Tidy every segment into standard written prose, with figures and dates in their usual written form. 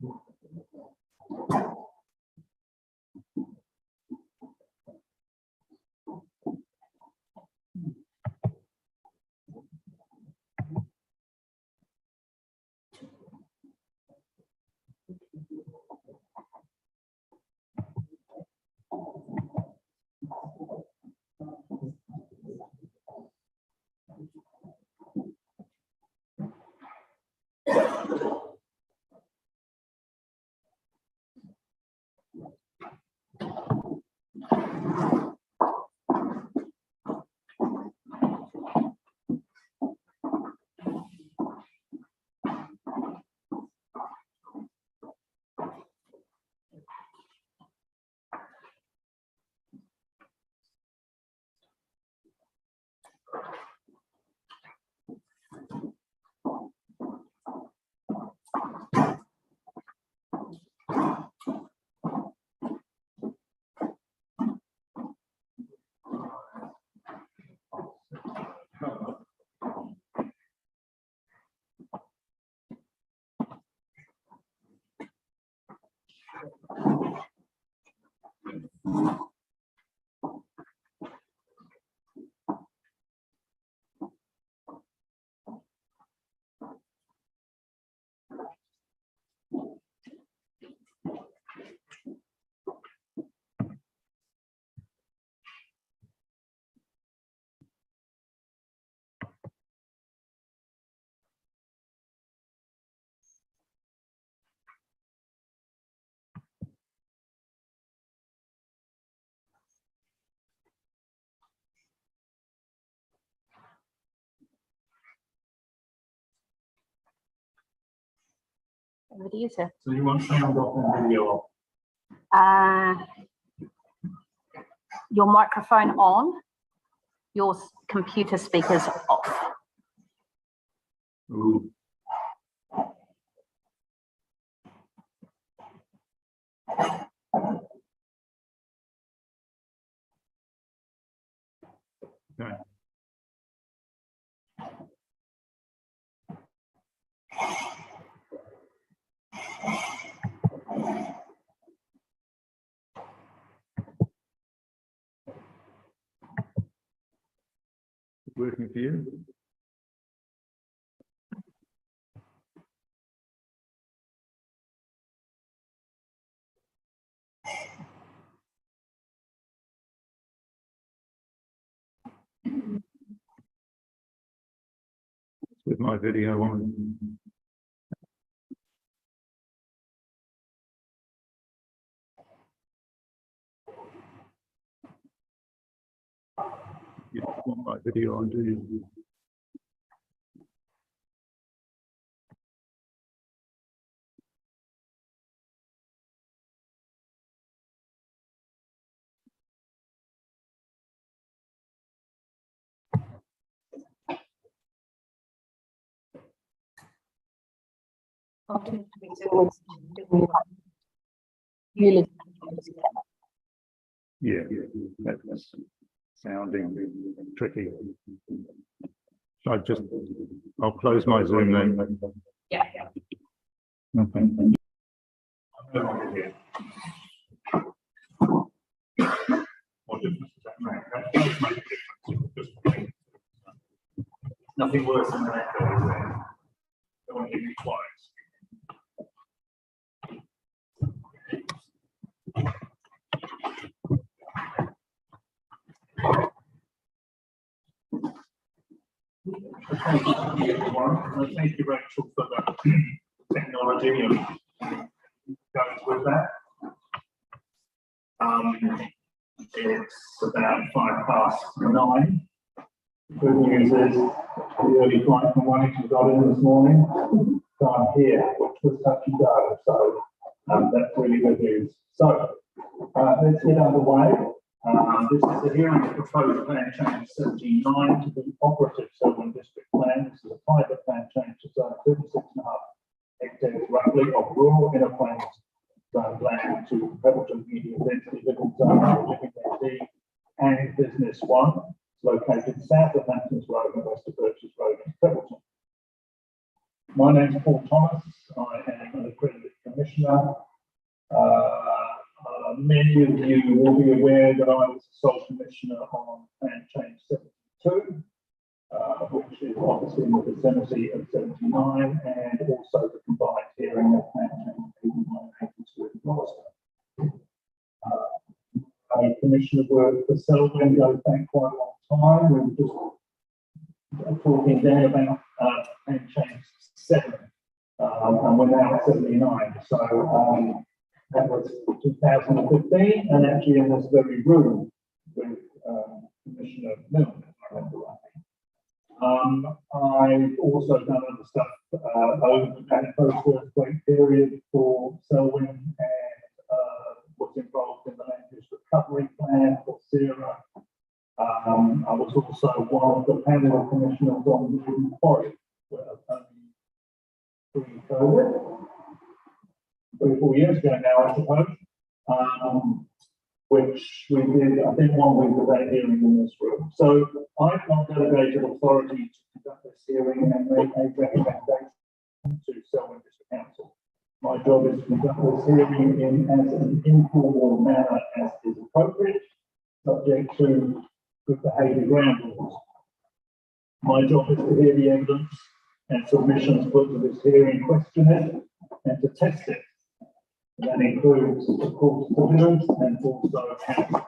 Over to you, sir. So you want sound off and video off? Your microphone on, your computer speakers off. Ooh. Okay. Working for you? With my video on. You don't want my video on, do you? Yeah, that's sounding tricky. So I'll close my Zoom then. Yeah. Okay. Nothing worse than that, though, is there? I want to give you twice. Thank you, everyone. Thank you, Rachel, for the technology and goes with that. It's about 9:05. Good news is the early flight from Wellington got in this morning. So I'm here, which was touch and go. So that's really good news. So let's get underway. This is the hearing of proposed plan change 79 to the operative Selwyn district plan. This is a private plan change to zone 36.5 hectares roughly of rural inner plains zone land to Pebbleton medium density living zone, living density and business one. It's located south of Hamptons Road and west of Birches Road in Pebbleton. My name is Paul Thomas. I am an accredited commissioner Commissioner. Many of you will be aware that I was the sole Commissioner on Plan Change 72, which is obviously in the vicinity of 79, and also the combined hearing of Plan Change 81 and 82 in Gloucester. A Commissioner worked for Selwyn goes back quite a long time. We were just talking then about Plan Change 7, and we're now at 79. So that was 2015, and actually in this very room with Commissioner Milne, if I remember rightly. I've also done other stuff over that post-earthquake period for Selwyn, and was involved in the land use recovery plan for Sierra. I was also one of the panel of commissioners on the Wooden Quarry, pre-COVID. 3 or 4 years ago now, I suppose, which we did, I think, 1 week of that hearing in this room. So I've not delegated authority to conduct this hearing and make a recommendation to Selwyn District Council. My job is to conduct this hearing in as an informal manner as is appropriate, subject to good behaviour ground rules. My job is to hear the evidence and submissions put to this hearing questionnaire and to test it. That includes, of course, evidence and also council.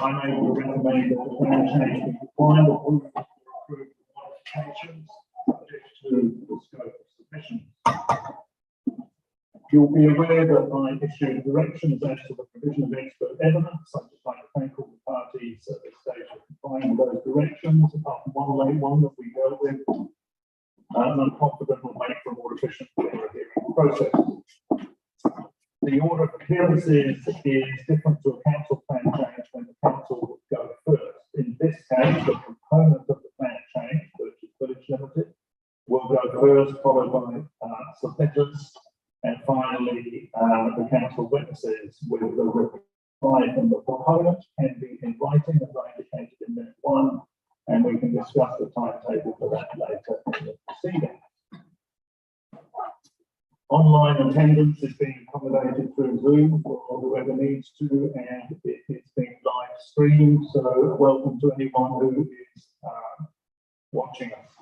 I'm able to recommend that the plan change be defined or approved modifications subject to the scope of submissions. You'll be aware that I issued directions as to the provision of expert evidence. I'd just like to thank all the parties at this stage for complying with those directions, apart from one late one that we dealt with. And I'm confident we'll make for a more efficient hearing process. The order of appearances is different to a council plan change when the council would go first. In this case, the component of the plan change, which is Village Limited, will go first, followed by submitters, and finally the council witnesses with the reply from the proponent can be in writing as I indicated in minute 1, and we can discuss the timetable for that later in the proceeding. Online attendance is being accommodated through Zoom for whoever needs to, and it is being live streamed, so welcome to anyone who is watching us.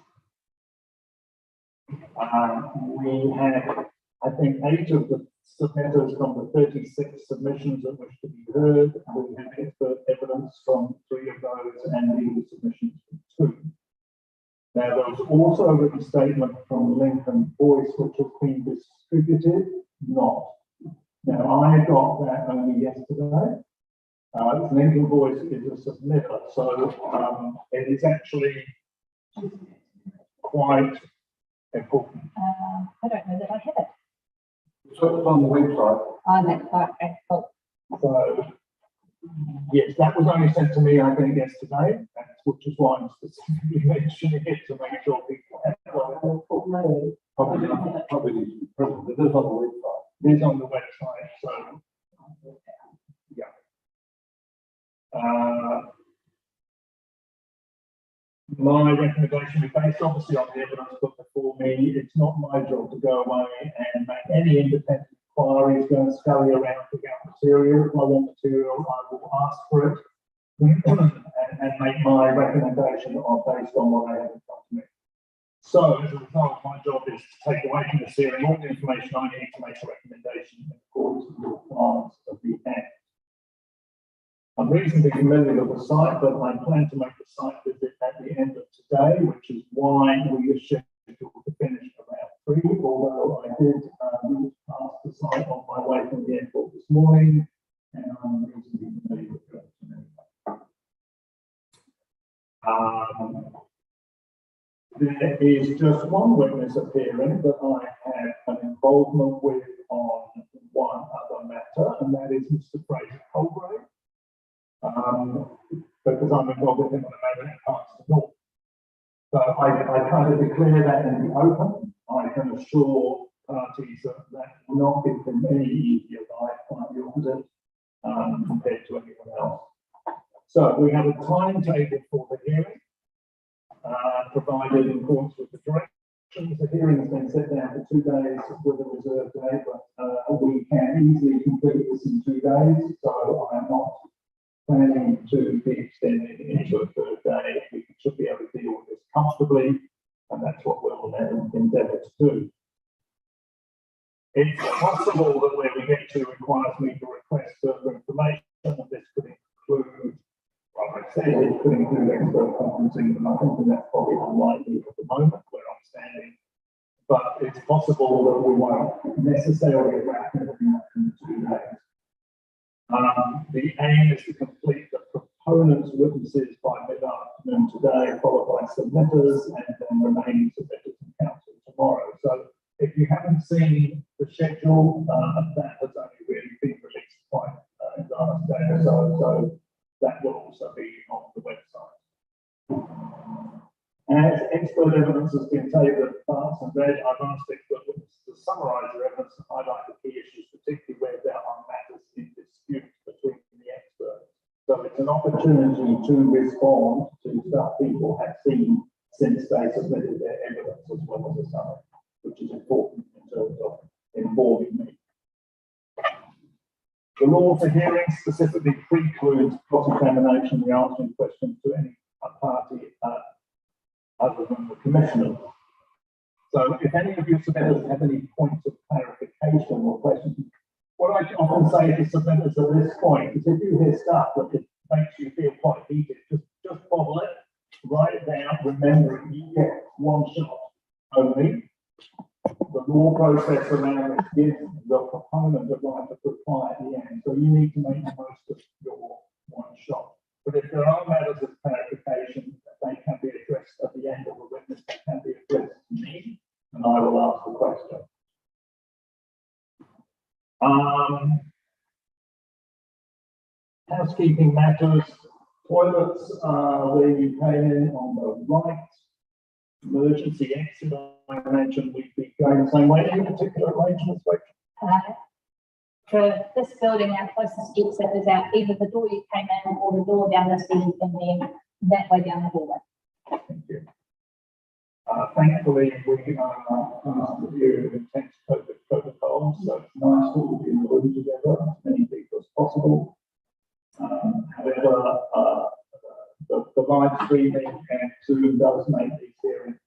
We have, I think, 8 of the submitters from the 36 submissions that wish to be heard. We have expert evidence from 3 of those and legal submissions from 2. Now, there was also a written statement from Lincoln Voice, which has been distributed, not. Now, I got that only yesterday. Lincoln Voice is a submitter, so it is actually quite important. I don't know that I have it. So it's on the website. Okay, cool. So, yes, that was only sent to me, I think, yesterday, which is why I'm specifically mentioning it to make sure people have it. Probably it is on the website. It is on the website, so yeah. My recommendation is based obviously on the evidence put before me. It's not my job to go away and make any independent inquiries, go and scurry around to get material. If I want material, I will ask for it and make my recommendation based on what I have in front of me. So, as a result, my job is to take away from this hearing all the information I need to make a recommendation in accordance with the requirements of the Act. I'm reasonably familiar with the site, but I plan to make the site visit at the end of today, which is why we are scheduled to finish around 3, although I did move past the site on my way from the airport this morning, and I'm reasonably familiar with it. There is just one witness appearing that I have an involvement with on one other matter, and that is Mr. Fraser Colgrave. Because I'm involved with him on a matter in parts of the north. So I kind of declare that in the open. I can assure parties that will not give them any easier life, quite the opposite, compared to anyone else. So we have a timetable for the hearing, provided in accordance with the directions The hearing's been set down for 2 days with a reserve day, but we can easily complete this in 2 days, so I'm not planning to be extended into a 3rd day. We should be able to deal with this comfortably, and that's what we'll endeavour to do. It's possible that where we get to requires me to request further information, and this could include, well, I said it could include expert conferencing, and I think that's probably unlikely at the moment where I'm standing. But it's possible that we won't necessarily wrap everything up in 2 days. The aim is to complete the proponents' witnesses by mid-afternoon today, followed by submitters, and then remaining submitters and counsel tomorrow. So if you haven't seen the schedule, that has only really been released quite last day or so that will also be on the website. As expert evidence has been tabled, passed and read, I've asked expert witnesses to summarise their evidence and highlight the key issues, particularly where there are matters in dispute between the experts. So it's an opportunity to respond to stuff people have seen since they submitted their evidence as well as a summary, which is important in terms of informing me. The law for hearings specifically precludes cross-examination, the answering questions to any party other than the commissioner. So if any of your submitters have any points of clarification or questions, what I often say to submitters at this point is if you hear stuff that it makes you feel quite heated, just bottle it, write it down, remember you get one shot only. The law process around this gives the proponent the right to reply at the end, so you need to make the most of your one shot. But if there are matters of clarification, they can be addressed at the end of the witness, they can be addressed to me, and I will ask the question. Housekeeping matters, toilets, where you came in on the right, emergency exit, I imagine we'd be going the same way. Any particular arrangements? For this building, our closest exit is out either the door you came in or the door down the stairs and then that way down the hallway. Thank you. Thankfully, we are past the period of intense COVID protocols, so it's nice to all be in the room together, as many people as possible. However, the live streaming and Zoom does make these hearings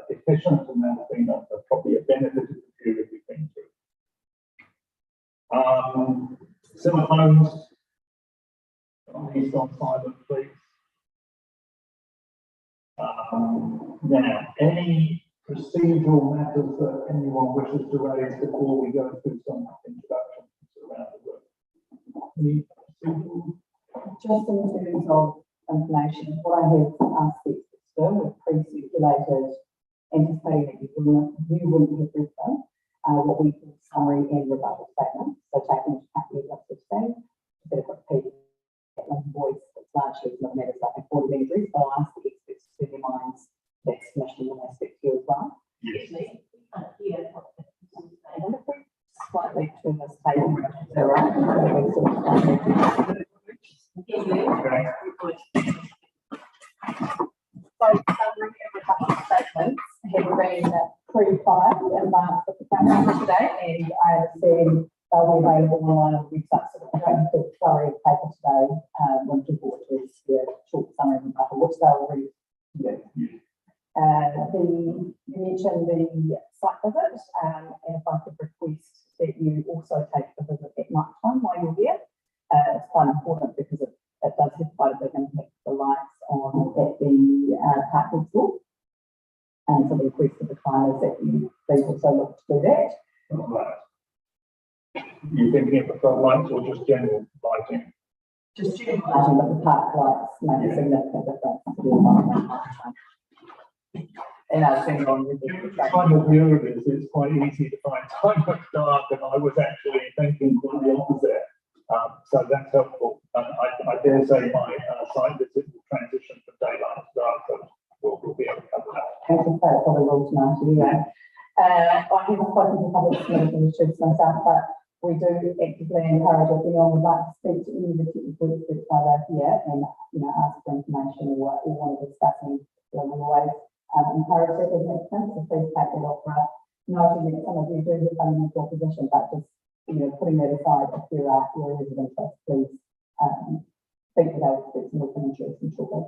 efficient, and that's been probably a benefit of the period we've been through. Cell phones, please on silent, please. Now, any procedural matters that anyone wishes to raise before we go through some introductions around the work? Any procedural? Just in terms of information, what I heard from us external was pre-circulated, anticipating that you wouldn't have read them, what we call summary and rebuttal statements. So taking into account the results of saying, instead of got people voice that's largely not matters like 40 imagery. So I'll ask the experts to their minds that submission when they speak to you as well. Yes. Slightly turn this table, is that right? So summary and rebuttal statements have been pre-filed and advanced with the camera today, and I understand they'll be available online on the website, so we don't have to flurry of paper today when to board to their short summary and rebuttal, which they'll read. You mentioned the site visit, and if I could request that you also take the visit at night time while you're there. It's quite important because it does have quite a big impact the lights on at the parking store. And so the request of the client is that you please also look to do that. Right. You're thinking of the floodlights or just general lighting? Just general lighting, but the park lights make a significant difference to the environment. And I think on the time of year it is, it's quite easy to find time that's dark, and I was actually thinking quite the opposite. So that's helpful. I dare say my site visit will transition from daylight to dark, so we'll be able to cover that. I can say it probably will tonight anyway. I haven't spoken to public initiatives myself, but we do actively encourage everyone would like to speak to any of the technical experts while they're here and ask for information or want to discuss anything. We always encourage it with maintenance, so please take that offer up. Noting that some of you do have fundamental opposition, but just, putting that aside, if there are areas of interest, please, speak with our experts and we can address them shortly.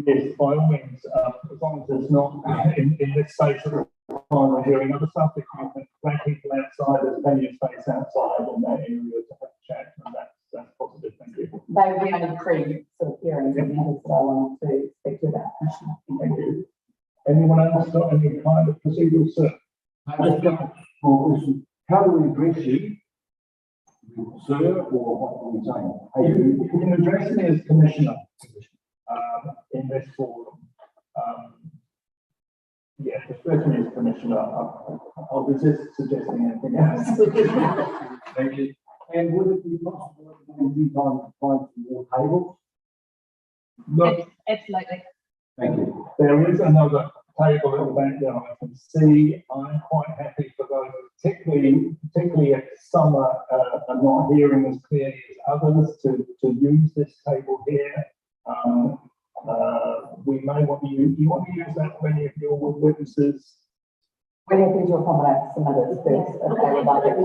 Yes, by all means, as long as it's not in this space at the time we're doing other stuff, if you can let people outside, there's plenty of space outside in that area to have a chat, and that's positive, thank you. They were the only pre sort of hearings and matters that I wanted to speak to about. Thank you. Anyone else got any kind of procedural, sir? Just a small question. How do we address you? Sir, or what are we saying? Hey, You can address me as commissioner in this forum. Yeah, address me as commissioner. I'll resist suggesting anything else. Thank you. And would it be possible in due time to find some more tables? Look, Absolutely. Thank you. there is another table at the back there I can see. I'm quite happy for those, particularly if some are not hearing as clearly as others, to use this table here. We may want to use, do you want to use that for any of your witnesses? We're happy to accommodate some others first, if they would like it.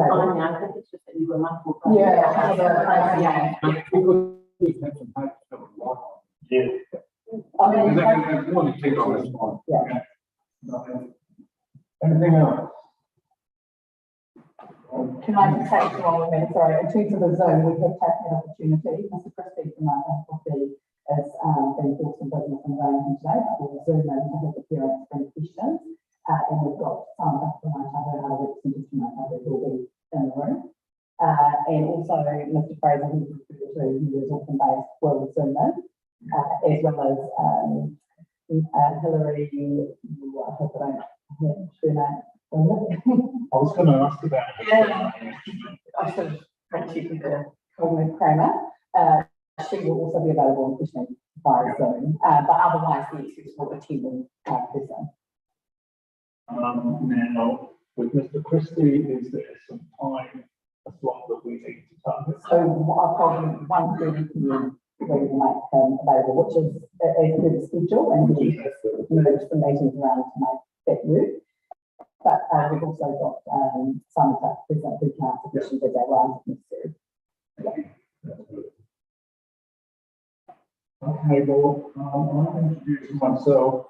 Yeah. Because we have some papers that we like. Yeah. I mean, If you want to take on this one. yeah. Anything else? Can I just take you on a minute? Sorry, in terms of the Zoom, we have taken an opportunity. Mr. Christie from our faculty has been doing some business in Wellington today, but we'll Zoom in to his appearance for any questions. And we've got some from my cover and other representatives from my cover who will be in the room. And also Mr. Fraser, who was referred to, who is often based, will Zoom in, as well as Hillary, I hope I don't have her name. I was going to ask about it. Yeah. I should have mentioned the Coleman Kramer. She will also be available in questioning via Zoom, but otherwise the accessible attending person. Now, with Mr. Christie, is there some time, a slot that we need to target? So I've told him 1:30 p.m. we will make him available, which is as per the schedule, and we move the meetings around to make that work. But we've also got some staff present who can answer questions as they rise if necessary. Okay, well, I'll introduce myself.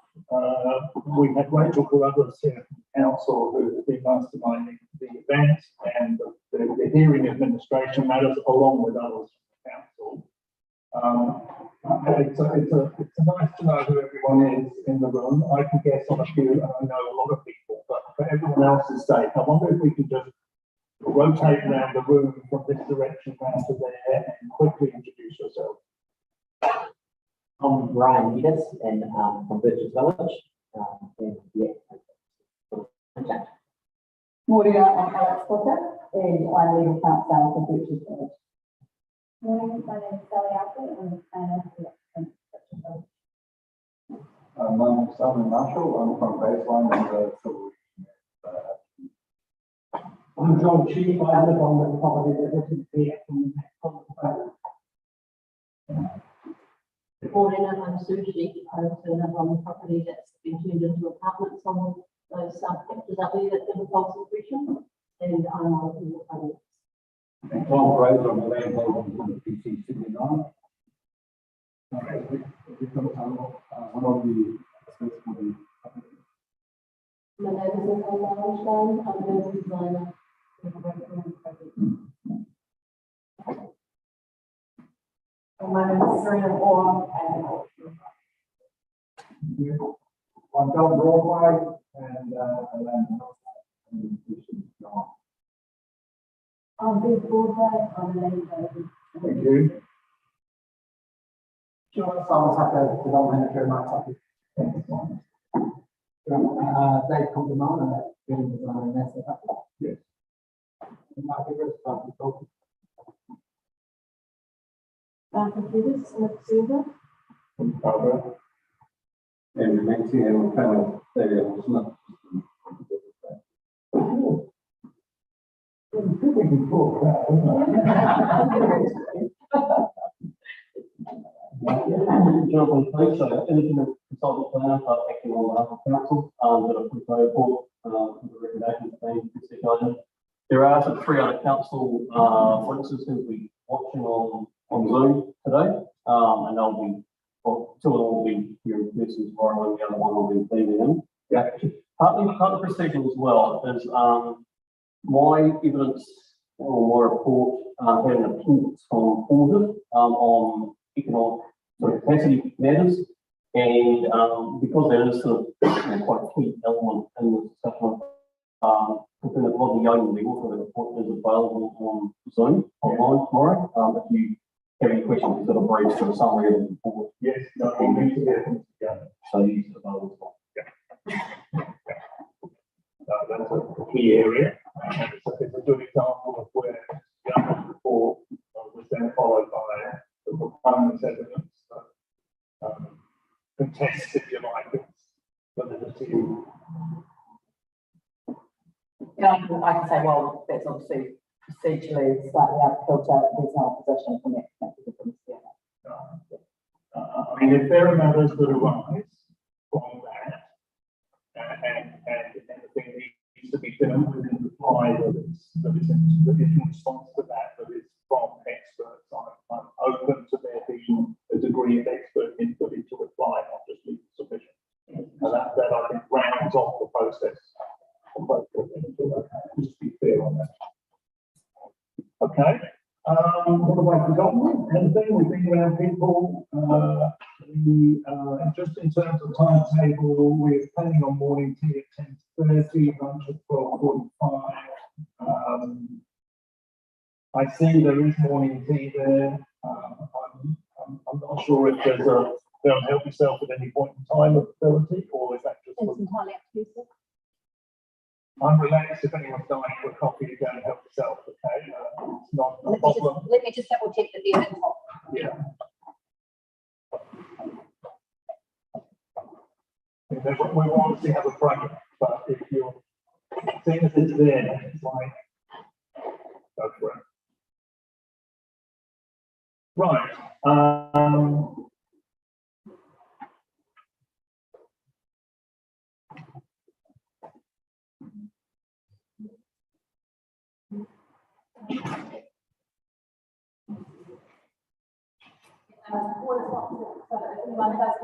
We have Rachel Carruthers here from council who has been masterminding the event and the hearing administration matters along with others from council. It's nice to know who everyone is in the room. I can guess on a few, and I know a lot of people, but for everyone else's sake, I wonder if we can just rotate around the room from this direction down to there and quickly introduce yourself. I'm Brian Peters and from Birches Village. And yeah. Morning, I'm Alex Potter, and I'm legal counsel for Birches Village. Morning, my name is Sally Alford, and I'm My name is Simon Marshall. I'm from Baseline and Civil. I'm John Chief. I live on the property that is here from Morning, I'm Sue Sheep. I live on the property that's been turned into apartments on those pictures up there that give a false impression. And I'm on the property. And Tom Fraser, I'm the landlord on the PC79. One of the accessible. My name is Nicole Lowenstein. I'm a business designer. My name is Serena Orr, and I'm John Broadway and I'm Big Broadway, I'm a landlady. Thank you. Sure, so I'll have to development here in my topic. Dave Coulterman, and that's building design and asset. Yes. My favorite stuff is talking. Computers, Silver. Barbara. And we make it kind of Smith. We can talk that, Jonathan, please, so independent consultant planner, acting on behalf of council, that have put my report, with the recommendations being PC79. There are some 3 other council, witnesses who will be watching on Zoom today, and they'll be, well, 2 of them will be here in person tomorrow, and the other one will be leaving in. Yeah. Part of the procedure as well is, my evidence or my report, had an appendix from audit, on economic capacity matters, and because that is sort of quite a key element in the discussion, within the body only level, so the report is available on Zoom online tomorrow. If you have any questions, you've got a brief sort of summary of the report. Yes, no, we need to get them together. So use it available. That's a key area, and it's a good example of where the government report was then followed by the proponent's evidence that contests, if you like, its validity. I can say, well, that's obviously procedurally slightly out of kilter. There's no opposition from that. I mean, if there are matters that arise from that, and the thing needs to be done with in reply that is in response to that is from experts, I'm open to there being a degree of expert input into reply, not just legal submission. And that I think rounds off the process. Just be clear on that. Okay. What have I forgotten? Anything? We've been around people. Just in terms of timetable, we're planning on morning tea at 10:30, lunch at 12:45. I see there is morning tea there. I'm not sure if there's a don't help yourself at any point in time ability, or is that just? It's entirely up to you, sir. I'm relaxed if anyone's dying for a coffee to go and help yourself, okay? It's not a problem. Let me just double check that the event's on. Yeah. We will obviously have a break, but if you're seeing as it's there, it's like, go for it. Right.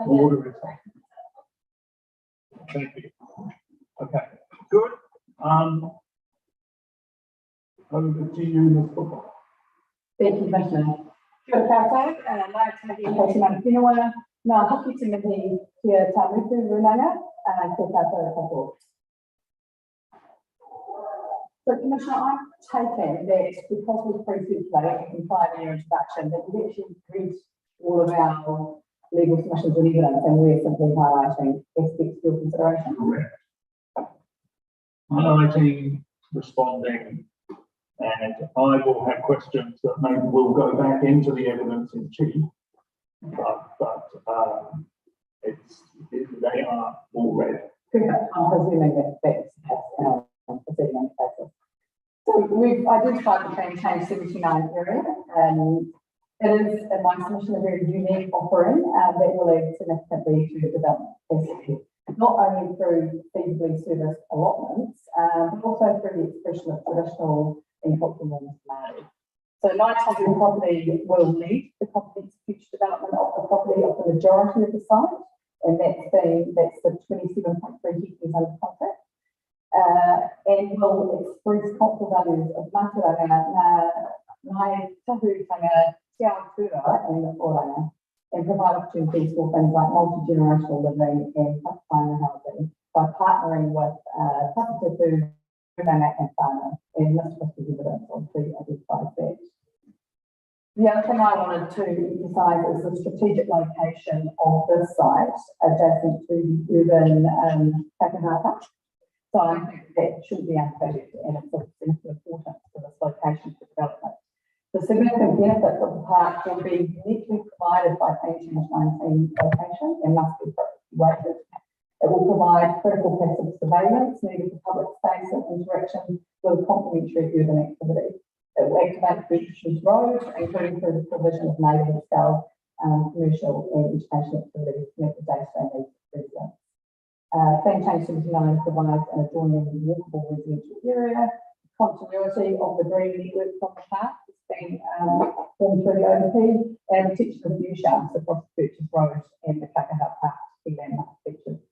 Order is on. Thank you. Okay, good. Over to you, Ms. Booker. Thank you, Commissioner. Kia ora koutou, lai tahi hoti mana whenua, nā hoki te mihi kia tamutu runanga, kia koutou katoa. So, Commissioner, I'm taking that because we've pre-circulated in 5-year introduction, that we've actually read all of our legal submissions and evidence, and we're simply highlighting aspects for consideration. Correct. Highlighting, responding, and I will have questions that maybe will go back into the evidence in chief, but they are all read. I'm presuming that that's our proceeding basis. So we've identified the change 79 area, and it is, in my submission, a very unique offering that will add significantly to development, not only through feasibly serviced allotments, but also through the expression of traditional and cultural norms of Māori. So Knights Housing property will lead the company's future development of the property of the majority of the site, and that's the 27.3 hectares under contract, and will express cultural values of Mātauranga, Ngāi Tahutanga, Te Aotearoa and the Oranga, and provide opportunities for things like multi-generational living and whakapainga housing by partnering with Tāputu, Runanga and Whānau, and Mr. Christie's evidence on the identified that. The other thing I wanted to emphasise is the strategic location of this site adjacent to the urban Takahaka. So I think that shouldn't be uncovered, and it's of significant importance for this location for development. The significant benefits of the park will be uniquely provided by Change 19 location and must be weighted. It will provide critical passive surveillance needed for public space and interaction with complementary urban activity. It will activate Beatrice's Road, including through the provision of neighbourhood scale commercial and educational activities to meet the day-to-day needs of residents. Plan change 79 provides an adjoining walkable residential area. Continuity of the green network from the park has been formed through the OP, and protection of view shafts across Purchase Road and the Kakahau Park to be landmark features.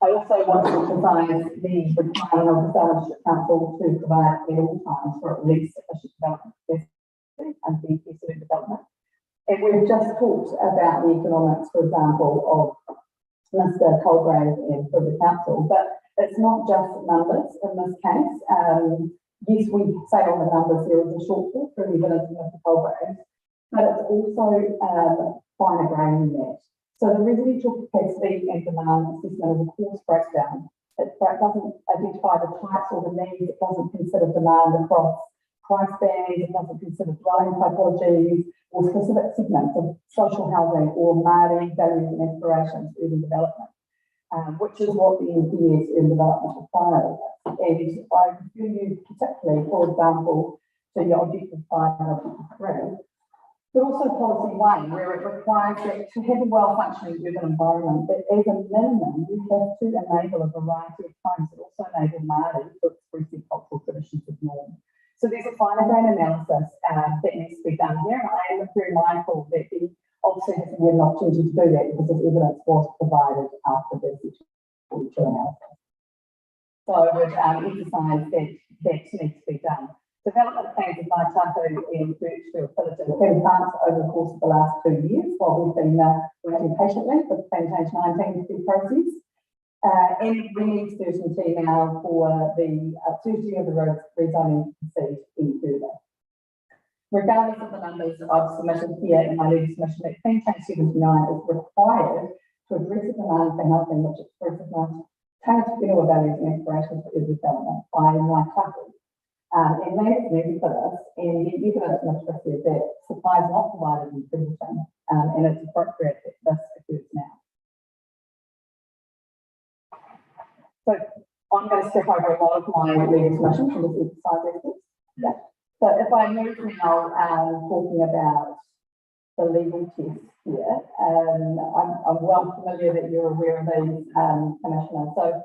I also want to emphasise the requirement of the Southern District Council to provide at all times for at least sufficient development capacity and the development. And we've just talked about the economics, for example, of Mr. Colgrave and for the council, but it's not just numbers in this case. Yes, we say on the numbers there is a shortfall for the evidence of Mr. Colgrave, but it's also finer grain than that. So the residential capacity and demand assessment is a course breakdown. It doesn't identify the types or the needs, it doesn't consider demand across price bands, it doesn't consider dwelling typologies or specific segments of social housing or Māori values and aspirations, urban development, which is what the NPS urban development requires. And I refer you particularly, for example, to the Objective 5 and Objective 3, but also Policy 1, where it requires that to have a well-functioning urban environment, that as a minimum, you have to enable a variety of homes that also enable Māori to express their cultural traditions and norms. So there's a finer grain analysis that needs to be done here, and I am very mindful that the officer hasn't had an opportunity to do that because this evidence was provided after the Section 42 analysis. So I would emphasise that needs to be done. Development plans of Maitahu and Birchfield Villages have been advanced over the course of the last 2 years while we've been waiting patiently for the Plan Change 19 to be processed. And we need certainty now for the certainty of the rezoning to proceed any further. Regardless of the numbers I've submitted here in my legal submission, that Plan Change 79 is required to address the demand for housing which expresses Maitahu's renewal values and aspirations for urban development by Maitahu. And that is moving for this, and the evidence must reflect that supply is not provided in Bridgeton, and it's appropriate that this occurs now. So I'm going to step over a lot of my legal submissions and just emphasise this. Yeah. So if I move now talking about the legal test here, I'm well familiar that you're aware of these, Commissioner. So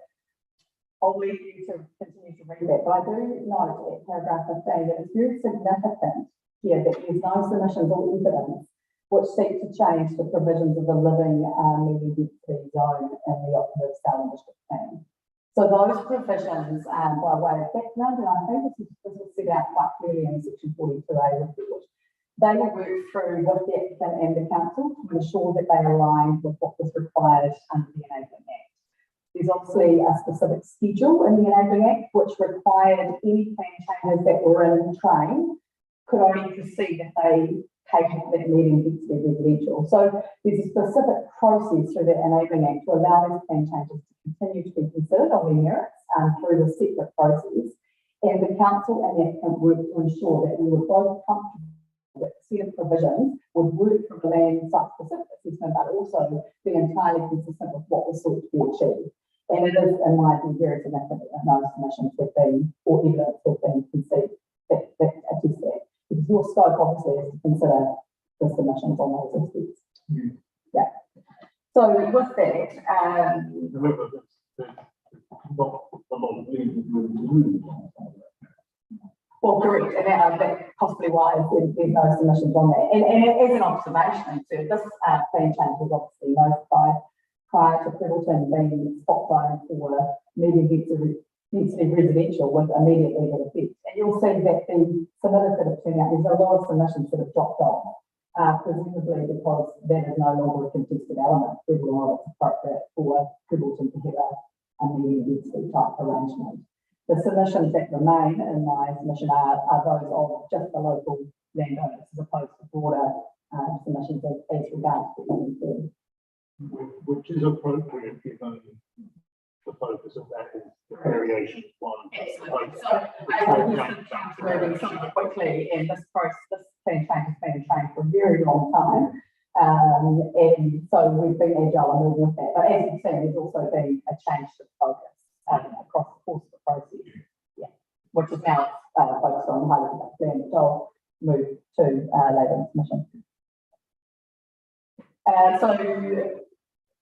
I'll leave you to continue to read that, but I do note at paragraph 15 that it's very significant here that there's no submissions or evidence which seek to change the provisions of the living medium density zone in the operative Southern District Plan. So those provisions, by way of background, and I think this was set out quite clearly in Section 42A report, they will work through with the applicant and the council to ensure that they align with what was required under the Enabling Act. There's obviously a specific schedule in the Enabling Act which required any plan changes that were in train could only proceed if they catered to that medium density residential. So there's a specific process through the Enabling Act to allow these plan changes to continue to be considered on their merits through the separate process. And the council and the applicant work to ensure that we were both comfortable that the set of provisions would work from a land site-specific assessment, but also be entirely consistent with what was sought to be achieved. And it is, in my view, very significant that no submissions have been, or evidence have been conceived that attest that. Because your scope obviously is to consider the submissions on those aspects. Yeah. So with that, However, there's not a lot of legal room to move on. well, correct, and that's possibly why there's no submissions on that. And as an observation too, this plan change was obviously notified prior to Prettleton being spot zone for medium density residential with immediate legal effect. And you'll see that the submitters that have turned out, there's a lot of submissions that have dropped off, presumably because that is no longer a contested element, whether or not it's appropriate for Prettleton to have a medium density type arrangement. The submissions that remain in my submission are those of just the local landowners as opposed to broader submissions as regards to the Which is appropriate given the focus of that is the variation one. Excellent. So moving somewhat quickly, and this plan change has been in train for a very long time. And so we've been agile and moving with that. But as you've seen, there's also been a change to focus across the course of the process. Yeah. Which is now focused on highly developed land. So move to Labour Commission. So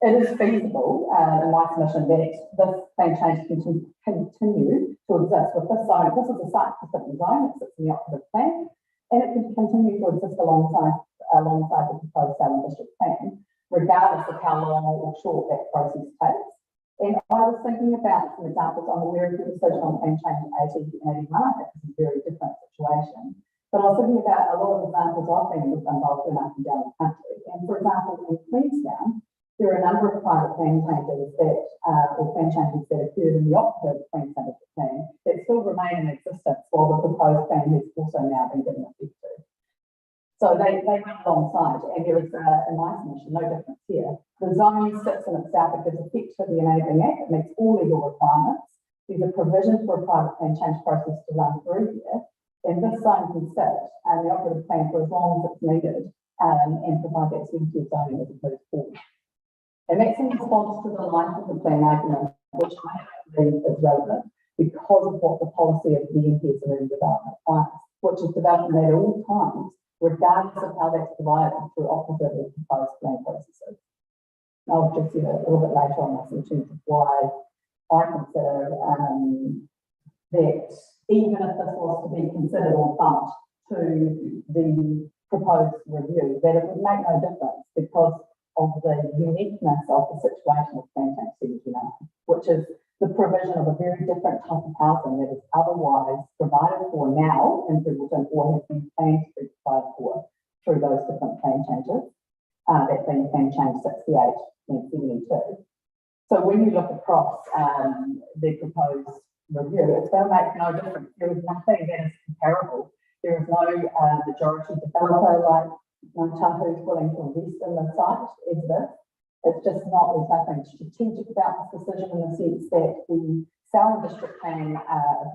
it is feasible, in my submission, that this plan change can continue to exist with this zone. This is a site-specific zone that sits in the operative plan, and it can continue to exist alongside the proposed zone district plan, regardless of how long or short that process takes. And I was thinking about some examples. I'm aware of the decision on plan change 80 and 81. It's a very different situation. But I was thinking about a lot of examples I've been involved in up and down the country. And for example, in Queenstown, there are a number of private plan changes that, or plan changes that occurred in the operative Queensland plan that still remain in existence while the proposed plan has also now been given effect to. So they run alongside, and there is, in my submission, no difference here. The zone sits in itself, it gives effect to the Enabling Act, it meets all legal requirements. There's a provision for a private plan change process to run through here, and this zone can sit in the operative plan for as long as it's needed, and provide that certainty of zoning as opposed forward. And that's in response to the life of the plan argument, which I believe is relevant because of what the policy of the MPs and development requires, which is development at all times, regardless of how that's provided through operative or proposed plan processes. I'll just see a little bit later on this in terms of why I consider that even if this was to be considered or bumped to the proposed review, that it would make no difference because of the uniqueness of the situation of plan change 79, which is the provision of a very different type of housing that is otherwise provided for now in Brisbane or has been planned to be provided for through those different plan changes, that being plan change 68 and 72. So when you look across the proposed review, it's going to make no difference. There is nothing that is comparable. There is no majority developer like Tahu is willing to invest in the site as this. It's just not, there's nothing strategic about this decision in the sense that the Southern District Plan,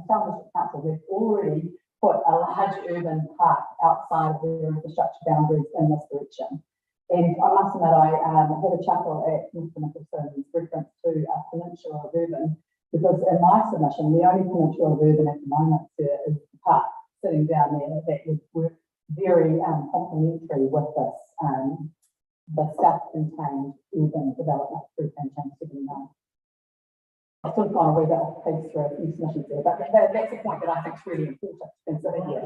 Southern District Council has already put a large urban park outside of their infrastructure boundaries in this direction. And I must admit, I had a chuckle at Mr. Nicholson's reference to a peninsula of urban, because in my submission, the only peninsula of urban at the moment is the park sitting down there that would work very complementary with this, the self-contained urban development through plan change 79. I sort of gone away that piece through a few submissions there, but that's a point that I think is really important to consider here.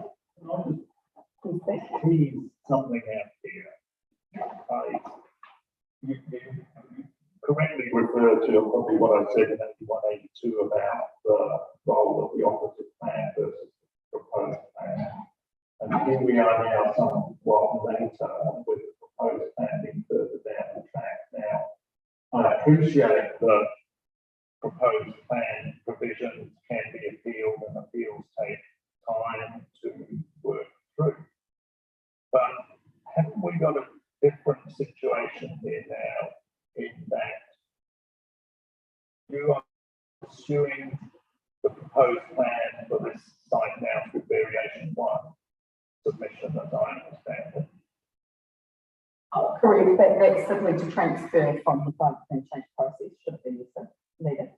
Tease something out here. You correctly referred to probably what I said in 81, 82 about the role of the operative plan versus the proposed plan. And here we are now somewhat later with the proposed plan being further down the track. Now, I appreciate that proposed plan provisions can be appealed and appeals take time to work through. But haven't we got a different situation here now in that you are pursuing the proposed plan for this site now through variation 1 submission, as I understand it? Correct, that's simply to transfer from the private plan change process, should it be needed.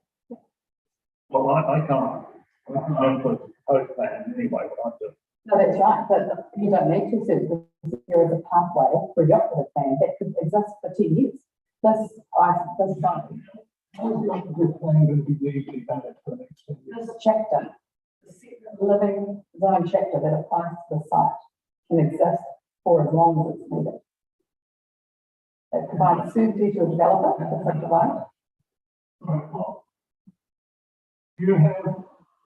Well, I can't put the proposed plan anyway, but I'm just. No, that's right, but you don't need to, because there is a pathway for the operative plan that could exist for 10 years. This zone. This plan will be legally valid for the next 10 years. This chapter, the living zone chapter that applies to the site can exist for as long as it's needed. It provides certainty to a developer if it's developed.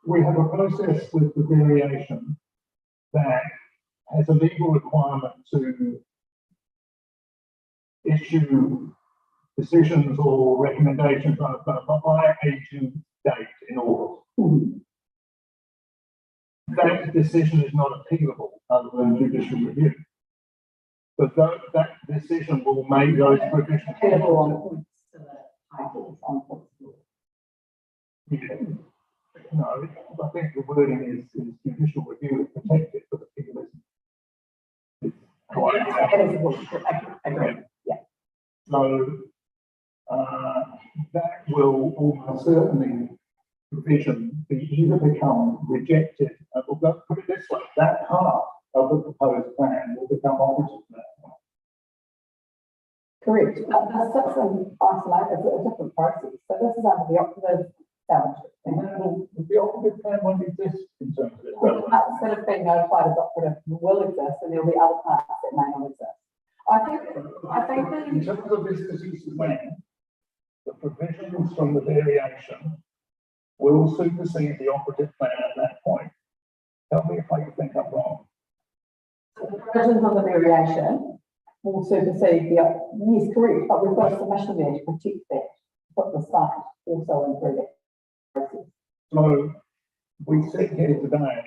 We have a process with the variation that has a legal requirement to issue decisions or recommendations by a due date in August. That decision is not appealable other than judicial review. But that decision will make those provisions. No, I think the wording is judicial review is protected, but appeal isn't. Yeah. So that will almost certainly provision be either become rejected, or put it this way, that part of the proposed plan will become operative now. Correct, but the sits in isolate is a different process, so this is under the operative salvage. The operative plan won't exist in terms of its The relevance. parts that have been notified as operative will exist, and there'll be other parts that may not exist. I think In terms of this particular plan, the provisions from the variation will supersede the operative plan at that point. Tell me if I think I'm wrong. the provisions of the variation will supersede the, yes, correct, but we've got a submission there to protect that, put the site also in through that process. So we sit here today,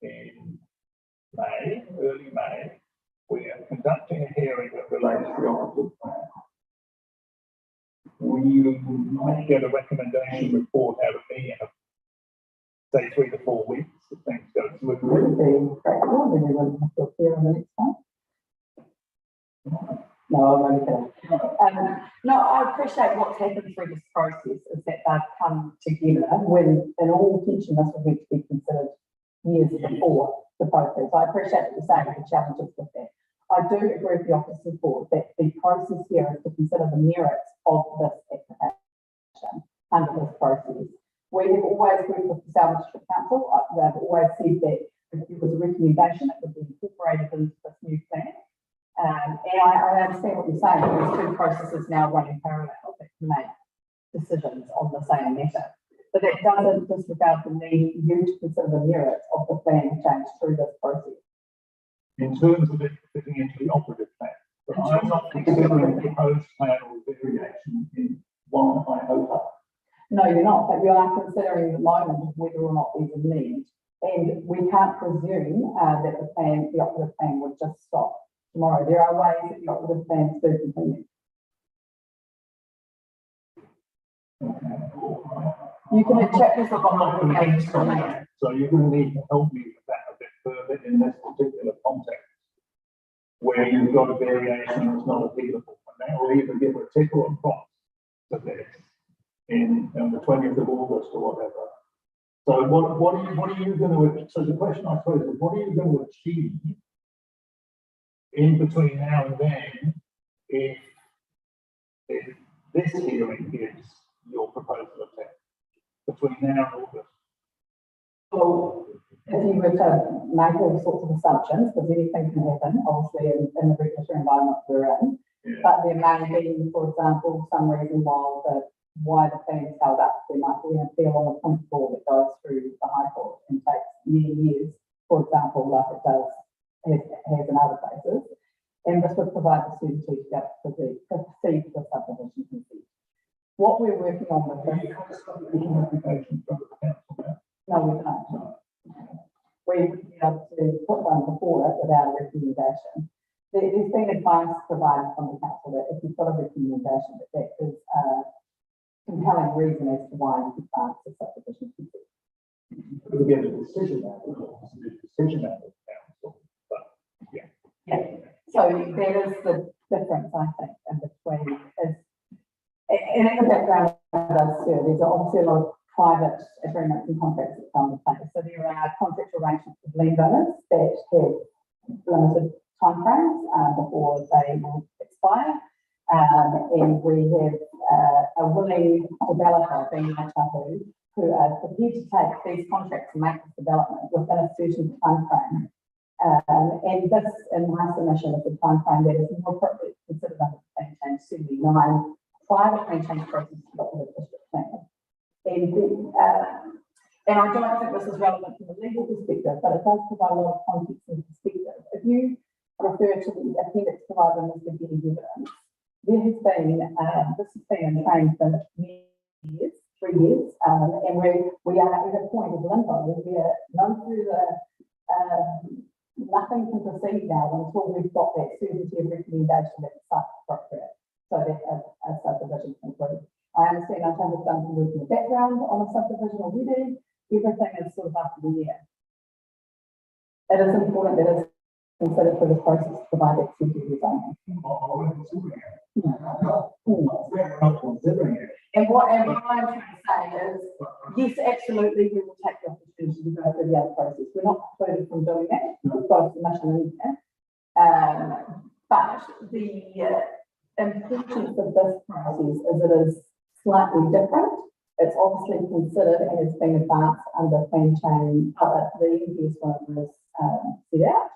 in May, early May, we are conducting a hearing that relates to the operative plan. We might get a recommendation report out of me in, say, 3 to 4 weeks if things go smoothly. Would be practical, then we wouldn't have to appear on the next one. No, I'm only kidding. No, I appreciate what's happened through this process is that they've come together when, in all intention, this was meant to be considered years before the process. I appreciate that you're saying the challenges with that. I do agree with the officer's board that the process here is to consider the merits of this application under this process. We have always worked with the Salvage District Council. They've always said that if there was a recommendation, it would be incorporated into this new plan. And I understand what you're saying, but there's two processes now running parallel that can make decisions on the same matter. But that doesn't disregard the need for you to consider the merits of the plan change through this process. In terms of it fitting into the operative plan, but I'm not considering the proposed plan or variation in one iota. No, you're not, but you are considering the moment whether or not there's a need. And we can't presume that the operative plan would just stop tomorrow. There are ways that the operative plans do continue. You can have chapters of operative plans. So you're going to need to help me with that a bit further in this particular context, where you've got a variation that's not appealable, and that will either give a tick or a cross to this in the 20th of August or whatever. So what are you going to, so the question I suppose is, what are you going to achieve in between now and then if this hearing gives your proposal a tick between now and August? Well, if you were to make all sorts of assumptions, because anything can happen, obviously, in the regulatory environment we're in, but there may be, for example, some reason why the plan's held up. There might be an appeal on the point of law that goes through the High Court and takes many years, for example, like it does has in other places. And this would provide the certainty to proceed with the subdivision consent. What we're working on with this. Application from the council now. No, we don't. We would be able to put one before it without a recommendation. There's been advice provided from the council that if you've got a recommendation, that is a compelling reason as to why you advance the subdivision consent. We'll get a decision out of the council, but yeah. Yeah. So that is the difference, I think, in between is, and in the background does serve, there's obviously a lot of private agreements and contracts that come into place. So there are contractual arrangements with landowners that have limited timeframes before they will expire. And we have a willing developer, being Tahu, who are prepared to take these contracts and make this development within a certain timeframe. And this, in my submission, is the timeframe that is more appropriate considered under the Plan Change 79 private plan change process for the district plan. And I don't think this is relevant from a legal perspective, but it does provide a lot of context and perspective. If you refer to the appendix provided in this beginning evidence, there has been, this has been in train for many years, 3 years, and we are at a point of limbo where we are no further, nothing can proceed now until we've got that certainty of recommendation that the site's appropriate, so that a subdivision can improve. I understand I've done some work in the background on a subdivision already. Everything is sort of up in the air. It is important that it's considered for this process to provide that certainty of zoning. We're not considering it. And what I'm trying to say is, yes, absolutely, we will take the opportunity to go through the other process. We're not precluded from doing that. We've got a submission in there. But the importance of this process is it is slightly different. It's obviously considered and it's been advanced under plan chain, the NPS when it was set out.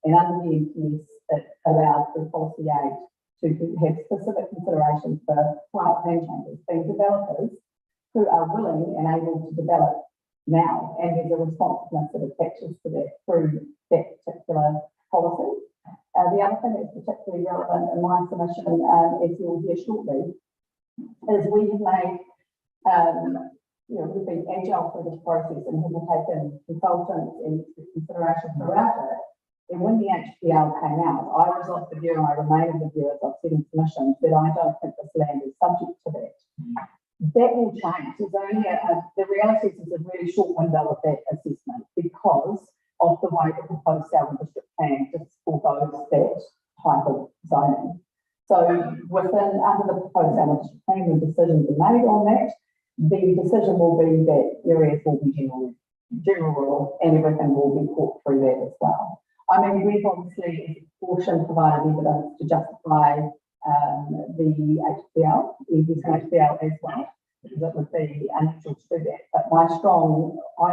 And under the NPS, it allowed for policy aid to have specific considerations for private plan changes, being developers who are willing and able to develop now, and there's a responsiveness that attaches to that through that particular policy. The other thing that's particularly relevant in my submission, as you'll hear shortly, is we've made, we've been agile through this process and have taken consultants and consideration throughout it. And when the HPL came out, I was of the view, and I remain of the view as I've said in submissions, that I don't think this land is subject to that. That will change. There's only the reality is there's a really short window of that assessment because of the way the proposed Southern District Plan just foregoes that type of zoning. So under the proposed Southern District Plan, when decisions are made on that, the decision will be that areas will be general rural and everything will be put through that as well. I mean, we've obviously, as a portion, provided evidence to justify the HPL, HPL as well, because it would be unusual to do that. But I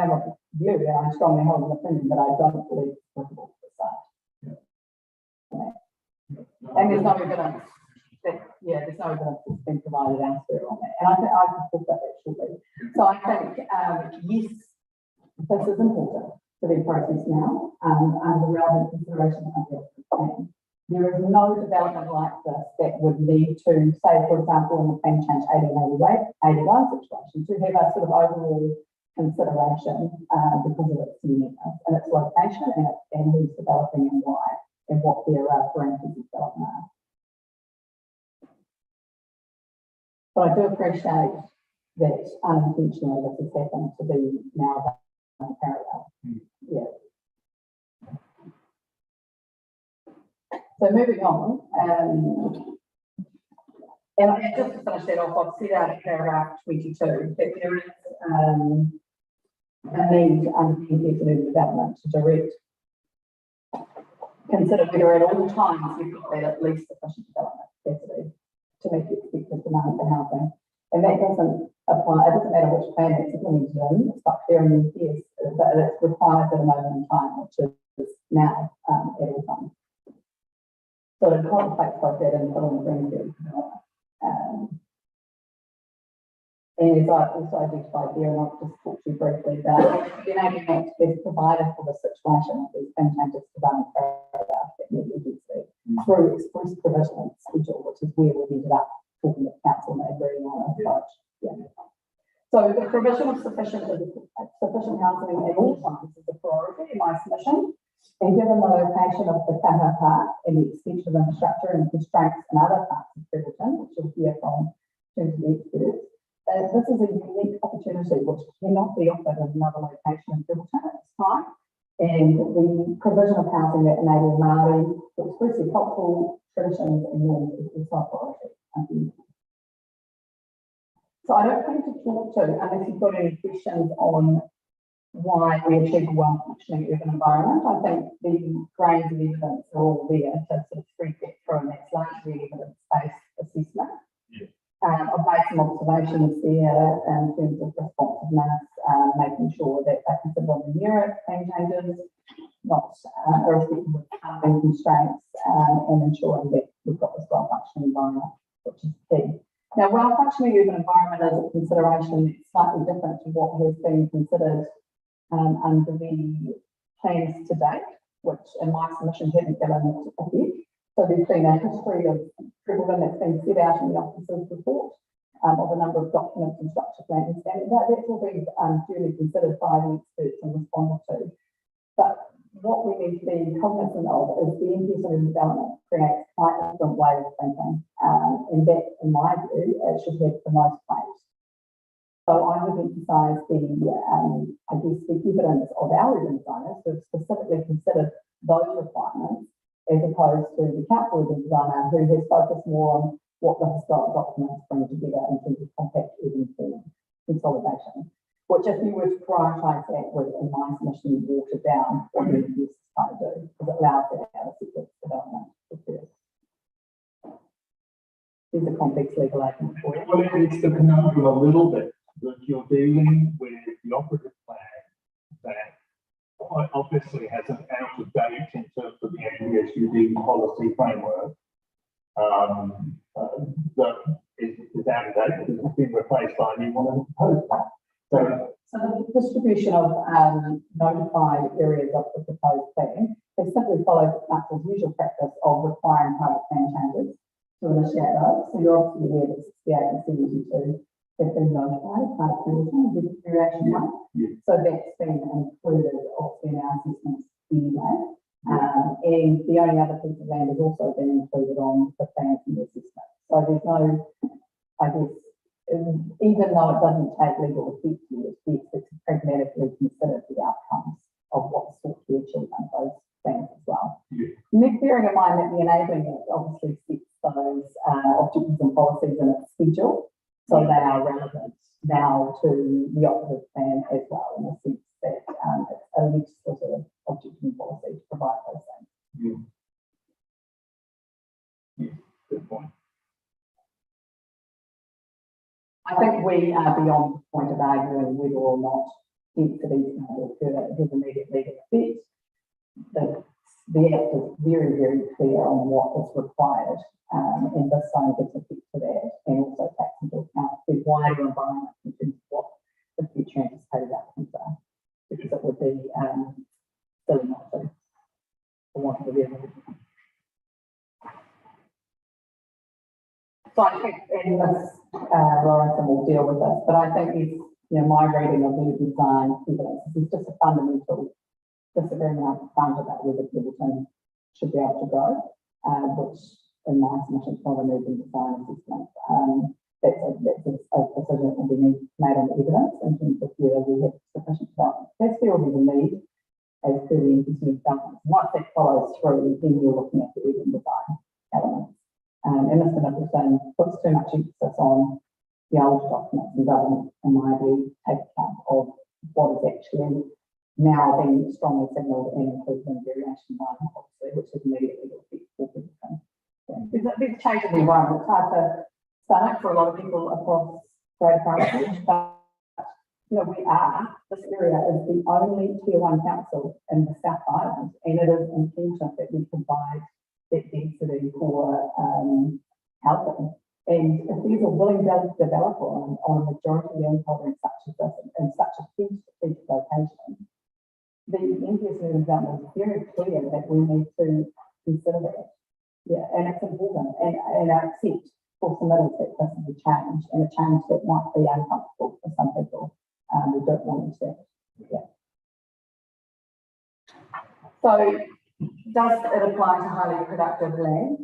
am of the view, and I strongly hold an opinion that I don't believe it's applicable to the site. Yeah. And there's no evidence there's no evidence that's been provided elsewhere on that. And I think I can talk about that shortly. So I think, yes, this is important to be processed now under the relevant consideration of the plan. There is no development like this that would lead to, say, for example, in the plan change 1881 situation, to have a sort of overall consideration because of its uniqueness and its location and who's developing and why and what their parameters of development are. But I do appreciate that unintentionally this has happened to be now parallel. Yeah. So moving on, and just to finish that off, I've set out in paragraph 22 that there is a need under the development to consider whether at all times you've got that at least sufficient development capacity to meet the expected demand for housing. And that doesn't apply, it doesn't matter which plan it's implemented in, it's quite clear in the PS that it's required at a moment in time, which is now at all times. So it contemplates both that and filling the greenfield development. And as I also identified there, and I'll just talk to you briefly about the Enabling Act is provided for the situation of these plan changes to run paragraph that needed through express provision schedule, which is where we ended up talking to council and agreeing on an approach. Yeah. So the provision of sufficient housing at all times is a priority in my submission. And given the location of the Kaha Park and the extension of infrastructure and constraints in other parts of Freeholton, which you'll hear from terms of the experts, this is a unique opportunity which cannot be offered in another location in Freeholton at this time. And the provision of housing that enable Māori to express their cultural traditions and norms is also a priority. So I don't think to talk to, unless you've got any questions on why we achieve a well-functioning urban environment. I think the grains of evidence are all there to sort of thread that through, and that's largely evidence-based assessment. Yeah. I've made some observations there in terms of responsiveness, making sure that they're considered on the merit plan changes, not irrespective of funding constraints, and ensuring that we've got this well-functioning environment, which is key. Now, well-functioning urban environment is a consideration that's slightly different to what has been considered under the plans to date, which in my submission haven't given it effect. So there's been a history of Freeholton that's been set out in the officer's report of a number of documents and structure plans, and that's all been duly considered by the experts and responded to. But what we need to be cognizant of is the NPS development creates quite a different way of thinking, and that, in my view, it should have the most weight. So I would emphasise the evidence of our urban designers who have specifically considered those requirements as opposed to the council urban designer who has focused more on what the historic documents bring together in terms of compact urban form consolidation, which if you were to prioritise that would, in my submission, water down what the use is trying to do, because it allows for that separate development to occur. These are complex legal arguments for you. Well, it's the conundrum a little bit that you're dealing with the operative plan that obviously has an out of date in terms of the NPSUD policy framework. That is out of date because it's been replaced by a new one of the proposed plan. So the distribution of notified areas of the proposed plan, they simply follow the council's usual practice of requiring private plan changes to initiate those. So you're obviously aware that 68 and 72 have been notified as part of the reaction one. Yeah. So that's been included obviously in our assessments anyway. And the only other piece of land has also been included on the plans in the assessment. So there's no, I guess, even though it doesn't take legal effect yet, it's pragmatically considered the outcomes of what's sought to be achieved under those plans as well. Yeah. Bearing in mind that the Enabling Act obviously sets those objectives and policies in its schedule, so they are relevant now to the operative plan as well, in the sense that it's a legislative objective and policy to provide those things. Yeah. Yeah. Good point. I think we are beyond the point of arguing whether or not density is going to occur. It has immediate legal effect. The Act is very, very clear on what is required, and this zone gives effect to that, and also takes into account the wider environment in terms of what the future anticipated outcomes are, because it would be silly not to, for want of a better word. So I think in this, Lawrence will deal with this, but I think it's, my reading of the design evidence is just a fundamental disagreement up front about whether Pilgrim should be able to go, which in my submission is not a moving design assessment. That's a decision that will be made on the evidence in terms of whether we have sufficient development capacity or there's a need as per the NPC government. Once that follows through, then you're looking at the urban design elements. And Mr. Nicholson puts too much emphasis on the old documents and doesn't, in my view, take account of what is actually now being strongly signalled and included in variation one, obviously, which is immediately for people. There's a change in the environment. It's hard to stomach for a lot of people across Greater Christchurch, but this area is the only Tier 1 council in the South Island, and it is important that we provide that density for housing. And if there's a willing developer on a majority land holding such as this, in such a key strategic location, the NPS development is very clear that we need to consider that. Yeah, and it's important. And I accept for submittals that this is a change, and a change that might be uncomfortable for some people who don't want to. Yeah. So, does it apply to highly productive land?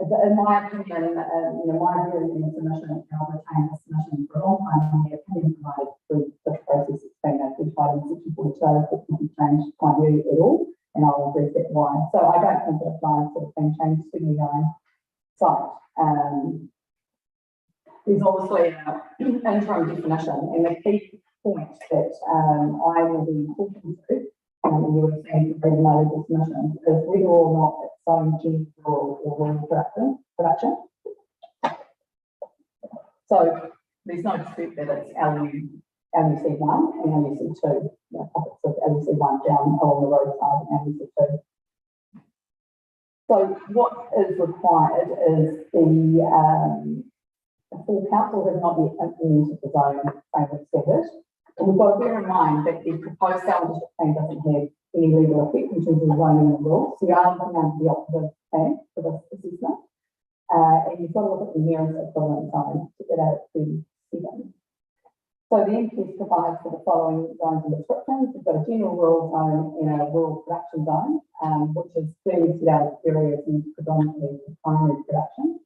In my opinion, my view in the submission, and I've retained the submission for a long time, and the opinion provided through the process has been identified in section 42, it can change my view at all, and I'll address that why. So I don't think it applies to the thing change 79 site. There's obviously an interim definition, and the key point that I will be talking to, you would have seen from my legal submission, is whether or not it's own rural or rural production. So there's no dispute that it's LUC1 and LUC2, pockets of LUC1 down along the roadside and LUC2. So what is required is the full council has not yet implemented the zone framework standard. And we've got to bear in mind that the proposed Southern District Plan doesn't have any legal effect in terms of zoning and rules. So you are looking at the operative plan for this assessment. And you've got to look at the nearest equivalent zone to get out to 7. So the NPS provides for the following zones and descriptions. We've got a general rural zone and a rural production zone, which is clearly set out areas used predominantly for primary production.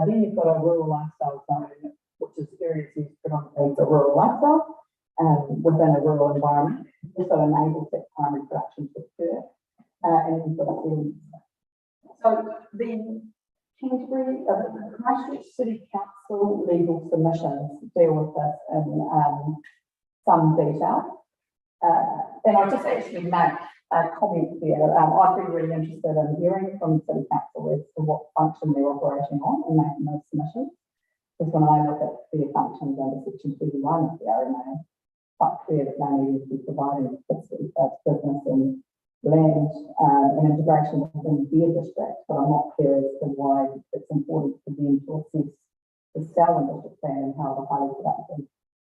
Then you've got a rural lifestyle zone, which is areas used predominantly for rural lifestyle. Within a rural environment, also enables that primary production to occur. And you've got a so the Canterbury, Christchurch City Council legal submissions deal with this in some detail. And I'll just actually make a comment there. I'd be really interested in hearing from City Council as to what function they're operating on and making those submissions. Because when I look at their functions under section 31 of the RMA, quite clear that they need to be providing fixed business and land and integration within their district, but I'm not clear as to why it's important for them to assess the Selwyn district plan and how the highly productive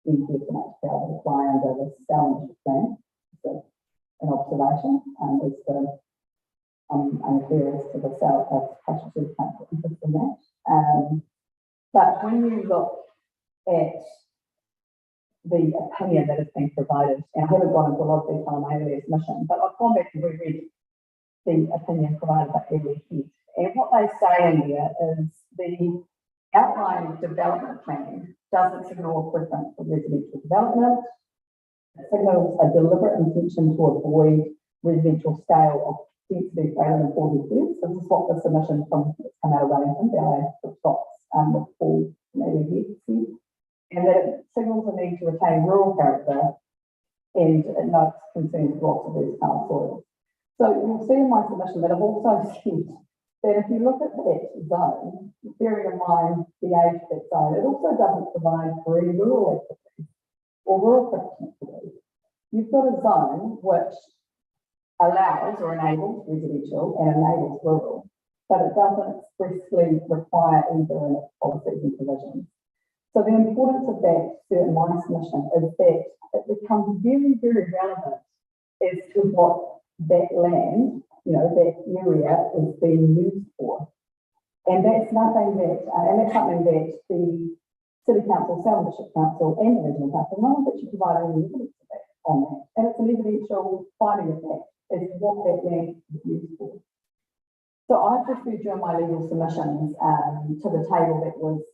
NPS and HPL would apply under the Selwyn district plan. So an observation is the unclear as to the South of Christchurch City Council interest in that. But when you look at the opinion that has been provided, and I haven't gone into a lot of detail on my earlier submission, but I've gone back and reread the opinion provided by Early Head. And what they say in there is the outline development plan doesn't signal a preference for residential development. It signals a deliberate intention to avoid residential scale of density greater than 40 years. This is what the submission from come out of Wellington, the stops with Paul from Early Head said. And that it signals a need to retain rural character and it notes concerns with lots of versatile soils. So you'll see in my submission that I've also said that if you look at that zone, bearing in mind the age of that zone, it also doesn't provide for any rural activities or rural activities. You've got a zone which allows or enables residential and enables rural, but it doesn't expressly require either in its policies and provisions. So the importance of that, in my submission, is that it becomes very, very relevant as to what that land, that area is being used for. And that's nothing that, and that's something that the City Council, Selwyn District Council, and the Regional Council, none of which are providing any evidence of that on that. And it's an evidential finding of that as to what that land is used for. So I've referred during my legal submissions to the table that was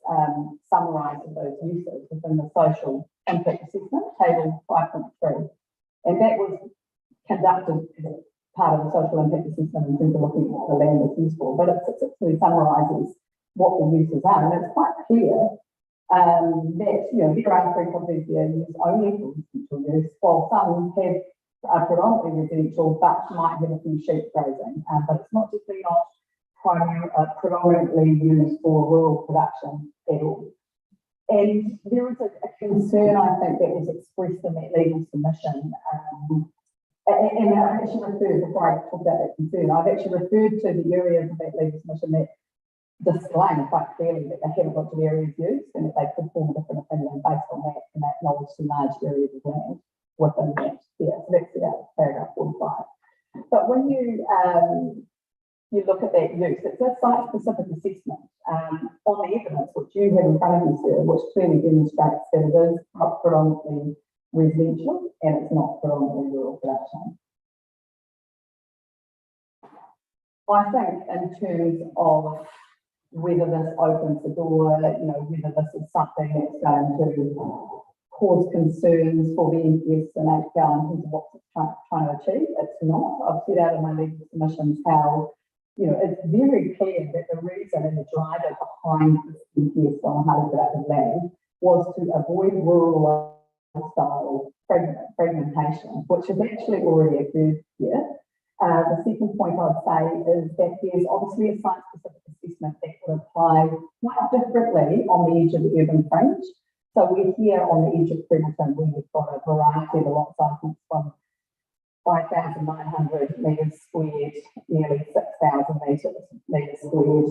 summarised of those uses within the social impact assessment, table 5.3. And that was conducted as part of the social impact assessment in terms of looking at what the land is used for, but it successfully summarises what the uses are. And it's quite clear that, there are three properties there used only for residential use, while some are predominantly residential, but might have a few sheep grazing, but it's not just not predominantly used for rural production at all. And there is a concern, I think, that was expressed in that legal submission, and I've actually referred, before I talk about that concern, I've actually referred to the areas of that legal submission that disclaim quite clearly that they haven't got to the areas used and that they could form a different opinion based on that and acknowledge the large areas of land within that. Yeah, so that's about paragraph 45. But when you look at that use, it's a site-specific assessment on the evidence which you have in front of you, sir, which clearly demonstrates that it is predominantly residential and it's not predominantly rural production. I think in terms of whether this opens the door, whether this is something that's going to cause concerns for the NPS and HPL in terms of what it's trying to achieve. It's not. I've set out in my legal submissions how, it's very clear that the reason and the driver behind this NPS on highly productive land was to avoid rural lifestyle fragmentation, which has actually already occurred here. The second point I'd say is that there's obviously a site-specific assessment that would apply quite differently on the edge of the urban fringe. So we're here on the edge of Premerton, where we've got a variety of lot sizes from 5,900 metres squared, nearly 6,000 metres squared,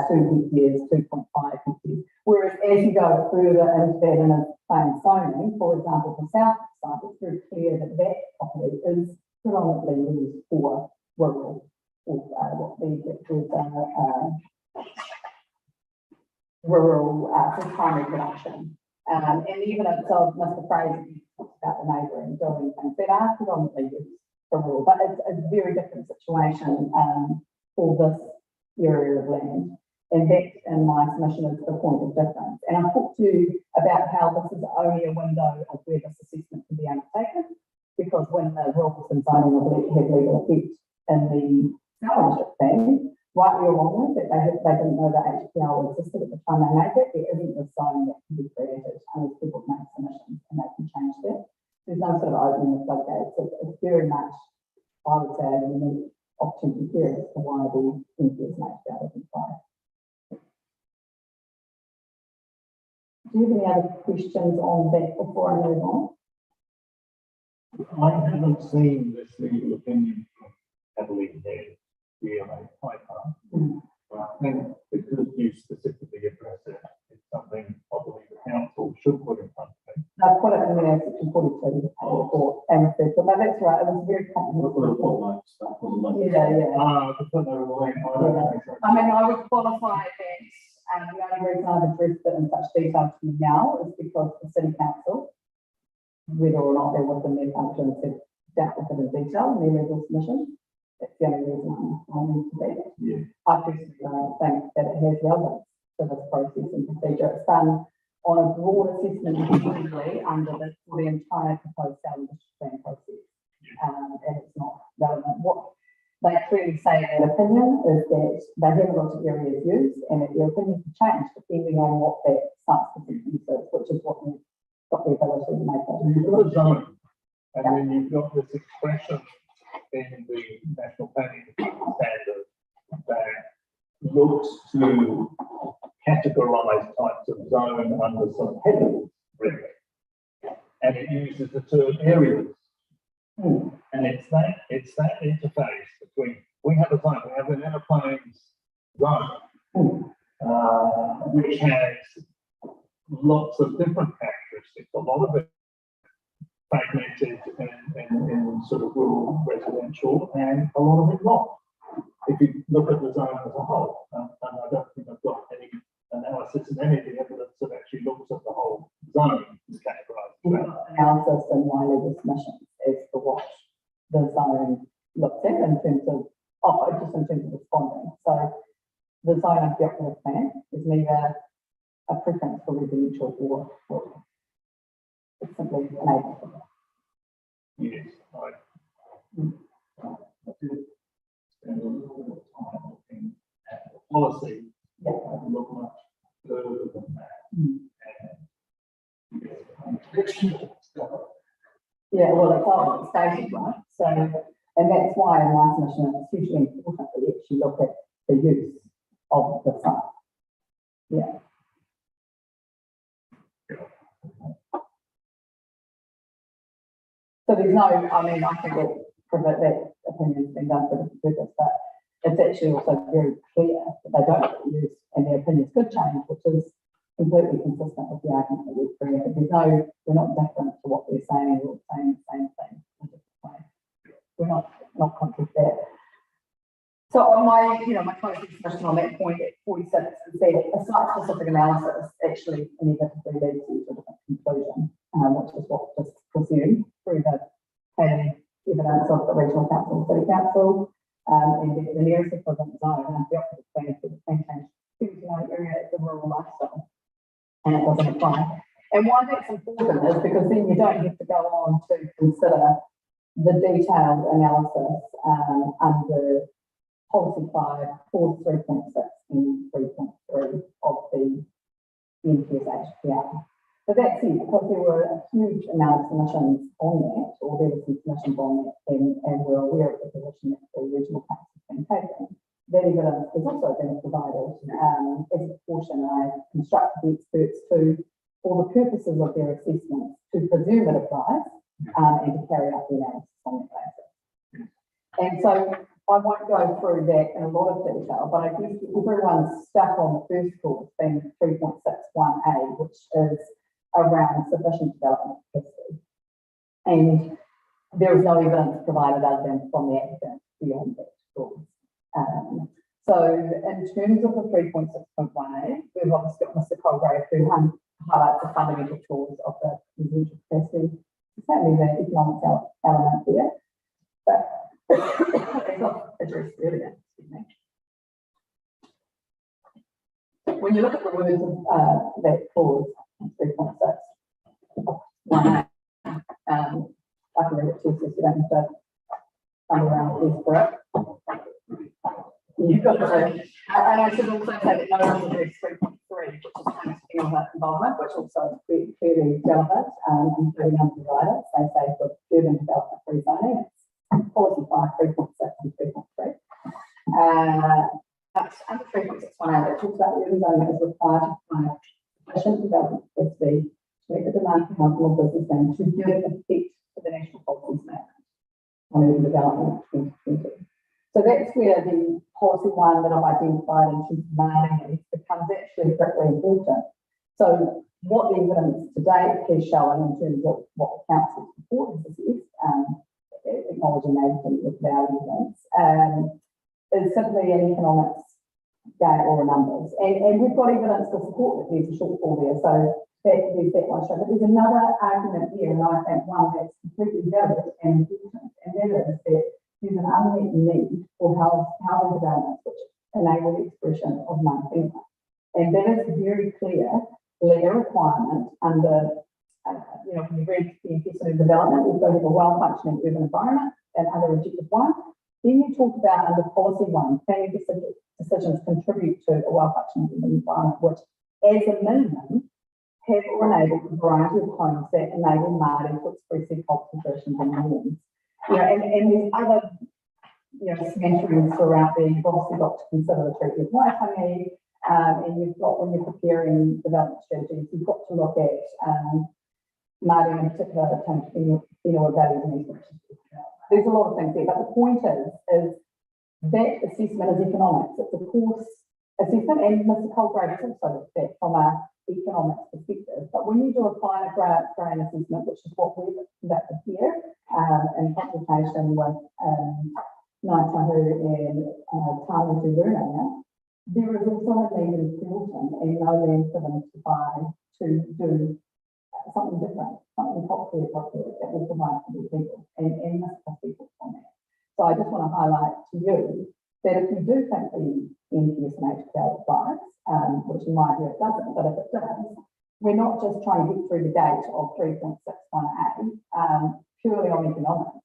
2 hectares, 2.5 hectares. Whereas as you go further into that in a same zoning, for example, the south side, it's very clear that that property is predominantly used for rural, for primary production. And the evidence of Mr. Fraser talks about the neighbouring building things that are predominantly used for rural, but it's a very different situation for this area of land. And that, in my submission, is the point of difference. And I've talked to you about how this is only a window of where this assessment can be undertaken, because when the rules and zoning have legal effect in the Selwyn district plan, rightly or wrongly, that they didn't know that HPL existed at the time they made it. There isn't a zone that can be created unless people make submissions and they can change that. There's no sort of opening the floodgates. It's very much, I would say, a unique opportunity here as to why the NPS and HPL is required. Do you have any other questions on that before I move on? I haven't seen this legal opinion from heavily here, DMA Piper. But I think because you specifically address it, it's something probably the council should put in front of me. I've put it in there, section 42, report, and referred to, but that's right, it was very comprehensive. Yeah. The footnote will link, I don't think so. I mean, I would qualify that, the only reason I've addressed it in such detail to you now is because the city council, whether or not they're within their functions, have dealt with it in detail in their legal submission. That's the only reason I need to be. Yeah. I personally don't think that it has relevance to this process and procedure. It's done on a broad assessment usually under the entire proposed sale and district plan process. And it's not relevant. What they clearly say in their opinion is that they haven't looked at areas used and that their opinion can change depending on what that site-specific use is, which is what you've got the ability to make it. You've got a zone, and then you've got this expression in the National Planning Standard that looks to categorise types of zone under some headings, really. And it uses the term areas. And it's that interface between, we have a zone, we have an inner plains zone, which has lots of different characteristics, a lot of it fragmented in sort of rural residential, and a lot of it not. If you look at the zone as a whole, and I don't think I've got any analysis and any of the evidence that actually looks at the whole zone is categorised. Analysis and my legal submissions as to what the zone looks at in terms of, just in terms of responding. So the zone of the operative plan is neither a preference for residential or rural. It's simply an able. Yes, I did spend a little bit of time looking at the policy. Yeah. I look much further than that. Yeah, well, it's all stated, right? So, and that's why in my submission it's hugely important that you actually look at the use of the site. Yeah. So there's no, I mean, I think that opinion's been done for different purpose, but it's actually also very clear that they don't use, and their opinions could change, which is completely consistent with the argument that we've created. There's no, we're not different to what they're saying, we're saying the same thing in a different way. We're not conscious of that. So on my, my closing discussion on that point at 46 is that a site-specific analysis actually inevitably leads you to a different conclusion, which is what was presumed through the planning evidence of the regional council and city council, and the nearest equivalent zone and the operative plan for the plantation area is the rural lifestyle, and it doesn't apply. And why that's important is because then you don't have to go on to consider the detailed analysis under policy 5, clause 3.6 and 3.3 of the NPS HPR. But that's it, because there were a huge amount of submissions on that, or there were some submissions on that, and we're aware of the position that the regional council has been taking. That evidence has also been provided as a portion. I instructed the experts to, for the purposes of their assessments, to presume it applies and to carry out the analysis on that basis. And so I won't go through that in a lot of detail, but I guess everyone's stuck on the first clause, being 3.61A, which is around sufficient development capacity. And there is no evidence provided other than from the applicant beyond that clause. So in terms of the 3.6.1A, we've obviously got Mr. Colgrave who highlights the fundamental clause of the residential capacity. Certainly the economic element there, but it's not addressed earlier. When you look at the words of that clause, 3.6, I can read it to you so you don't have to come around with this for it. You've got to, and I should also say that no one agrees 3.3, which is kind of thing about environment, which also is clearly relevant, including under the guidance. They say for urban development free zoning, it's policy 5, 3.6 and 3.3. But under 3.618, it talks about urban zoning is required to provide sufficient development capacity to meet the demand for housing or business and to give effect to the national policy statement on urban development 2020. So that's where the policy one that I've identified in terms of marketing becomes actually critically important. So what the evidence to date has shown in terms of what the council's report has assessed, acknowledging they didn't look at our evidence, is simply an economics game or numbers. And we've got evidence to support that there's a shortfall there. So there's that one show. But there's another argument here, and I think one that's completely valid and important, and that is that there's an unmet need for housing developments which enable the expression of non-family. And that is a very clear legal requirement under, when you read the investment in development, we've got to have a well-functioning urban environment and under objective one. Then you talk about under policy one, planning decisions contribute to a well-functioning urban environment, which as a minimum have or enable a variety of homes that enable Māori to express their cultural traditions and norms. And there's other, smatterings throughout there. You've obviously got to consider the treaty of Waitangi, and you've got, when you're preparing development strategies, you've got to look at Māori in particular, values and expressions. There's a lot of things there, but the point is that assessment is economics. It's a course assessment, and Mr. Colgrave has also looked at from an economics perspective. But when you do a climate grain assessment, which is what we've conducted here, in consultation with Ngāi Tahu and Tāmatu Rūnanga, there is also a need in Filton and no land for them to buy to do something different, something culturally appropriate that will provide for the people and must people from that. So I just want to highlight to you that if you do think the NPSNH code applies, which in my view it doesn't, but if it does, we're not just trying to get through the gate of 3.61A purely on economics.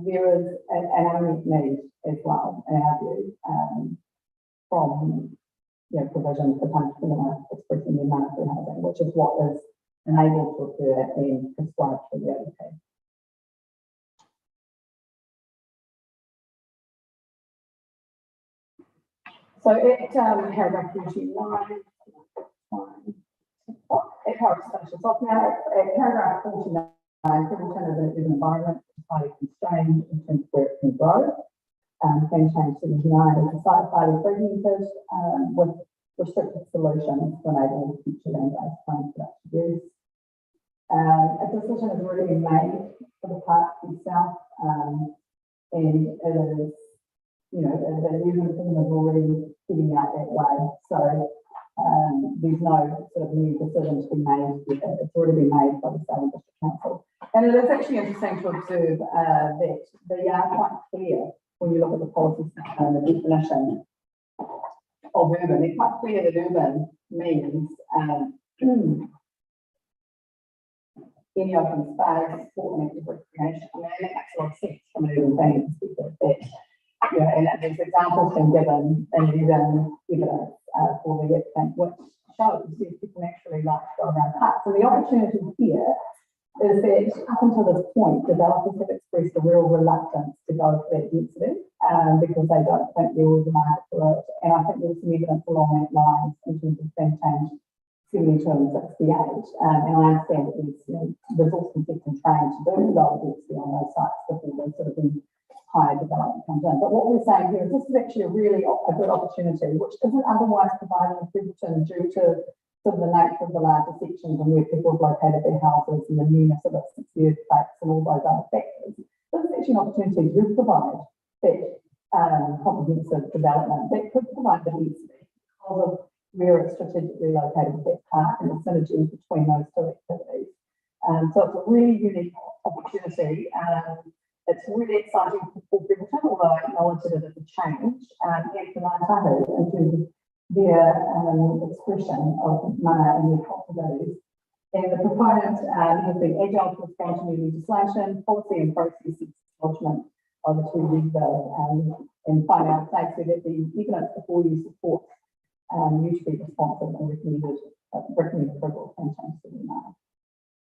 There is an unmet need as well, in our view, from provision for Tanakina expressing their monetary housing, which is what is enabled to occur and prescribed for the ODP. So at paragraph 49, it finishes off now. At paragraph 49, Filton is an urban environment which is highly constrained in terms of where it can grow. Plan change 79 is a site highly fragmented with restricted solutions to enable future land-based plan production use. A decision has already been made for the park itself, and it is, the urban thing is already heading out that way. So there's no sort of new decision to be made. It's already been made by the Southern District Council. And it is actually interesting to observe that they are quite clear when you look at the policy and the definition of urban. They're quite clear that urban means any open space, sport and active recreation. I mean, that makes a lot of sense from an urban planning perspective. That, and there's examples been given in urban evidence for the applicant, which shows that people actually like to go around parks. And the opportunity here is that up until this point, developers have expressed a real reluctance to go for that density because they don't think there was a market for it. And I think there's some evidence along that line in terms of plan change 72 and 68. And I understand that there's resource consent and trained to do lower density on those sites before they sort of higher development comes in. But what we're saying here is this is actually a good opportunity, which isn't otherwise provided in Filton due to sort of the nature of the larger sections and where people have located their houses and the newness of its earthquakes and all those other factors. This is actually an opportunity to provide that comprehensive development that could provide the density because of where it's strategically located with that park and the synergy between those two activities. So it's a really unique opportunity. It's really exciting for Filton, although I acknowledge that it is a change, and for Ngāi Tahu in terms of their expression of mana and their culture. And the proponent has been agile to respond to new legislation, policy and process lodgement of the two legal And finally, I'd say so that the evidence before you supports you to be responsive and recommended approval and change 79.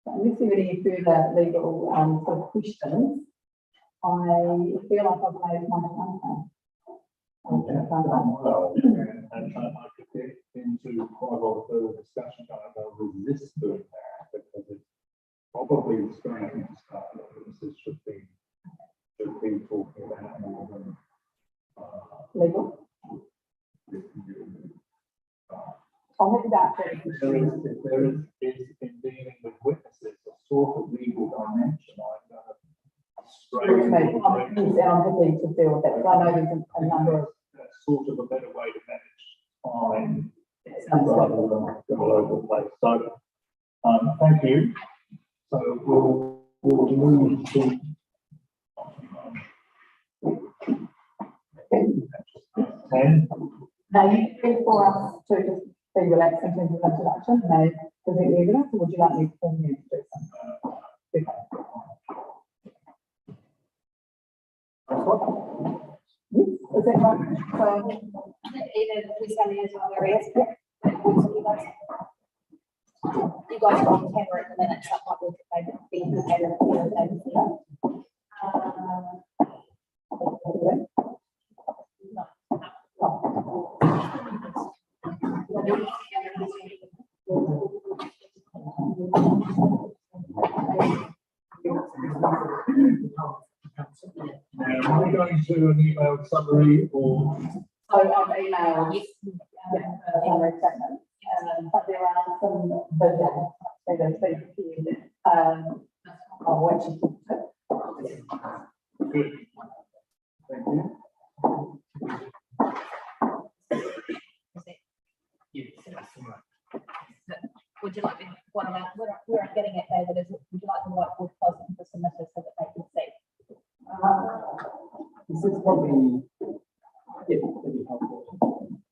So unless you have any further legal sort of questions, I feel like I've made my time. Well, and I could get into quite a lot of further discussion, but I will resist doing that because it's probably the strange stuff that witnesses should be talking about more than Legal. I'll have that. if there is in dealing with witnesses a sort of legal dimension. I'm going to straight Yes, and I'm happy to deal with that, because I know there's a number of. that's sort of a better way to manage time Sounds rather good. than all over the place. So, thank you. So we'll move to. Ten. Now, you free for us to just be relaxed in terms of introduction, and they present the evidence, or would you like me to form you to do something? Okay. Yes, is that right? So, Either PC79 or wherever. You guys are on camera at the minute, so I will be Now, are we going to an email summary or? so I've emailed, summary statement, but there are some visuals that have been prepared, I'll watch you talk to. Good. Thank you. Would you like me, what I'm, where I'm getting at, David, is would you like the whiteboard closer to the submitter so that they can see? This is probably, yeah, that'd be helpful.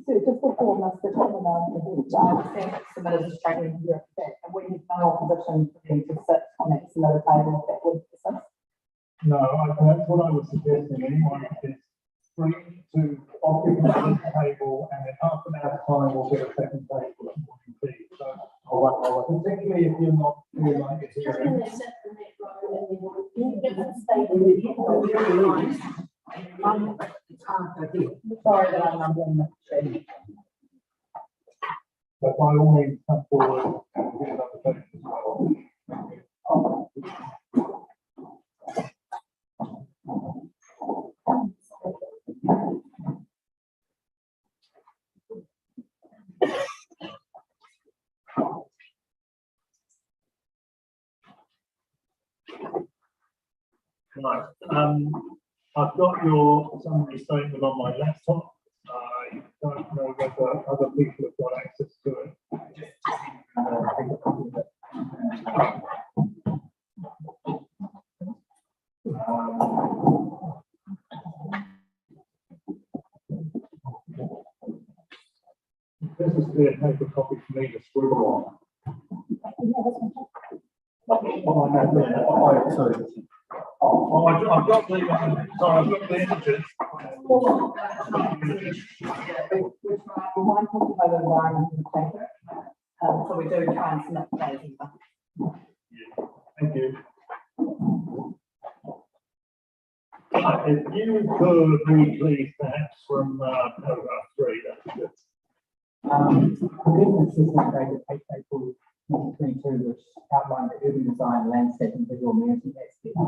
So just before Mr. Chairman, I understand that submitters are struggling to hear that, and we have no opposition for them to sit on that submitter table if that would assist. No, that's what I was suggesting. Anyone is free to occupy this table, and in half an hour's time we'll get a second table. So, particularly if you're not feeling like it's Just here. when they sit in that row and they want to Sorry that I'm mumbling, Mr. Chairman. But by all means, come forward and we'll get another table as well. Right, I've got your summary statement on my laptop. I don't know whether other people have got access to it. This is the paper copy for me to scribble on. Sorry. Oh, I've got the, sorry, I've got the images. We're mindful of the environment in the paper, so we do try and submit those either. Thank you. If you could read, please, perhaps from paragraph 3, that'd be good. The assessment dated April 2022, which outlined the urban design, landscape and visual amenity aspects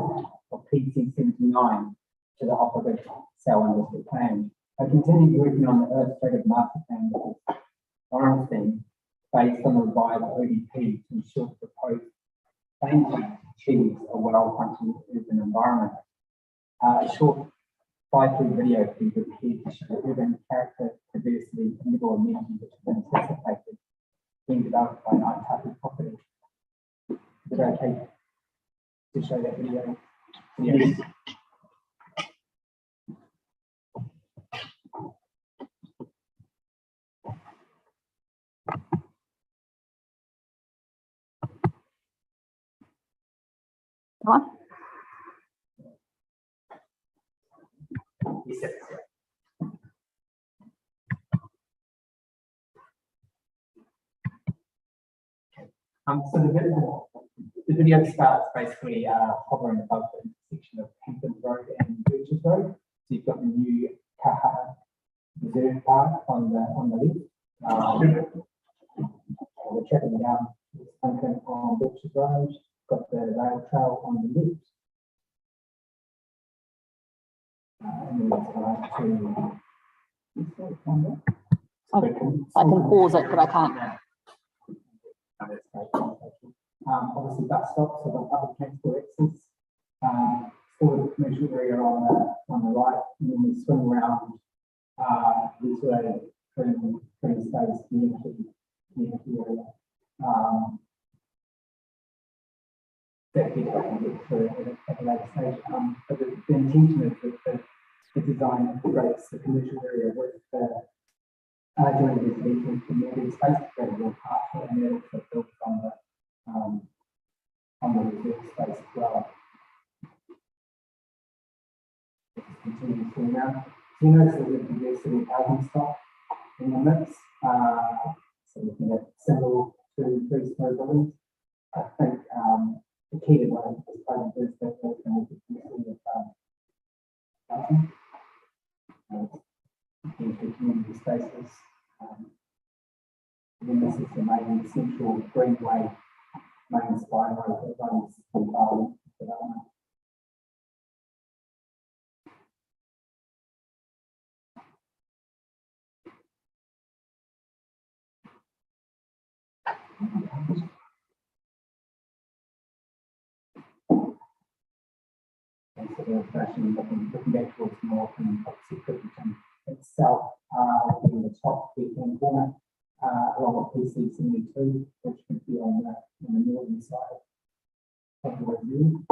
of PC79 to the operative cell and district plan. I continued working on the illustrative master plan with Lawrence team based on the revised ODP to ensure the proposed plan achieves a well-functioning urban environment. A short 5-3 video to be prepared to show urban character, diversity, and visual amenity which is anticipated being developed by an untitled property. Is it okay to show that video? Yes. Come Yes. So the video starts basically hovering above the intersection of Hampton Road and Burgess Road. So you've got the new Kaha Reserve Park on the left. We're tracking down this Hampton on Burgess Road. Got the rail trail on the left. And then let's go to I can pause it, but I can't. Obviously bus stops or the public transport access. Still the commercial area on the right, and then we swing around this way, green space, the empty area. That bit I can get through at a later stage. But the intention is that the design integrates the commercial area with the during the residential community space to create a real park, and then also built on the reserve space as well. Continue to now. So you notice that we've diversity of housing stock in the mix. So looking at single, 2, 3-story buildings. I think the key to what this project is that there's going to be diversity of housing. Into community spaces. And then this is the main central greenway, main spine road that runs through development. And so the fashion looking back towards north and obviously Clifton itself in the top left-hand corner, along with PC79, which could be on the northern side of the review.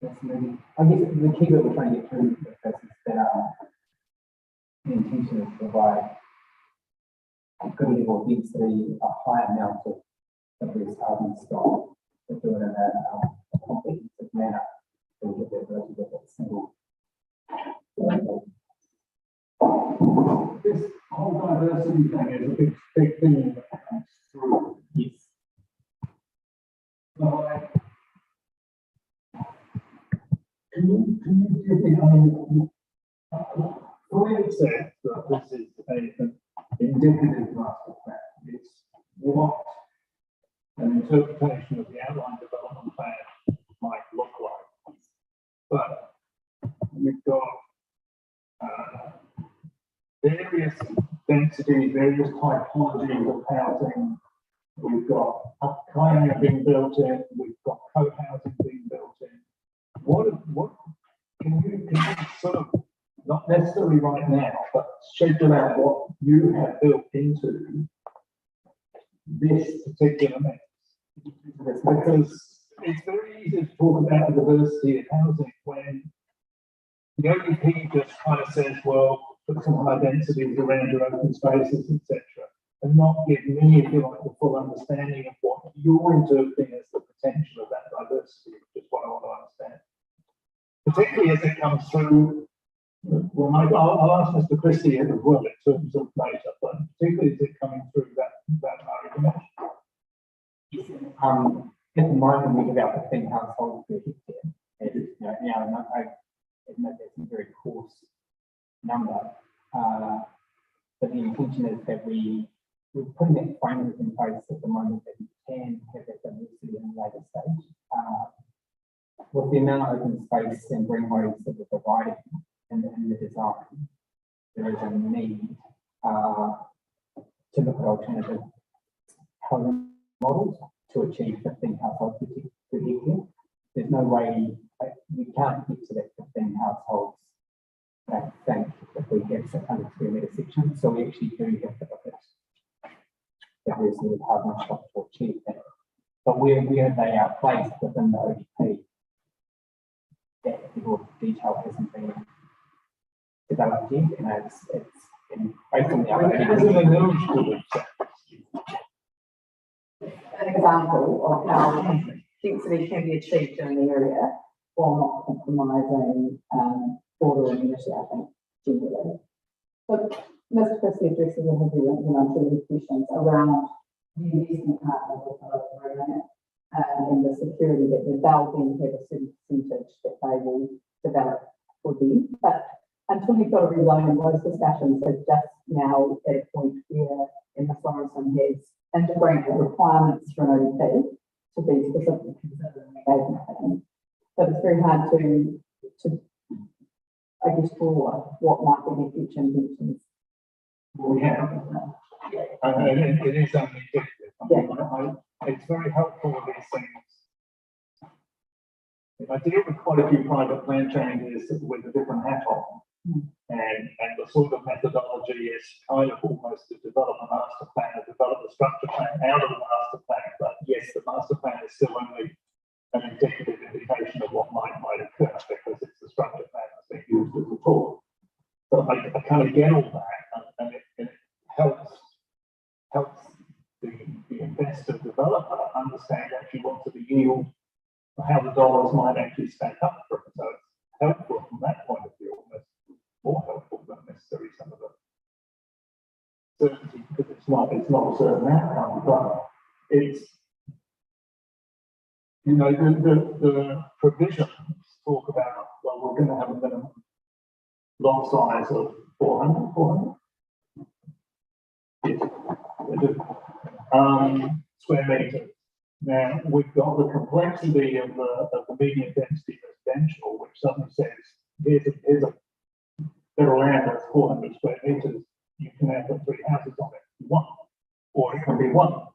That's maybe, I guess the key that we're trying to get through with this is that the intention is to provide a good level of density, a high amount of this housing stock, but do it in a comprehensive manner to get that ability to get that single. This whole diversity thing is a big thing that comes through. Yes. Can you give me, I mean, fully accept that this is an indicative master plan. It's what an interpretation of the outline development plan might look like. But we've got various densities, various typologies of housing. We've got kayak being built in, we've got co-housing being built in. What can you sort of, not necessarily right now, but schedule out what you have built into this particular mix? Because it's very easy to talk about the diversity of housing when the ODP just kind of says, well, put some high densities around your open spaces, etc., and not give me, if you like, the full understanding of what you're interpreting as the potential of that diversity, which is what I want to understand. Particularly as it comes through, well, I'll ask Mr. Christie as well in terms of later, but particularly as it coming through that argument. Yes. At the moment, we have about 15 households per hectare. Now, I admit that's a very coarse number, but the intention is that we're putting that framework in place at the moment that we can have that diversity in a later stage. With the amount of open space and greenways that we're providing in the design, there is a need to look at alternative housing models to achieve 15 households per hectare. There's no way we we can't get to that 15 households. I think if we have 600 square metre section, so we actually do have to look at the diversity of housing stock to achieve that. But where they are placed within the ODP, that level of detail hasn't been developed yet, and it's and based on the other. An example of how density can be achieved in the area while not compromising border immunity, I think, generally. But Mr. Christie addresses a heavy questions around the investment partner with the local area and the security that they'll then have a certain percentage that they will develop for them. But until you've got a rezoning, those discussions are just now at a point where Ms. Lawrenson has integrated requirements for an ODP to be specifically considered in the engagement plan. But it's very hard to I guess, draw what might be the future intentions. We have. And it is only indicative. It's very helpful with these things. I deal with quite a few private plan changes with a different hat on. And the sort of methodology is kind of almost to develop a master plan and develop a structure plan out of the master plan. But yes, the master plan is still only an indicative indication of what might occur because it's the structure plan that's being used as a tool. But I kind of get all that, and it helps the investor developer understand actually what's the yield, how the dollars might actually stack up for it. So it's helpful from that point of view, almost more helpful than necessarily some of the certainty, because it's not a certain outcome, but it's, you know, the provisions talk about, well, we're going to have a minimum lot size of 400 square meters. Now, we've got the complexity of the medium density residential, which suddenly says, here's a bit of land that's 400 square meters, you can have the 3 houses on it, one, or it can be one.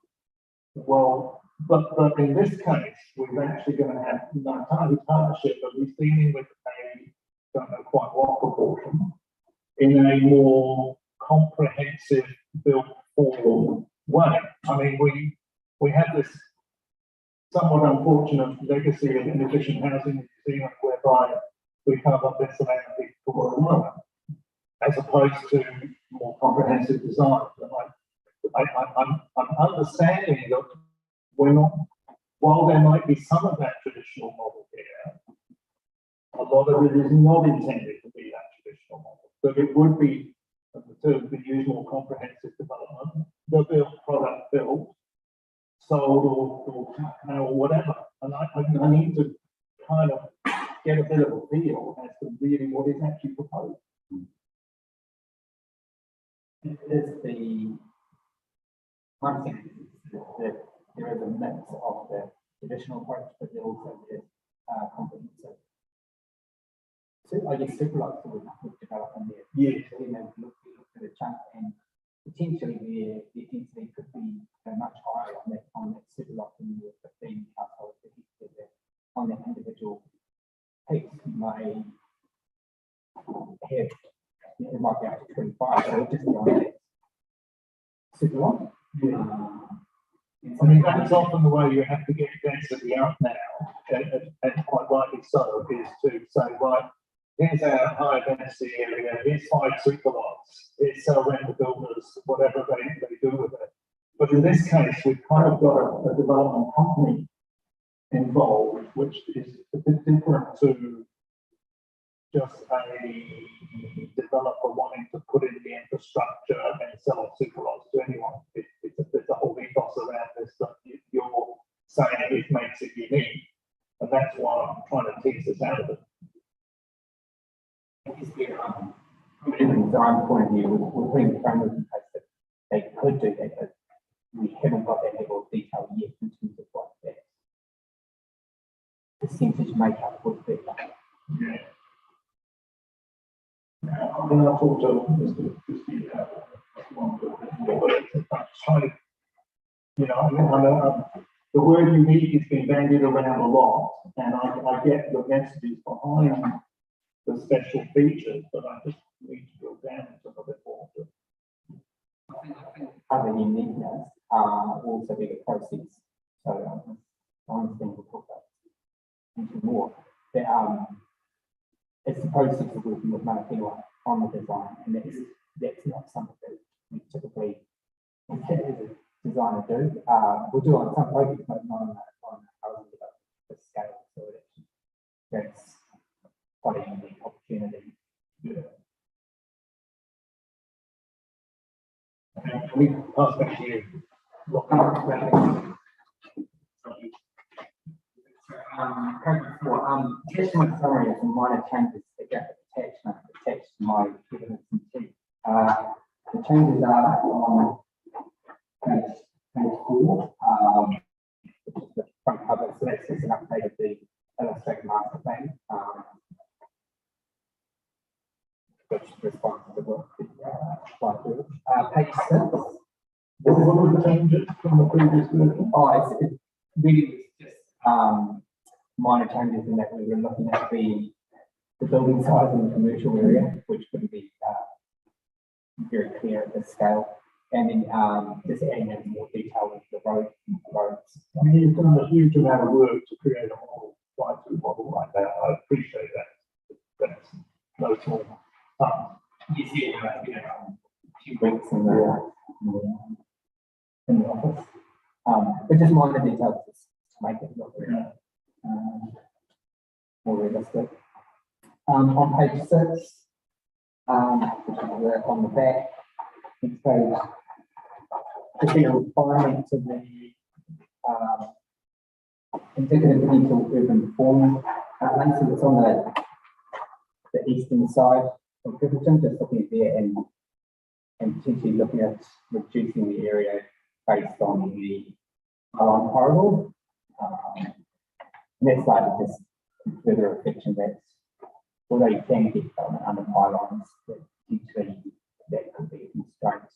Well, but in this case, we're actually going to have no target partnership, but we're dealing with don't know quite what proportion, in a more comprehensive built form way. I mean, we have this somewhat unfortunate legacy of inefficient housing in New Zealand, whereby we carve up this land for a work, as opposed to more comprehensive design. And I'm understanding that we're not, while there might be some of that traditional model here, a lot of it is not intended to be that traditional model. But it would be, to use more comprehensive development, the built product built, sold or whatever. And I need to kind of get a bit of a feel as to really what is actually proposed. It is the one thing that there is a mix of the traditional approach, but there also is comprehensive. So I guess super lots would develop on there. Yeah. So then they look at a chunk, and potentially the density could be much higher on that super lot than the 15 households that you get there. On that individual piece, you may have, it might be up to 25, but it just be on that super lot. I mean, that's often the way you have to get density out now, and quite rightly so, is to say, right, here's our high density area, here's 5 super lots, here's our renter builders, whatever they do with it. But in this case, we've kind of got a development company involved, which is a bit different to just a developer wanting to put in the infrastructure and sell super lots to anyone. There's a whole ethos around this that you're saying it makes it unique. And that's why I'm trying to tease this out of it. From an design point of view, we're putting the framework in place that they could do that, but we haven't got that level of detail yet in terms of what that percentage makeup would be. Yeah. Now, I'm going to talk to Mr. Christie about you know, the word unique has been bandied around a lot, And I get the messages behind the special features, but I just need to drill down into a bit more. Other uniqueness also be the process. So one thing we'll talk about more. But, it's the process of working with Manapila on the design, and that's not something that we typically as a designer do. We do on some projects, but not on the scale. So that's quite a unique opportunity. Yeah. And we pass back to you. Just my summary of some minor changes that get attached to my evidence and sheet. The changes are on page 4, which is the front cover. So that's just an update of the illustrated master plan, which responds to the work that page 6. What were the changes from the previous version? Oh, it really was just minor changes in that we were looking at the building size in the commercial area, which wouldn't be very clear at this scale, and then just adding in more detail into the roads. I mean, you've done a huge amount of work to create a model, fly-through model like that. I appreciate that. That's no small task. You see it a few weeks in the office, but just minor details to make it look more realistic. On page 6, which is on the back, next page, just a refinement to the indicative potential urban form outline. So it's on the eastern side of Riverton, just looking at there and potentially looking at reducing the area based on the island corridor. That's like just further reflection that although you can get development under pylons, that potentially that could be a constraint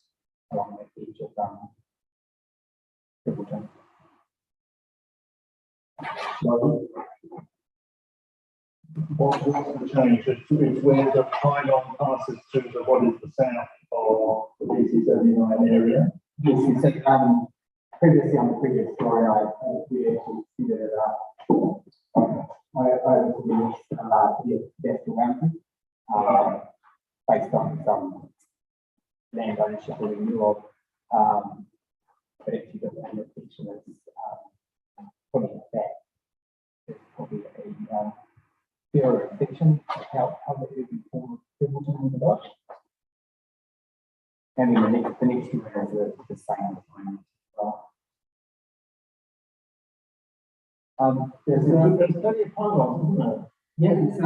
along the edge of Riverton. So, what's the change? It's where the pylon passes through the what is the south of the PC79 area. Yes, so previously on the previous story, we actually figured it out. That's around based on some land ownership we knew of, but actually the land attention is putting it back. It's probably a fair reflection of how the urban form of Riverton was developed. And then the next two areas are the same. There's plenty of pylons, isn't there? Yeah, it's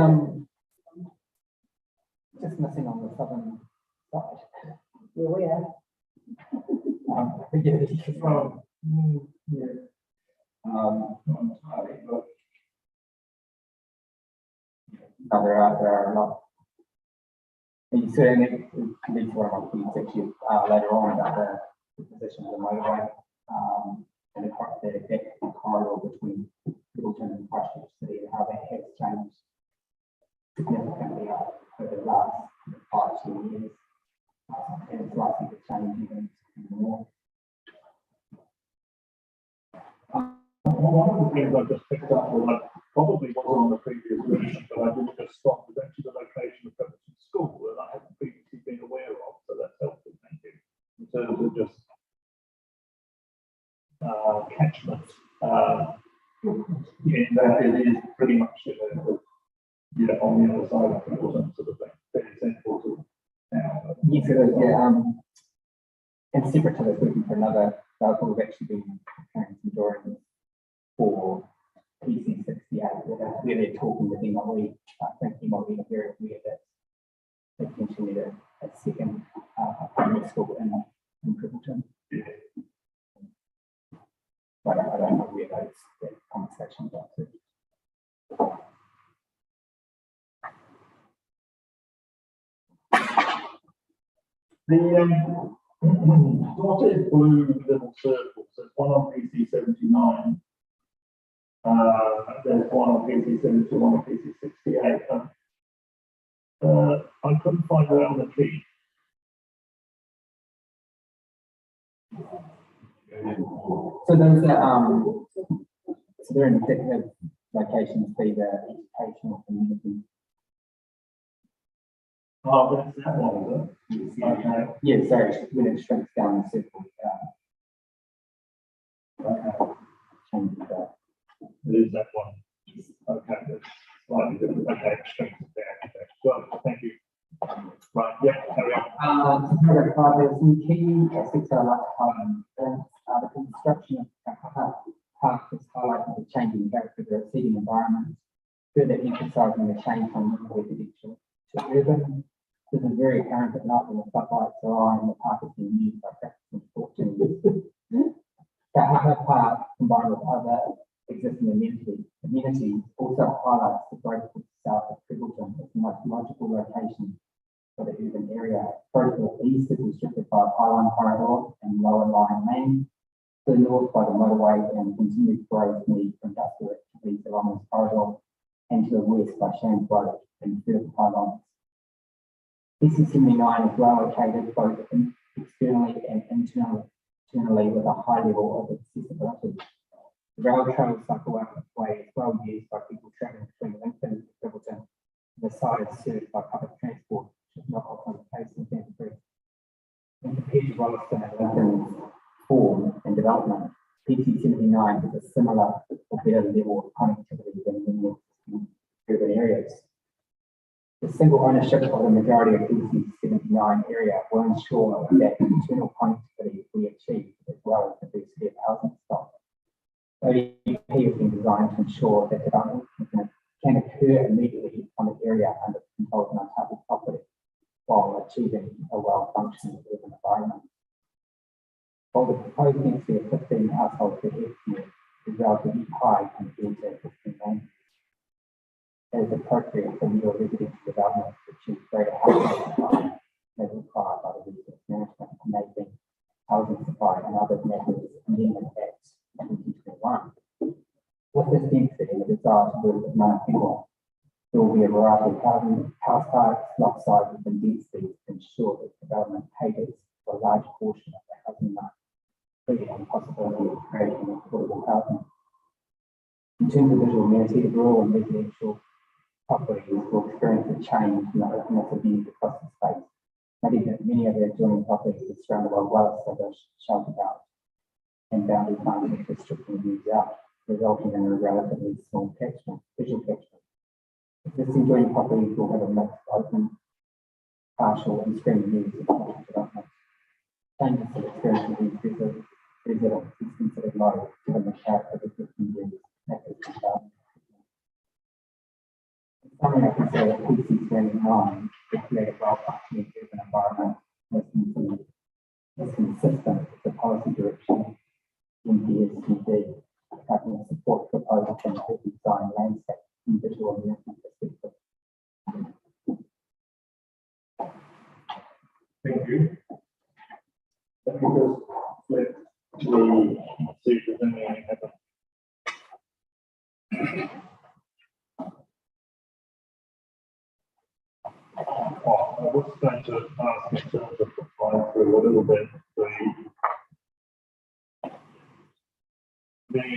just missing on the southern side. Where we are. Yeah, it's well, yeah. Not entirely, but No, there are a lot. And you see, and it leads to one of my points actually later on about the position of the motorway and the corridor between Littleton and Christchurch City and how that has changed significantly over the last 5-10 years. And it's likely to change even more. one of the things I just picked up, well, I probably was on the previous version, but I didn't just stop, was actually the location of Pemberton School that I hadn't previously been aware of, so that's helpful, thank you. In terms of just catchment, yeah, that it is pretty much on the other side of Pemberton, sort of thing, very central to town. Yes, it is, yeah. And separate to this, working for another, we've actually been preparing some drawings for PC78, where they're talking with MLE. I think MLE are very aware that they potentially need a second primary school in Crippleton. Yeah. But I don't know where that conversations are to. The dotted blue little circles, there's one on PC79 There's one on PC72, one on PC68. I couldn't find it on the sheet. So those are, so they're indicative locations for the educational community. Oh, that's that one, is it? Okay. Yeah, so when it shrinks down the circle, changes that. It is that one. Okay, that's slightly different. Okay, strength is there. Okay. Well, thank you. Right, yeah, carry on. Paragraph 5, there's some key aspects I'd like to highlight. The construction of Kakaha Park is highlighting the changing character of the seating environment, further emphasising the change from residential to urban. This is very apparent at night when the floodlights are on and the park is being used by practicing sport teams. Kakaha Park, combined with other existing amenities, also highlights the growth of the south of Triggleton as the most logical location for the urban area. Further east is restricted by Highline Corridor and Lower Line Lane, to the north by the motorway and continued growth need for industrial activities along this corridor, and to the west by Shands Road and further pylons. PC79 is well located both externally and internally with a high level of accessibility. The rail trail cycleway is well used by people travelling between Lincoln and Triggleton. The site is served by public transport, which is not often the case in Canterbury. When compared to Rolleston and Lincoln's form and development, PC79 has a similar or better level of connectivity than many existing urban areas. The single ownership of the majority of PC79 area will ensure that internal connectivity will be achieved as well as diversity of housing stock. ODP has been designed to ensure that development can occur immediately on the area under the control of Ngātapu property, while achieving a well-functioning urban environment. While the proposed density of 15 households per hectare is relatively high compared to existing land, it is appropriate for new residential development to achieve greater housing supply as required by the Resource Management Enabling Housing Supply and Other Matters Amendment Act 2021. With this density and the desire to build as many people, there will be a variety of house types, lot sizes, and densities to ensure that development caters for a large portion of the housing market, including the possibility of creating affordable housing. In terms of visual amenity, the rural and residential properties will experience a change in the openness of views across the space. Many of the adjoining properties are surrounded by well-established shelter belts and boundary markings restricting views out, resulting in a relatively small visual catchment. Existing joint properties will have a mix of open, partial, and screen views of partial development. Changes to experience of these residents is considered low, given the character of existing views at this development. In summary, I can say that PC79 will create a well-functioning urban environment that's consistent with the policy direction in PSCD, having support proposal from the design landscape and visual amenity perspective. Thank you. Let me just flip the see if there's anything happen. I was going to ask in terms of applying through a little bit the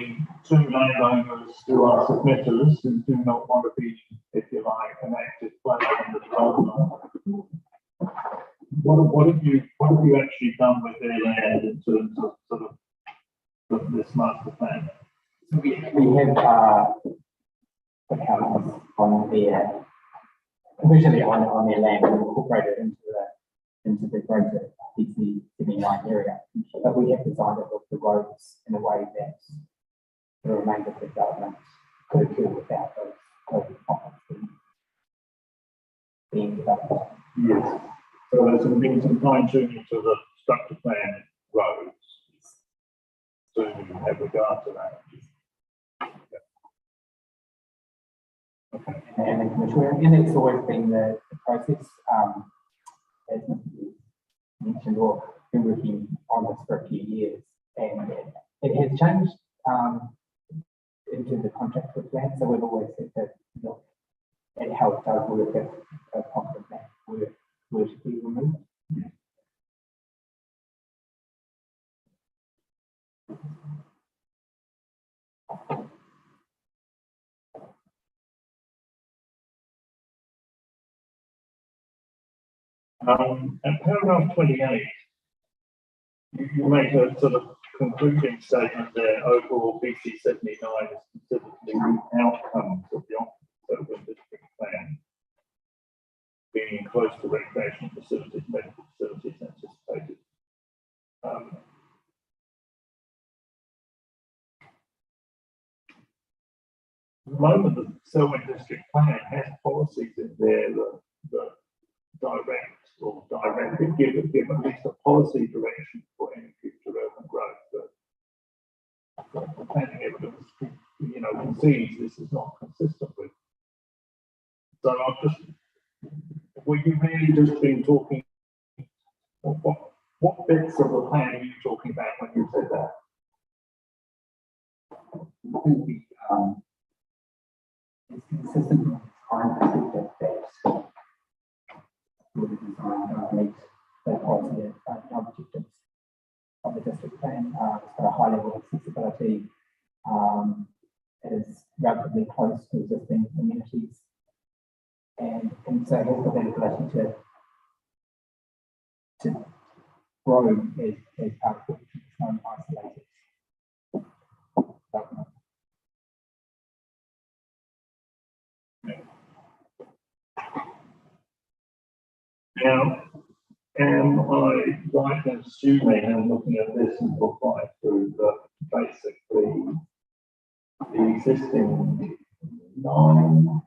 two landowners who are submitters who do not want to be, if you like, an active player in the development. What have you actually done with their land in terms of sort of this master plan? So we have put houses on their originally on their land and incorporated into the greater PC79 area. But we have designed it with the roads in a way that the remainder of the development could occur without those pockets being developed. Yes. So there's been some fine tuning to the structure plan roads to have regard to that. Okay. And it's always been the process, as mentioned, or been working on this for a few years, and it has changed into the contract with land, so we've always said that, look, it helped us work if a pocket of land were to be removed. At paragraph 28, you make a sort of concluding statement there. Overall, PC79 is considered to be the outcomes of the October district plan, being close to recreational facilities, medical facilities anticipated. At the moment, the Selwyn district plan has policies in there that direct or directly give at least a policy direction for any future urban growth. But the planning evidence, concedes this is not consistent with. So were you really just been talking? What bits of the plan are you talking about when you said that? I think it's consistent with the design perspective that with the design meet the policy objectives of the district plan. It's got a high level of accessibility. It is relatively close to existing amenities, and so it has got that ability to grow as part of its own isolated development. Now, am I right in assuming, and looking at this and apply through, that basically the existing nine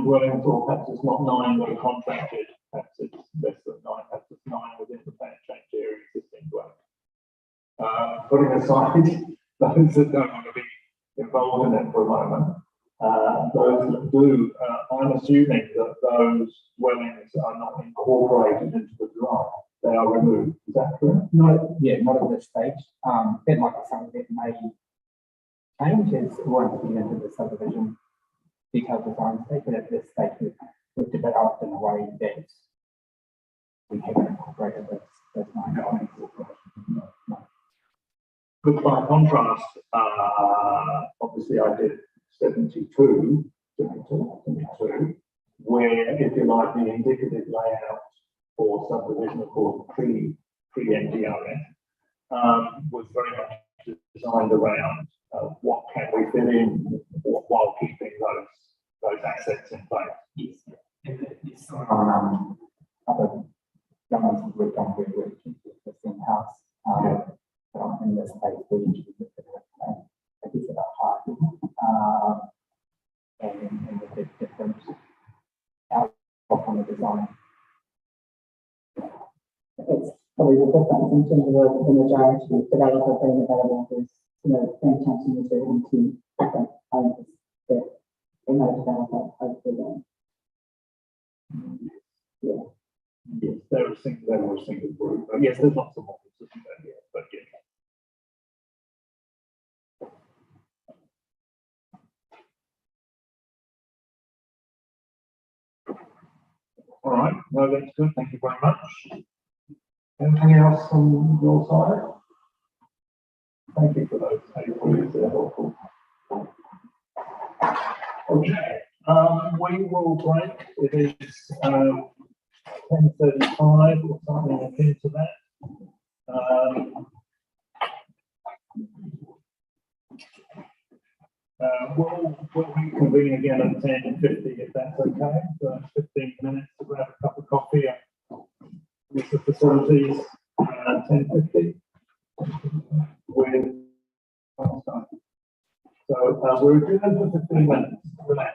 dwellings, or perhaps it's not nine that are contracted, perhaps it's less than nine, perhaps it's nine within the plan change area existing dwellings. Putting aside those that don't want to be involved in it for a moment, those that do, I'm assuming that those dwellings are not incorporated into the design. They are removed. Is that correct? Not at this stage. That might be something that may change as once we get into the subdivision detailed design stage, but at this stage we've developed in a way that we haven't incorporated those nine elements. No. But by contrast, obviously I did 72, where, if you like, the indicative layout for subdivision, of course, pre-NDRS, was very much designed around what can we fit in while keeping those assets in place. Yes. It's on other governments we've done with the same house. In this case, we introduced a piece of a height and with the different outlook on the design. It's probably the difference in terms of the majority of developers being available is, being changed into different owners that they know developer over them. Yeah. Yes, they were a single group. But yes, there's lots of models, isn't there? Yeah, but yes. All right, no, that's good. Thank you very much. Anything else from your side? Thank you for those takeaways. They're helpful. Okay, we will break. It is 10:35 or something akin to that. We'll reconvene again at 10:50 if that's okay. So 15 minutes to grab a cup of coffee and use the facilities. 10:50 with. So we're adjourned for 15 minutes. Relax.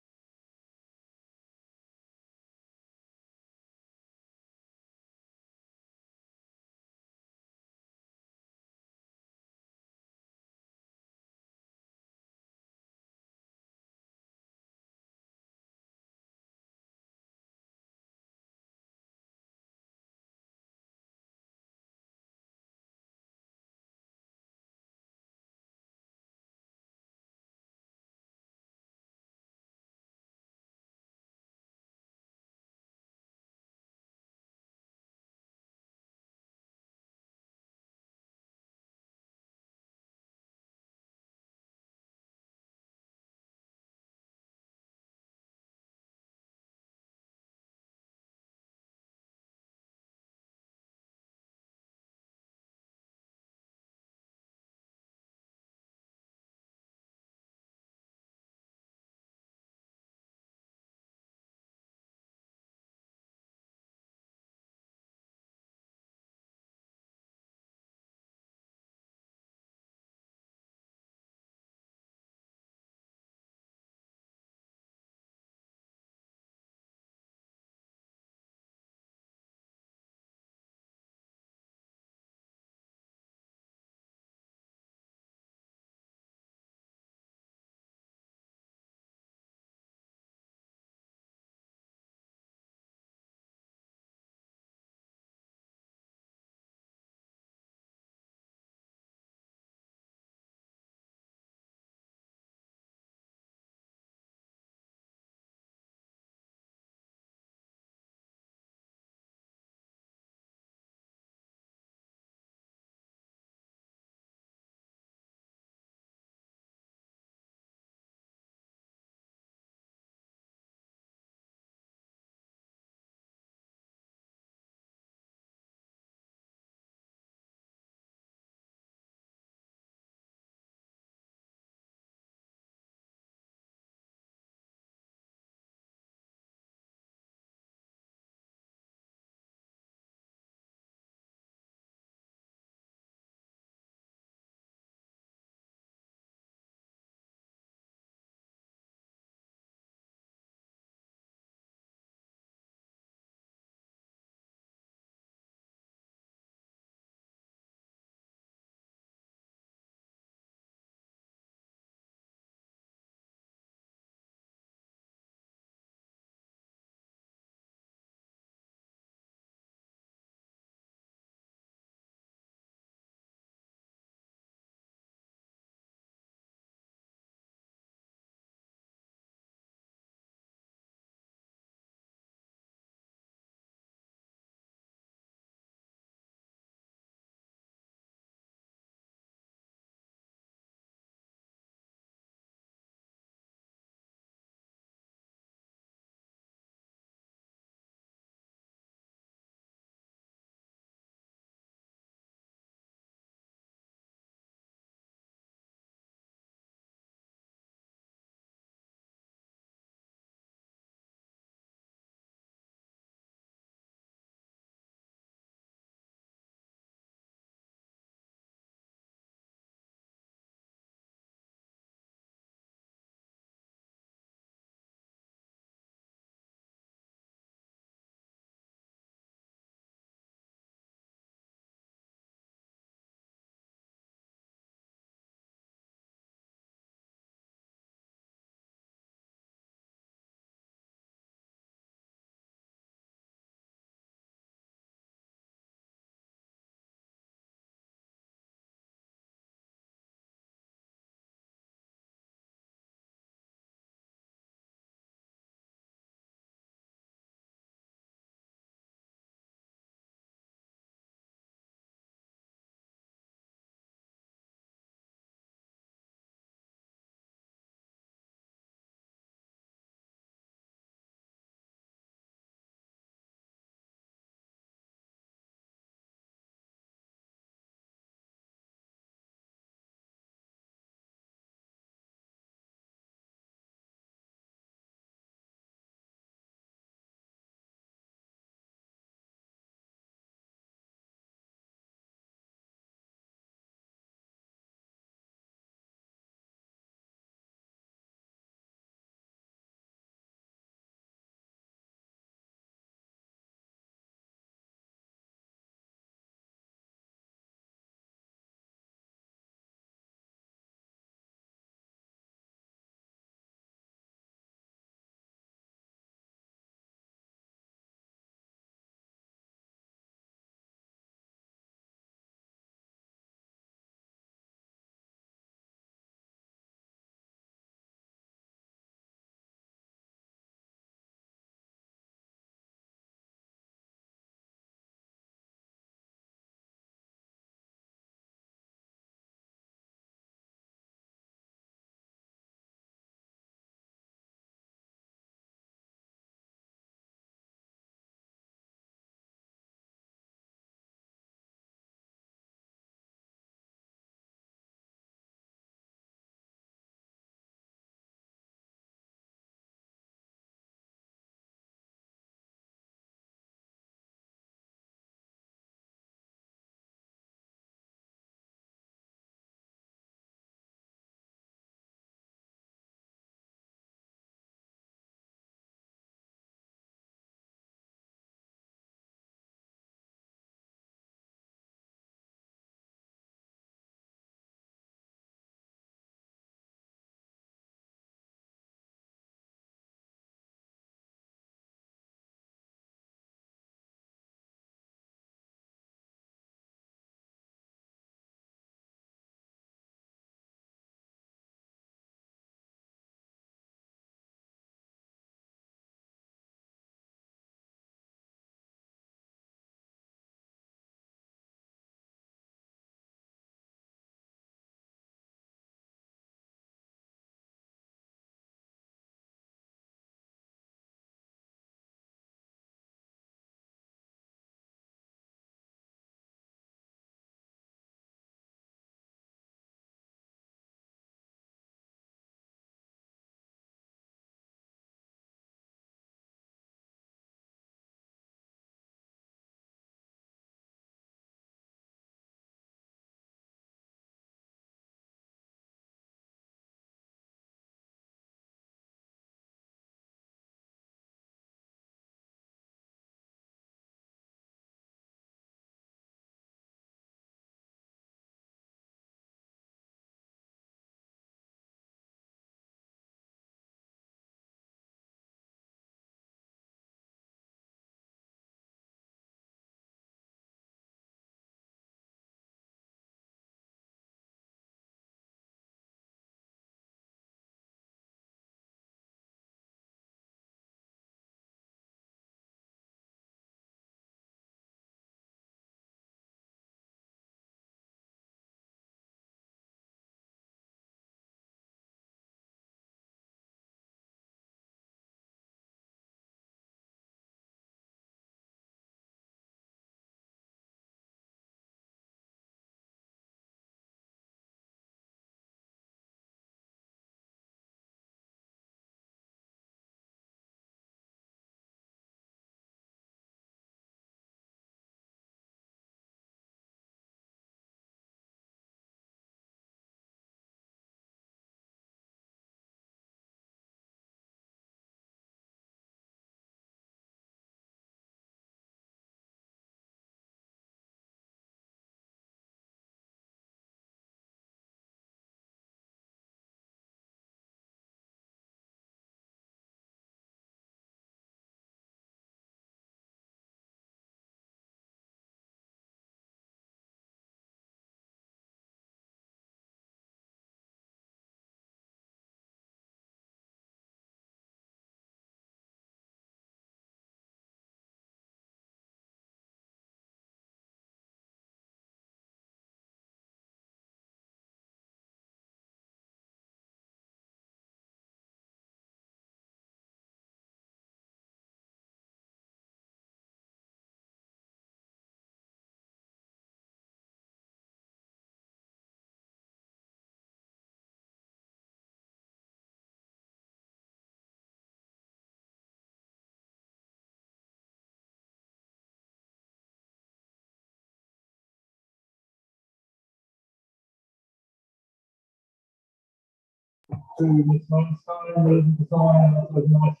to Ms. Lowenstein, the design, that's a nice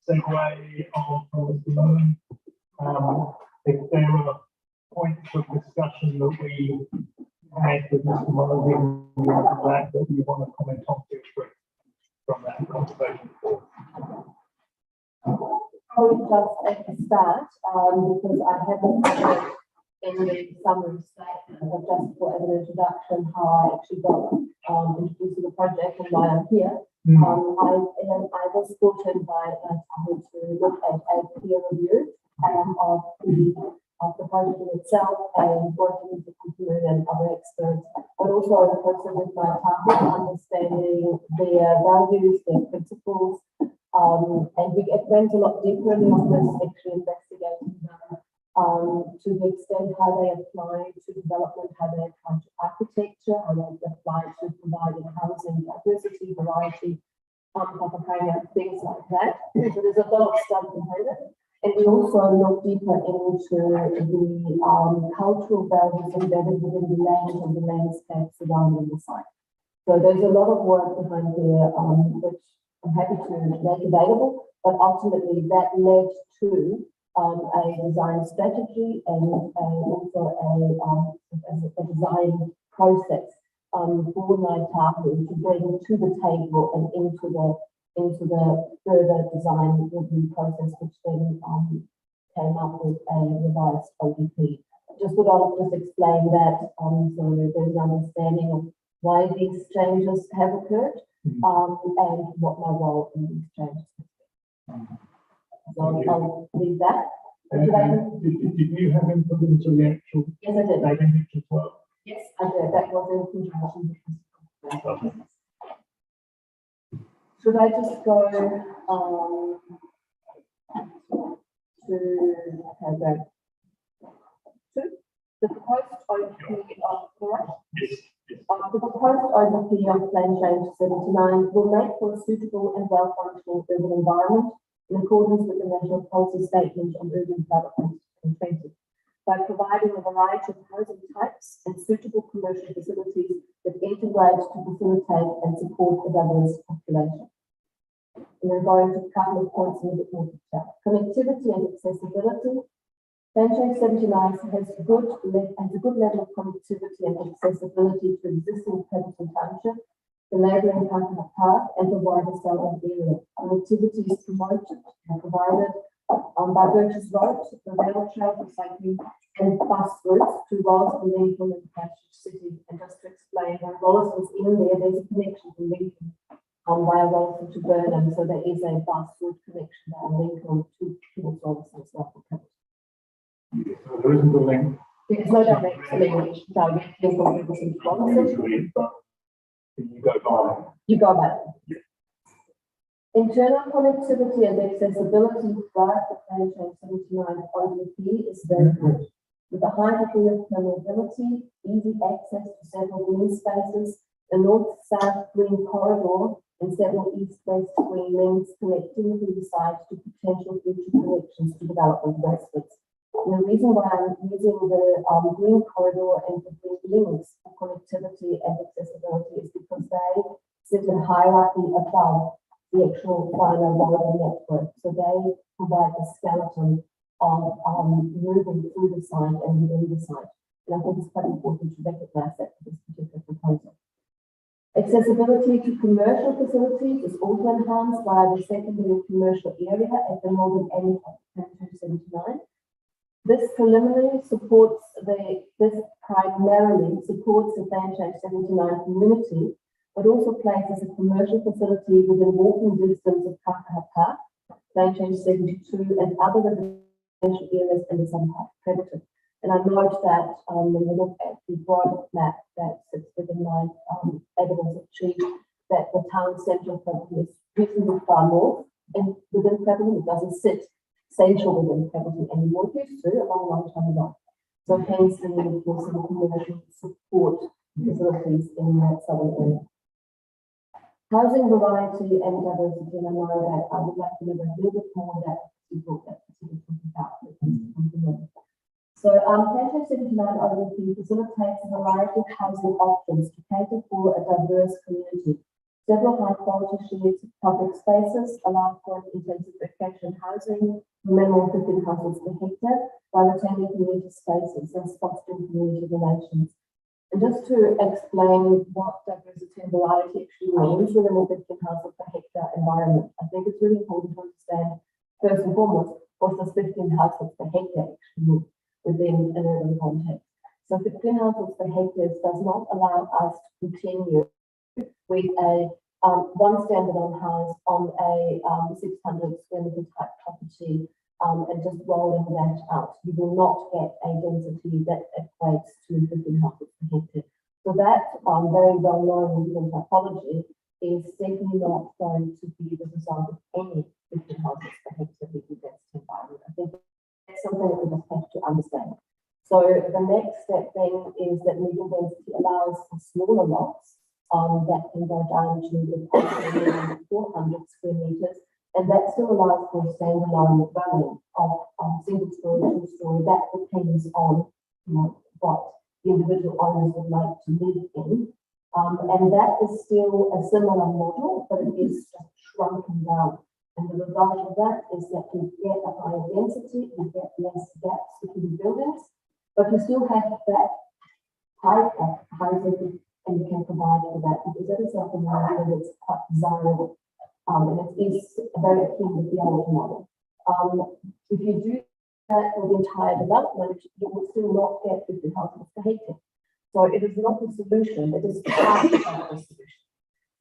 segue on from Mr. Moon. If there are points of discussion that we had with Mr. Moon, that you want to comment on, feel free from that conversation. I would just at the start, because I haven't in the summary statement, but just for as an introduction, how I actually got introduced to the project and why I'm here. I was brought in by Tahu to look at a peer review of the project in itself and working with the company and other experts, but also in the process with my Tahu, understanding their values, their principles, and we went a lot deeper in the office, actually investigating them. To the extent how they apply to development, how they apply to architecture, how they apply to providing housing diversity, variety, things like that. So there's a lot of stuff behind it. And we also look deeper into the cultural values embedded within the land and the landscape surrounding the site. So there's a lot of work behind there, which I'm happy to make available, but ultimately that led to a design strategy and also a design process for my Tahu to bring to the table and into the further design review process, which then came up with a revised ODP. Just would I just explain that so there's an understanding of why these changes have occurred and what my role in these changes has been. So I'll leave that. Did you have input into the actual? Yes, I did. Statement as well? Yes, I did. That was in conjunction. Should I just go to paragraph 2? The proposed ODP of the proposed ODP of Plan Change 79 will make for a suitable and well-functioning urban environment in accordance with the National Policy Statement on Urban Development 2020, by providing a variety of housing types and suitable commercial facilities that integrate to facilitate and support a diverse population. And then going to a couple of points in a bit more detail. Connectivity and accessibility. Plan Change 79 has a good level of connectivity and accessibility to existing Predator Township, the neighbouring Park and the wider Selwyn area. Connectivity is promoted and provided by Birches Road, the rail trail for cycling, and bus routes to Ross and Lincoln and Christchurch City. And just to explain, when Wallace was in there, there's a connection from Lincoln via Wallace to Burnham, so there is a bus route connection via Lincoln towards Wallace as well. So there isn't a link. There's no direct link from Lincoln to Wallace. Usually, but you go by. You go by it. Internal connectivity and accessibility throughout the Plan Change 79 ODP is very good. With a high degree of permeability, easy access to several green spaces, the north-south green corridor, and several east-west green links connecting the site to potential future connections to development westwards. And the reason why I'm using the green corridor and the green links for connectivity and accessibility is because they sit in hierarchy above the actual final road network. So they provide the skeleton of moving through the site and within the site. And I think it's quite important to recognize that for this particular proposal. Accessibility to commercial facilities is also enhanced by the secondary commercial area at the northern end of Plan 79. This primarily supports the Plan Change 79 community, but also places a commercial facility within walking distance of Kakaha Park, Plan Change 72, and other residential areas in the Sun Park Predator. And I note that when you look at the broad map that sits within my evidence of sheet, that the town centre of Predator is reasonably far north, and within Predator it doesn't sit central within Predator anymore. It used to a long time ago. So hence the need for some commercial support facilities in that southern area. Housing variety and diversity, and I know that I would like to know a little bit more that you brought that specifically about. So Plan Change 79 ODP facilitates a variety of housing options to cater for a diverse community. Several high-quality shared public spaces allow for intensification housing, minimum 15 households per hectare, by retaining community spaces and fostering community relations. And just to explain what diversity and variety actually means within a 15 household per hectare environment, I think it's really important to understand, first and foremost, what does 15 households per hectare actually mean within an urban context. So 15 households per hectare does not allow us to continue with a one standalone house on a 600 square meter type property and just rolling that out. You will not get a density that equates to 15 houses per hectare. So that very well known within typology is definitely not going to be the result of any 15 houses per hectare within density environment. I think that's something that we just have to understand. So the next step then is that medium density allows for smaller lots that can go down to the 400 square meters, and that still allows for a standalone dwelling of single story, two story. That depends on what the individual owners would like to live in, and that is still a similar model, but it is just shrunken down. And the result of that is that you get a higher density, you get less gaps between buildings, but you still have that type of housing. And you can provide for that, because that is something that is quite desirable, and it is very akin with the old model. If you do that with the entire development, you will still not get 50 houses per hectare. So it is not the solution, it is part of the solution.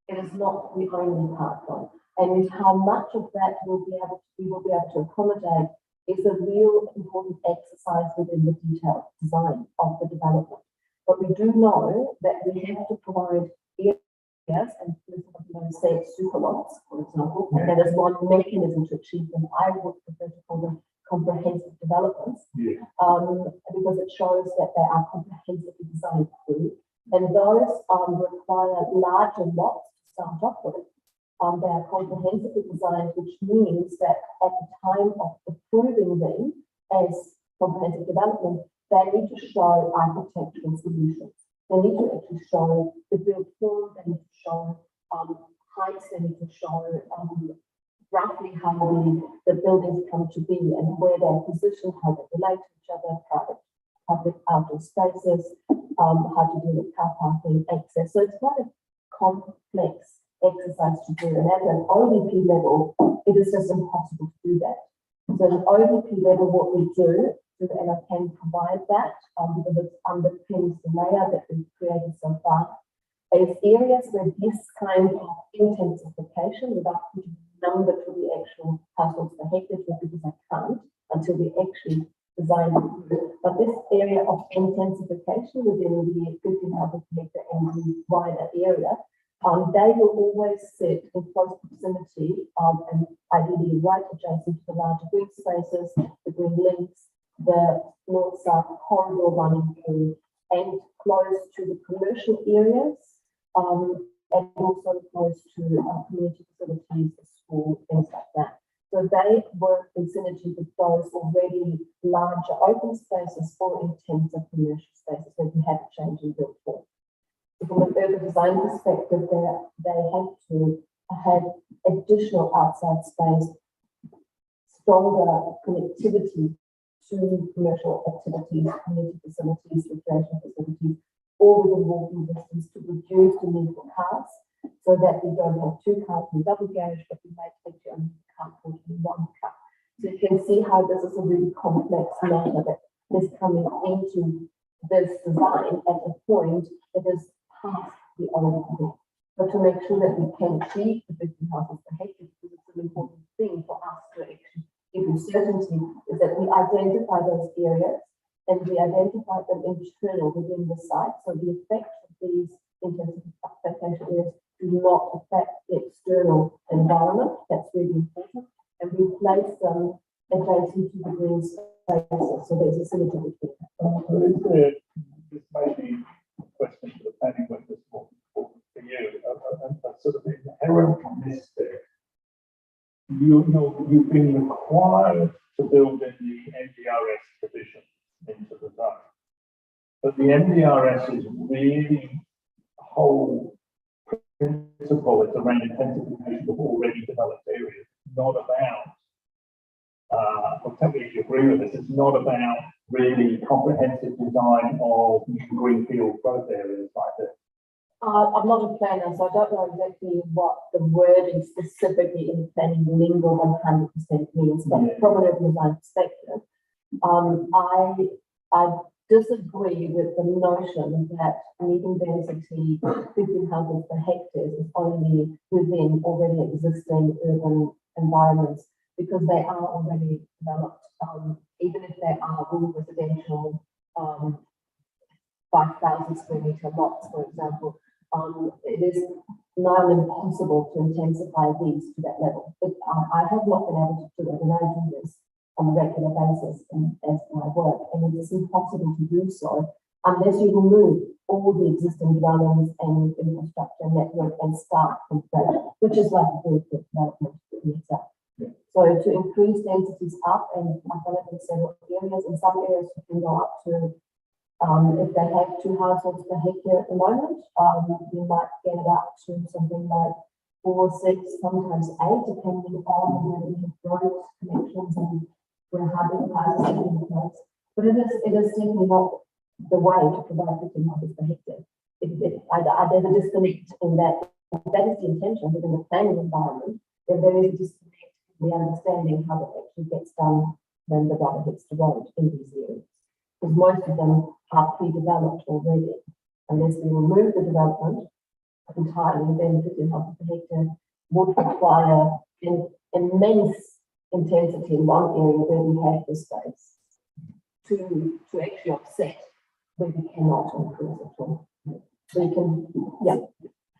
It is not the only part though. And how much of that we will be able to accommodate is a real important exercise within the detailed design of the development. But we do know that we have to provide areas, and say super lots, for example, and that is one mechanism to achieve them. I would prefer to call them comprehensive developments, because it shows that they are comprehensively designed through, and those require larger lots to start off with. They are comprehensively designed, which means that at the time of approving them as comprehensive development, they need to show architectural solutions. They need to actually show the build form, they need to show heights, they need to show roughly how the buildings come to be and where they're positioned, how they relate to each other, private, public outdoor spaces, how to deal with car parking, access. So it's quite a complex exercise to do. And at an ODP level, it is just impossible to do that. So at an ODP level, what we do, and I can provide that because it underpins the layout that we've created so far, is areas where this kind of intensification, without putting a number to the actual households per hectare, because I can't until we actually design it. But this area of intensification within the 15 households per hectare and the wider area, they will always sit in close proximity and ideally right adjacent to the larger green spaces, the green links, the north-south corridor running through, and close to the commercial areas, and also close to community facilities, the school, things like that. So they work in synergy with those already larger open spaces for intensive commercial spaces where you have a change in build form. So from an urban design perspective, they have to have additional outside space, stronger connectivity to commercial activities, community facilities, recreation facilities, all within walking distance to reduce the need for cars, so that we don't have two cars in double garage, but we may take only car in one car. So you can see how this is a really complex matter that is coming into this design at a point that is past the ODP. But to make sure that we can achieve the 15 houses per hectare, because it's an important thing for us to actually give you certainty, is that we identify those areas and we identify them internal within the site. So the effects of these intensification areas do not affect the external environment. That's really important. And we place them adjacent to the green spaces. So there's a synergy between them. This may be a question for the planning, but it's more important for you. A sort of inherent miss there. You've been required to build in the NDRS provision into the zone. But the NDRS is really a whole principle principle, it's around intensification of already developed areas, not about, I'll tell you if you agree with this, it's not about really comprehensive design of new greenfield growth areas like this. I'm not a planner, so I don't know exactly what the wording specifically in planning lingo 100% means, but Yeah. from an urban design perspective, I disagree with the notion that medium density 15 houses per hectare is only within already existing urban environments, because they are already developed, even if they are rural residential 5,000 square meter lots, for example. It is now impossible to intensify these to that level. But I have not been able to do it, and I do this on a regular basis as my work, and it is impossible to do so unless you remove all the existing dwellings and infrastructure network and start from scratch, which is like a greenfield development in itself. So to increase densities up, and I've done it in several areas, in some areas you can go up to if they have 2 households per hectare at the moment, you might get it up to something like 4, 6, sometimes 8, depending on whether you have road connections and where hubbing houses are in place. But it is definitely not the way to provide 15 houses per hectare. There's a disconnect in that. That is the intention within the planning environment. That there is a disconnect in the understanding how it actually gets done when the rubber hits the road in these areas. Because most of them are pre-developed already. Unless we remove the development entirely, then 15 houses per hectare would require an immense intensity in one area where we have the space to actually offset where we cannot increase at all. So you can, yeah.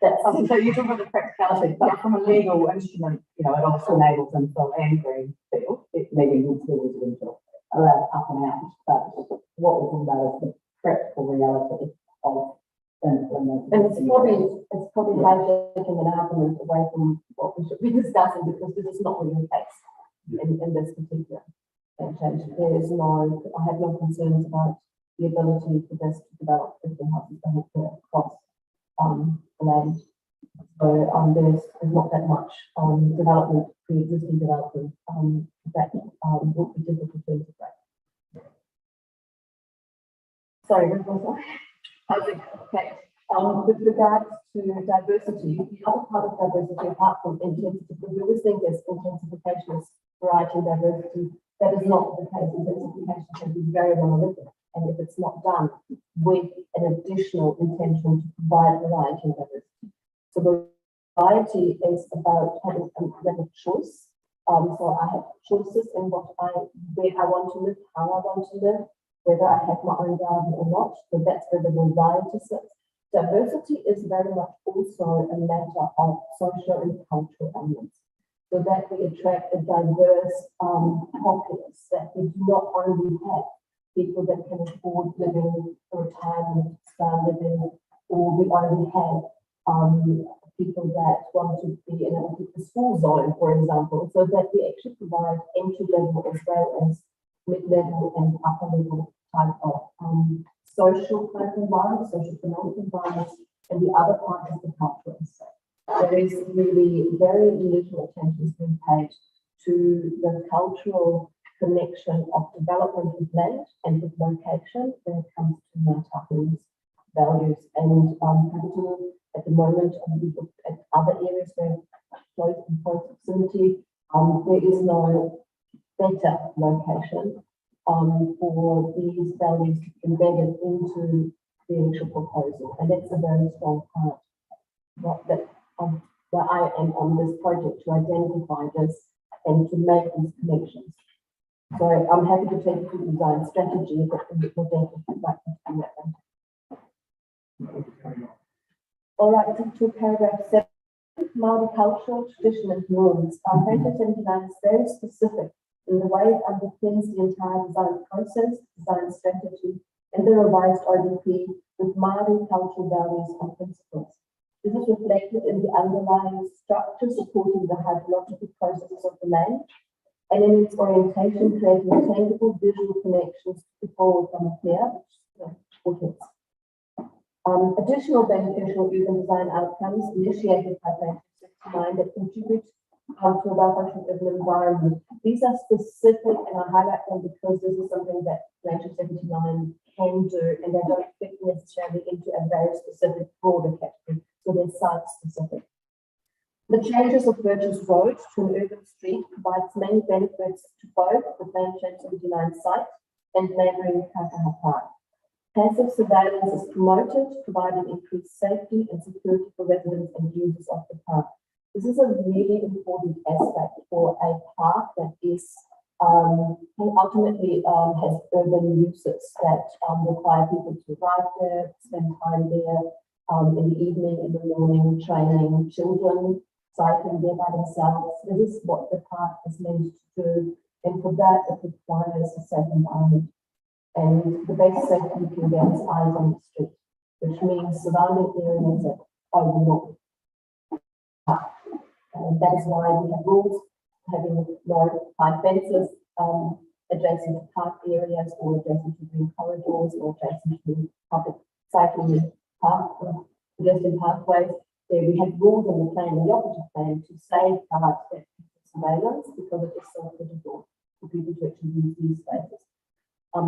That's So you're talking about the practicality, but from a legal instrument, it also enables them to land greenfield, it maybe needs to be residential, allowed up and out, but what we're talking about is the practical reality of implementing. And it's probably like taking an argument away from what we should be discussing, because this is not really the case in this particular change. There is no, I have no concerns about the ability for this to develop 15 houses per hectare across the land. So there's not that much development, pre-existing development that would be difficult to integrate. Sorry, what was that? Okay. With regards to diversity, the other part of diversity, apart from intensity, because we always think as intensification is variety and diversity, that is not the case. Intensification can be very monolithic, and if it's not done with an additional intention to provide variety and diversity. So the variety is about having a level of choice. So I have choices in where I want to live, how I want to live, whether I have my own garden or not. So that's where the variety sits. Diversity is very much also a matter of social and cultural elements, so that we attract a diverse populace, that we do not only have people that can afford living, retirement, style living, or we only have people that want to be in a particular school zone, for example, so that we actually provide entry level as well as mid-level and upper level type of social kind of environment, social economic environments, and the other part is the cultural aspect. There is really very little attention being paid to the cultural connection of development with land and with location when it comes to Ngātahu's values and capital. At the moment, we look at other areas where close and close proximity, there is no better location for these values to be embedded into the initial proposal, and that's a very strong part where I am on this project, to identify this and to make these connections. So I'm happy to take you through the design strategy, but in more detail, I'd like to do that later. All right, to paragraph 7, Māori cultural tradition and norms. PC79 is very specific in the way it underpins the entire design process, design strategy, and the revised ODP with Māori cultural values and principles. This is reflected in the underlying structure supporting the hydrological processes of the land, and in its orientation, creating tangible visual connections to the forward from here, Additional beneficial urban design outcomes initiated by Plan 69 that contribute to a well-functioning urban environment. These are specific, and I highlight them because this is something that Plan 79 can do, and they don't fit necessarily into a very specific broader category, so they're site-specific. The changes of Burgess Road to an urban street provides many benefits to both the Plan 79 site and neighbouring Kakaha Park. Passive surveillance is promoted, providing increased safety and security for residents and users of the park. This is a really important aspect for a park that is ultimately has urban uses that require people to arrive there, spend time there in the evening, in the morning, training children, cycling there by themselves. This is what the park is meant to do, and for that it requires a safe environment. And the best safety you can get is eyes on the street, which means surrounding areas that are overlooked. And that is why we have rules having no high fences adjacent to park areas or adjacent to green corridors or adjacent to public cycling path, pedestrian pathways. There we have rules in the plan, the operative plan, to safeguard that surveillance because it is so critical for people to actually use these spaces. The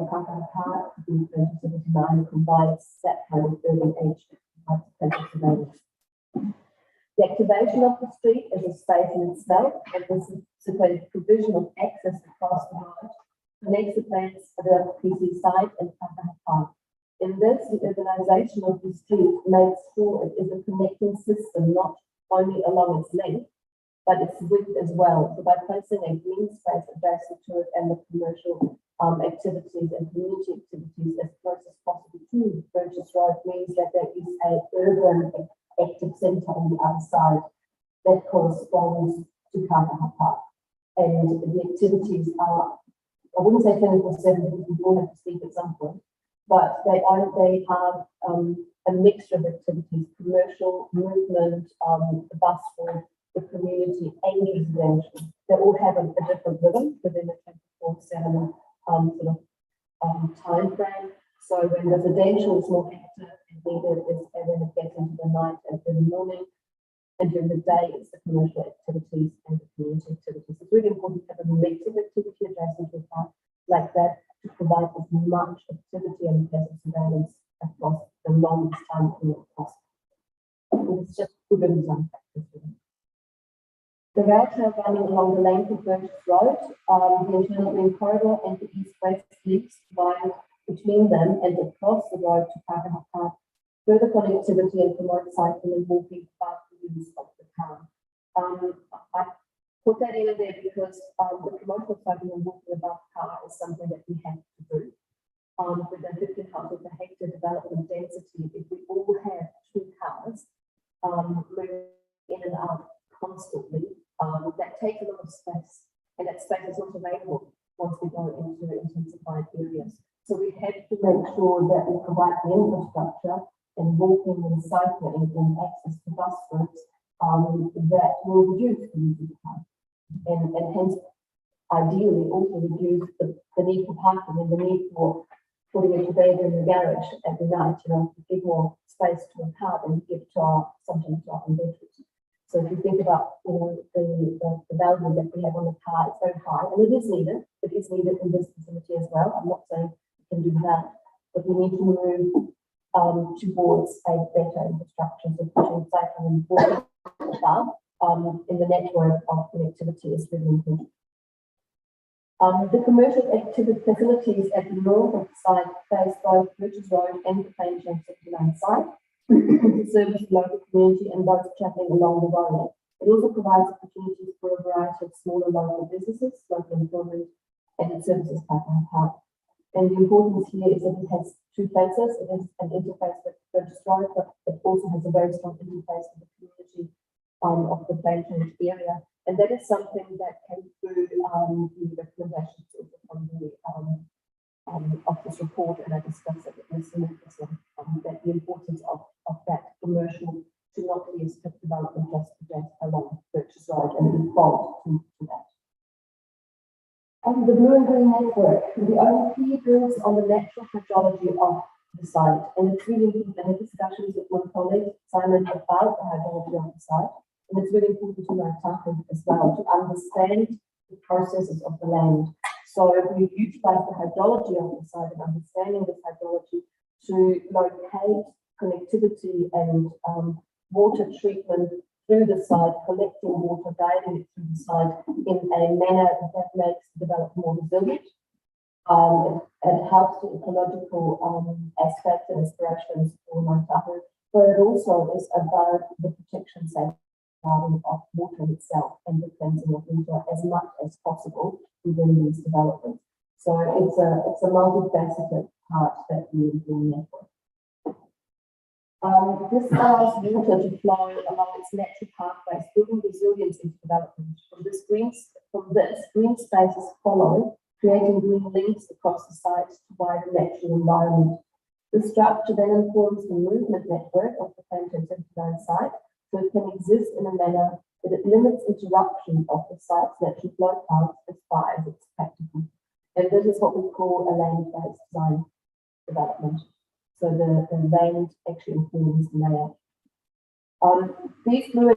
Kakaha Park, the 2079 provides that kind of urban edge that provides surveillance. The activation of the street is a space in itself, and this is supposed provision of access across the road connects the plans for the PC site and Kakaha Park. In this, the urbanisation of the street makes sure it is a connecting system, not only along its length, but its width as well. So by placing a green space adjacent to it and the commercial activities and community activities as close as possible to Burgess Road means that there is an urban active centre on the other side that corresponds to Kakaha Park. And the activities are, I wouldn't say 24/7 because we all have to sleep at some point, but they have a mixture of activities, commercial, movement, the bus route, the community and residential. They all have a different rhythm within the 24/7 time frame. So when residential is more active and needed is when it gets into the night and early morning, and during the day it's the commercial activities and the community activities. It's really important to have a mix of activity adjacent to a park like that to provide as much activity and passive surveillance across the longest time period possible. And it's just good design practice. The rail trail running along the length of Burgess Road, the internal green corridor and the east-west links provide between them and across the road to Kakaha Park, further connectivity and promote cycling and walking about the use of the town. I put that in there because the promotion of cycling and walking about the car is something that we have to do. With the 15 houses per hectare development density, if we all have 2 cars moving in and out constantly, that takes a lot of space, and that space is not available once we go into intensified areas. So we have to make sure that we provide the infrastructure and walking and cycling and access to bus routes that will reduce the use of the car, and hence ideally also reduce the need for parking and the need for putting a baby in the garage every night, to give more space to a car than give to something to our inventories. So if you think about, the value that we have on the car, it's very high, and it is needed. It is needed in this facility as well. I'm not saying we can do that, but we need to move towards a better infrastructure. So putting cycling and walking in the network of connectivity is really important. The commercial activity facilities at the north of the site face both Burgess Road and the Plan 79 site to service the local community and those travelling along the road. It also provides opportunities for a variety of smaller local businesses, local employment, and it services Kakaha Park. And the importance here is that it has 2 faces. It has an interface with Burgess Road, but it also has a very strong interface with the community of the Plan area. And that is something that came through the recommendations from the of this report, and I discussed it with Ms. Nicholson, that the importance of that commercial to not be a strict development just along Burgess Road and default to that. The blue and green network, the OP builds on the natural hydrology of the site. And it's really important. I had discussions with my colleague Simon about the hydrology of the site. And it's really important to my Tahu as well to understand the processes of the land. So we utilize the hydrology of the site and understanding this hydrology to locate connectivity and water treatment through the site, collecting water, guiding it through the site in a manner that makes the development more resilient. It helps the ecological aspects and aspirations for Ngāi Tahu, but it also is about the protection safeguarding of water itself and the cleansing of water as much as possible within these developments. So it's a multifaceted part that we are doing that with. This allows water to flow along its natural pathways, building resilience into development. From this, green spaces follow, creating green links across the site to widen natural environment. The structure then informs the movement network of the PC79 site, so it can exist in a manner that it limits interruption of the site's natural flow paths as far as it's practical. And this is what we call a land-based design development. So the land actually informs the layout. These green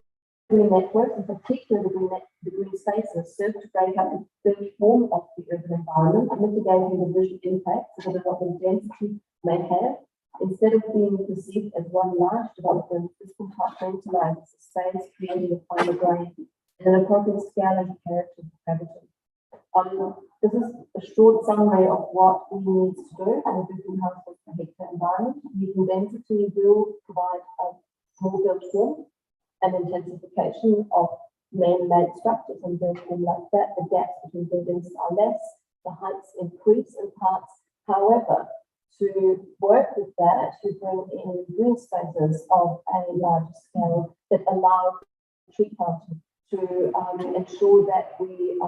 networks, in particular the green spaces, serve to break up the form of the urban environment, mitigating the visual impacts that development density may have. Instead of being perceived as one large development, this compartmentalizes the space, creating a finer grain and an appropriate scale and character for gravity. This is a short summary of what we need to do in a 15 households per hectare environment. Medium density will provide a more built form and intensification of man-made structures and buildings like that. The gaps between buildings are less, the heights increase in parts. However, to work with that, to bring in green spaces of a larger scale that allow tree planting to ensure that we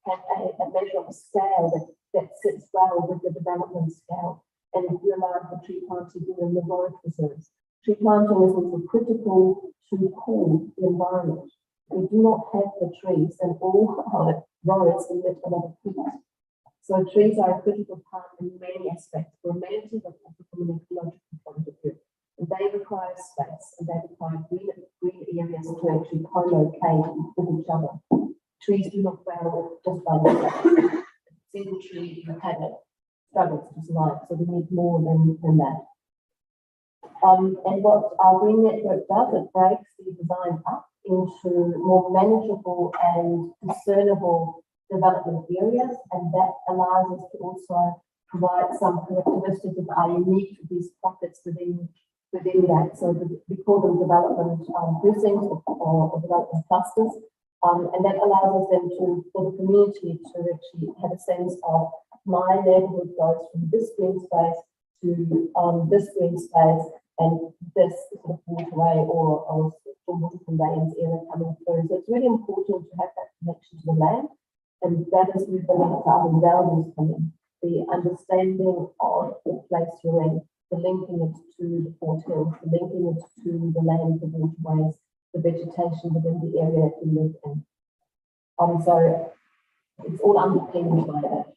have a measure of scale that sits well with the development scale, and we allow for tree planting within the road reserves. Tree planting is also critical to cool the environment. We do not have the trees, and all our roads emit a lot of heat. So trees are a critical part in many aspects for amenity, but also from an ecological point of view. And they require space, and they require green areas to actually co-locate with each other. Trees do not grow just by themselves. Single tree in a paddock struggles to survive, so we need more than that. And what our green network does, it breaks the design up into more manageable and discernible development areas, and that allows us to also provide some characteristics that are unique to these pockets within that. So we call them development precincts or development clusters, and that allows us then for the community to actually have a sense of my neighbourhood goes from this green space to this green space and this sort of waterway or water conveyance area coming through. So it's really important to have that connection to the land, and that is where the other values come in. The understanding of the place you're in, the linking it to the Fort Hills, the linking it to the land, the waterways, the vegetation within the area that you live in. So it's all underpinned by that.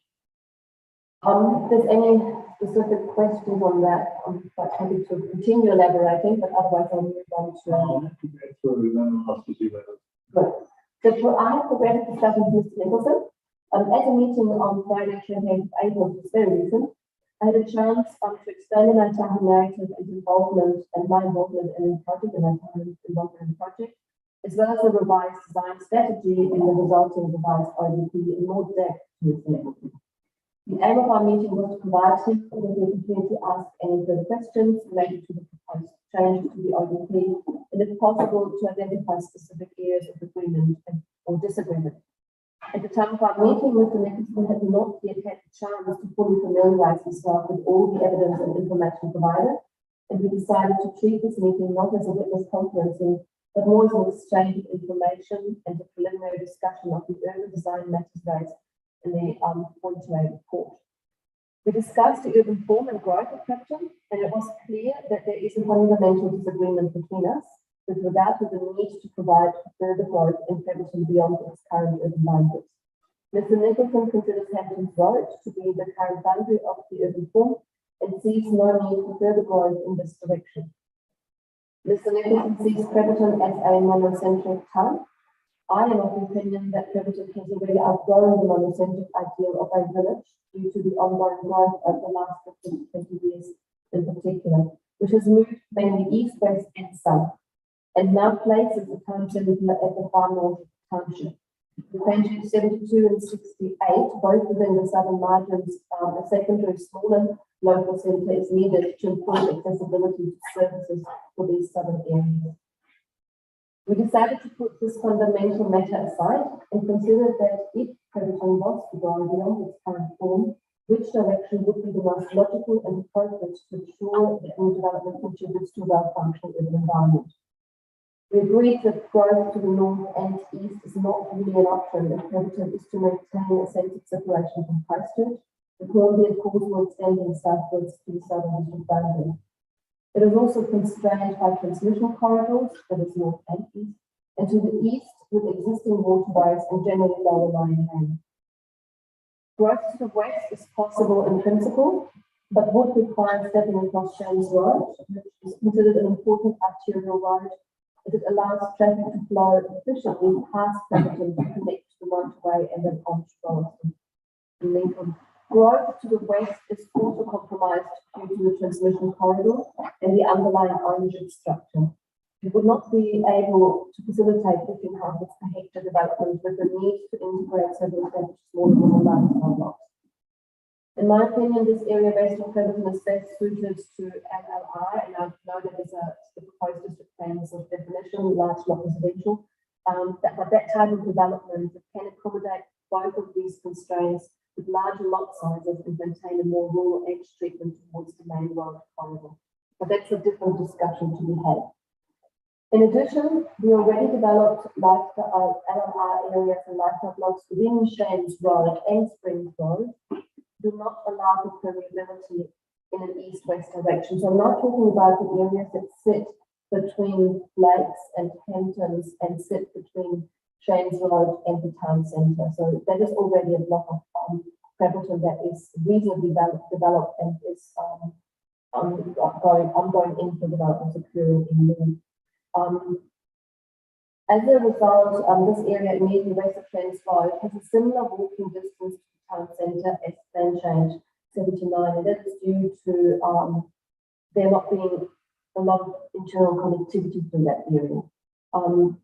If there's any specific questions on that, I'm quite happy to continue elaborating, but otherwise I'll move on to. I'll have to go through them and ask you to do Good. So I have progressive discussion with Mr. Nicholson. At a meeting on Friday, 28th April, which is very recent, I had a chance to explain the Ngāi Tahu narrative and involvement and my involvement in the project, and Ngāi Tahu involvement in the project, as well as the revised design strategy and the resulting revised ODP in more depth to Mr. Nicholson. The aim of our meeting was to provide him with the opportunity to ask any further questions related to the proposed changes to the ODP, and if possible, to identify specific areas of agreement or disagreement. At the time of our meeting, Mr. Nicholson had not yet had the chance to fully familiarise himself with all the evidence and information provided, and we decided to treat this meeting not as a witness conferencing, but more as an exchange of information and a preliminary discussion of the urban design matters raised in the Pointerway report. We discussed the urban form and growth of Clapton, and it was clear that there is a fundamental disagreement between us with regard to the need to provide further growth in Clapton beyond its current urban boundaries. Mr. Nicholson considers Hampton's Road to be the current boundary of the urban form, and sees no need for further growth in this direction. The significance sees Creverton as a monocentric town. I am of the opinion that Creverton has already outgrown the monocentric ideal of a village due to the ongoing growth over the last 15 to 20 years in particular, which has moved mainly east, west, and south, and now places the town centre at the far north township. The pages 72 and 68, both within the southern margins, a secondary smaller local centre is needed to improve accessibility to services for these southern areas. We decided to put this fundamental matter aside and consider that if Creverton was to go beyond its current form, which direction would be the most logical and appropriate to ensure that new development contributes to a well-functioning urban environment. We agreed that growth to the north and east is not really an option if Creverton is to maintain a sense of separation from Christchurch, the Columbia Causeway extending southwards to the southern district boundary. It is also constrained by transmission corridors, that is north and east, and to the east with existing waterways and generally lower lying land. Growth to the west is possible in principle, but would require stepping across James Road, which is considered an important arterial road, as it allows traffic to flow efficiently past Creverton to connect to the motorway and then on to Rolleston and Lincoln. Growth to the west is also compromised due to the transmission corridor and the underlying ownership structure. It would not be able to facilitate 15 houses per hectare development with the need to integrate several established small and large blocks. In my opinion, this area based on Creverton is best suited to LLR, and I know that there's the proposed district plan is of definition, large block residential, but that type of development can accommodate both of these constraints with larger lot sizes and maintain a more rural edge treatment towards the main road corridor. But that's a different discussion to be had. In addition, the already developed LLR areas and lifestyle blocks within Shanes Road and Springs Road do not allow for permeability in an east-west direction. So I'm not talking about the areas that sit between Lakes and Hamptons and sit between Shanes Road and the town centre. So that is already a block of Creverton that is reasonably developed and is ongoing infill development occurring in there. As a result, this area immediately west of Shanes Road has a similar walking distance to the town centre as plan change 79, and that is due to there not being a lot of internal connectivity through that area.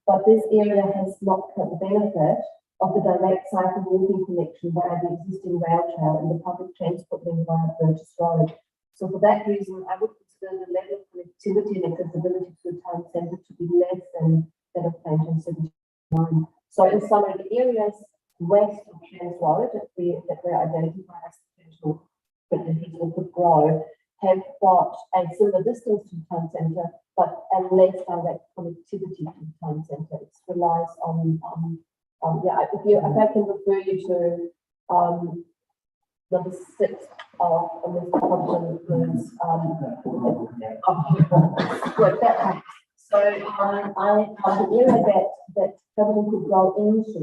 But this area has not got the benefit of the direct cycle walking connection via the existing rail trail and the public transport link via Burgess Road. So for that reason, I would consider the level of connectivity and accessibility to the town centre to be less than that of Plan 79. So in summary, the areas west of Shanes Road that we identify as potential that could grow have got a similar distance to the town centre, but a less direct connectivity to the town centre. It relies on if I can refer you to number 6 of Mr. Hodgson's So the area that Creverton could go into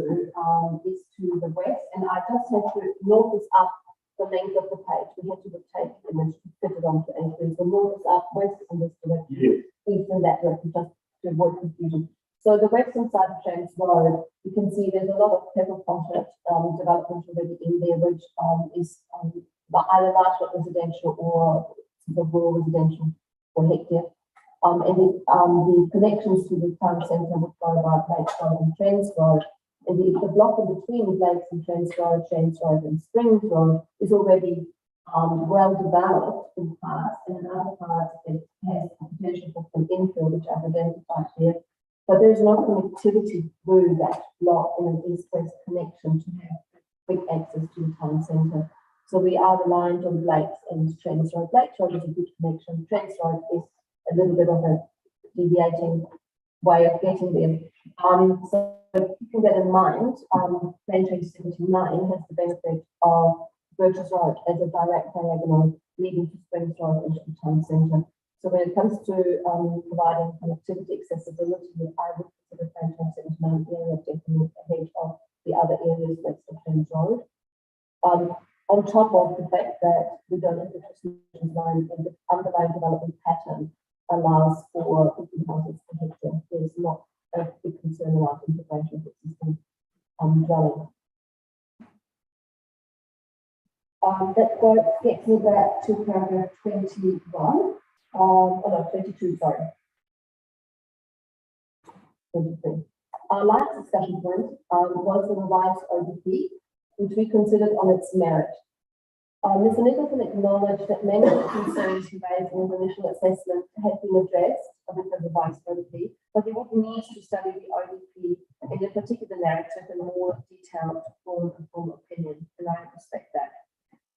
is to the west, and I just had to north is up the length of the page. We had to rotate the image to fit it onto A3. So north is up, west is in this direction, east in that direction, just to avoid confusion. So the western side of Shanes Road, you can see there's a lot of pepper potted development already in there, which is either large lot residential or the rural residential for hectare. And the connections to the town centre would go by Lakes Road and Shanes Road. And the block in between Lakes and Shanes Road and Springs Road is already well developed in parts, and in other parts it has potential for some infill, which I've identified here. But there's no connectivity through that block in an east-west connection to have quick access to the town centre. So we are reliant on Lakes and Shanes Road. Lakes Road is a good connection. Shanes Road is a little bit of a deviating way of getting there. So keeping that in mind, Plan Change 79 has the benefit of Burgess Road as a direct diagonal leading to Springs Road into the town centre. So when it comes to providing connectivity, accessibility, I would consider Plan Change 79 area definitely ahead of the other areas west of Shanes Road. On top of the fact that we don't have the transmission line and the underlying development pattern allows for 15 houses per hectare. There's not a big concern around integration of existing dwelling. That gets me back to paragraph 21. Oh no, 22, sorry. 23. Our last discussion point was the revised ODP, which we considered on its merit. Mr. Nicholson acknowledged that many of the concerns raised in his initial assessment had been addressed with the revised ODP, but he would need to study the ODP in a particular narrative in more detail to form a full opinion, and I respect that.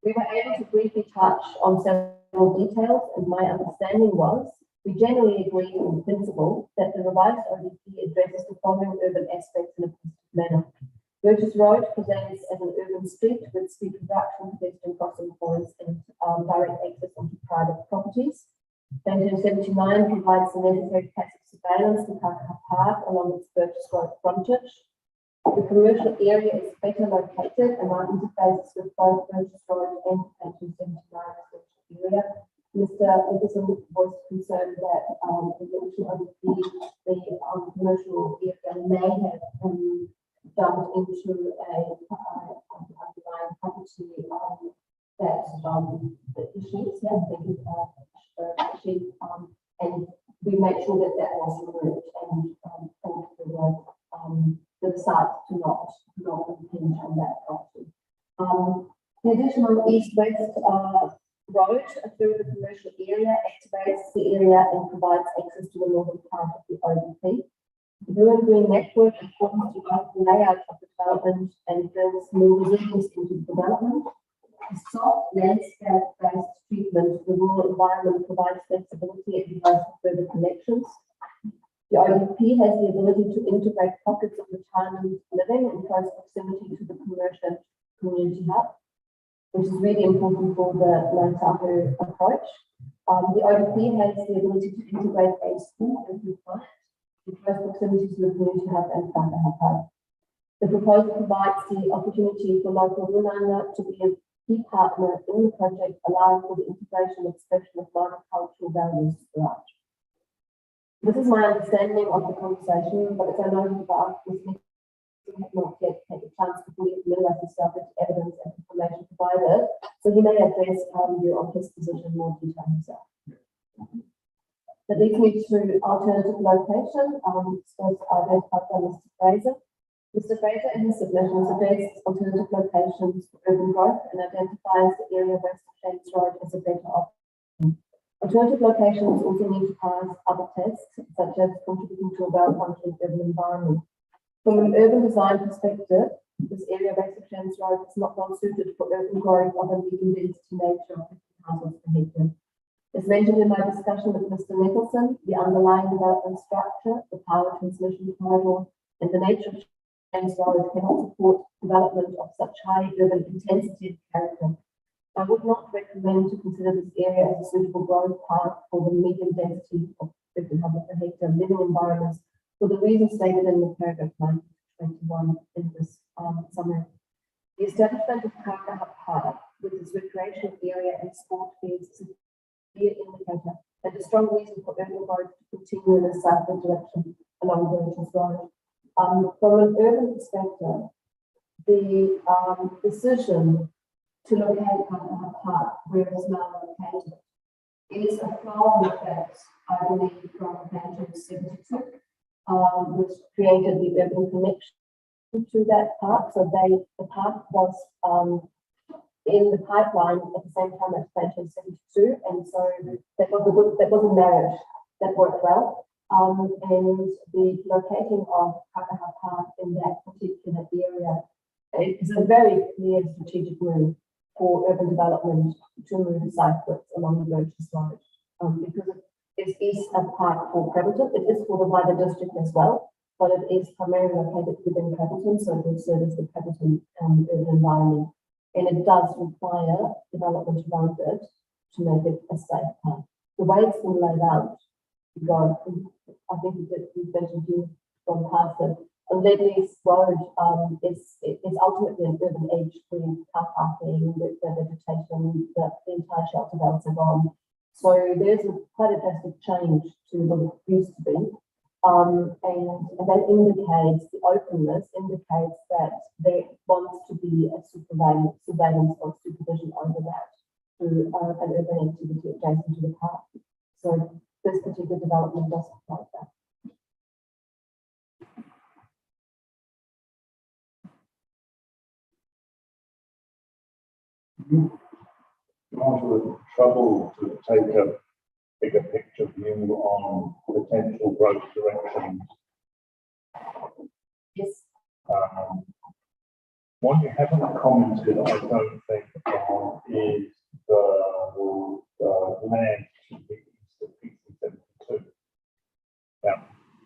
We were able to briefly touch on several details, and my understanding was we generally agree in principle that the revised ODP addresses the following urban aspects in a positive manner. Burgess Road presents as an urban street with street reduction, pedestrian crossing points, and direct access onto private properties. PC79 provides the necessary passive surveillance to Kakaha Park along its Burgess Road frontage. The commercial area is better located and our interfaces with both Burgess Road and PC79 area. Mr. Nicholson was concerned that the original ODP, the commercial area may have jumped into a underlying property that issues, and we made sure that that was removed and the site to not impinge on that property. The additional east-west road through the commercial area activates the area and provides access to the northern part of the ODP. The blue and green network informs the local layout of the development and builds more resilience into the development. The soft landscape-based treatment of the rural environment provides flexibility and allows for further connections. The ODP has the ability to integrate pockets of retirement living in close proximity to the commercial community hub, which is really important for the Lantahu approach. The ODP has the ability to integrate a school and compliant in close proximity to the community hub and Kakaha Park. The proposal provides the opportunity for local runanga to be a key partner in the project, allowing for the integration and expression of monocultural values throughout. This is my understanding of the conversation, but as I know you've asked, Ms. Nicholson has not yet had a chance to fully familiarise himself with evidence and information provided, so he may address you on his position in more detail himself. That leads me to alternative location, discussed identified by Mr. Fraser. Mr. Fraser in his submission suggests alternative locations for urban growth and identifies the area west of James Road as a better option. Alternative locations also need to pass other tests, such as contributing to a well-functioning urban environment. From an urban design perspective, this area west of James Road is not well suited for urban growth of a medium density nature of 50 houses per hectare. As mentioned in my discussion with Mr. Nicholson, the underlying development structure, the power transmission corridor, and the nature of James Road cannot support development of such high urban intensity and character. I would not recommend to consider this area as a suitable growth path for the medium density of 50 houses per hectare living environments for the reasons stated in the paragraph 921 in this summary. The establishment of Kakaha Park with its recreational area and sport fields is a clear indicator and a strong reason for urban growth to continue in a southward direction along Burgess Road. From an urban perspective, the decision to locate Kakaha Park where it is now located is a flow of effects, I believe, from PC79, which created the urban connection to that park. So the park was in the pipeline at the same time as PC72, and so that was a marriage that worked well. And the locating of Kakaha Park in that particular area is a very clear strategic move for urban development to move southwards along the Burgess Road, because it is a park for Prevaton. It is for the wider district as well, but it is primarily located within Prevaton, so it will service the Prevaton urban environment. And it does require development around it to make it a safe park. The way it's been laid out, I think we've mentioned you from past it, on Ledley's Road, is ultimately an urban edge with car parking, with the vegetation, the entire shelter belts are gone. So there's quite a drastic change to what it used to be. And that indicates, the openness indicates that there wants to be a surveillance or supervision over that through an urban activity adjacent to the park. So this particular development does like that. Gone to the trouble to take a bigger picture view on potential growth directions. Yes. What you haven't commented, I don't think, on is the land to the east of PC79. Now,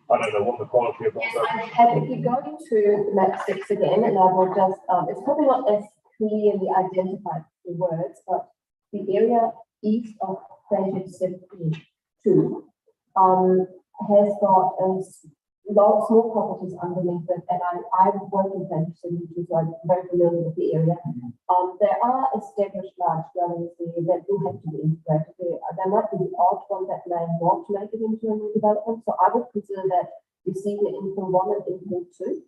I don't know what the quality of Yes, that I have. If you go into map 6 again, and I will just, it's probably not as clearly identified the words, but the area east of page 72 has got a lot of small properties underneath it, and I've worked in page 72, so I'm very familiar with the area. There are established large dwellings there that do have to be integrated. There might be the odd one that may not make it into a new development, so I would consider that you see here infill 1 and infill 2.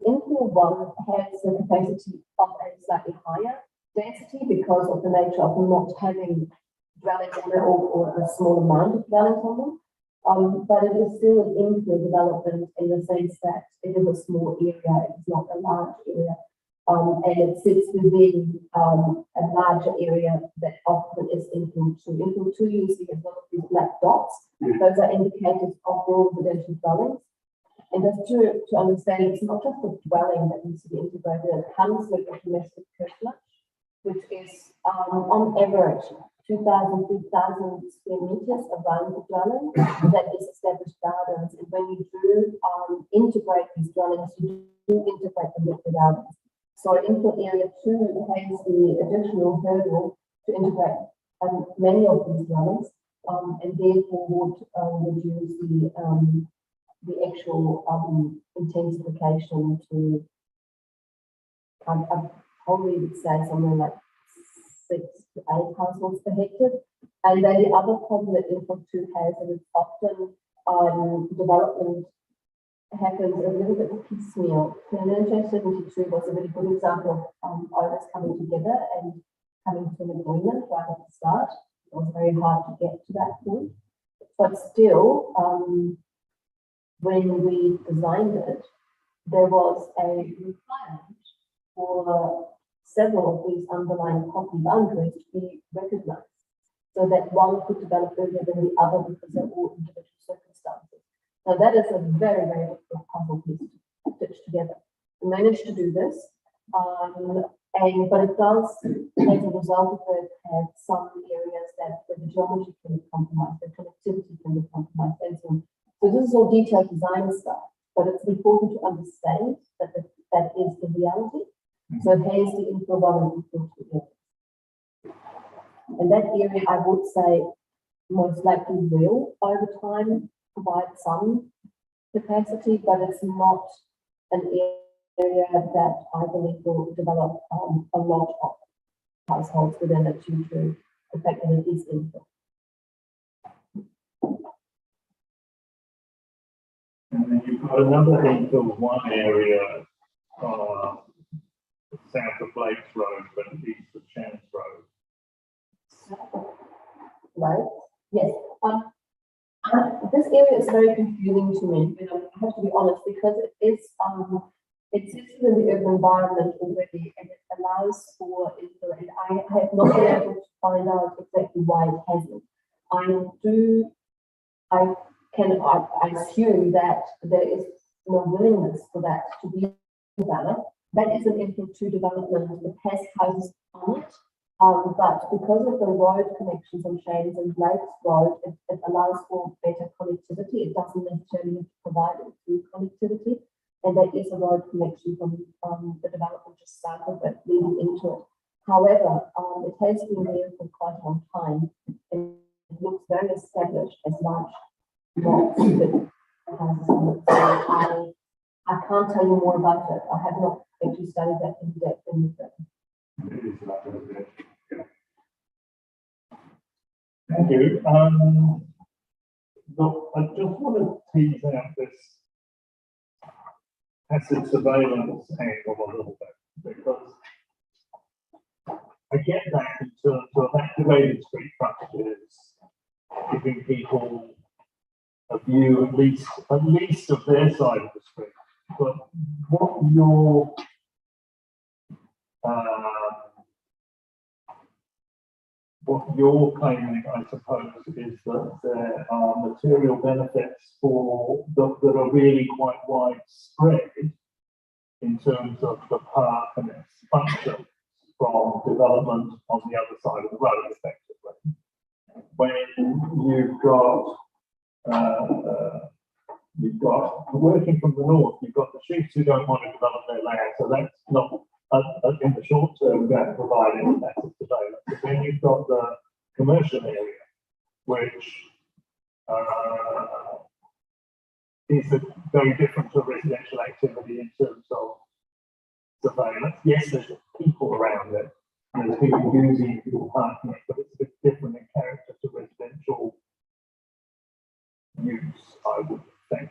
Infill 1 has the capacity of a slightly higher density because of the nature of not having dwellings on it or a small amount of dwellings on them. But it is still an infill development in the sense that it is a small area, it's not a large area. And it sits within a larger area that often is infill 2. Infill 2 you see a lot of these black dots. Those are indicators of rural residential dwellings. And just to understand, it's not just a dwelling that needs to be integrated, it comes with a domestic curtilage, which is on average 2,000, 3,000 square meters around the dwelling that is established gardens. And when you do integrate these dwellings, you do integrate them with the gardens. So infill area 2 has the additional hurdle to integrate many of these dwellings, and therefore would reduce the actual intensification to, I probably would say somewhere like 6 to 8 households per hectare. And then the other problem that infill 2 has is often development happens a little bit piecemeal. PNJ 72 was a really good example of owners coming together and coming to an agreement right at the start. It was very hard to get to that point. But still, when we designed it, there was a requirement for several of these underlying property boundaries to be recognized so that one could develop earlier than the other because they're all individual circumstances. Now that is a very, very difficult puzzle piece to stitch together. We managed to do this, but it does, as a result of it, have some areas that the geometry can be compromised, the connectivity can be compromised, and so on. So this is all detailed design stuff, but it's important to understand that that is the reality. So here's the infill 1 and infill 2 areas. And that area, I would say, most likely will, over time, provide some capacity, but it's not an area that I believe will develop a lot of households within it due to the fact that it is infill. And then you've got another infill 1 area south of Lakes Road, but east of Chance Road. Right? Yes. This area is very confusing to me. I have to be honest because it is it sits within the urban environment already, and it allows for infill. And I have not been able to find out exactly why it hasn't. I assume that there is no willingness for that to be developed. That is an infill 2 development that has houses on it. But because of the road connections on Shanes and Lakes Road, it allows for better connectivity. It doesn't necessarily have to provide it through connectivity. And there is a road connection from the development just south of it leading into it. However, it has been there for quite a long time and it looks very established as large lots with houses on it. So I can't tell you more about it. I have not actually studied that in depth in the It is like residential, yeah. Thank you. Look, I just want to tease out this passive surveillance angle a little bit, because I get that in terms of activated street frontages, giving people a view at least of their side of the street. But what you're claiming, I suppose, is that there are material benefits that are really quite widespread in terms of the park and its function from development on the other side of the road, effectively. When you've got working from the north, you've got the chiefs who don't want to develop their land, so that's not in the short term going to provide any passive surveillance. But then you've got the commercial area, which is very different to residential activity in terms of surveillance. Yes, there's people around it, and there's people using, people parking it, but it's a bit different in character to residential use, I would think.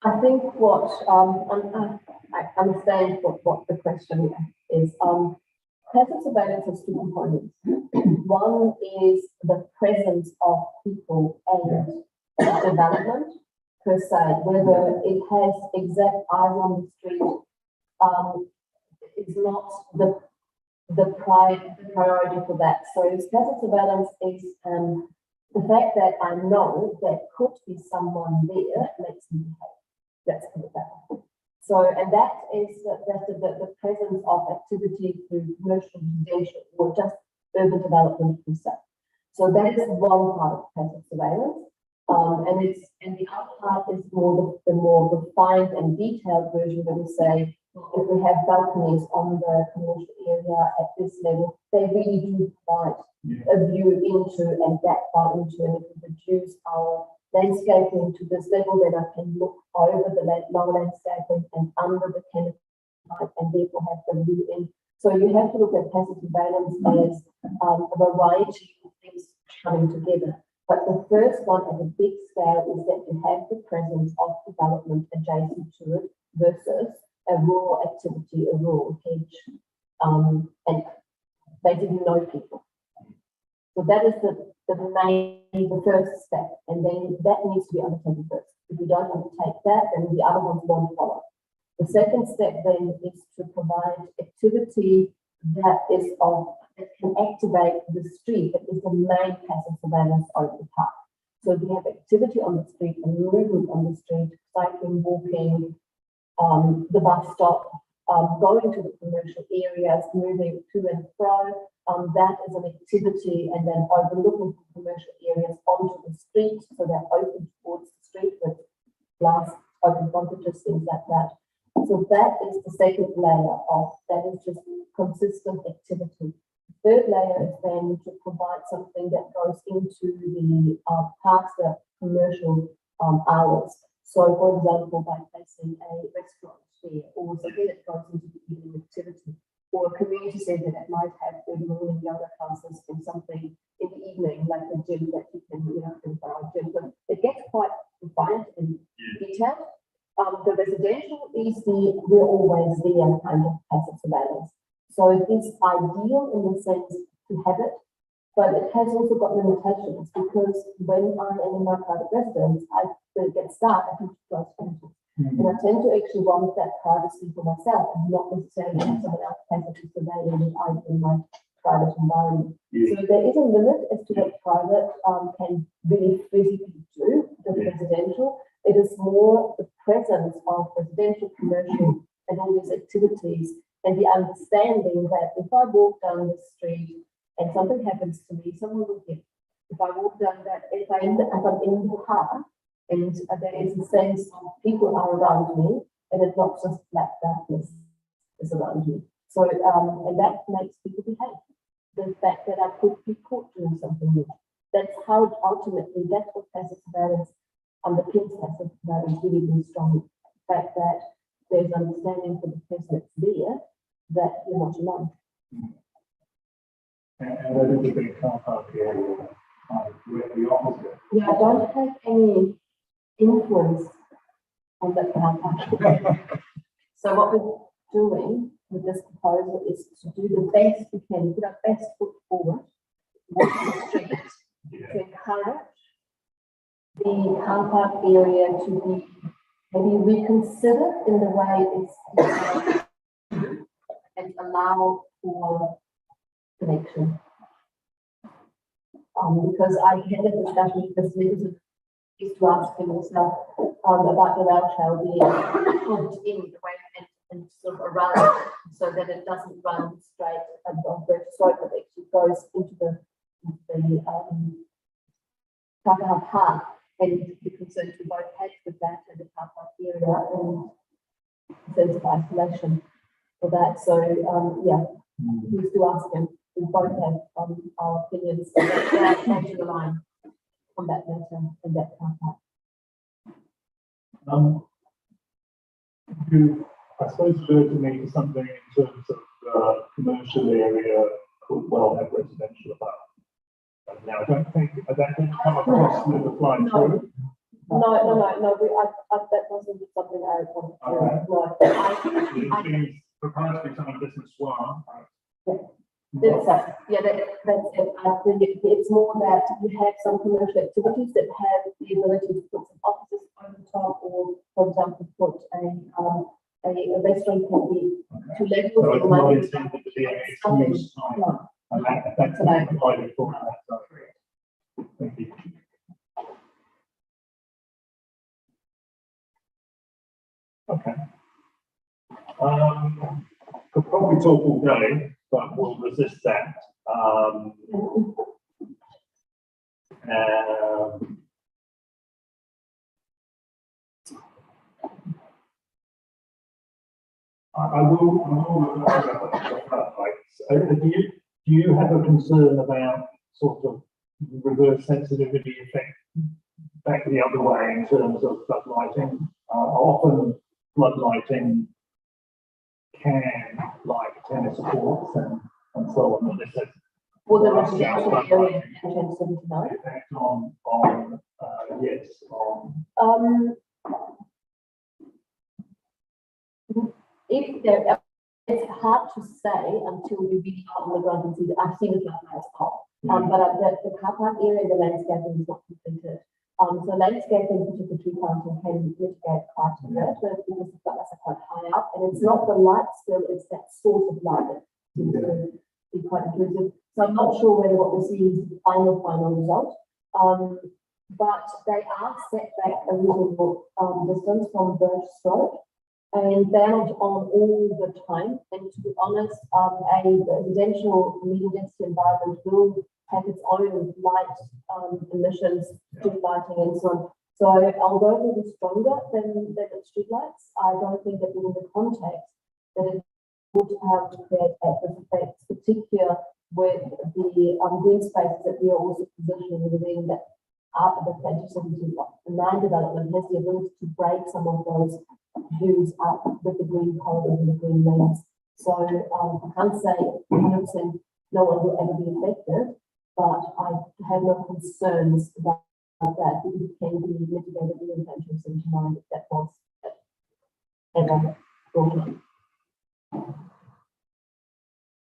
I think what I understand what the question is. Passive surveillance has two components. One is the presence of people and development per se, whether it has exact eyes on the street is not the priority for that. So passive surveillance is the fact that I know there could be someone there makes me behave. Let's put it that way. So, and that is the presence of activity through commercial, residential, or just urban development per se. So that is one part of passive surveillance. And the other part is the more refined and detailed version that we say, if we have balconies on the commercial area at this level, they really do provide a view into and that far into, and if we reduce our landscaping to this level, then I can look over the lower landscaping and under the canopy and therefore have the view in. So you have to look at passive surveillance as a variety of things coming together. But the first one at a big scale is that you have the presence of development adjacent to it versus a rural activity, a rural hedge, and basically no people. So that is the first step, and then that needs to be undertaken first. If we don't undertake that, then the other ones won't follow. The second step then is to provide activity that can activate the street, that is the main passive surveillance over the park. So we have activity on the street and movement on the street, cycling, walking, the bus stop, going to the commercial areas, moving to and fro. That is an activity, and then overlooking the commercial areas onto the street, so they're open towards the street with glass, open frontages, things like that. So that is the second layer of that is just consistent activity. The third layer is then to provide something that goes into the past the commercial hours. So, for example, by placing a restaurant there, or something that goes into the evening activity, or a community centre that might have early morning yoga classes and something in the evening, like a gym that you can, think about gym. But it gets quite refined and detailed. The residential is we're always there kind of passive surveillance. So it is ideal in the sense to have it, but it has also got limitations, because when I am in my private residence, when it gets dark, I tend to close fences. And I tend to actually want that privacy for myself and not necessarily have someone else passively surveilling me in my private environment. So there is a limit as to what private can really physically do with residential. It is more the presence of residential, commercial, and all these activities, and the understanding that if I walk down the street and something happens to me, someone will get. If I walk down that, if I'm in the park, and there is a sense of people are around me, and it's not just black darkness is around me. So, and that makes people behave. The fact that I could be caught doing something new. That's how ultimately, that's what passive surveillance underpins passive surveillance really, really strongly. The fact that there's understanding for the person that's there that you're not alone. And there is a big car park area, directly opposite. Yeah, I don't have any influence on that car park. So what we're doing with this proposal is to do the best we can, put our best foot forward with the street to encourage the car park area to be maybe reconsidered in the way it's designed and allow for connection. Because I had a discussion with this leader is to ask him also about the rail trail being put in the way and sort of around so that it doesn't run straight and on the slope, but actually goes into the car park, and the concerns we both had with that and the car park area and sense of isolation for that. So yeah, please do ask him. We both have our opinions to the line on that matter and that car park. I suppose referred to me to something in terms of commercial area called Wellhead Residential above. Now, I don't think come across with the fly through. No, that wasn't something I wanted to. It's been proposed to be some business one. That's it. I think it's more that you have some commercial activities that have the ability to put some offices over the top, or for example, put a restaurant can be to levels So of it's not money. intended to be a excuse time. No. And that's provided for that. Thank you. Okay. Could probably talk all day, but we'll resist that. I will do you have a concern about sort of reverse sensitivity effect back the other way in terms of floodlighting? Often floodlighting can, like tennis courts and so on, this has For the residential area in 1079. effect on yes, If there, it's hard to say until you really are on the ground and see that I've seen the floodlights off. But the car park area, the landscaping is not completed. So landscaping, particularly tree planting, can mitigate quite a bit, but because the floodlights are quite high up, and it's not the light still, it's that source of light that seems to be quite intrusive. So I'm not sure whether what we're seeing is the final result. But they are set back a reasonable distance from Birch Stroke, and they're not on all the time. And to be honest, a residential medium density environment will have its own light emissions, street lighting and so on. So although it will be stronger than the street lights, I don't think that within the context that it would create adverse effects, particularly with the green spaces that we are also positioning within that after the PC79 development has the ability to break some of those views up with the green corridors and the green lanes. So I can't say 100% no one will ever be affected, but I have no concerns about that. It can be mitigated within PC79 if that was ever brought up.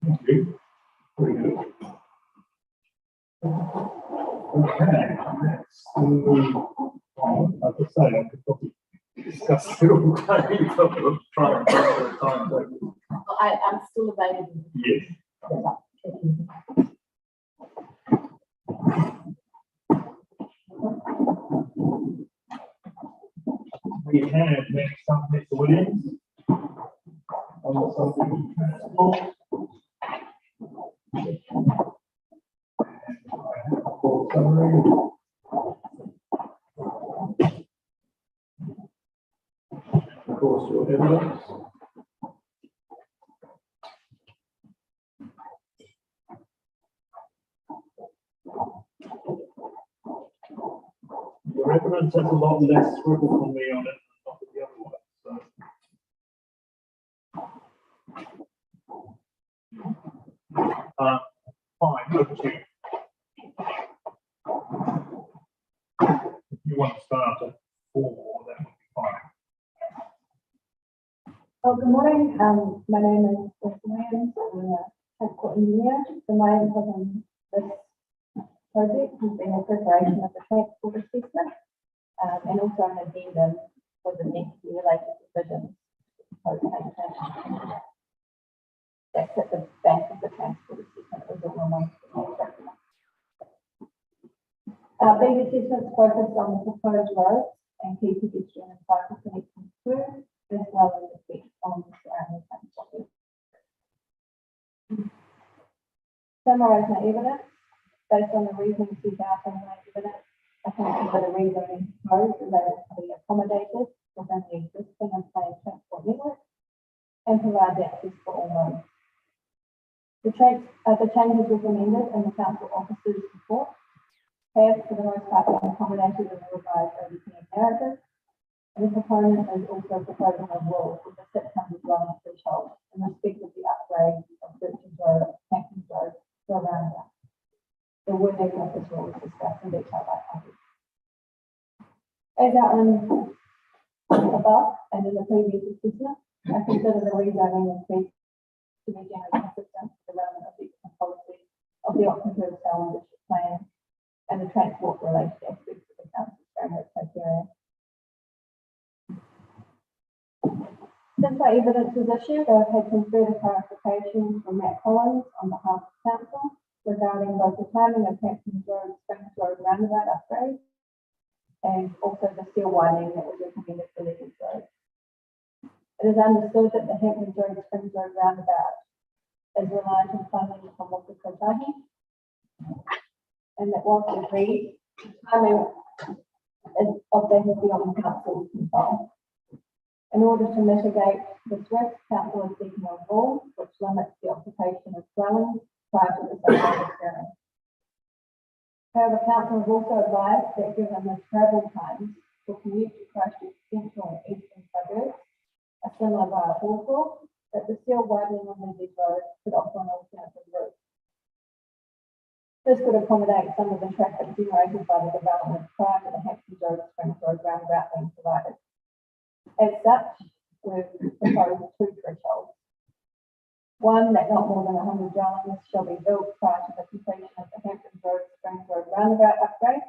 thank you. Very good. Okay, let's move on. As I say, I could probably discuss it all day, but we'll try and get the time. I'm still available. Yes. We have next up Mr. Williams on the subject of transport. For summary. Of course, your evidence. Your evidence has a lot less scribble from me on it than not the other one. So over to you. If you want to start at 4, that would be fine. Oh, good morning. My name is Beth Williams. I'm a transport engineer. So my input on this project has been a preparation of the transport assessment, and also an addendum for the next related provisions. That's at the back of the transport assessment. It was all on one document. These assessments focus on the proposed roads and key pedestrian and cycle connections through, as well as effects on the surrounding transport. Summarise my evidence based on the reasoning set out in my evidence. I think that the rezoning proposed is able to be accommodated within the existing and planned transport network and provide access for all modes. The changes recommended in the council officers' report have, for the most part, been accommodated in the revised ODPM narrative. And the proponent is also proposing a rule with a 600 dwelling threshold in respect of the upgrade of Birches Road, Hampton Road to a roundabout. The wording of this rule is discussed in detail by Andy. As outlined above and in the previous assessment, I consider the rezoning increase to be generally consistent with the relevant objectives and policy of the Oxford Sale and District Plan and the transport-related aspects of the council's framework criteria. Since my evidence was issued, I've had some further clarifications from Matt Collins on behalf of council regarding both the timing of Hampton Road, Springs Road roundabout upgrade and also the steel widening that was recommended for Legends Road. It is understood that the Hampton Road, Springs Road roundabout is reliant on funding from Waka Kotahi, and that whilst agreed, the timing of that is beyond council's control. In order to mitigate this risk, council is seeking a rule which limits the occupation of dwellings prior to the sale occurring. However, council has also advised that given the travel times for commute to Christchurch Central and Eastern suburbs are similar via Hawthorne, that the steel widening on Lindsay Road could offer an alternative route. This could accommodate some of the traffic generated by the development prior to the Hampton Road, Springs Road roundabout being provided. As such, we've proposed 2 thresholds. One, that not more than 100 dwellings shall be built prior to the completion of the Hampton Road, Springs Road roundabout upgrade,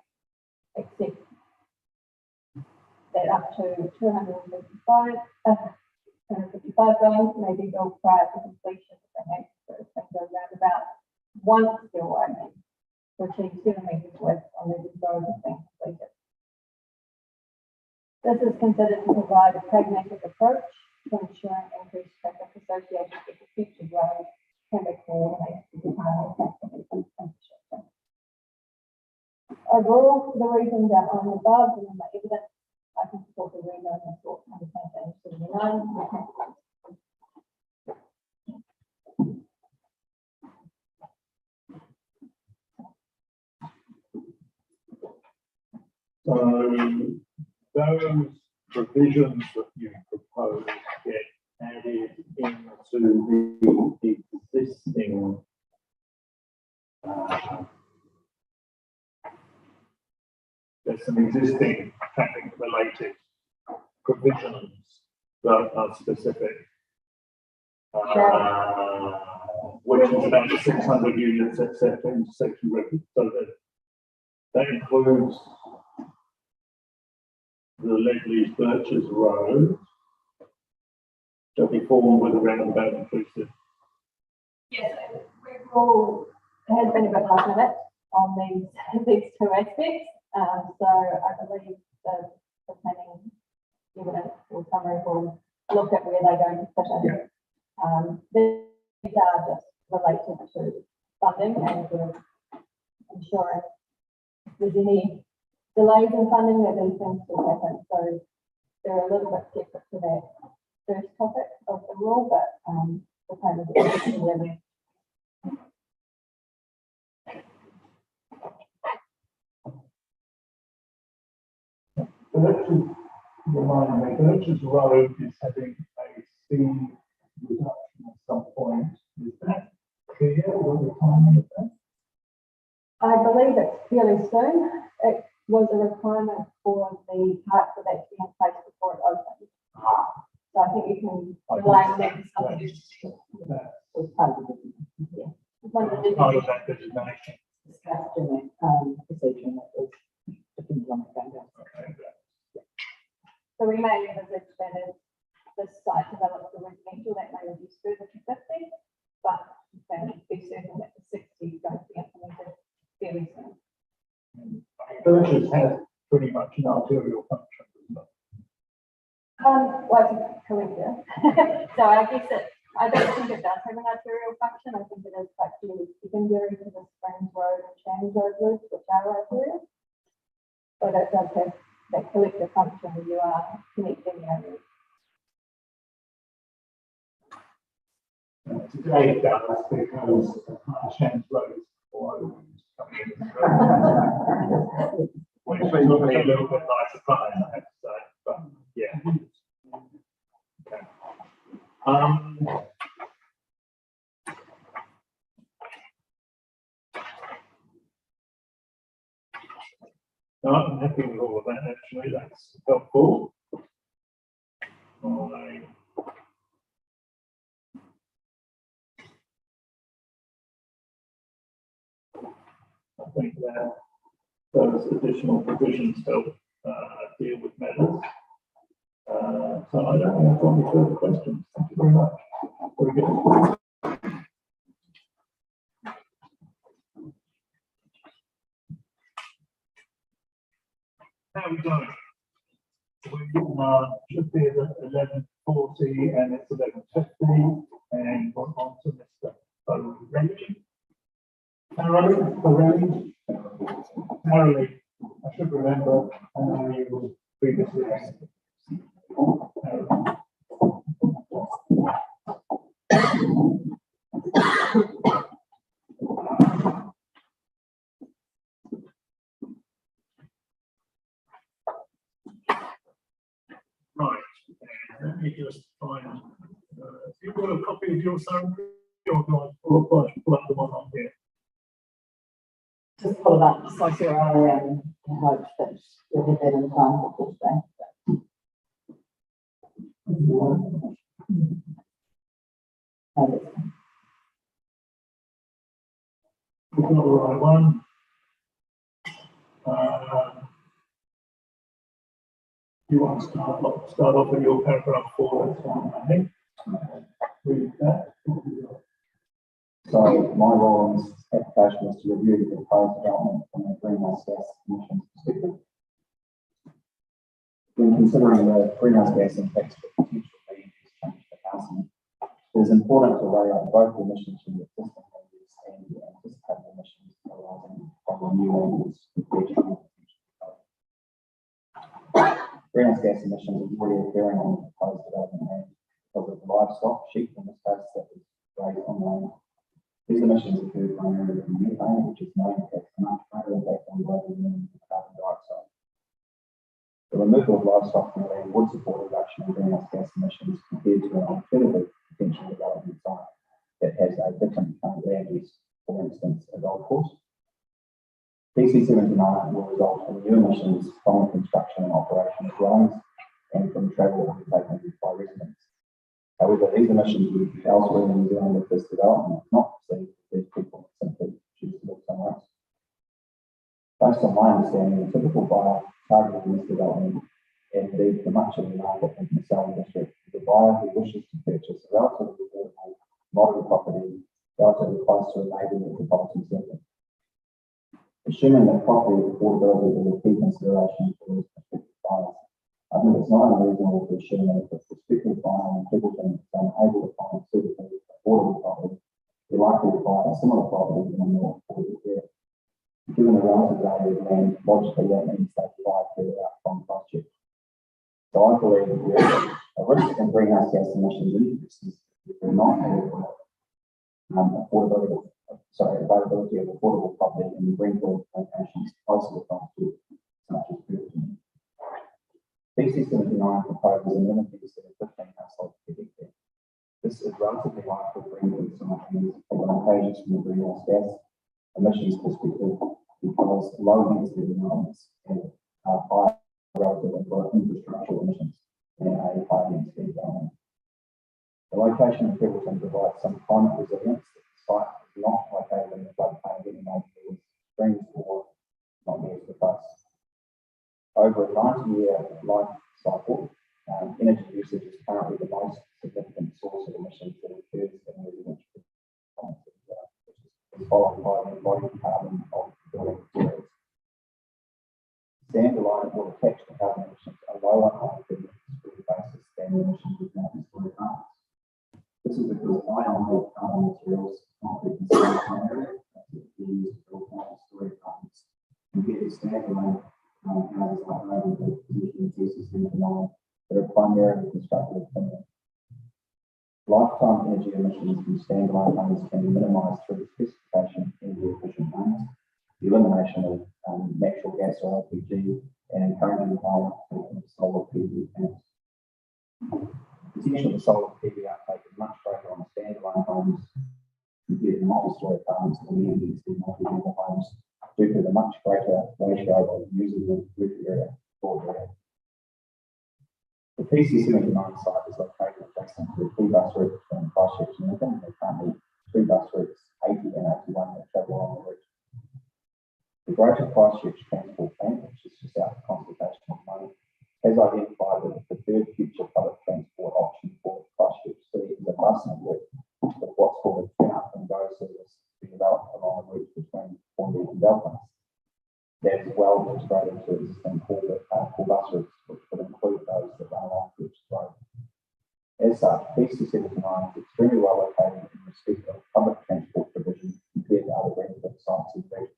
except that up to 255 dwellings may be built prior to completion of the Hampton Road, Springs Road roundabout once steel widening to achieve 7 metres width on the road has been completed. This is considered to provide a pragmatic approach to ensuring increased traffic associated with the future road can be coordinated with the primary transport infrastructure. Overall, for the reasons outlined above and in my evidence, I can support the rezoning sought under PC79. So those provisions that you propose get added into the existing there's some existing traffic related provisions that are specific, which is about the 600 units except intersection record. So that includes the Ledley's Birches Road shall be formed with a roundabout inclusive. Yes, we've all, it has been a bit last minute on these 2 aspects. So I believe the planning evidence or summary will look at where they're going to fit in. These are just related to funding and ensuring if there's any delays in funding that these things will happen. So they're a little bit separate to that first topic of the rule, but the payment is really. Birches, remind me, Birches Road is having a speed reduction at some point. Is that clear what the timing of that? believe it's fairly soon. It was a requirement for the park for that to be in place before it opened. So I think you can rely on that as something. It's part of the business. One of the Part of that designation. Discussed in that, procedure that was depending on the going down. So we may envisage that as this site develops the residential, that may reduce further to 50, but we can be certain that the 60 is going to be implemented fairly soon. Villages has pretty much an arterial function, doesn't it? Well, it's a collector. So I guess I don't think it does have an arterial function. I think it is quite clearly secondary to the Springs Road and Change Road routes, which are arterial. But it does have that collector function where you are connecting areas. Today it does because Shan's Road is closed. Which was a little bit by surprise, I have to say, but yeah. Okay. No, I'm happy with all of that, actually, that's helpful. I think that those additional provisions help deal with matters. So I don't think I've got any further questions. Thank you very much. Very good. How are we going? We should be at 11:40 and it's 11:50 and we're on to Mr. Borelli. Harley, I should remember, I know you were previously. Right, let me just find, you've got a copy of your summary, or do I pull up the one on here? Just pull it up, so I hope that you'll get that in time for today. We've got the right one. You want to start off with your paragraph 4, that's fine, I think. Read that. So my role in this application is to review the proposed development from a greenhouse gas emissions perspective. When considering the greenhouse gas impacts of potential land use change for housing, it is important to weigh up both the emissions from the existing land use and the anticipated emissions arising from the new land use compared to the greenhouse gas emissions are already occurring on the proposed development land because of the livestock, sheep in this case, that was raised on land. These emissions occur primarily from methane, which is known to have a much greater impact on global warming than carbon dioxide. The removal of livestock from land would support a reduction in greenhouse gas emissions compared to an alternative potential development site that has a different current land use, for instance, a golf course. PC79 will result in new emissions from the construction and operation of dwellings and from travel undertaken by residents. However, these emissions would be elsewhere in New Zealand if this development is not proceeded, these people simply choose to live somewhere else. Based on my understanding, the typical buyer targeting this development, and indeed for much of the market in the Selwyn district, is a buyer who wishes to purchase a relatively affordable modern property relatively close to a neighbouring metropolitan centre. Assuming that property affordability is a key consideration for these prospective buyers, I think it's not unreasonable to assume that if a prospective buyer in Templeton is unable to find suitable affordable property, they're likely to buy a similar property in a more affordable area. Given the relative value of land, logically that means they buy further out from Christchurch. So I believe that there is a risk in greenhouse gas emissions increases if we're not able availability of affordable property in greenfield locations closer to Christchurch, such as Templeton. PC79 proposes a minimum use of 15 households per hectare. This is relatively light for greenfield site and is advantageous from the greenhouse gas emissions perspective prioritize low density developments and high relative infrastructural emissions in a high density development. The location of Pebbleton provides some climate resilience. The site is not located in the floodplain of any major streams or not near the coast. Over a 90-year life cycle, energy usage is currently the most significant source of emissions that occurs in residential developments, which is followed by the embodied carbon of building materials. Standalone or attached to carbon emissions are lower on a per basis than the emissions of multi-story homes. This is because ion carbon materials concrete and steel primarily used to build multi-story homes compared to standalone houses like over the position of PC79 that are primarily constructed of timber. Lifetime energy emissions from standalone homes can be minimised through the specification of energy efficient homes, the elimination of natural gas or LPG, and encouraging the higher uptake of solar PV panels. The potential of solar PV uptake is much greater on standalone homes compared to multi-story apartments or the density multi-level homes due to the much greater ratio of usable roof area floor area. The PC79 site is located adjacent to the two bus routes between Christchurch and Lincoln. There are currently two bus routes, 80 and 81, that travel along the route. The Greater Christchurch Transport Plan, which is just out for consultation at the moment, has identified that the preferred future public transport option for Christchurch City is a bus network with what's called a turn-up and go service to be developed along the route between Hornby and Belfast. That is well integrated into existing core bus routes, which would include those that run along Church Road. As such, PC79 is extremely well located in respect of public transport provision compared to other greenfield sites in the region.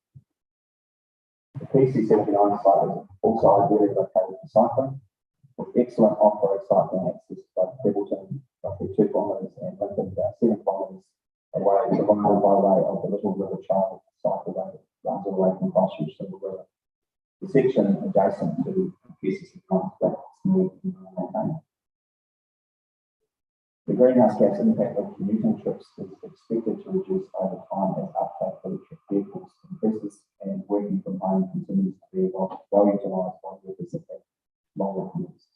The PC79 site is also ideally located for cycling, with excellent off-road cycling access to both Pebbleton, roughly 2 kilometres, and Lincoln, about 7 kilometres away, provided by way of the Little River Trail cycle road that runs all the way from Christchurch to the river. The section adjacent to PC79 is smooth and maintained. The greenhouse gas impact of commuting trips is expected to reduce over time as uptake of electric vehicles increases and working from home continues to be well utilised by workers that have longer commutes.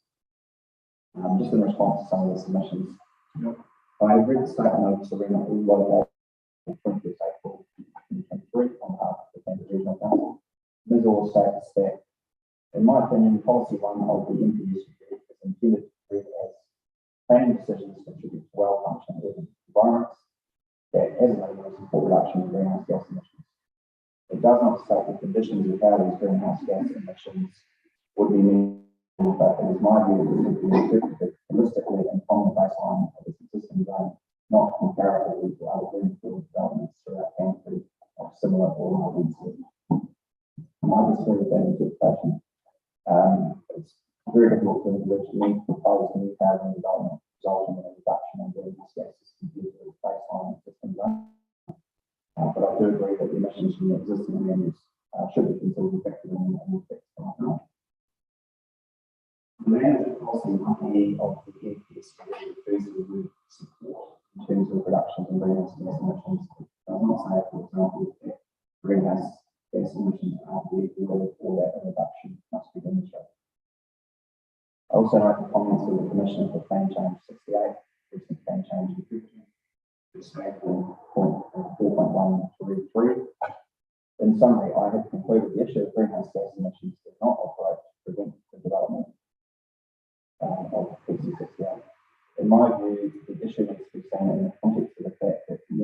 Just in response to some of the submissions, I have read the statement notice agreement we located on 20th April 2023 on behalf of the Canberra Regional Council. Ms. Orr states that, in my opinion, policy 1 of the NPS is intended to be as planning decisions contribute to well-functioning urban environments that, as a minimum, support reduction in greenhouse gas emissions. It does not state the conditions of how these greenhouse gas emissions would be met, but it is my view that this would be interpreted holistically and from the baseline of its existing zone, not comparatively to other greenfield developments throughout country of similar or low density. I disagree with that interpretation. It's very difficult to originally propose new housing development resulting in a reduction in greenhouse gases compared to the baseline existing zone. But I do agree that the emissions from the existing areas should be considered effective in the effects of the management policy company of the NPS refers to the support in terms of reduction in greenhouse gas emissions. It does not say, for example, that greenhouse gas emissions are vehicle or that a reduction must be demonstrated. I also note the comments of the Commission for Plan Change 68, recent Plan Change in Pebbleton, which stated in point 4.133. In summary, I have concluded the issue of greenhouse gas emissions does not operate to prevent the development of PC68. In my view, the issue needs to be seen in the context of the fact that the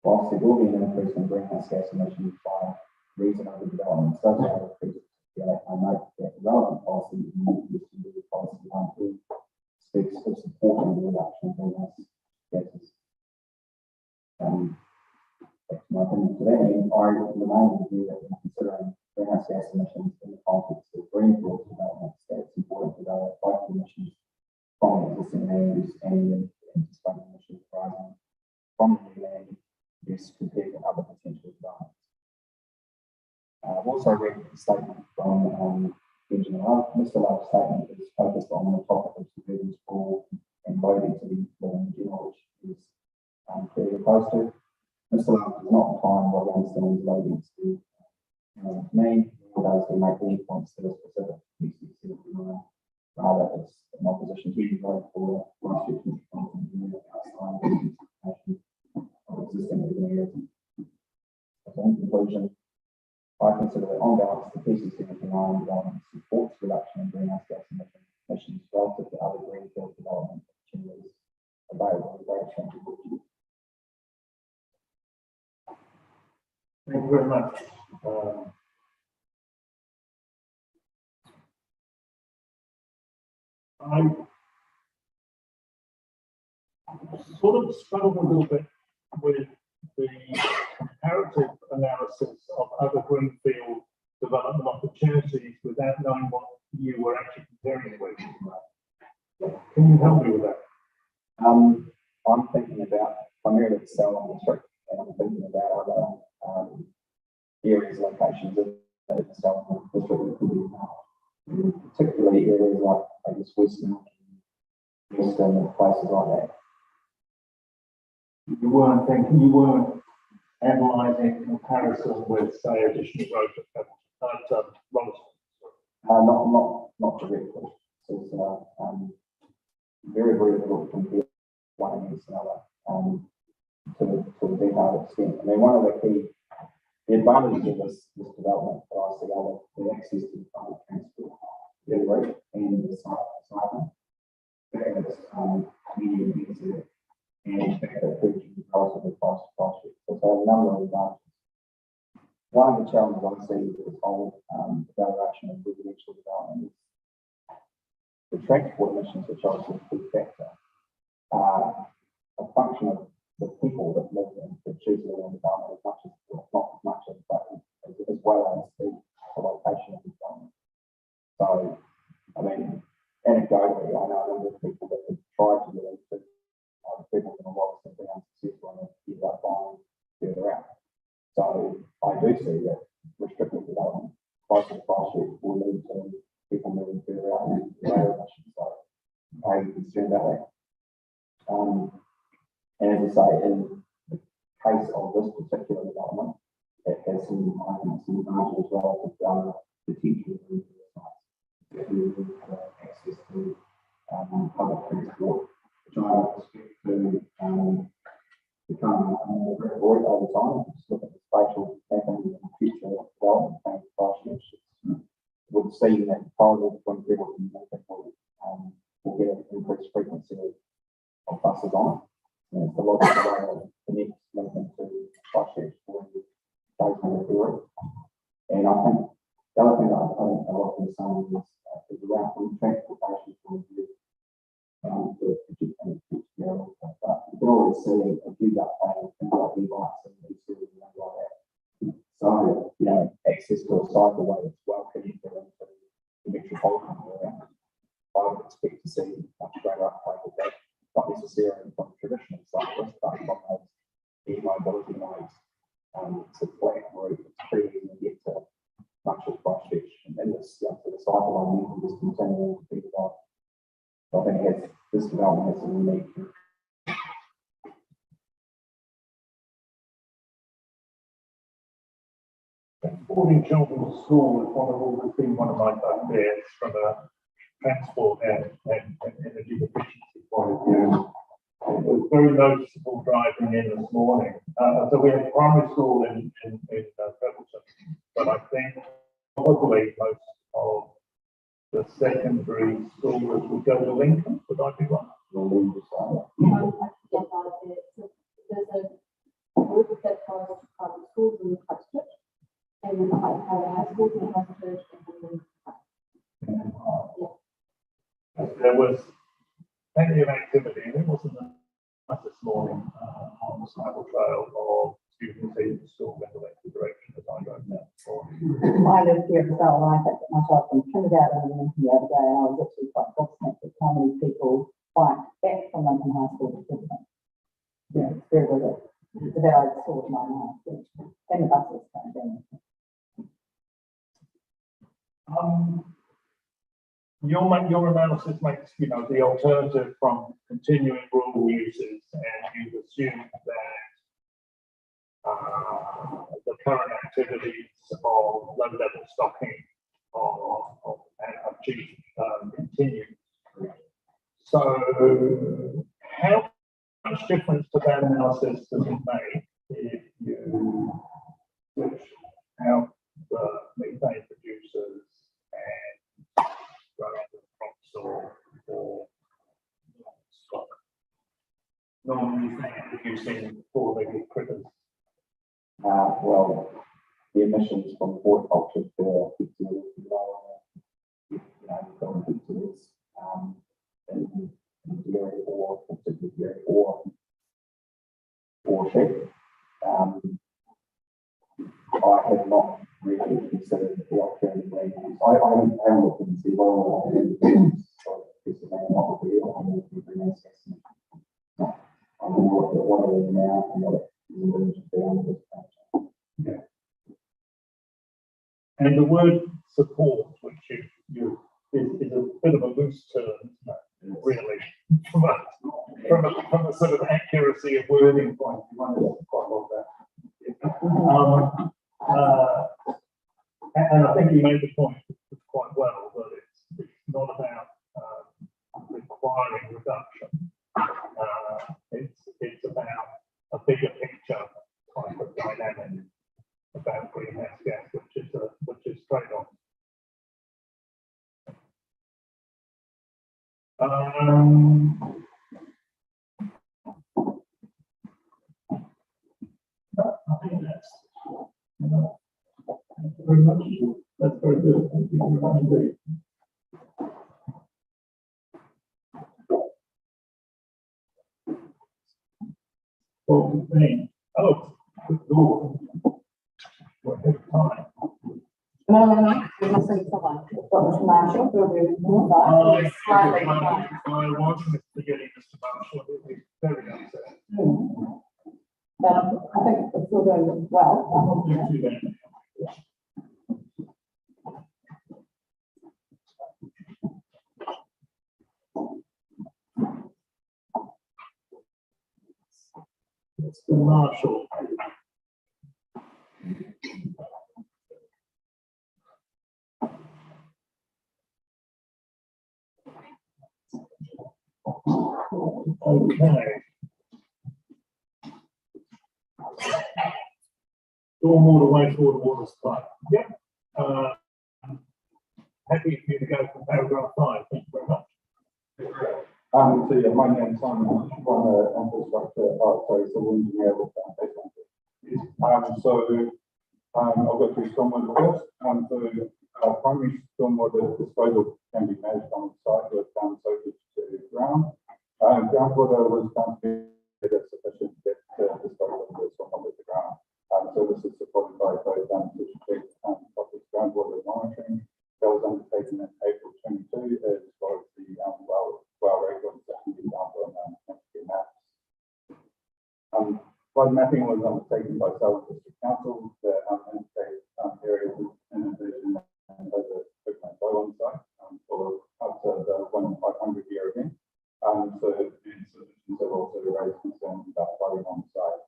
whilst there will be an increase in greenhouse gas emissions by reason of the development associated with PC68, I note that the relevant policy is not used to do with policy 1E speaks of supporting the reduction of greenhouse gases. That's my opinion to that end. I remain of the view that when considering greenhouse gas emissions in the context of greenfield developments, that it's important to know that both emissions from existing land use and the anticipated emissions arising from the new land use compared to other potential developments. I've also read the statement from Engineer Love. Mr. Love's statement is focused on the topic of suburban sprawl and low density living in general, which is clearly opposed to. Mr. Love does not define what he understands loading to me, or those who make any points that are specific to PC79. Rather, it's in opposition to you vote for constitutional outside of existing urban areas. So in conclusion, I consider that on balance, the PC79 development supports reduction in greenhouse gas emissions relative to other greenfield development opportunities available in Greater Swansea. Thank you very much. I sort of struggle a little bit with the comparative analysis of other greenfield development opportunities without knowing what you were actually comparing it with. Can you help me with that? I'm thinking about primarily the Selwyn district, and I'm thinking about other areas, locations in the Selwyn district that could be particularly areas like, I guess, Western and places like that. You weren't analysing comparison with, say, additional growth at Rolleston. Not directly. It's very difficult to compare one against another to a detailed extent. I mean, one of the advantages of this development that I see are the access to the public transport network and the cycling. It's medium density and in fact that purchasing relatively close to Christchurch. So a number of advantages. One of the challenges I see with this whole evaluation of residential development is the transport emissions, which obviously is a big factor, are a function of the people that live in the choose to live in development as much as, well, not as much as, but as well as the location of the development. So, I mean, anecdotally, I know a number of people that have tried to get into people in a lot of been unsuccessful and give up buying further out. So I do see that restricted development closer to Christchurch will lead to people moving further out and greater emissions. So I'm concerned about that. And as I say, in the case of this particular development, it has some, I think, some advantages relative to other potential sites. If you have access to public transport, which I expect to become more prevalent over time. Just look at the spatial patterns in the future development plan for Christchurch. It would seem that corridor between people will get an increased frequency of buses on. And it's a lot of the next movement to Christchurch for the days when they do it. And I think the other thing that I think a lot of the saying is around from transportation point of view. But you can already see a few updates and things like e-bikes and these sort of things like that. So, you know, access to a cycleway that's well connected into the metropolitan area. I would expect to see much greater uptake of that, not necessarily from traditional cyclists, but from those e-mobility modes. It's a flat route, it's pretty easy to get to much of Christchurch. And this, you know, the cycleway you can just continue to be developed. So I think this development has some unique. Transporting children to school has always been one of my bugbears from a transport and energy efficiency point of view. It was very noticeable driving in this morning. So we have primary school in Prebbleton, but I think probably most of the secondary schools would go to Lincoln. Would I be right? There's a group that goes to private schools in Christchurch, and we have high schools in Christchurch and There was plenty of activity. There wasn't much this morning on the cycle trail of students leaving school in the left direction as I drove down this morning. I lived here at Bell, and I picked up my child from kindergarten and the other day, and I was actually quite gobsmacked at how many people biked back from London High School to Brisbane. Yeah, it's very good. It's about sort of 9.5 and the buses came down. Your analysis makes, you know, the alternative from continuing rural uses, and you assume that the current activities of low level stocking are due to continue. So how much difference to that analysis does it make if you switch out the methane producers and run out the crops or stock non-methane producing four-legged critters? Well, the emissions from horticulture for pig seals is lower than, from pig seals, in dairy or particularly dairy or sheep. I have not really considered the alternative way to use. I haven't looked and see what alternative what would be on the greenhouse gas emissions. I mean, what it is now and what it is going to be on this page. Yeah. And the word support, which you is a bit of a loose term, really, from a sort of accuracy of wording point. You might have quite a lot of that. And I think you made the point quite well that it's not about requiring reduction. It's about a bigger picture type of dynamic about greenhouse gas, which is trade-off. I think that's thank you very much. That's very good. Thank you very much indeed. Well, oh, good Lord. We're ahead of time. No, we must say someone. Dr. Marshall, will be more slightly behind. I wasn't forgetting Mr. Marshall. It was very upset. But I think it's still doing well. Thank you then. Mr. Marshall. Okay. Stormwater, wastewater, water supply. Yep. Happy for you to go from paragraph 5. Thank you very much. So yeah, my name's Simon. I'm an infrastructure, civil engineer with I'll go through stormwater first. Primary stormwater disposal can be managed on the site with soakage to ground. Groundwater was found to be sufficient depth to dispose of the stormwater to ground. So this is supported by both topic groundwater monitoring that was undertaken in April 22, as well as the well records that can be done on maps. Flood mapping was undertaken by Southern District Council that indicate areas in addition and over soil on site for up to the 1,500 year event. So institutions have also raised concerns about flooding on site.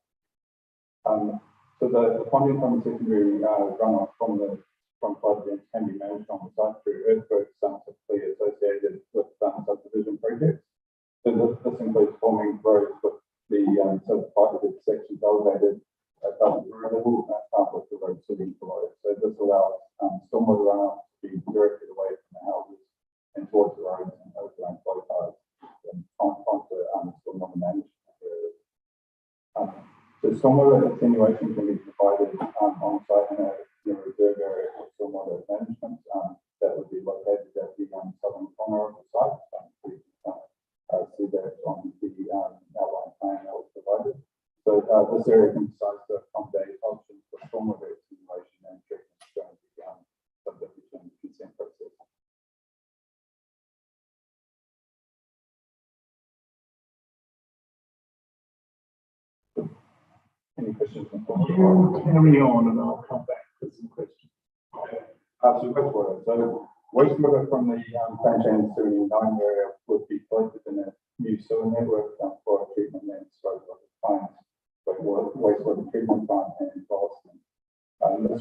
So the funding from the secondary runoff from flood events can be managed on the site through earthworks typically associated with subdivision projects. So this includes forming roads with the targeted sections elevated above the river level with the road sitting below. So this allows stormwater runoff to be directed away from the houses and towards the roads and overland flow paths and onto stormwater management areas. So stormwater attenuation can be provided on site in a reserve area for stormwater management that would be located at the southern corner of the site. See that on the outline plan that was provided. So this area can be sized to accommodate options for stormwater attenuation and treatment during the subdivision consent process. Any questions? You carry on and I'll come back to some questions. So wastewater. So wastewater from the PC79 area would be collected in a new sewer network for treatment and disposal of plants. So wastewater treatment plant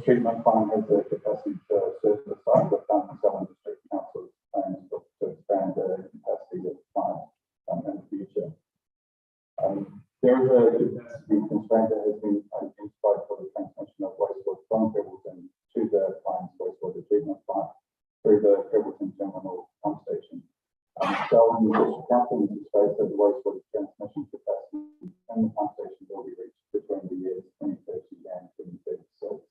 treatment plant has the capacity to serve the site, but Selwyn District Council plans to expand the capacity of the plant in the future. There is a capacity constraint that has been identified for the transmission of wastewater from Prebbleton to the plant's wastewater treatment plant through the Prebbleton Terminal Pump Station. Selwyn District Council anticipates that the wastewater transmission capacity in the pump station will be reached between the years 2030 and 2036.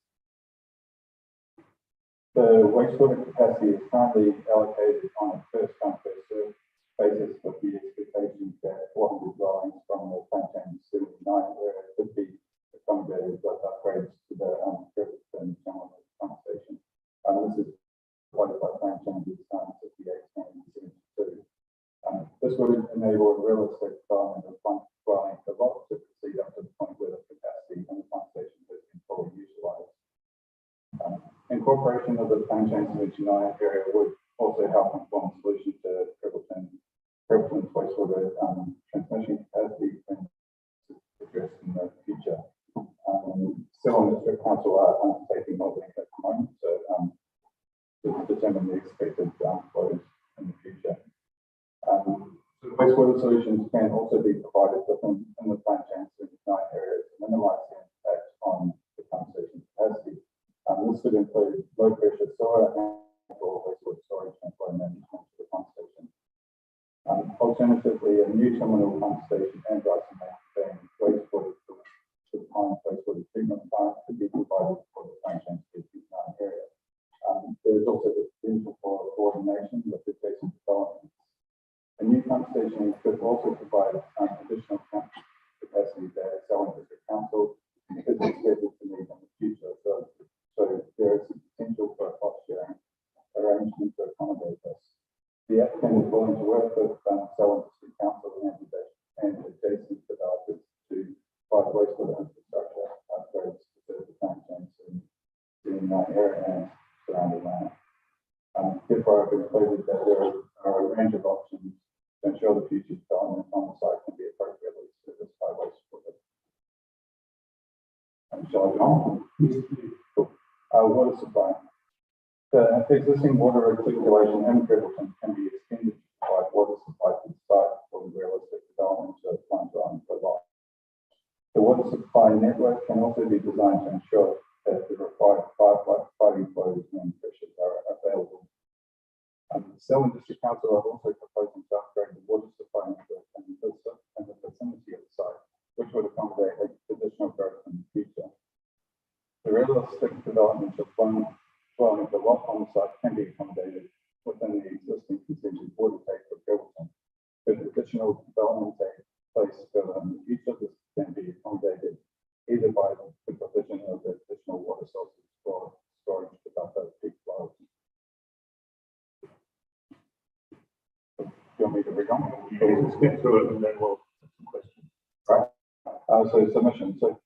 The wastewater capacity is currently allocated on a first come, first served basis with the expectation that 400 dwellings from the PC79 area could be accommodated with upgrades to the Prebbleton Terminal Pump Station. This is provided by plan changes 58 and 72. This would enable a realistic development of pump dwelling the lot to proceed up to the point where the capacity in the pump station has been fully utilised. Incorporation of the plan change 79 area would also help inform solution to Prebbleton's wastewater transmission capacity and addressed in the future. Selwyn District Council are undertaking modelling at the moment to determine the expected flows in the future. So wastewater solutions can also be provided within the plan change 79 area to minimise the impact on the pump station capacity. This would include low pressure soil and wastewater storage and flow management to the pump station. Alternatively, a new terminal pump station and being wastewater to the plant wastewater treatment plant could be provided for the plan change 79 area. There is also the potential for coordination with adjacent developments. A new pump station could also provide additional pump capacity that Selwyn District Council is expected to need in the future. So there is a potential for a cost sharing arrangement to accommodate this. The applicant is willing to work with Selwyn District Council and adjacent developers to provide wastewater infrastructure upgrades to serve the plant change in that area and surrounding land. Therefore, I've concluded that there are a range of options to ensure the future development on the site can be appropriately serviced by wastewater. Shall I go on? Yes, please. Cool. Water supply. The existing water articulation in Prebbleton can be extended to provide water supply to the site for the realistic development of plant dwelling per lot. The water supply network can also be designed to ensure that the required fighting flows and pressures are available. The Selwyn District Council are also proposing to upgrade the water supply network in the vicinity of the site, which would accommodate additional growth in the future. The realistic development of dwelling of the lot on the site can be accommodated within the existing consented water take for Prebbleton. If additional development takes place further in the future, this can be accommodated either by the provision of additional water sources for storage to buffer peak flows. Do you want me to read on? Let's get through it and then we'll have some questions. Right. So submissions have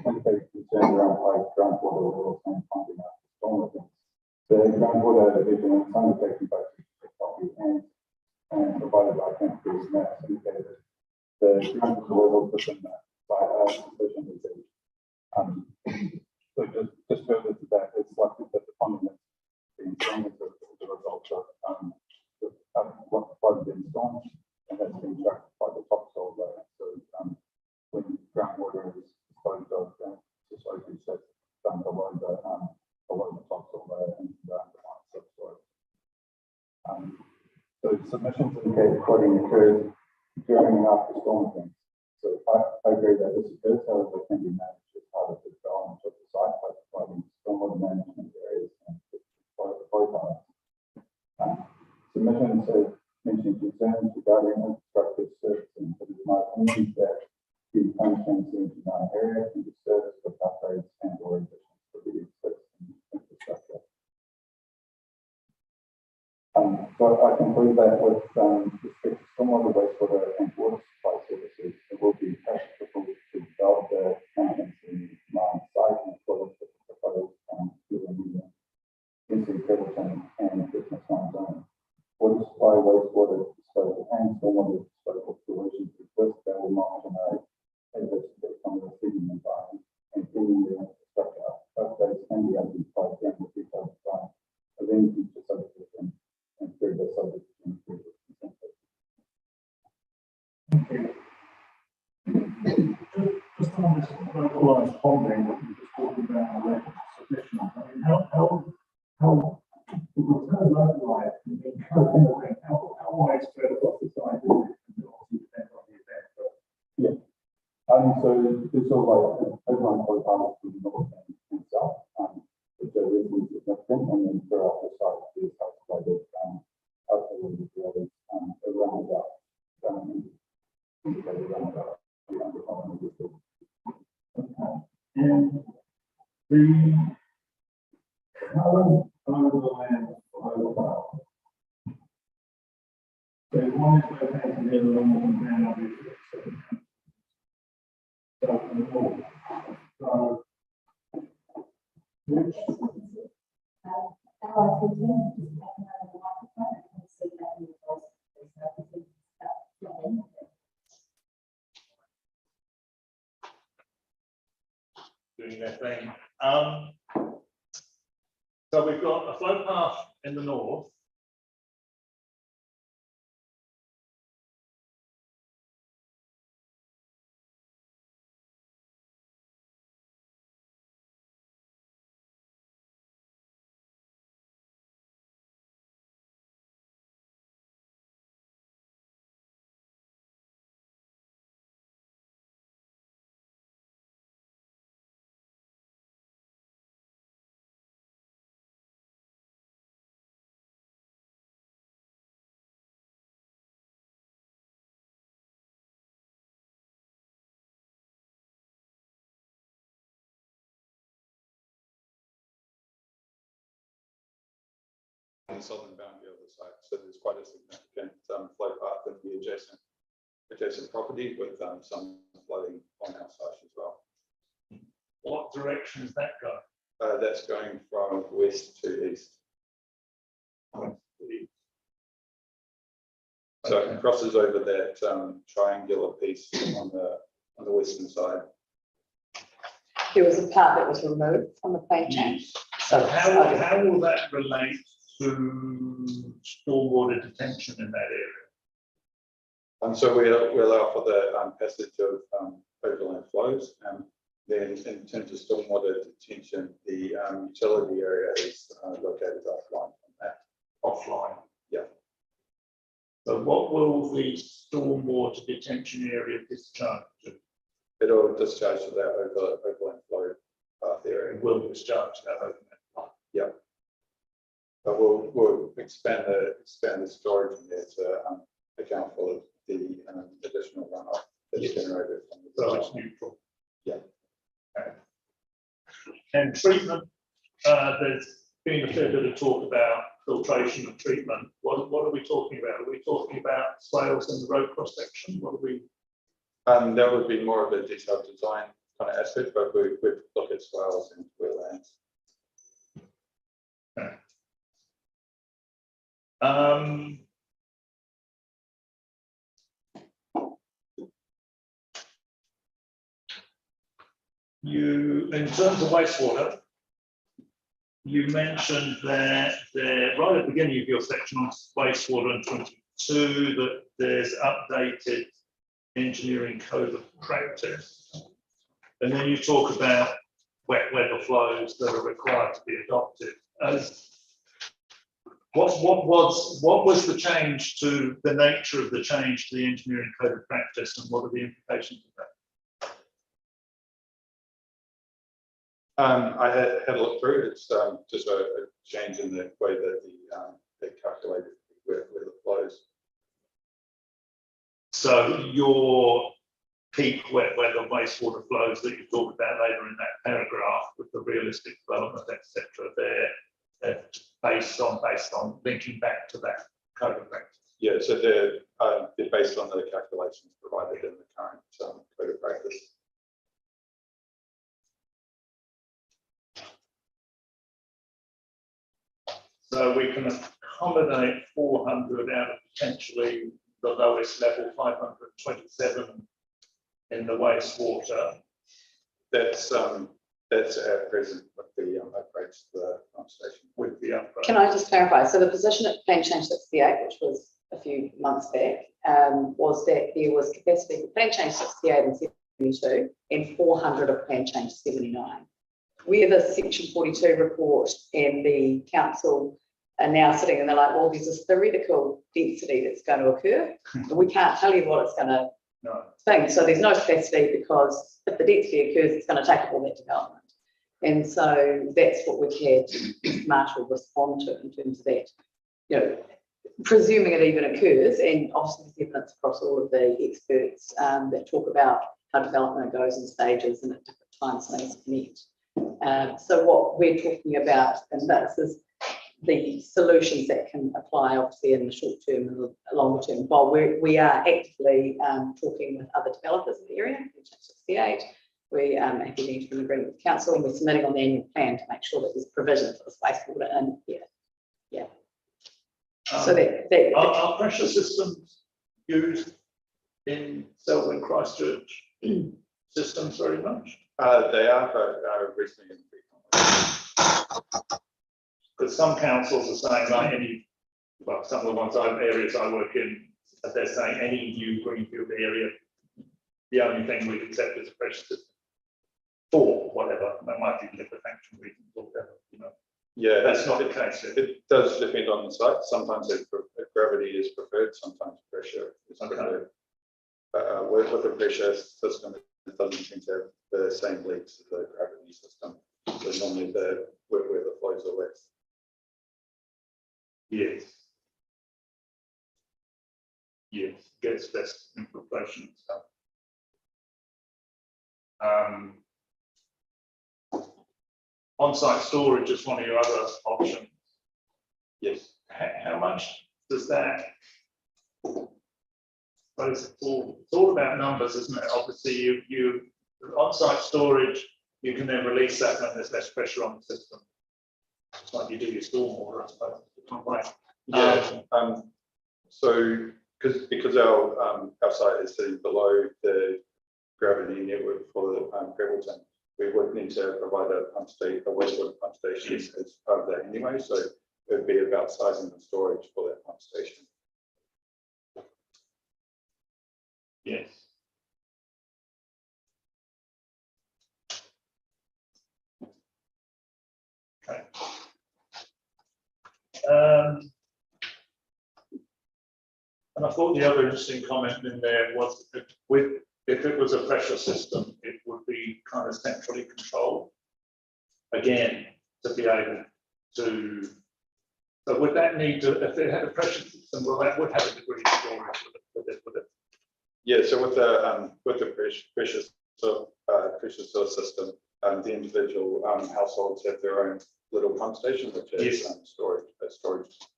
indicated concern around high groundwater levels and finding out storm events. The groundwater division is undertaken by copy and provided by countries maps indicated the groundwater levels within that site are sufficiently deep. So just further to that, it's likely that the funding that's being seen as a result of flooded in storms, and that's been tracked by the topsoil layer. So when groundwater is disposed of, society sets down below the topsoil layer and the underlying subsoil. So submissions indicate flooding occurs during and after storm events. So I agree that this occurs, however, can be managed as part of the development of the site by providing stormwater management areas and flow paths. Submissions have mentioned concerns regarding infrastructure servicing, but it's my opinion that the unchanged area can be serviced with upgrades and or additions to the existing infrastructure. So I conclude that with respect to stormwater, wastewater and water supply services, it will be practicable to develop the maintenance in mine site and accordance with the proposed into Prebbleton and business line zone. Water supply, wastewater disposal and stormwater disposal solutions exist that will not generate adverse effects on the receiving environment, including the infrastructure this localised ponding that you just talked about, the lack of sufficient, I mean, how the return localised, how widespread across the site is it? And it obviously depends on the event, but So it's sort of like everyone profiles from the north and south, which are reasonably significant, and then throughout the site, there's calculated up a little bit further, around about, indicated around about 300 kilometers. and the current overland profile. So one is located here along the ground, obviously. So, which Our team is taking over the microphone and see that in the voice. doing their thing. So we've got a flow path in the north. The southern boundary of the site, so there's quite a significant flow path in the adjacent property with some flooding on our site as well. What direction is that going? That's going from west to east. So it crosses over that triangular piece on the western side. There was a part that was removed from the plan change. So how will that relate to stormwater detention in that area? So we allow for the passage of overland flows. Then in terms of stormwater detention, the utility area is located offline from that. Offline? Yeah. So what will the stormwater detention area discharge to? It'll discharge to that overland flow path area. It will discharge to that overland path. Yeah. But we'll expand the storage in there to account for the additional runoff that's generated from the. So it's neutral. Yeah. Okay. And treatment, there's been a fair bit of talk about filtration and treatment. What are we talking about? Are we talking about swales in the road cross section? What are we? That would be more of a detailed design kind of aspect, but we look at swales and wetlands. Okay. In terms of wastewater, you mentioned that right at the beginning of your section on wastewater in 22 that there's updated engineering code of practice, and then you talk about wet weather flows that are required to be adopted. What was the change to the nature of the change to the engineering code of practice, and what are the implications of that? I had a look through. It's just a change in the way that they calculated where the flows. So your peak wet weather wastewater flows that you talked about later in that paragraph with the realistic development, etc., they're based on linking back to that code of practice. Yeah, so they're based on the calculations provided in the current code of practice. So we can accommodate 400 out of potentially the lowest level, 527 in the wastewater. That's at present with the upgrades to the pump station. With the upgrade. Can I just clarify? So the position at plan change 68, which was a few months back, was that there was capacity for plan change 68 and 72 and 400 of plan change 79. Where the section 42 report and the council are now sitting and they're like, well, there's this theoretical density that's going to occur, and we can't tell you what it's going to thing. So there's no capacity, because if the density occurs, it's going to take up all that development. And so that's what we've had Marshall respond to in terms of that. You know, presuming it even occurs, and obviously there's evidence across all of the experts that talk about how development goes in stages and at different times things connect. So what we're talking about in this is the solutions that can apply obviously in the short term and the longer term. While we are actively talking with other developers in the area, 68, we happy to enter an agreement with council, and we're submitting on the annual plan to make sure that there's provision for this wastewater in here. Yeah. So that are pressure systems used in Selwyn Christchurch systems very much? They are, but recently. Because some councils are saying, like some of the areas I work in, they're saying any new greenfield area, the only thing we accept is a pressure system for whatever. That might be liquefaction reasons or whatever, you know. Yeah, that's not the case. It does depend on the site. Sometimes gravity is preferred, sometimes pressure is preferred. With the pressure system, it doesn't seem to have the same leaks as the gravity system. So normally where the flows are less. Yes. Yes, gets less infiltration and stuff. On-site storage is one of your other options. Yes. How much does that? But it's all about numbers, isn't it? Obviously, you on-site storage, you can then release that when there's less pressure on the system. It's like you do your stormwater, I suppose. Yeah. So because our site is sitting below the gravity network for the Gravelton, we would need to provide a wastewater pump station as part of that anyway. So it would be about sizing the storage for that pump station. Yes. Okay. And I thought the other interesting comment in there was that if it was a pressure system, it would be kind of centrally controlled. Again, to be able to. So would that need to, if it had a pressure system, well, that would have a degree of storage with it. Yeah. So with the pressure source system, the individual households have their own little pump station, which is storage.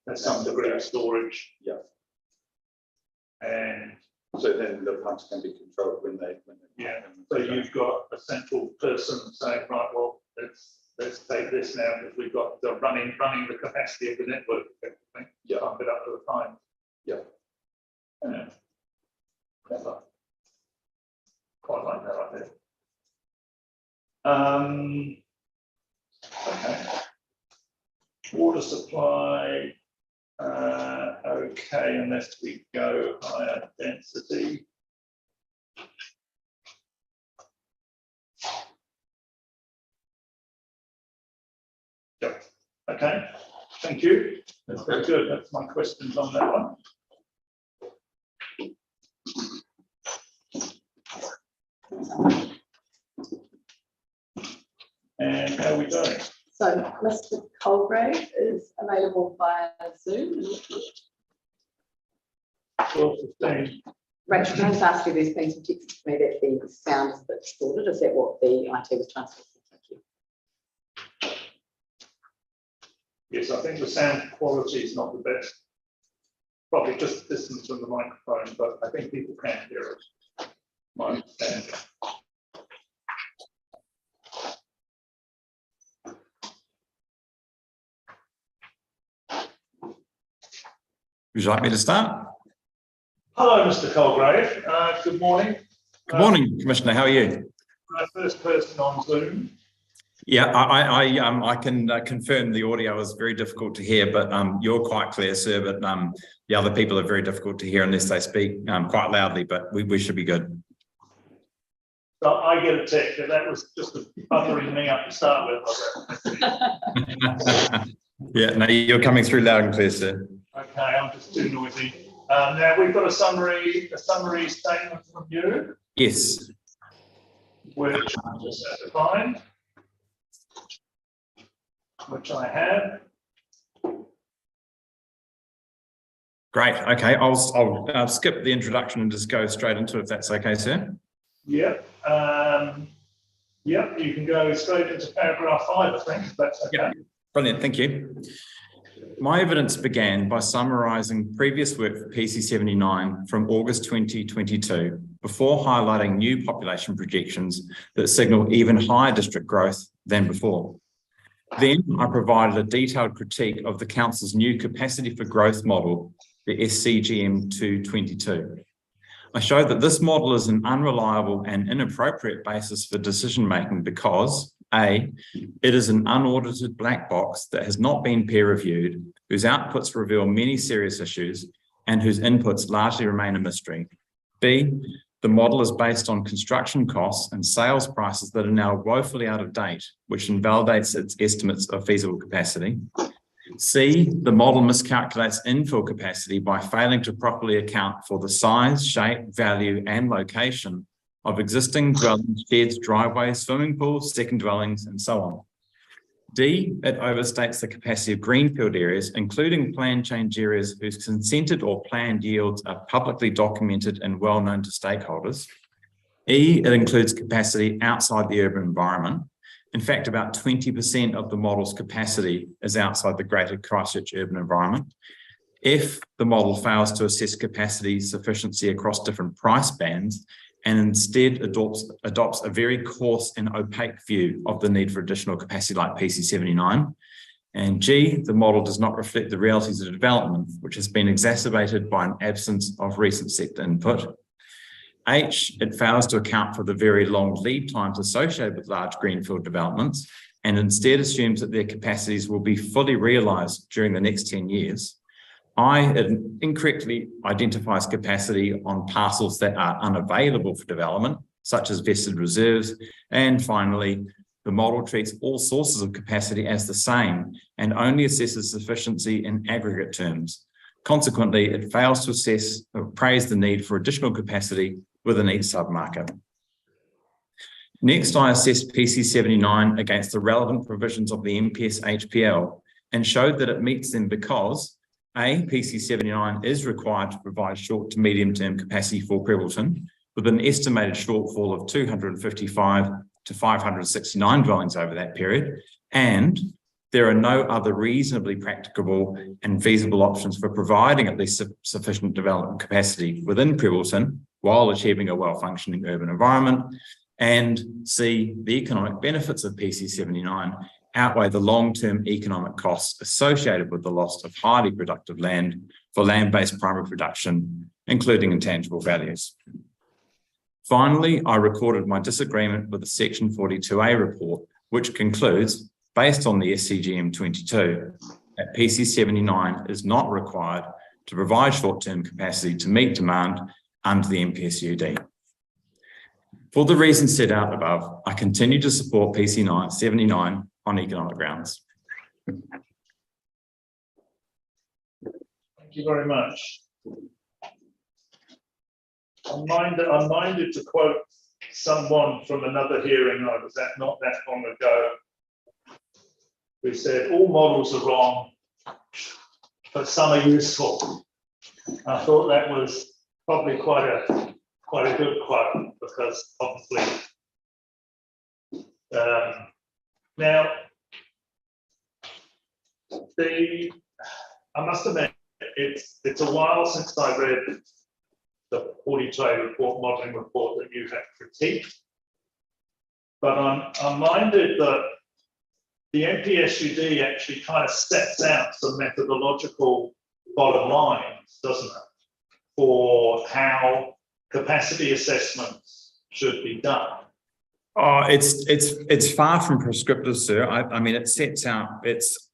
That's some degree of storage. Yeah. And so then the pumps can be controlled when they so you've got a central person saying, right, well, let's take this now because we've got the running the capacity of the network, effectively, pump it up to the time. Yeah. Yeah. Clever. Quite like that idea. Okay. Water supply. Okay, unless we go higher density. Yep. Okay, thank you. That's very good. That's my questions on that one. And how are we doing? So Mr. Colgrave is available via Zoom. 12:15. Rachel, can I just ask you, there's been some text to me that the sound is a bit distorted. Is that what the IT was transferring? Thank you. Yes, I think the sound quality is not the best. Probably just distance from the microphone, but I think people can hear it. My understanding. Would you like me to start? Hello, Mr. Colgrave. Good morning. Good morning, Commissioner. How are you? First person on Zoom. Yeah, I can confirm the audio is very difficult to hear, but you're quite clear, sir. But the other people are very difficult to hear unless they speak quite loudly. But we should be good. So I get a tick, but that was just buttering me up to start with. Yeah, no, you're coming through loud and clear, sir. Okay, I'm just too noisy. Now we've got a summary statement from you, Yes. which I just have to find, which I have. Great. Okay, I'll skip the introduction and just go straight into it if that's okay, sir. Yep. Yep, you can go straight into paragraph 5, I think, if that's okay. Yep. Brilliant, thank you. My evidence began by summarising previous work for PC79 from August 2022, before highlighting new population projections that signal even higher district growth than before. Then I provided a detailed critique of the Council's new capacity for growth model, the SCGM 222. I showed that this model is an unreliable and inappropriate basis for decision-making because A, it is an unaudited black box that has not been peer-reviewed, whose outputs reveal many serious issues, and whose inputs largely remain a mystery. B, the model is based on construction costs and sales prices that are now woefully out of date, which invalidates its estimates of feasible capacity. C, the model miscalculates infill capacity by failing to properly account for the size, shape, value, and location of existing dwellings, sheds, driveways, swimming pools, second dwellings, and so on. D, it overstates the capacity of greenfield areas, including plan change areas whose consented or planned yields are publicly documented and well known to stakeholders. E, it includes capacity outside the urban environment. In fact, about 20% of the model's capacity is outside the greater Christchurch urban environment. F, the model fails to assess capacity sufficiency across different price bands and instead adopts a very coarse and opaque view of the need for additional capacity like PC79. And G, the model does not reflect the realities of development, which has been exacerbated by an absence of recent sector input. H, it fails to account for the very long lead times associated with large greenfield developments and instead assumes that their capacities will be fully realised during the next 10 years. I, it incorrectly identifies capacity on parcels that are unavailable for development, such as vested reserves. And finally, the model treats all sources of capacity as the same and only assesses sufficiency in aggregate terms. Consequently, it fails to assess or appraise the need for additional capacity within each submarket. Next, I assessed PC79 against the relevant provisions of the MPS HPL and showed that it meets them because A, PC79 is required to provide short to medium term capacity for Prebbleton with an estimated shortfall of 255 to 569 dwellings over that period, and there are no other reasonably practicable and feasible options for providing at least sufficient development capacity within Prebbleton while achieving a well-functioning urban environment. And C, the economic benefits of PC79 outweigh the long-term economic costs associated with the loss of highly productive land for land-based primary production, including intangible values. Finally, I recorded my disagreement with the Section 42A report, which concludes, based on the SCGM 22, that PC79 is not required to provide short-term capacity to meet demand under the MPSUD. For the reasons set out above, I continue to support PC79 on economic grounds. Thank you very much. I'm minded to quote someone from another hearing I was at not that long ago, who said all models are wrong, but some are useful. I thought that was probably quite a good quote, because obviously now I must admit it's a while since I read the 42A report, modelling report that you have critiqued, but I'm minded that the MPSUD actually kind of sets out some methodological bottom lines, doesn't it, for how capacity assessments should be done. Oh, it's far from prescriptive, sir. I mean, it sets out its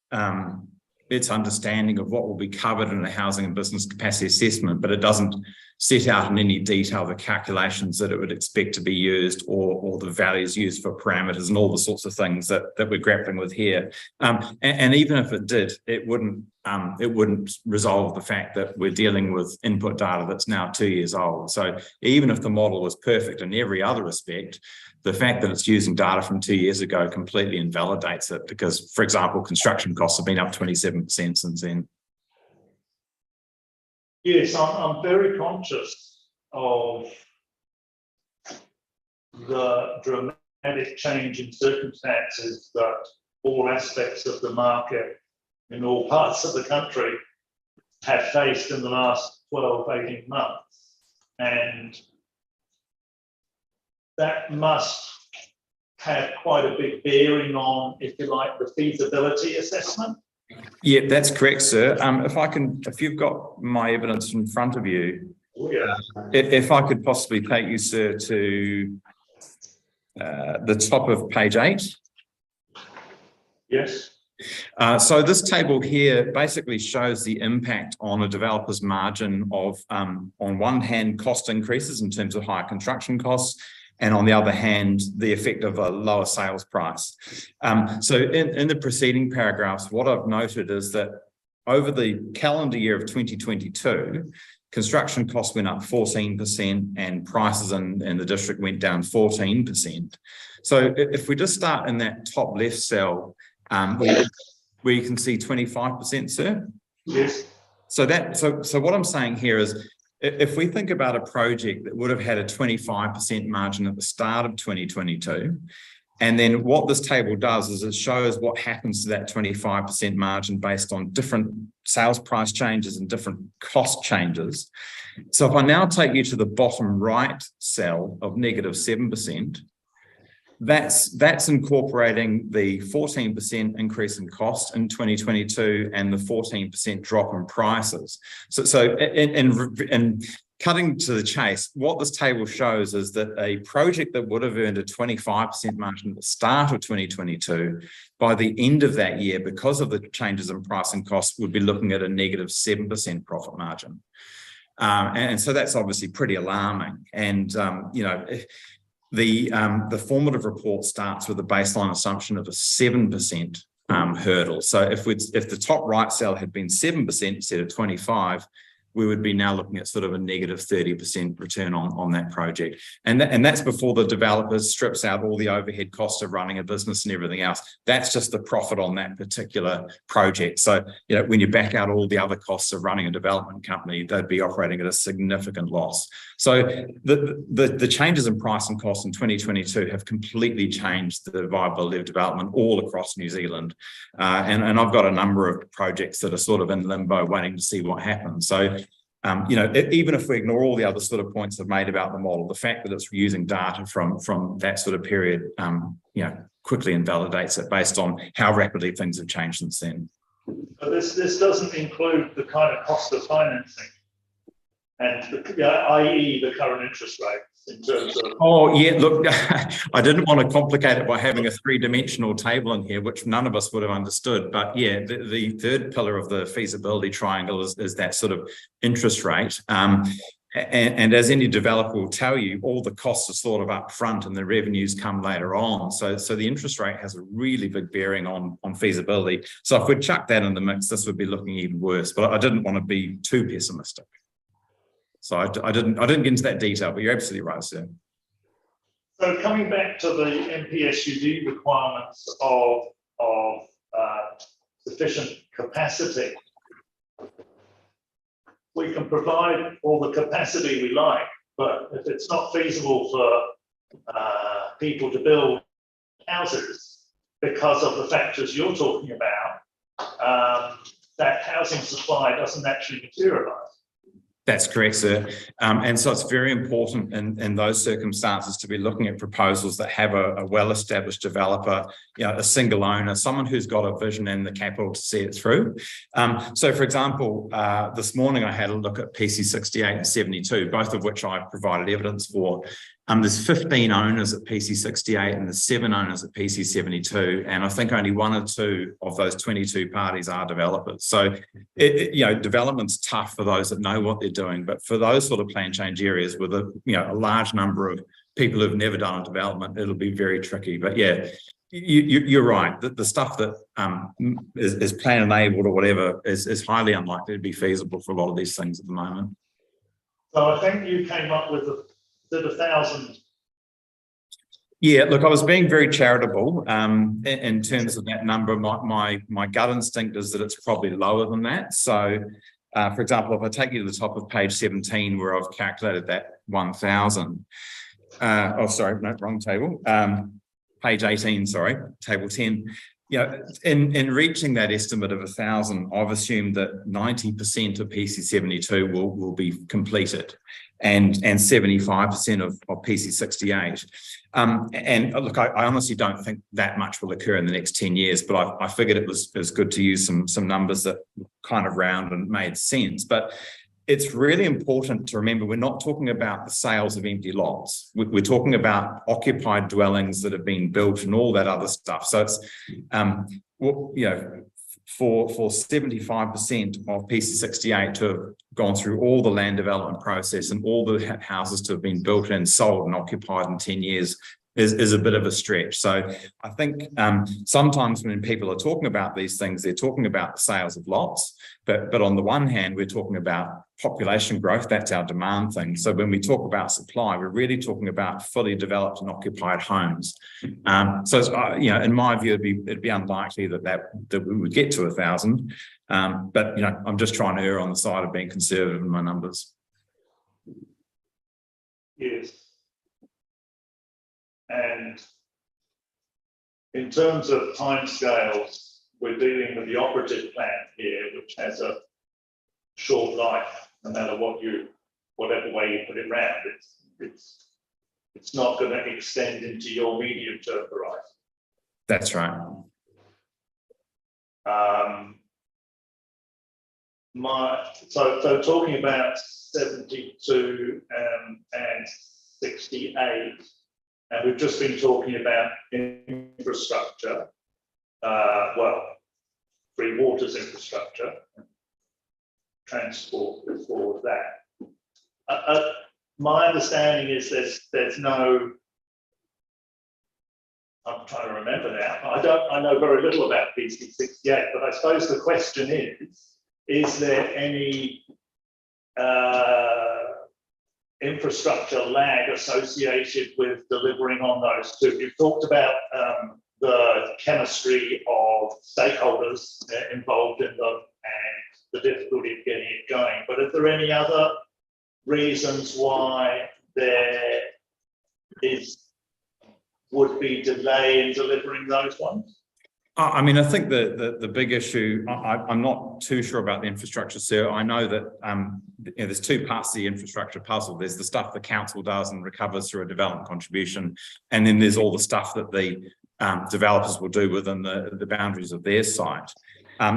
understanding of what will be covered in a housing and business capacity assessment, but it doesn't set out in any detail the calculations that it would expect to be used or the values used for parameters and all the sorts of things that we're grappling with here. And even if it did, it wouldn't resolve the fact that we're dealing with input data that's now 2 years old. So even if the model was perfect in every other respect, the fact that it's using data from 2 years ago completely invalidates it because, for example, construction costs have been up 27% since then. Yes, I'm very conscious of the dramatic change in circumstances that all aspects of the market in all parts of the country have faced in the last 12, 18 months. And that must have quite a big bearing on, if you like, the feasibility assessment. Yeah, that's correct, sir. If you've got my evidence in front of you, if I could possibly take you, sir, to the top of page 8. Yes. So this table here basically shows the impact on a developer's margin of, on one hand, cost increases in terms of higher construction costs, and on the other hand, the effect of a lower sales price. So in the preceding paragraphs, what I've noted is that over the calendar year of 2022, construction costs went up 14% and prices in the district went down 14%. So if we just start in that top left cell, where you can see 25%, sir? Yes. So what I'm saying here is, if we think about a project that would have had a 25% margin at the start of 2022, and then what this table does is it shows what happens to that 25% margin based on different sales price changes and different cost changes. So if I now take you to the bottom right cell of -7%, that's incorporating the 14% increase in cost in 2022 and the 14% drop in prices. So in cutting to the chase, what this table shows is that a project that would have earned a 25% margin at the start of 2022, by the end of that year, because of the changes in price and cost, would be looking at a -7% profit margin. And so that's obviously pretty alarming. And, you know, the formative report starts with a baseline assumption of a 7% hurdle. So if the top right cell had been 7% instead of 25, we would be now looking at sort of a -30% return on that project. And that's before the developer strips out all the overhead costs of running a business and everything else. That's just the profit on that particular project. So, you know, when you back out all the other costs of running a development company, they'd be operating at a significant loss. So the changes in price and cost in 2022 have completely changed the viability of development all across New Zealand. And I've got a number of projects that are sort of in limbo waiting to see what happens. So, you know, even if we ignore all the other sort of points I've made about the model, the fact that it's using data from that sort of period, you know, quickly invalidates it based on how rapidly things have changed since then. But this doesn't include the kind of cost of financing, and i.e. the current interest rates in terms of... Oh, yeah, look, I didn't want to complicate it by having a three-dimensional table in here, which none of us would have understood. But yeah, the third pillar of the feasibility triangle is that sort of interest rate. And as any developer will tell you, all the costs are sort of up front and the revenues come later on. So the interest rate has a really big bearing on feasibility. So if we chuck that in the mix, this would be looking even worse. But I didn't want to be too pessimistic. So I didn't get into that detail, but you're absolutely right, sir. So coming back to the MPSUD requirements of sufficient capacity, we can provide all the capacity we like, but if it's not feasible for people to build houses because of the factors you're talking about, that housing supply doesn't actually materialize. That's correct, sir. And so it's very important in those circumstances to be looking at proposals that have a well-established developer, you know, a single owner, someone who's got a vision and the capital to see it through. So, for example, this morning I had a look at PC78 and 72, both of which I provided evidence for. There's 15 owners at PC68 and there's 7 owners at PC72. And I think only 1 or 2 of those 22 parties are developers. So, development's tough for those that know what they're doing. But for those sort of plan change areas with a large number of people who've never done a development, it'll be very tricky. But yeah, you're right. The stuff that is plan enabled or whatever is highly unlikely to be feasible for a lot of these things at the moment. So I think you came up with 1,000. Yeah, look, I was being very charitable in terms of that number. My gut instinct is that it's probably lower than that. So, for example, if I take you to the top of page 17, where I've calculated that 1,000. Oh, sorry, no, wrong table. Page 18, sorry, table 10. In reaching that estimate of 1,000, I've assumed that 90% of PC72 will be completed, and 75% of PC68. And look, I honestly don't think that much will occur in the next 10 years, but I figured it was good to use some numbers that kind of round and made sense. But it's really important to remember we're not talking about the sales of empty lots. We're talking about occupied dwellings that have been built and all that other stuff. So it's, for 75% of PC68 to have gone through all the land development process and all the houses to have been built and sold and occupied in 10 years is a bit of a stretch. So I think sometimes when people are talking about these things, they're talking about the sales of lots, but on the one hand, we're talking about population growth. That's our demand thing. So when we talk about supply, we're really talking about fully developed and occupied homes. So it's, in my view, it'd be unlikely that we would get to 1,000. But I'm just trying to err on the side of being conservative in my numbers. Yes. And in terms of timescales, we're dealing with the operative plan here, which has a short life, no matter whatever way you put it round. It's not going to extend into your medium-term horizon. That's right. So talking about 72 and 68. And we've just been talking about infrastructure, free waters infrastructure, transport before that. My understanding is there's no, I'm trying to remember now, I know very little about PC68, but I suppose the question is there any infrastructure lag associated with delivering on those two? You've talked about the chemistry of stakeholders involved in them and the difficulty of getting it going, but are there any other reasons why there would be delay in delivering those ones? I mean, I think the big issue, I'm not too sure about the infrastructure, sir. I know that there's 2 parts to the infrastructure puzzle. There's the stuff the council does and recovers through a development contribution, and then there's all the stuff that the developers will do within the boundaries of their site. I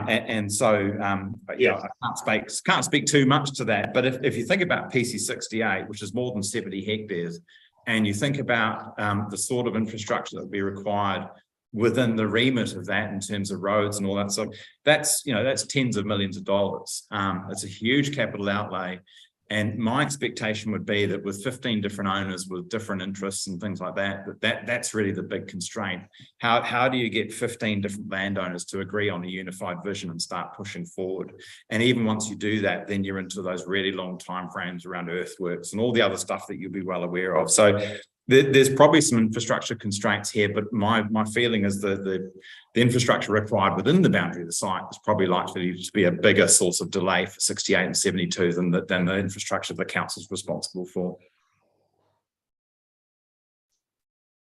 can't speak too much to that. But if you think about PC68, which is more than 70 hectares, and you think about the sort of infrastructure that would be required within the remit of that in terms of roads and all that, so that's tens of millions of dollars. It's a huge capital outlay, and my expectation would be that with 15 different owners with different interests and things like that's really the big constraint. How do you get 15 different landowners to agree on a unified vision and start pushing forward? And even once you do that, then you're into those really long timeframes around earthworks and all the other stuff that you'll be well aware of. So there's probably some infrastructure constraints here, but my feeling is that the infrastructure required within the boundary of the site is probably likely to be a bigger source of delay for 68 and 72 than the infrastructure the council's responsible for.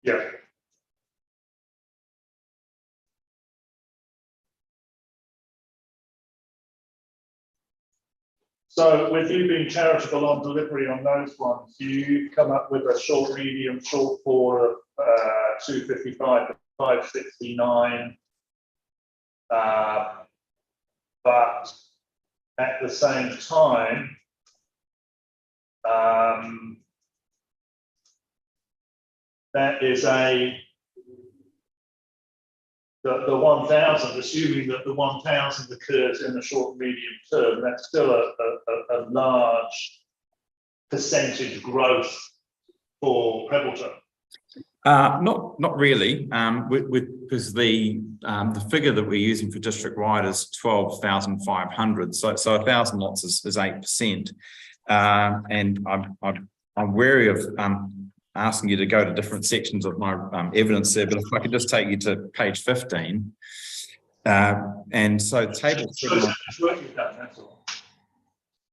Yeah. So with you being charitable on delivery on those ones, you come up with a short, medium, short for 255 to 569. But at the same time, that is the 1,000, assuming that the 1,000 occurs in the short medium term, that's still a large percentage growth for Prebbleton. Not really, because the figure that we're using for district wide is 12,500. So 1,000 lots is 8%. And I'm wary of asking you to go to different sections of my evidence there, but if I could just take you to page 15. And so table 7.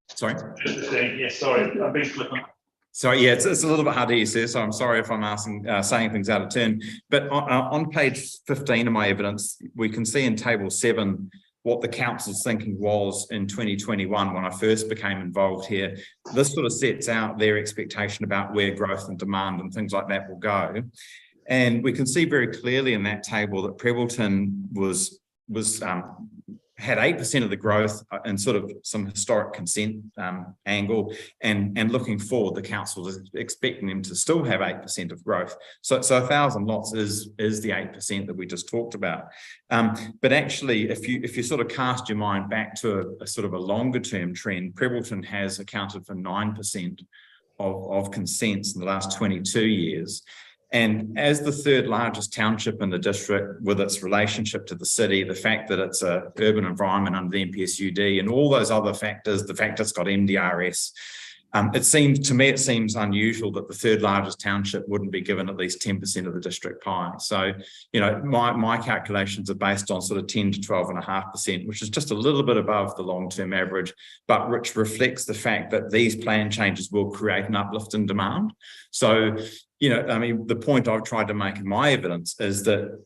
Sorry? 15, yes, sorry, I've been flippant. So yeah, it's a little bit hard to hear, sir, so I'm sorry if I'm saying things out of turn. But on page 15 of my evidence, we can see in table 7 what the council's thinking was in 2021 when I first became involved here. This sort of sets out their expectation about where growth and demand and things like that will go. And we can see very clearly in that table that Prebbleton had 8% of the growth and sort of some historic consent angle, and looking forward, the council is expecting them to still have 8% of growth. So 1,000 lots is the 8% that we just talked about. But actually, if you sort of cast your mind back to a sort of a longer term trend, Prebbleton has accounted for 9% of consents in the last 22 years. And as the third largest township in the district, with its relationship to the city, the fact that it's an urban environment under the NPSUD and all those other factors, the fact it's got MDRS, it seems unusual that the third largest township wouldn't be given at least 10% of the district pie. So, you know, my calculations are based on sort of 10 to 12.5%, which is just a little bit above the long-term average, but which reflects the fact that these plan changes will create an uplift in demand. So, you know, I mean, the point I've tried to make in my evidence is that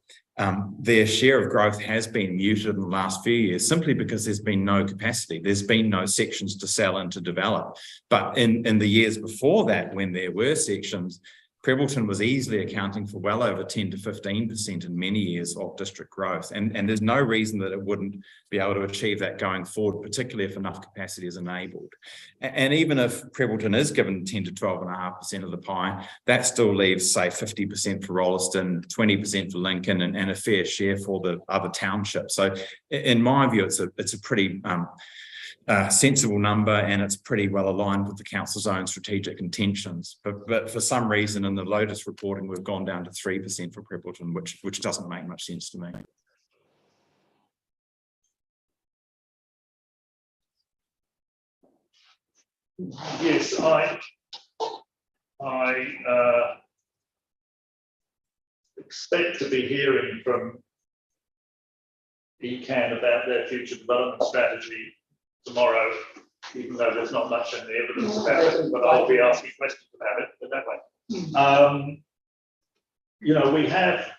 their share of growth has been muted in the last few years simply because there's been no capacity. There's been no sections to sell and to develop. But in the years before that, when there were sections, Prebbleton was easily accounting for well over 10 to 15% in many years of district growth. And there's no reason that it wouldn't be able to achieve that going forward, particularly if enough capacity is enabled. And even if Prebbleton is given 10 to 12.5% of the pie, that still leaves, say, 50% for Rolleston, 20% for Lincoln, and a fair share for the other townships. So in my view, it's a pretty sensible number, and it's pretty well aligned with the council's own strategic intentions. But for some reason in the Lotus reporting, we've gone down to 3% for Prebbleton, which doesn't make much sense to me. Yes, I expect to be hearing from ECAN about their future development strategy tomorrow, even though there's not much in the evidence about it, but I'll be asking questions about it, but that way. You know, we have,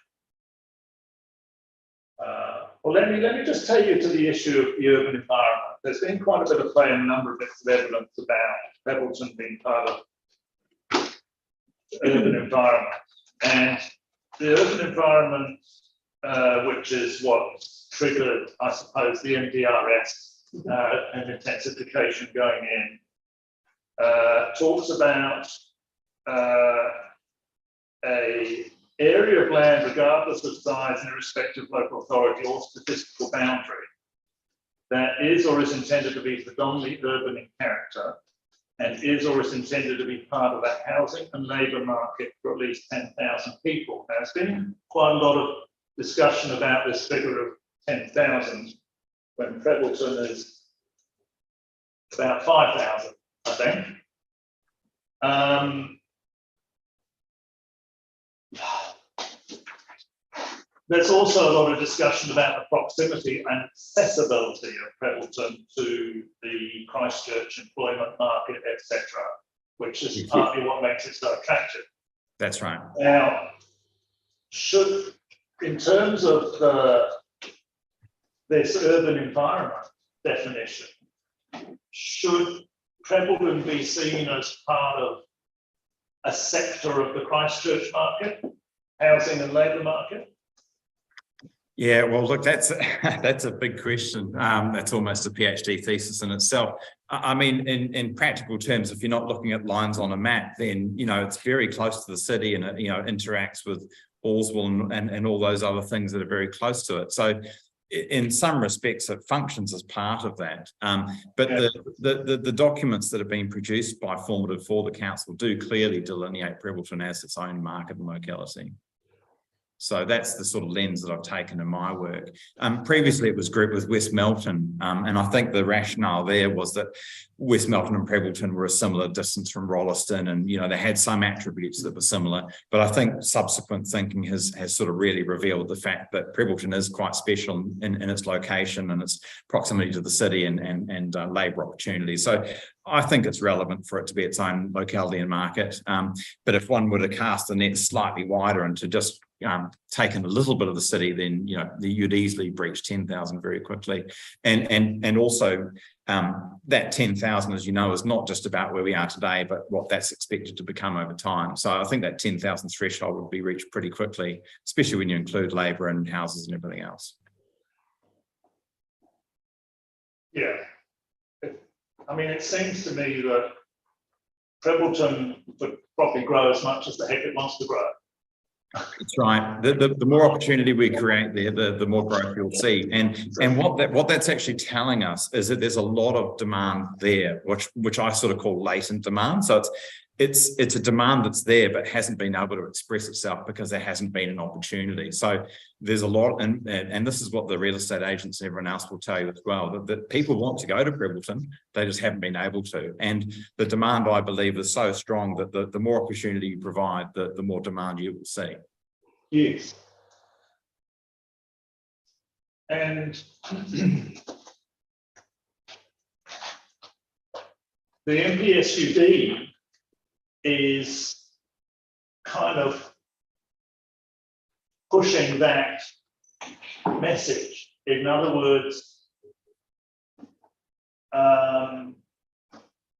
well, let me just take you to the issue of the urban environment. There's been quite a bit of play and a number of bits of evidence about Prebbleton being part of urban environment. And the urban environment, which is what triggered, I suppose, the MDRS and intensification going in, talks about a area of land, regardless of size and irrespective of local authority or statistical boundary, that is or is intended to be predominantly urban in character and is or is intended to be part of a housing and labour market for at least 10,000 people. Now, there's been quite a lot of discussion about this figure of 10,000 when Prebbleton is about 5,000, I think. There's also a lot of discussion about the proximity and accessibility of Prebbleton to the Christchurch employment market, etc., which is partly what makes it so attractive. That's right. Now, in terms of this urban environment definition, should Prebbleton be seen as part of a sector of the Christchurch market, housing and labour market? Yeah, well, look, that's that's a big question. That's almost a PhD thesis in itself. I mean, in practical terms, if you're not looking at lines on a map, then it's very close to the city, and it interacts with Allswell and all those other things that are very close to it. So, in some respects, it functions as part of that. But the documents that have been produced by Formative for the council do clearly delineate Prebbleton as its own market and locality. So that's the sort of lens that I've taken in my work. Previously, it was grouped with West Melton, and I think the rationale there was that West Melton and Prebbleton were a similar distance from Rolleston, and they had some attributes that were similar. But I think subsequent thinking has sort of really revealed the fact that Prebbleton is quite special in its location and its proximity to the city and labour opportunities. So I think it's relevant for it to be its own locality and market. But if one were to cast the net slightly wider and to just taken a little bit of the city, then you'd easily breach 10,000 very quickly. And also that 10,000, as you know, is not just about where we are today, but what that's expected to become over time. So I think that 10,000 threshold would be reached pretty quickly, especially when you include labour and houses and everything else. Yeah. I mean, it seems to me that Prebbleton would probably grow as much as the heck it wants to grow. That's right. The more opportunity we create there, the more growth you'll see. And what that's actually telling us is that there's a lot of demand there, which I sort of call latent demand. So it's a demand that's there but hasn't been able to express itself because there hasn't been an opportunity. So there's a lot, and this is what the real estate agents and everyone else will tell you as well, that people want to go to Prebbleton, they just haven't been able to. And the demand, I believe, is so strong that the more opportunity you provide, the more demand you will see. Yes. And the MPSUD is kind of pushing that message. In other words, no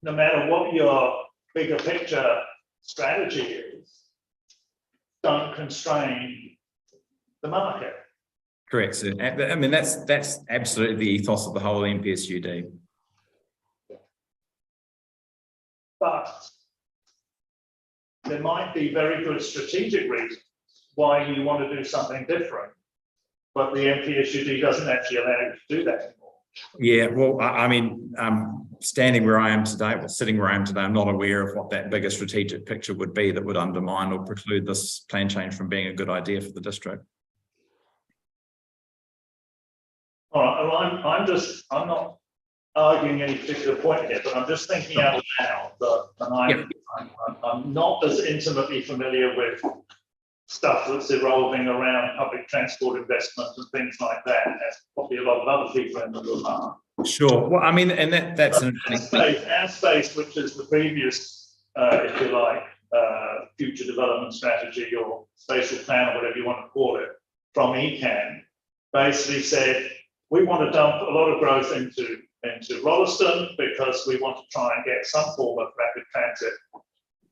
matter what your bigger picture strategy is, don't constrain the market. Correct, sir. I mean, that's absolutely the ethos of the whole MPSUD. But there might be very good strategic reasons why you want to do something different, but the MPSUD doesn't actually allow you to do that anymore. Yeah, well, I mean, standing where I am today, well, sitting where I am today, I'm not aware of what that bigger strategic picture would be that would undermine or preclude this plan change from being a good idea for the district. All right, well, I'm not arguing any particular point here, but I'm just thinking out loud that, and I'm not as intimately familiar with stuff that's evolving around public transport investment and things like that, as probably a lot of other people in the room are. Sure. Well, I mean, and that's an our space, which is the previous, if you like, future development strategy or spatial plan or whatever you want to call it, from ECAN, basically said, we want to dump a lot of growth into Rolleston because we want to try and get some form of rapid transit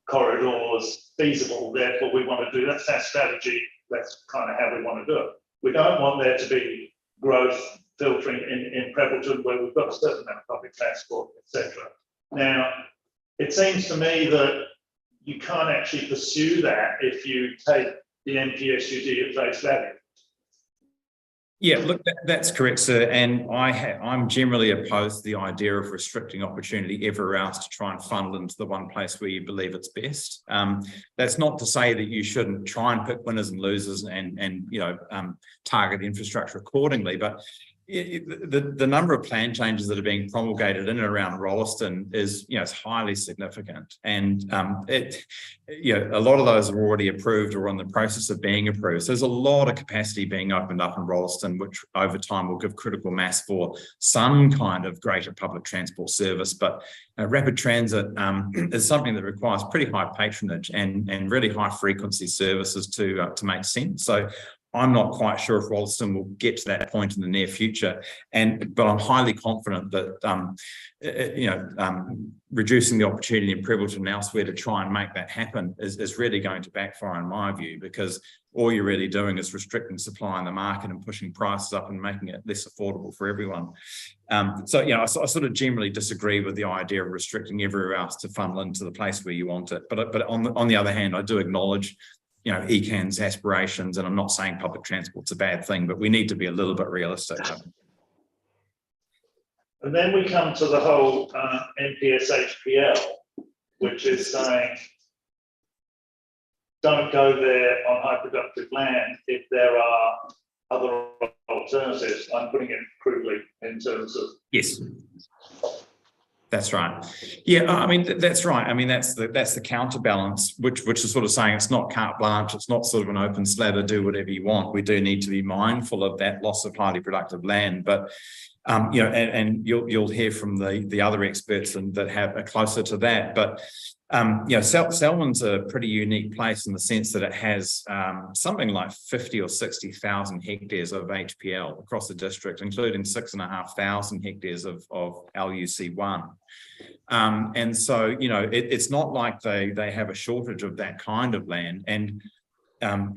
corridors feasible. Therefore, we want to do that's our strategy. That's kind of how we want to do it. We don't want there to be growth filtering in Prebbleton where we've got a certain amount of public transport, etc. Now, it seems to me that you can't actually pursue that if you take the MPSUD at face value. Yeah, look, that's correct, sir. And I'm generally opposed to the idea of restricting opportunity everywhere else to try and funnel into the one place where you believe it's best. That's not to say that you shouldn't try and pick winners and losers and target infrastructure accordingly, but the number of plan changes that are being promulgated in and around Rolleston is, it's highly significant, and a lot of those are already approved or in the process of being approved. So there's a lot of capacity being opened up in Rolleston, which over time will give critical mass for some kind of greater public transport service. But rapid transit is something that requires pretty high patronage and really high frequency services to make sense. So I'm not quite sure if Rolleston will get to that point in the near future, but I'm highly confident that reducing the opportunity in Prebbleton and elsewhere to try and make that happen is really going to backfire in my view, because all you're really doing is restricting supply in the market and pushing prices up and making it less affordable for everyone. I sort of generally disagree with the idea of restricting everywhere else to funnel into the place where you want it. But on the other hand, I do acknowledge, ECAN's aspirations, and I'm not saying public transport's a bad thing, but we need to be a little bit realistic. And then we come to the whole NPS HPL, which is saying, don't go there on high productive land if there are other alternatives. I'm putting it crudely in terms of. Yes. That's right. Yeah, I mean, that's right. I mean, that's the counterbalance, which is sort of saying it's not carte blanche, it's not sort of an open slather, do whatever you want. We do need to be mindful of that loss of highly productive land. But and you'll hear from the other experts that are closer to that. But Selwyn's a pretty unique place in the sense that it has something like 50 or 60,000 hectares of HPL across the district, including 6,500 hectares of LUC1. And so, it's not like they have a shortage of that kind of land. And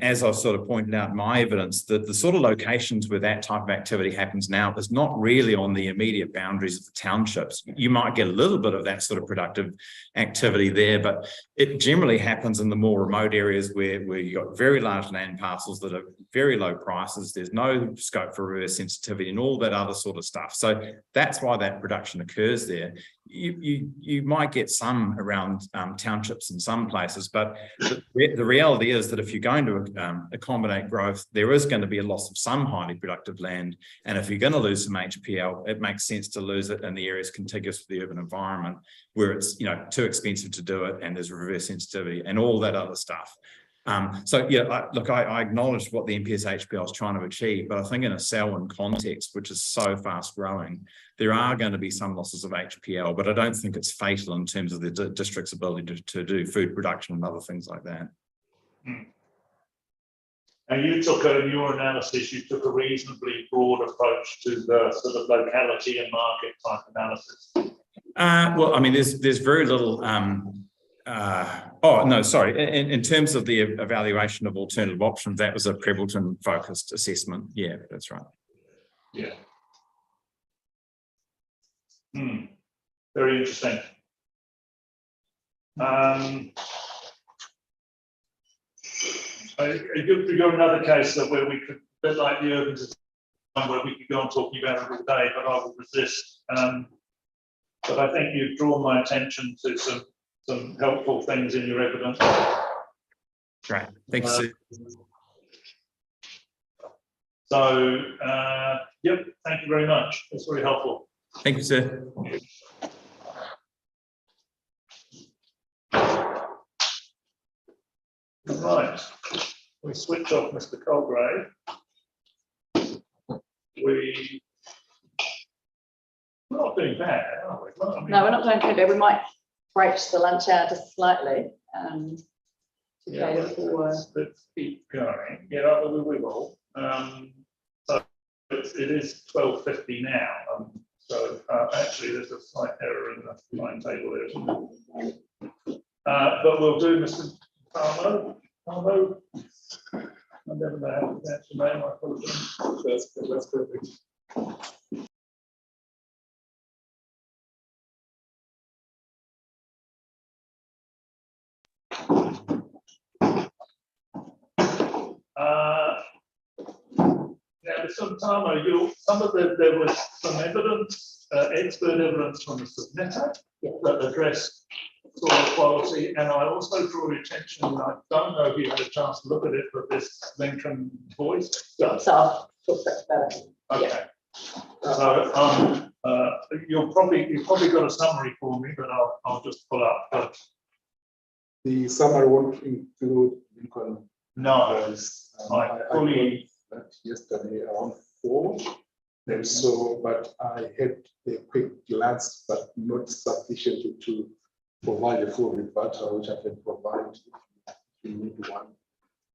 as I sort of pointed out in my evidence, that the sort of locations where that type of activity happens now is not really on the immediate boundaries of the townships. You might get a little bit of that sort of productive activity there, but it generally happens in the more remote areas where you've got very large land parcels that are very low prices. There's no scope for reverse sensitivity and all that other sort of stuff. So that's why that production occurs there. You might get some around townships in some places, but the reality is that if you're going to accommodate growth, there is going to be a loss of some highly productive land. And if you're going to lose some HPL, it makes sense to lose it in the areas contiguous to the urban environment where it's too expensive to do it and there's reverse sensitivity and all that other stuff. I acknowledge what the NPS HPL is trying to achieve, but I think in a Selwyn context, which is so fast growing, there are going to be some losses of HPL, but I don't think it's fatal in terms of the district's ability to do food production and other things like that. Now you took in your analysis, you took a reasonably broad approach to the sort of locality and market type analysis. Well, I mean, there's very little. In terms of the evaluation of alternative options, that was a Prebbleton focused assessment. Yeah, that's right. Yeah. Very interesting. You're another case where we could, a bit like the urban design, where we could go on talking about it all day, but I will resist. But I think you've drawn my attention to some helpful things in your evidence. Great, thanks. Yep, thank you very much. That's very helpful. Thank you, sir. Right, we switch off Mr. Colgrave. We're not doing bad, are we? Well, I mean, No, we're not doing too bad. We might break the lunch hour just slightly. Let's keep going. Yeah, we will. So it is 12:50 now. Actually, there's a slight error in the timetable there, isn't it? But we'll do Mr. Palmo. I never know how to pronounce your name. I apologize. That's perfect. There was some evidence, expert evidence from the submitter that addressed soil quality, and I also draw your attention, and I don't know if you had a chance to look at it, but this Lincoln voice. So I'll talk about it. Okay. So you've probably got a summary for me, but I'll just pull up. But the summary won't include Lincoln. No, I fully that yesterday around 4. And so, but I had a quick glance, but not sufficient to provide a full rebuttal, which I can provide if you need one.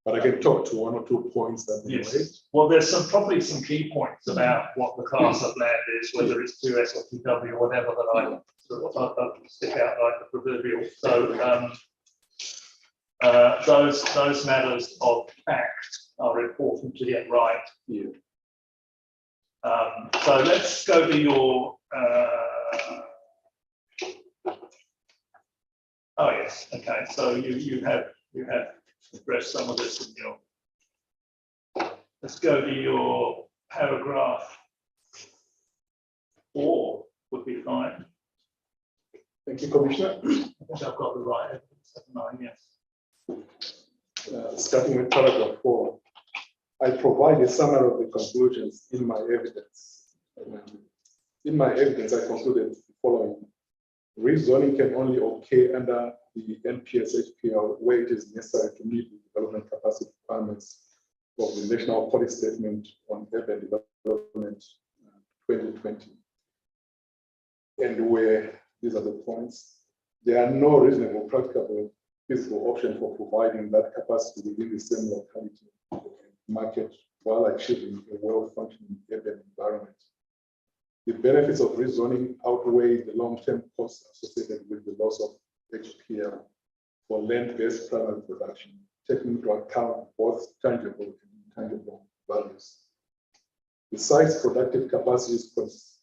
But I can talk to 1 or 2 points that they Yes. raised. Well, there's probably some key points about what the class of land is, whether it's 2S or 2W or whatever, that I sort of stick out like the proverbial. So those matters of fact are important to get right. Yeah. So let's go to your. Oh yes, okay. So you have addressed some of this in your. Let's go to your paragraph 4 would be fine. Thank you, Commissioner. I think I've got the right evidence, haven't I? Yes. Starting with paragraph 4, I provide a summary of the conclusions in my evidence. In my evidence, I concluded the following. Rezoning can only occur under the NPS HPL where it is necessary to meet the development capacity requirements of the National Policy Statement on Urban Development 2020. And where, these are the points, there are no reasonable, practicable, feasible option for providing that capacity within the same locality market while achieving a well-functioning urban environment. The benefits of rezoning outweigh the long-term costs associated with the loss of HPL for land-based primary production, taking into account both tangible and intangible values. The site's productive capacity is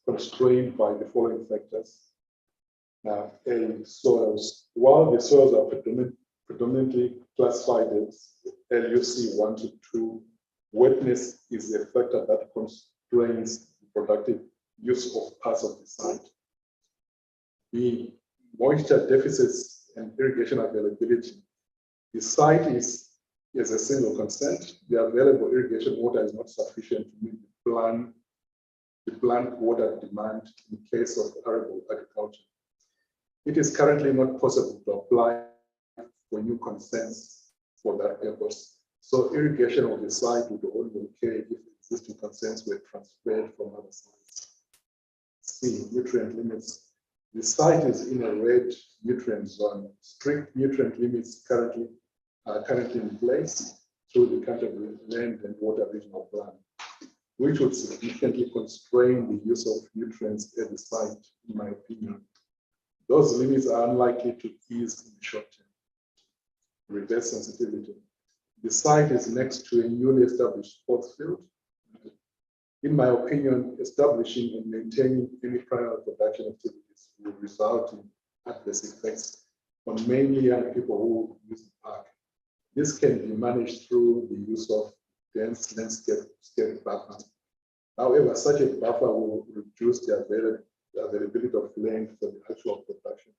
constrained by the following factors. Now, A, soils. While the soils are predominantly classified as LUC 1 to 2, wetness is a factor that constrains the productive use of parts of the site. B, moisture deficits and irrigation availability. The site is a single consent. The available irrigation water is not sufficient to meet the plant water demand in case of arable agriculture. It is currently not possible to apply for new consents for that purpose. So irrigation of the site would only occur if existing consents were transferred from other sites. C, nutrient limits. The site is in a red nutrient zone. Strict nutrient limits are currently in place through the Canterbury Land and Water Regional Plan, which would significantly constrain the use of nutrients at the site, in my opinion. Those limits are unlikely to ease in the short term. Reverse sensitivity. The site is next to a newly established sports field. In my opinion, establishing and maintaining any primary production activities will result in adverse effects on mainly young people who use the park. This can be managed through the use of dense landscape buffer. However, such a buffer will reduce the availability of land for the actual production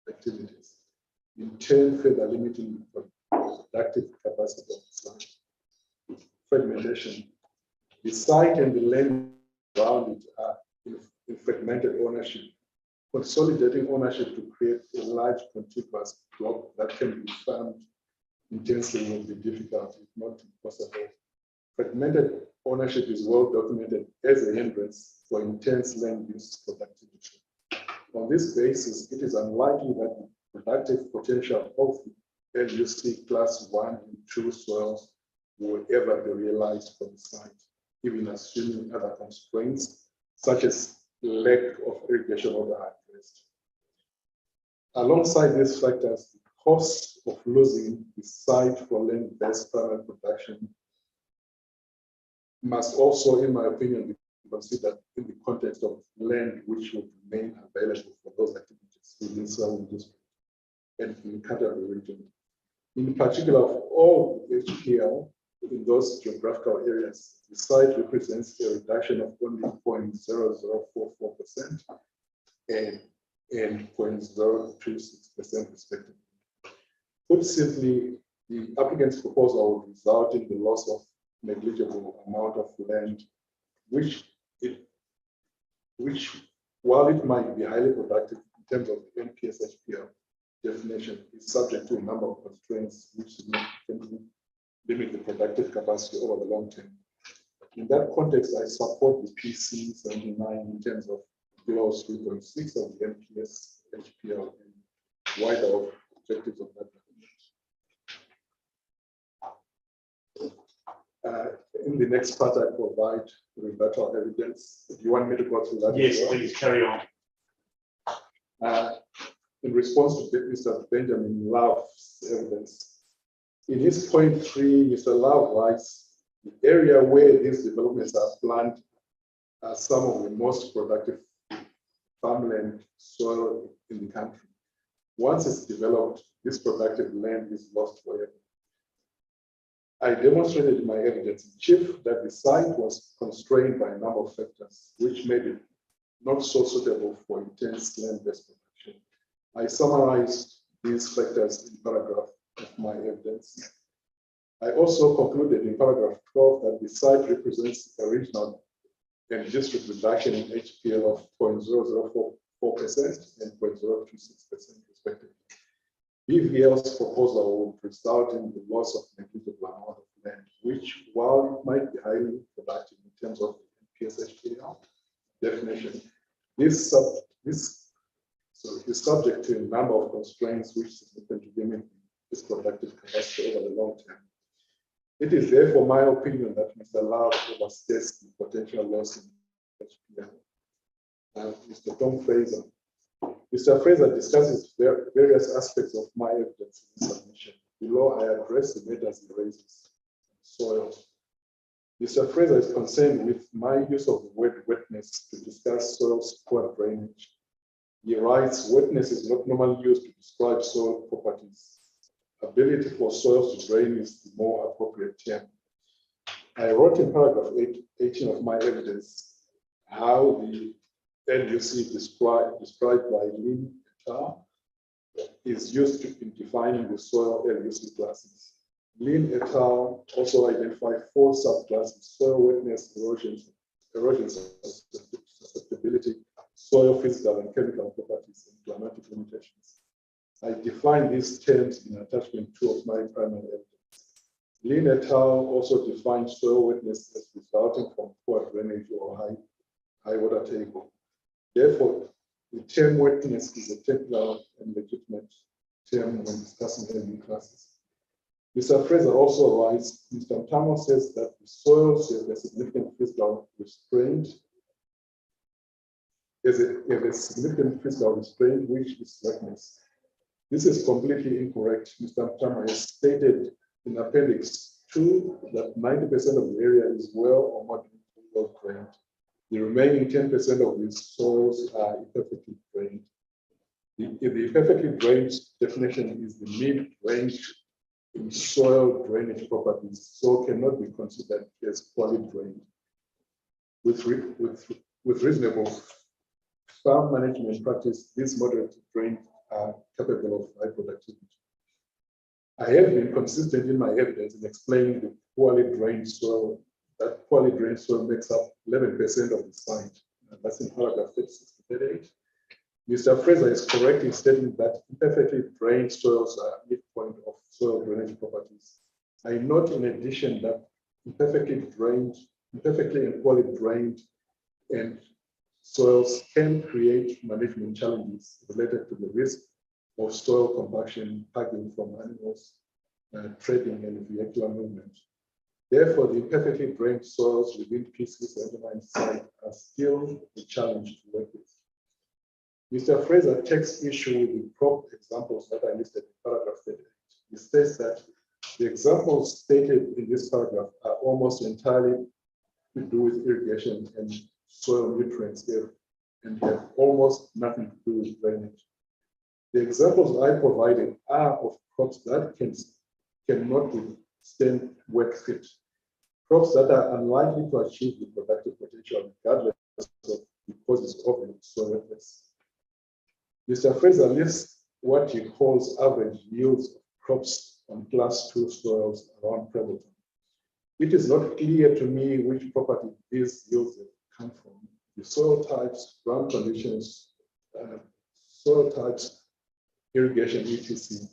activities, in turn further limiting the productive capacity of the site. Fragmentation. The site and the land around it are in fragmented ownership. Consolidating ownership to create a large contiguous block that can be farmed intensely will be difficult, if not impossible. Fragmented ownership is well documented as a hindrance for intense land use productivity. On this basis, it is unlikely that the productive potential of the LUC class 1 and 2 soils will ever be realized for the site, even assuming other constraints, such as lack of irrigation water are addressed. Alongside these factors, the cost of losing the site for land-based primary production must also, in my opinion, be considered in the context of land which will remain available for those activities within Selwyn District and in the Canterbury region. In particular, of all HPL in those geographical areas, the site represents a reduction of only 0.0044% and 0.026% respectively. Put simply, the applicant's proposal would result in the loss of negligible amount of land, which while it might be highly productive in terms of the NPS HPL definition, is subject to a number of constraints which significantly limit the productive capacity over the long term. In that context, I support the PC79 in terms of clause 3.6 of the NPS HPL and wider objectives of that document. In the next part, I provide rebuttal evidence. Do you want me to go through that? Yes, as well? please carry on. In response to Mr. Benjamin Love's evidence, in his point 3, Mr. Love writes, the area where these developments are planned are some of the most productive farmland soil in the country. Once it's developed, this productive land is lost forever. I demonstrated in my evidence in chief that the site was constrained by a number of factors, which made it not so suitable for intense land-based production. I summarized these factors in paragraph of my evidence. I also concluded in paragraph 12 that the site represents a regional and district reduction in HPL of 0.0044% and 0.026% respectively. BVL's proposal would result in the loss of negligible amount of land, which, while it might be highly productive in terms of the PSHPL definition, is subject to a number of constraints which significantly limit its productive capacity over the long term. It is therefore my opinion that Mr. Love overstates the potential loss in HPL. Mr. Tom Fraser. Mr. Fraser discusses various aspects of my evidence in the submission. Below, I address the matters he raises. Soil. Mr. Fraser is concerned with my use of the word wetness to discuss soil's poor drainage. He writes, wetness is not normally used to describe soil properties. Ability for soils to drain is the more appropriate term. I wrote in paragraph 18 of my evidence how the LUC described by Lin et al. Is used in defining the soil LUC classes. Lin et al. Also identified 4 subclasses: soil wetness, erosion susceptibility, soil physical and chemical properties, and climatic limitations. I defined these terms in attachment 2 of my primary evidence. Lin et al. Also defined soil wetness as resulting from poor drainage or high water table. Therefore, the term wetness is a technical and legitimate term when discussing LU classes. Mr. Fraser also writes, Mr. Tamo says that the soils have a significant physical restraint, which is wetness. This is completely incorrect. Mr. Tamo has stated in Appendix 2 that 90% of the area is well or moderately well drained. The remaining 10% of these soils are imperfectly drained. The imperfectly drained definition is the mid-range in soil drainage properties, so cannot be considered as poorly drained. With reasonable farm management practice, these moderate drained are capable of high productivity. I have been consistent in my evidence in explaining the poorly drained soil. That poorly drained soil makes up 11% of the site. That's in paragraph 36 to 38. Mr. Fraser is correct in stating that imperfectly drained soils are midpoint of soil drainage properties. I note in addition that imperfectly and poorly drained and soils can create management challenges related to the risk of soil compaction, packing from animals, trading, and vehicular movement. Therefore, the imperfectly drained soils within PC79 site are still a challenge to work with. Mr. Fraser takes issue with the crop examples that I listed in paragraph 38. He states that the examples stated in this paragraph are almost entirely to do with irrigation and soil nutrients here and have almost nothing to do with drainage. The examples I provided are of crops that cannot withstand wet fit, crops that are unlikely to achieve the productive potential regardless of the causes of the soil wetness. Mr. Fraser lists what he calls average yields of crops on class 2 soils around Prebbleton. It is not clear to me which property these yields have come from. The soil types, ground conditions, soil types, irrigation, etc.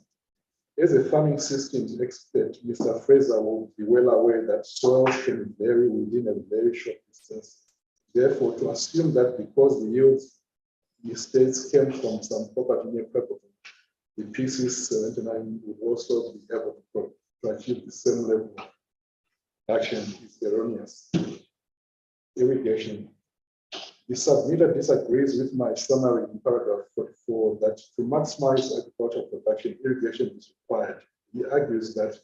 As a farming systems expert, Mr. Fraser will be well aware that soils can vary within a very short distance. Therefore, to assume that because the yields the states came from some property near Prebbleton, the PC79 would also be able to achieve the same level production is erroneous. Irrigation. The submitter disagrees with my summary in paragraph 44 that to maximize agricultural production, irrigation is required. He argues that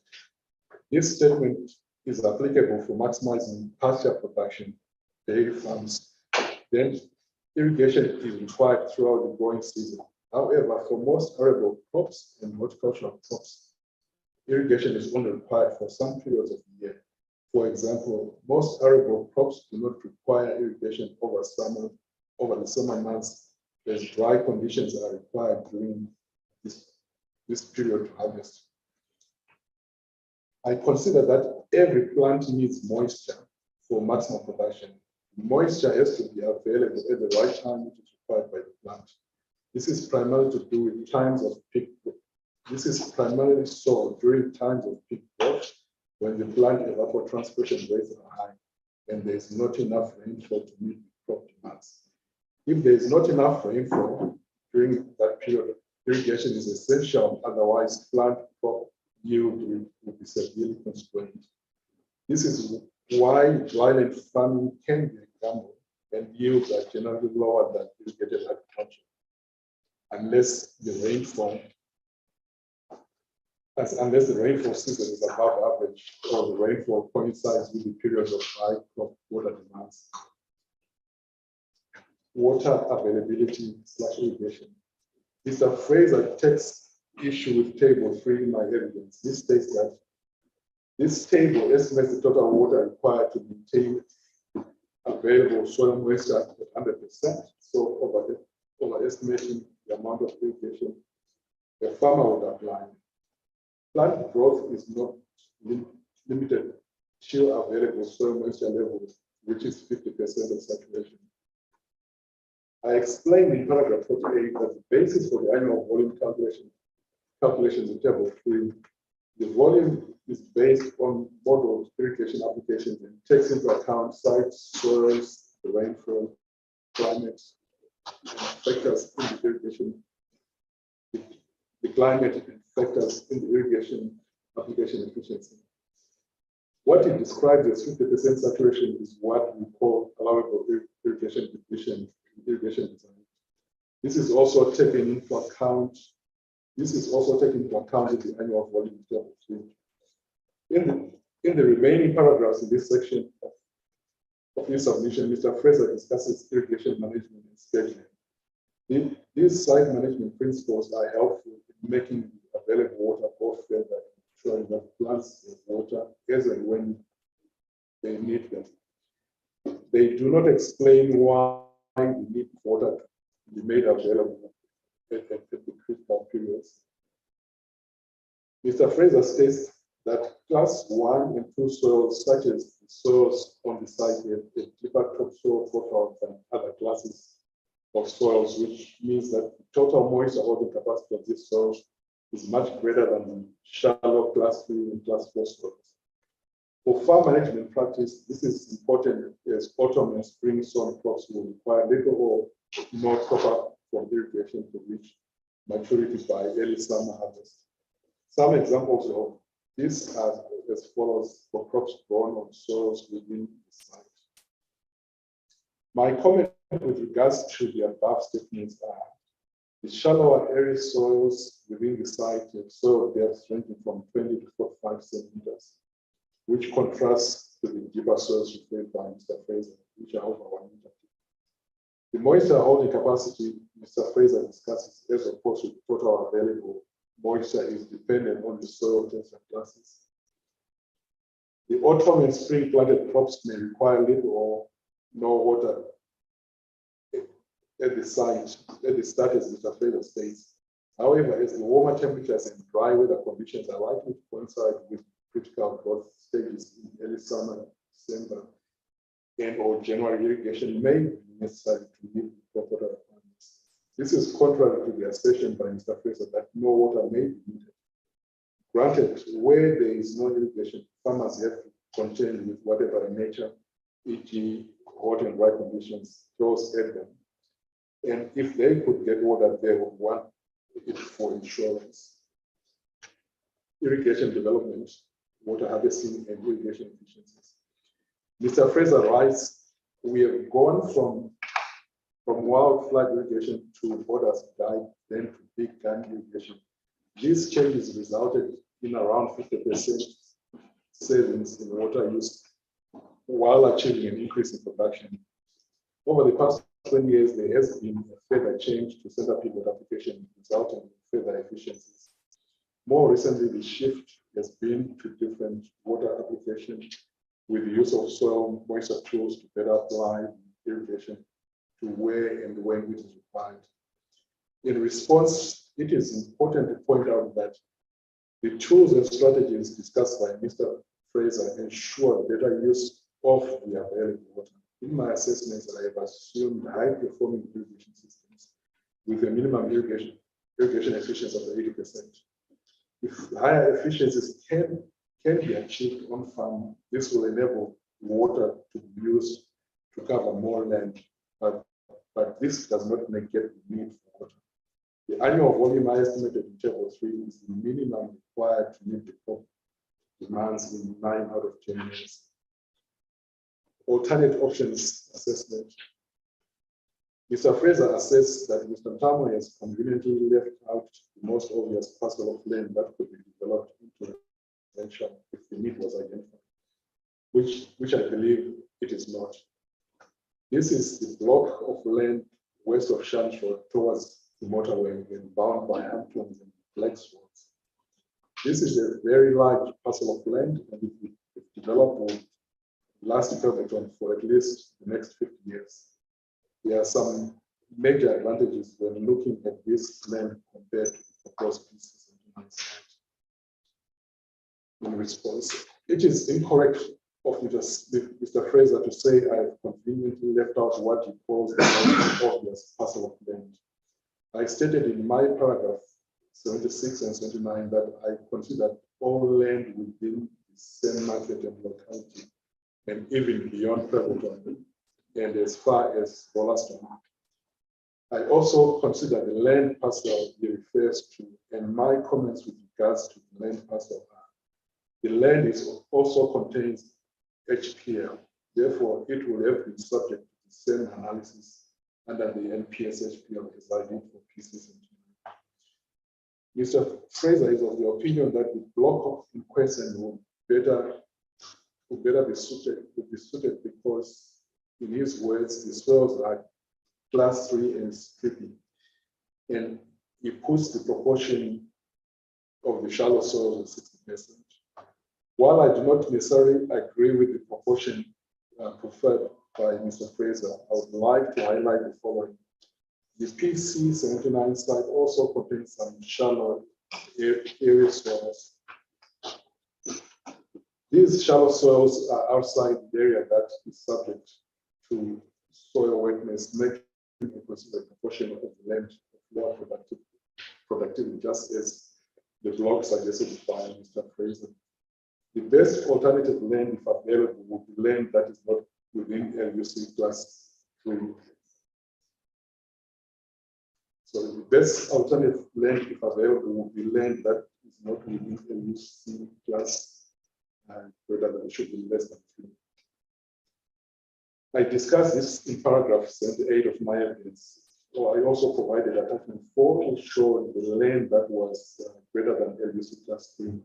this statement is applicable for maximizing pasture production, dairy farms. Then irrigation is required throughout the growing season. However, for most arable crops and horticultural crops, irrigation is only required for some periods of the year. For example, most arable crops do not require irrigation over the summer months, as dry conditions are required during this period to harvest. I consider that every plant needs moisture for maximum production. Moisture has to be available at the right time, which is required by the plant. This is primarily to do with times of peak. This is primarily so during times of peak growth, when the plant evapotranspiration rates are high and there is not enough rainfall to meet the crop demands. If there is not enough rainfall during that period, irrigation is essential, otherwise plant crop yield will be severely constrained. This is why dryland farming can be a gamble and yields are generally lower than irrigated agriculture, unless the rainfall season is above average or the rainfall coincides with the periods of high crop water demands. Water availability / irrigation. Mr. Fraser takes issue with table 3 in my evidence. This states that this table estimates the total water required to maintain available soil moisture at 100%. So overestimating the amount of irrigation a farmer would apply. Plant growth is not limited to available soil moisture levels, which is 50% of saturation. I explained in paragraph 48 that the basis for the annual volume calculations in table 3, the volume is based on modeled irrigation applications and takes into account sites, soils, the rainfall, climate, and factors in the irrigation, the climate and factors in the irrigation application efficiency. What it describes as 50% saturation is what we call allowable irrigation depletion in irrigation design. This is also taken into account. This is also taken into account in the annual volume table 3. In the remaining paragraphs in this section of this submission, Mr. Fraser discusses irrigation management and scheduling. These site management principles are helpful in making available water both further, ensuring that plants have water as and when they need them. They do not explain why we need water to be made available at the critical periods. Mr. Fraser states that class 1 and 2 soils, such as the soils on the site, have a deeper topsoil profile than other classes of soils, which means that the total moisture holding capacity of these soils is much greater than the shallow class 3 and class 4 soils. For farm management practice, this is important as autumn and spring soil crops will require little or no top-up from irrigation to reach maturity by early summer harvest. Some examples of this are as follows for crops grown on soils within the site. My comment with regards to the above statements are the shallower area soils within the site have soil depths ranging from 20 to 45 centimeters, which contrasts to the deeper soils referred by Mr. Fraser, which are over 1 meter. The moisture holding capacity Mr. Fraser discusses as opposed to total available moisture is dependent on the soil tensor classes. The autumn and spring planted crops may require little or no water at the site, at the start, as Mr. Fraser states. However, as the warmer temperatures and dry weather conditions are likely to coincide with critical growth stages in early summer, December, and or January, irrigation may be necessary to meet the water requirements. This is contrary to the assertion by Mr. Fraser that no water may be needed. Granted, where there is no irrigation, farmers have to contend with whatever nature, e.g., hot and dry conditions, throws at them. And if they could get water, they would want it for insurance. Irrigation development. water harvesting and irrigation efficiencies. Mr. Fraser writes, we have gone from wild flood irrigation to borders guide, then to big gun irrigation. These changes resulted in around 50% savings in water use while achieving an increase in production. Over the past 20 years, there has been a further change to center pivot application, resulting in further efficiencies. More recently, the shift has been to different water application with the use of soil moisture tools to better apply irrigation to where and when it is required. In response, it is important to point out that the tools and strategies discussed by Mr. Fraser ensure better use of the available water. In my assessments, I have assumed high-performing irrigation systems with a minimum irrigation efficiency of 80%. If higher efficiencies can be achieved on farm, this will enable water to be used to cover more land, but this does not negate the need for water. The annual volume I estimated in table 3 is the minimum required to meet the crop demands in 9 out of 10 years. Alternate options assessment. Mr. Fraser assessed that Mr. Tamwe has conveniently left out the most obvious parcel of land that could be developed into residential if the need was identified, which I believe it is not. This is the block of land west of Shansh Road towards the motorway and bound by Hamptons and Black Swans. This is a very large parcel of land, and if developed, will last Pemberton for at least the next 50 years. There are some major advantages when looking at this land compared to the proposed PC79 site. In response, it is incorrect of Mr. Fraser to say I have conveniently left out what he calls the most obvious parcel of land. I stated in my paragraph 76 and 79 that I consider all land within the same market and locality, and even beyond Pemberton, and as far as Wollaston. I also consider the land parcel he refers to, and my comments with regards to the land parcel are, the land also contains HPL, therefore it will have been subject to the same analysis under the NPS HPL as I did for PC79. Mr. Fraser is of the opinion that the block in question would better be suited because, in his words, the soils are class 3 and strippy, and he puts the proportion of the shallow soils at 60%. While I do not necessarily agree with the proportion preferred by Mr. Fraser, I would like to highlight the following. The PC79 site also contains some shallow area soils. These shallow soils are outside the area that is subject to soil wetness, making a considerable proportion of the land of lower productivity, just as the block suggested by Mr. Fraser. The best alternative land, if available, would be land that is not within LUC class 3. So the best alternative land, if available, would be land that is not within LUC class greater than, it should be less than 3. I discussed this in paragraph 78 of my evidence. So I also provided attachment 4 to show the land that was greater than LUC class 3.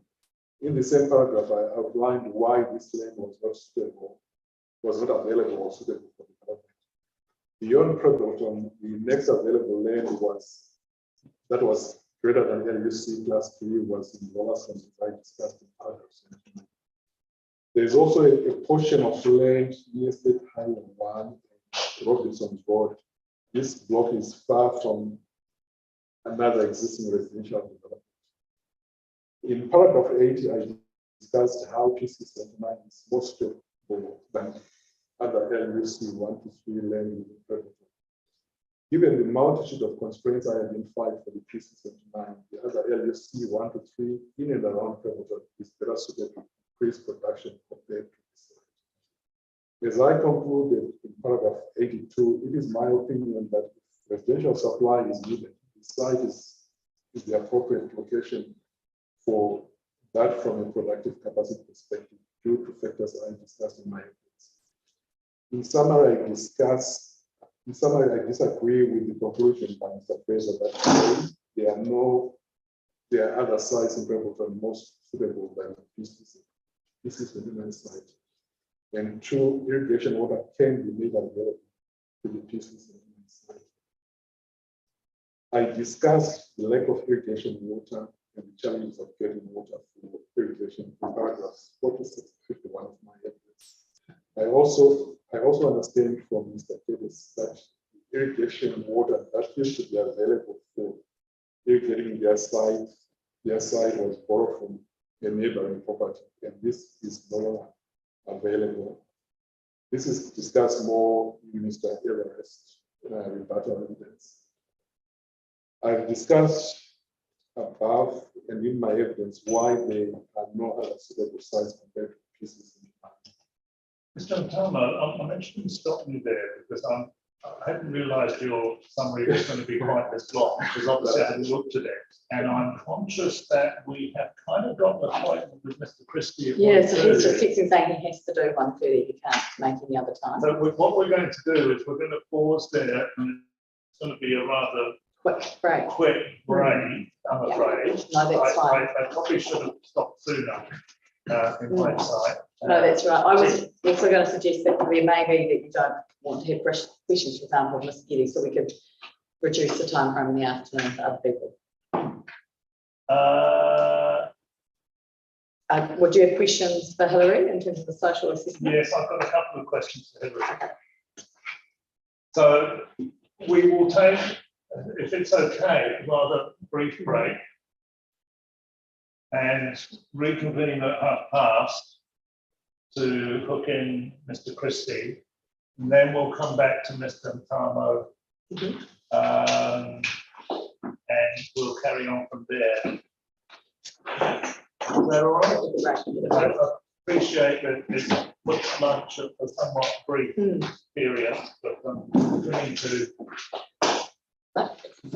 In the same paragraph, I outlined why this land was not suitable, was not available or suitable for development. Beyond Pemberton, the next available land that was greater than LUC class 3 was in Wollaston, as I discussed in paragraph 79. There is also a portion of land near State Highway 1 and Robinson's Road. This block is far from another existing residential development. In paragraph 80, I discussed how PC79 is more suitable than other LUC 1 to 3 land in Pemberton. Given the multitude of constraints I identified for the PC79, the other LUC 1 to 3 in and around Pemberton is better suited to increase production compared to this site. As I concluded in paragraph 82, it is my opinion that if residential supply is needed, the site is the appropriate location for that from a productive capacity perspective due to factors I discussed in my evidence. In summary, I disagree with the conclusion by Mr. Fraser that there are other sites in Pembrokeshire most suitable than PC79 site. And true irrigation water can be made available to the PC79 site. I discussed the lack of irrigation water and the challenges of getting water for irrigation in paragraphs 46 to 51 of my evidence. I also understand from Mr. Davis that irrigation water that used to be available for irrigating their site was borrowed from a neighboring property, and this is no longer available. This is discussed more in Mr. Everest rebuttal evidence. I've discussed above and in my evidence why there are no other suitable sites compared to pieces in the plan. Mr. Ntama, I'm actually stopping you there because I hadn't realised your summary was going to be quite this long, because obviously I hadn't looked at it. And I'm conscious that we have kind of got an appointment with Mr. Christie at Yeah, so he's 1:30. just fixing saying he has to do 1:30, he can't make any other time. So what we're going to do is we're going to pause there, and it's going to be a rather Quick break. quick break, I'm Yeah. afraid. No, that's fine. I probably should have stopped sooner in hindsight. No, that's right. I was also going to suggest that there may be that you don't want to have fresh questions, for example, of Mr. Giddy, so we could reduce the time frame in the afternoon for other people. Would you have questions for Hilary in terms of the social assessment? Yes, I've got a couple of questions for Hilary. So we will take, if it's okay, a rather brief break and reconvene at 5:30 to hook in Mr. Christie. And then we'll come back to Mr. Ntamo, and we'll carry on from there. Is that all right? I appreciate that it's put lunch at a somewhat brief period, but we need to.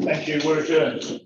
Thank you. We're adjourned.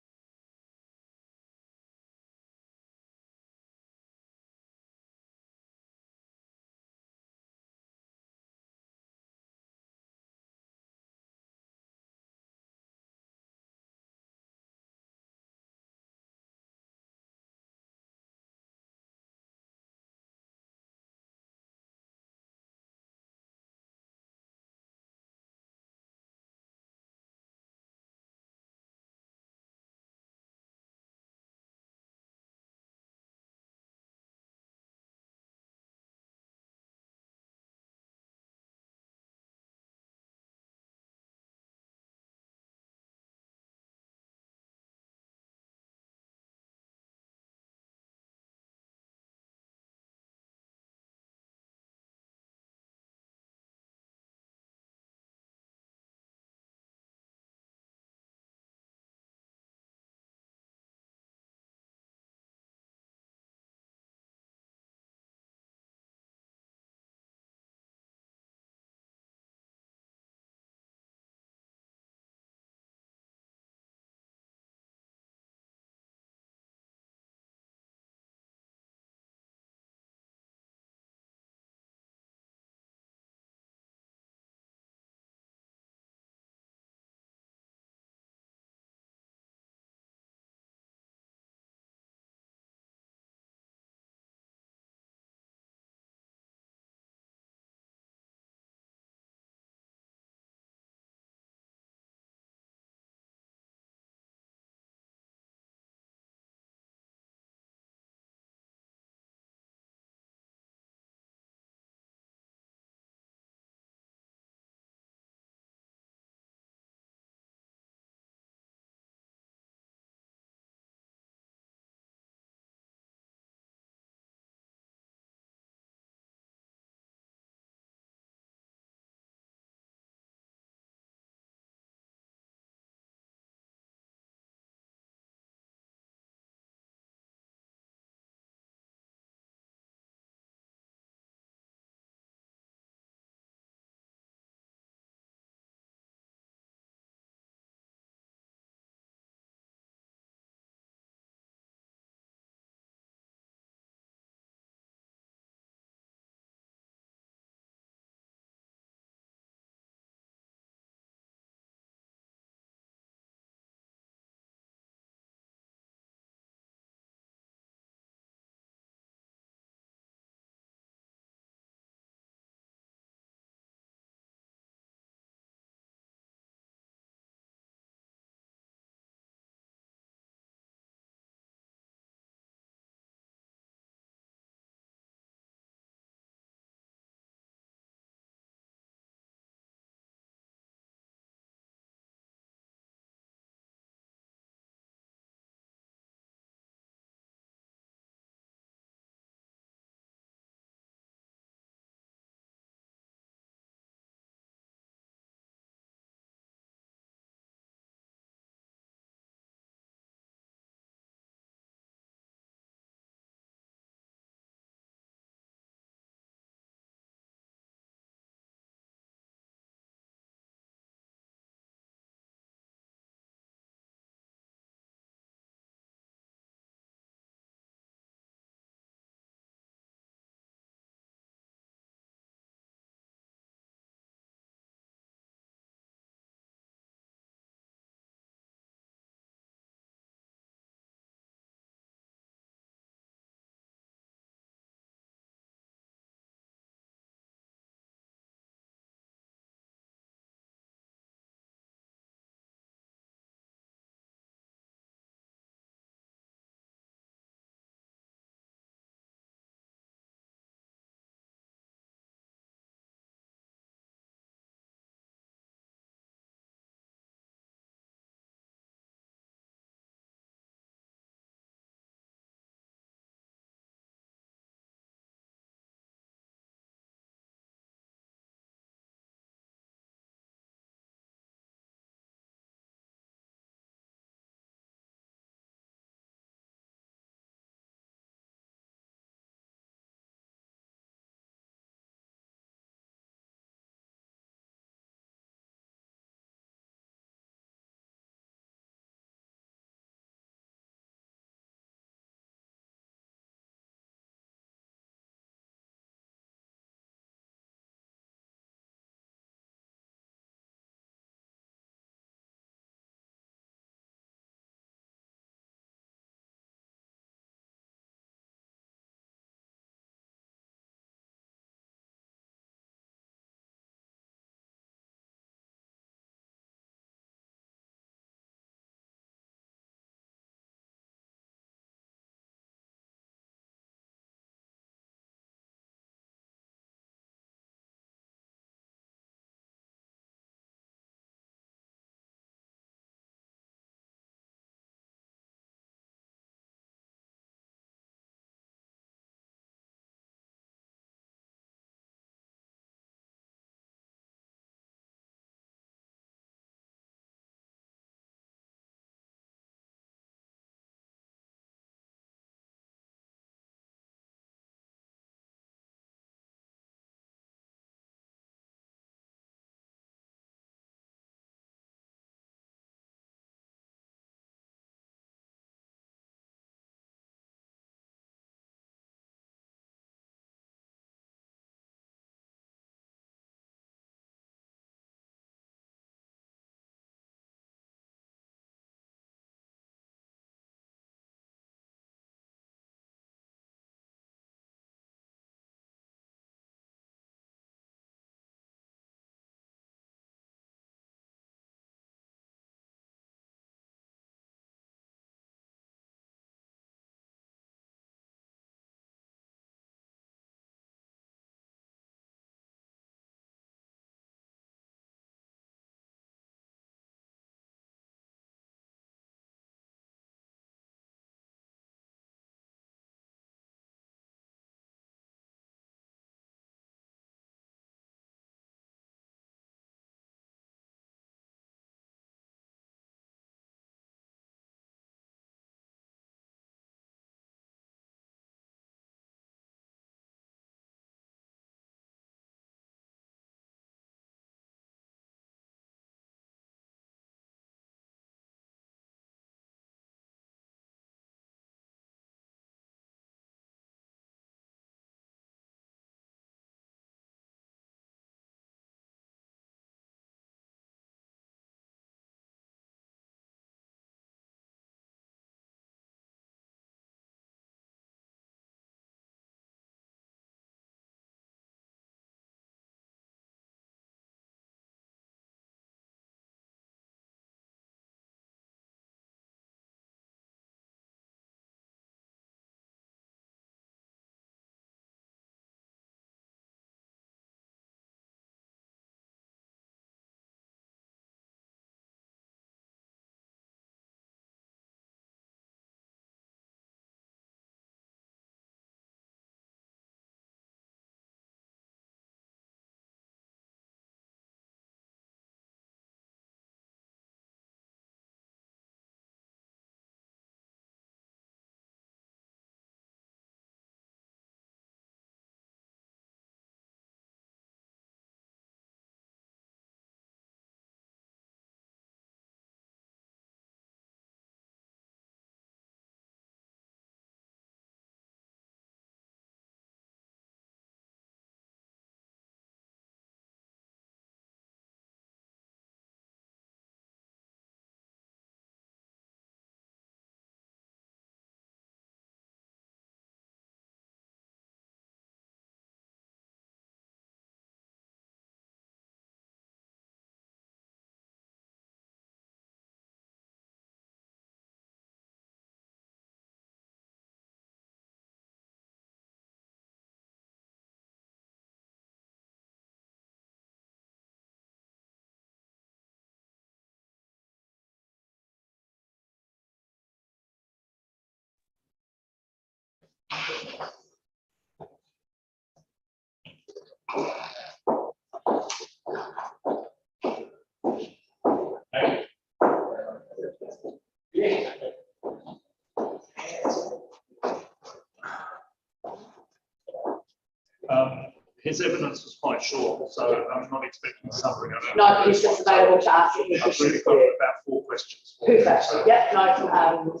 His evidence was quite short, so I'm not expecting a summary. No, he's just available to ask any I've really questions. got about 4 questions. Perfect. Yeah, no,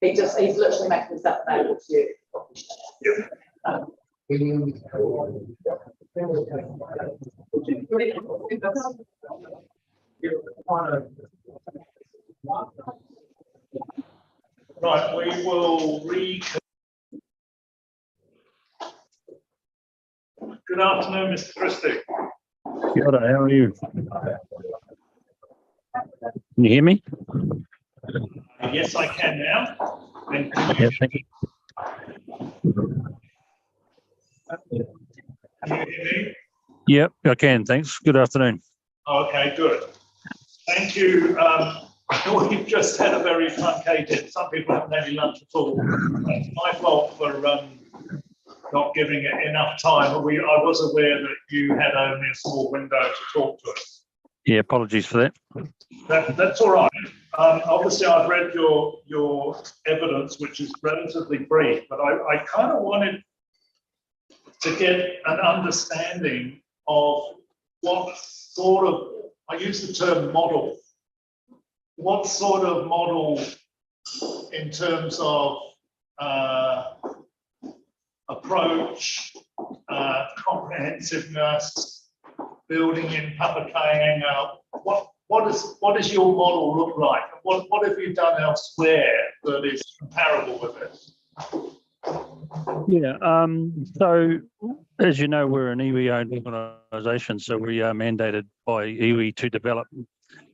he's literally making himself available to you. Right, we will read. Good afternoon, Mr. Christie. Kia ora, how are you? Can you hear me? Yes, I can now. And Yeah, thank you. can you hear me? Yep, I can, thanks. Good afternoon. Okay, good. Thank you. We've just had a very truncated, some people haven't had any lunch at all. It's my fault for not giving it enough time. I was aware that you had only a small window to talk to us. Yeah, apologies for that. That's all right. Obviously, I've read your evidence, which is relatively brief, but I kind of wanted to get an understanding of what sort of, I use the term model, what sort of model in terms of approach, comprehensiveness, building in Papakayanga, what does your model look like? What have you done elsewhere that is comparable with it? Yeah, so as you know, we're an iwi-owned organisation, so we are mandated by iwi to develop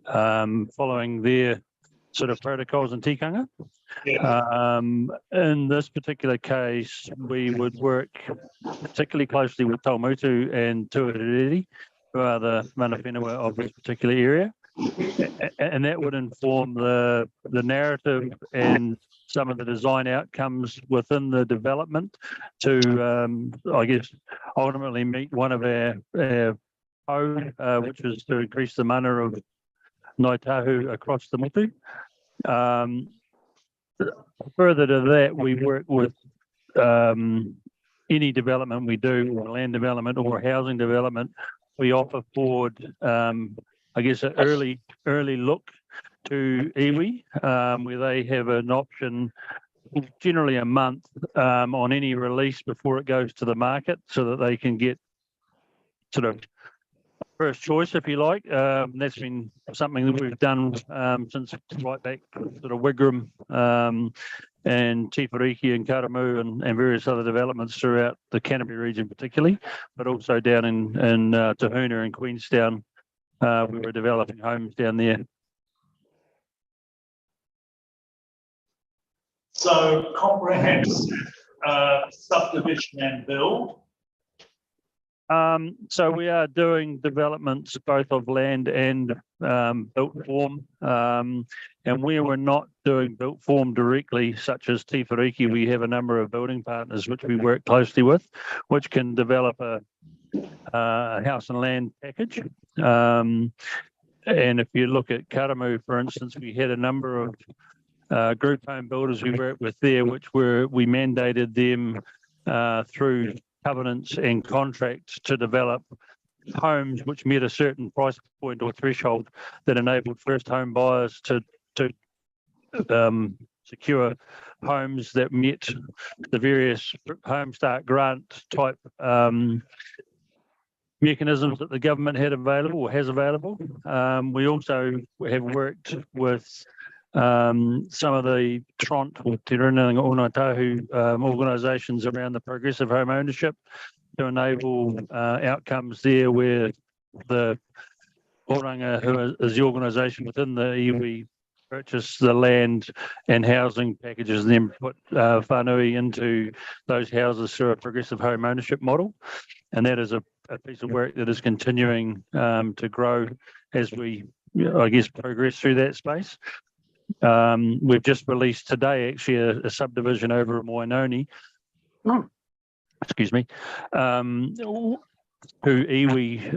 following their sort of protocols and tikanga. Yeah. In this particular case, we would work particularly closely with Taumutu and Tuariri, who are the mana whenua of this particular area. And that would inform the narrative and some of the design outcomes within the development to, I guess, ultimately meet one of our which is to increase the mana of Ngāi Tahu across the motu. Further to that, we work with any development we do, or land development or housing development. We offer forward, I guess, an early look to iwi, where they have an option, generally a month, on any release before it goes to the market, so that they can get sort of first choice, if you like. That's been something that we've done since right back sort of Wigram and Tiwhariki and Karamu and various other developments throughout the Canterbury region particularly, but also down in Tahuna and Queenstown. We were developing homes down there. So comprehensive subdivision and build. So we are doing developments both of land and built form, and where we're not doing built form directly, such as Tiwhariki, we have a number of building partners which we work closely with, which can develop a house and land package. And if you look at Karamu, for instance, we had a number of group home builders we worked with there, which we mandated them through covenants and contracts to develop homes which met a certain price point or threshold that enabled first home buyers to secure homes that met the various Home Start grant type mechanisms that the government had available or has available. We also have worked with some of the Tront or Te Rauninga o Ngāi Tahu organisations around the progressive home ownership to enable outcomes there where the Oranga, who is the organisation within the iwi, purchase the land and housing packages and then put whānui into those houses through a progressive home ownership model. And that is a piece of work that is continuing to grow as we, I guess, progress through that space. We've just released today actually a subdivision over in Wainoni. Excuse me. To iwi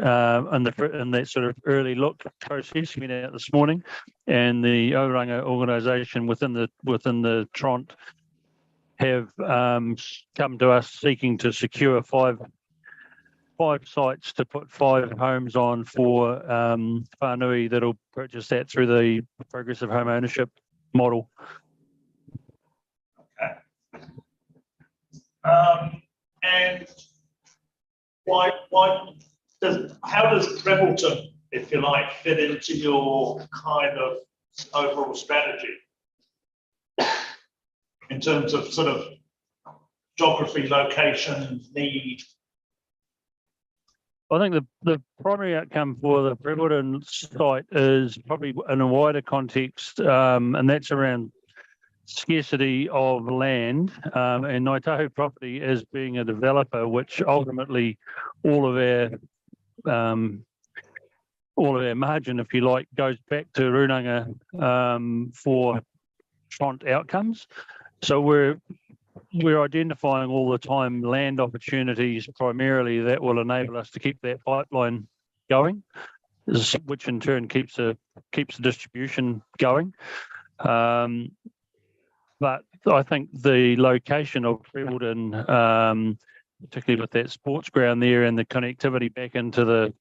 in that sort of early look process went out this morning, and the Oranga organisation within the Tront have come to us seeking to secure five sites to put 5 homes on for whānui that'll purchase that through the progressive home ownership model. And how does Rebelton, if you like, fit into your kind of overall strategy in terms of sort of geography, location, need? I think the primary outcome for the Rebelton site is probably in a wider context, and that's around scarcity of land, and Ngāi Tahu property as being a developer, which ultimately all of our margin, if you like, goes back to Runanga for Tront outcomes. So we're identifying all the time land opportunities primarily that will enable us to keep that pipeline going, which in turn keeps the distribution going. But I think the location of Rebelton, particularly with that sports ground there and the connectivity back into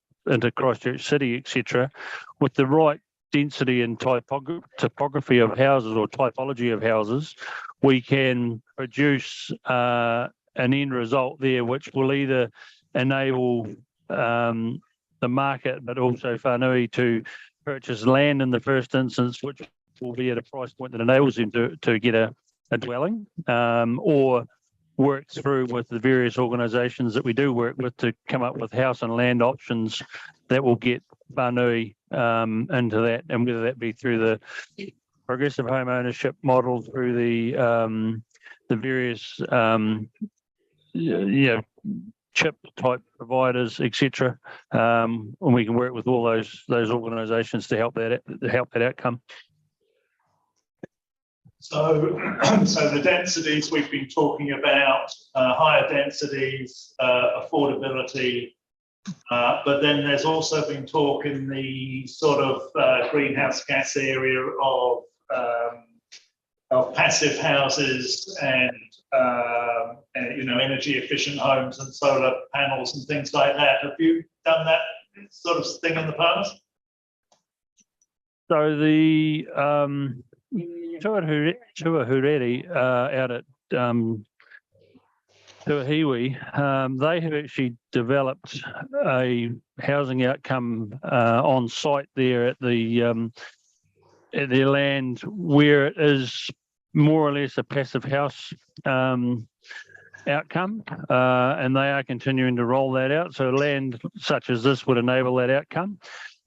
Christchurch City, etc., with the right density and topography of houses or typology of houses, we can produce an end result there which will either enable the market but also whānui to purchase land in the first instance, which will be at a price point that enables them to get a dwelling, or work through with the various organisations that we do work with to come up with house and land options that will get whānui into that, and whether that be through the progressive home ownership model, through the various chip type providers, etc. And we can work with all those organisations to help that outcome. So the densities we've been talking about, higher densities, affordability, but then there's also been talk in the sort of greenhouse gas area of passive houses and energy efficient homes and solar panels and things like that. Have you done that sort of thing in the past? So the Tuahureri out at Tuahiwi, they have actually developed a housing outcome on site there at their land, where it is more or less a passive house outcome, and they are continuing to roll that out. So land such as this would enable that outcome.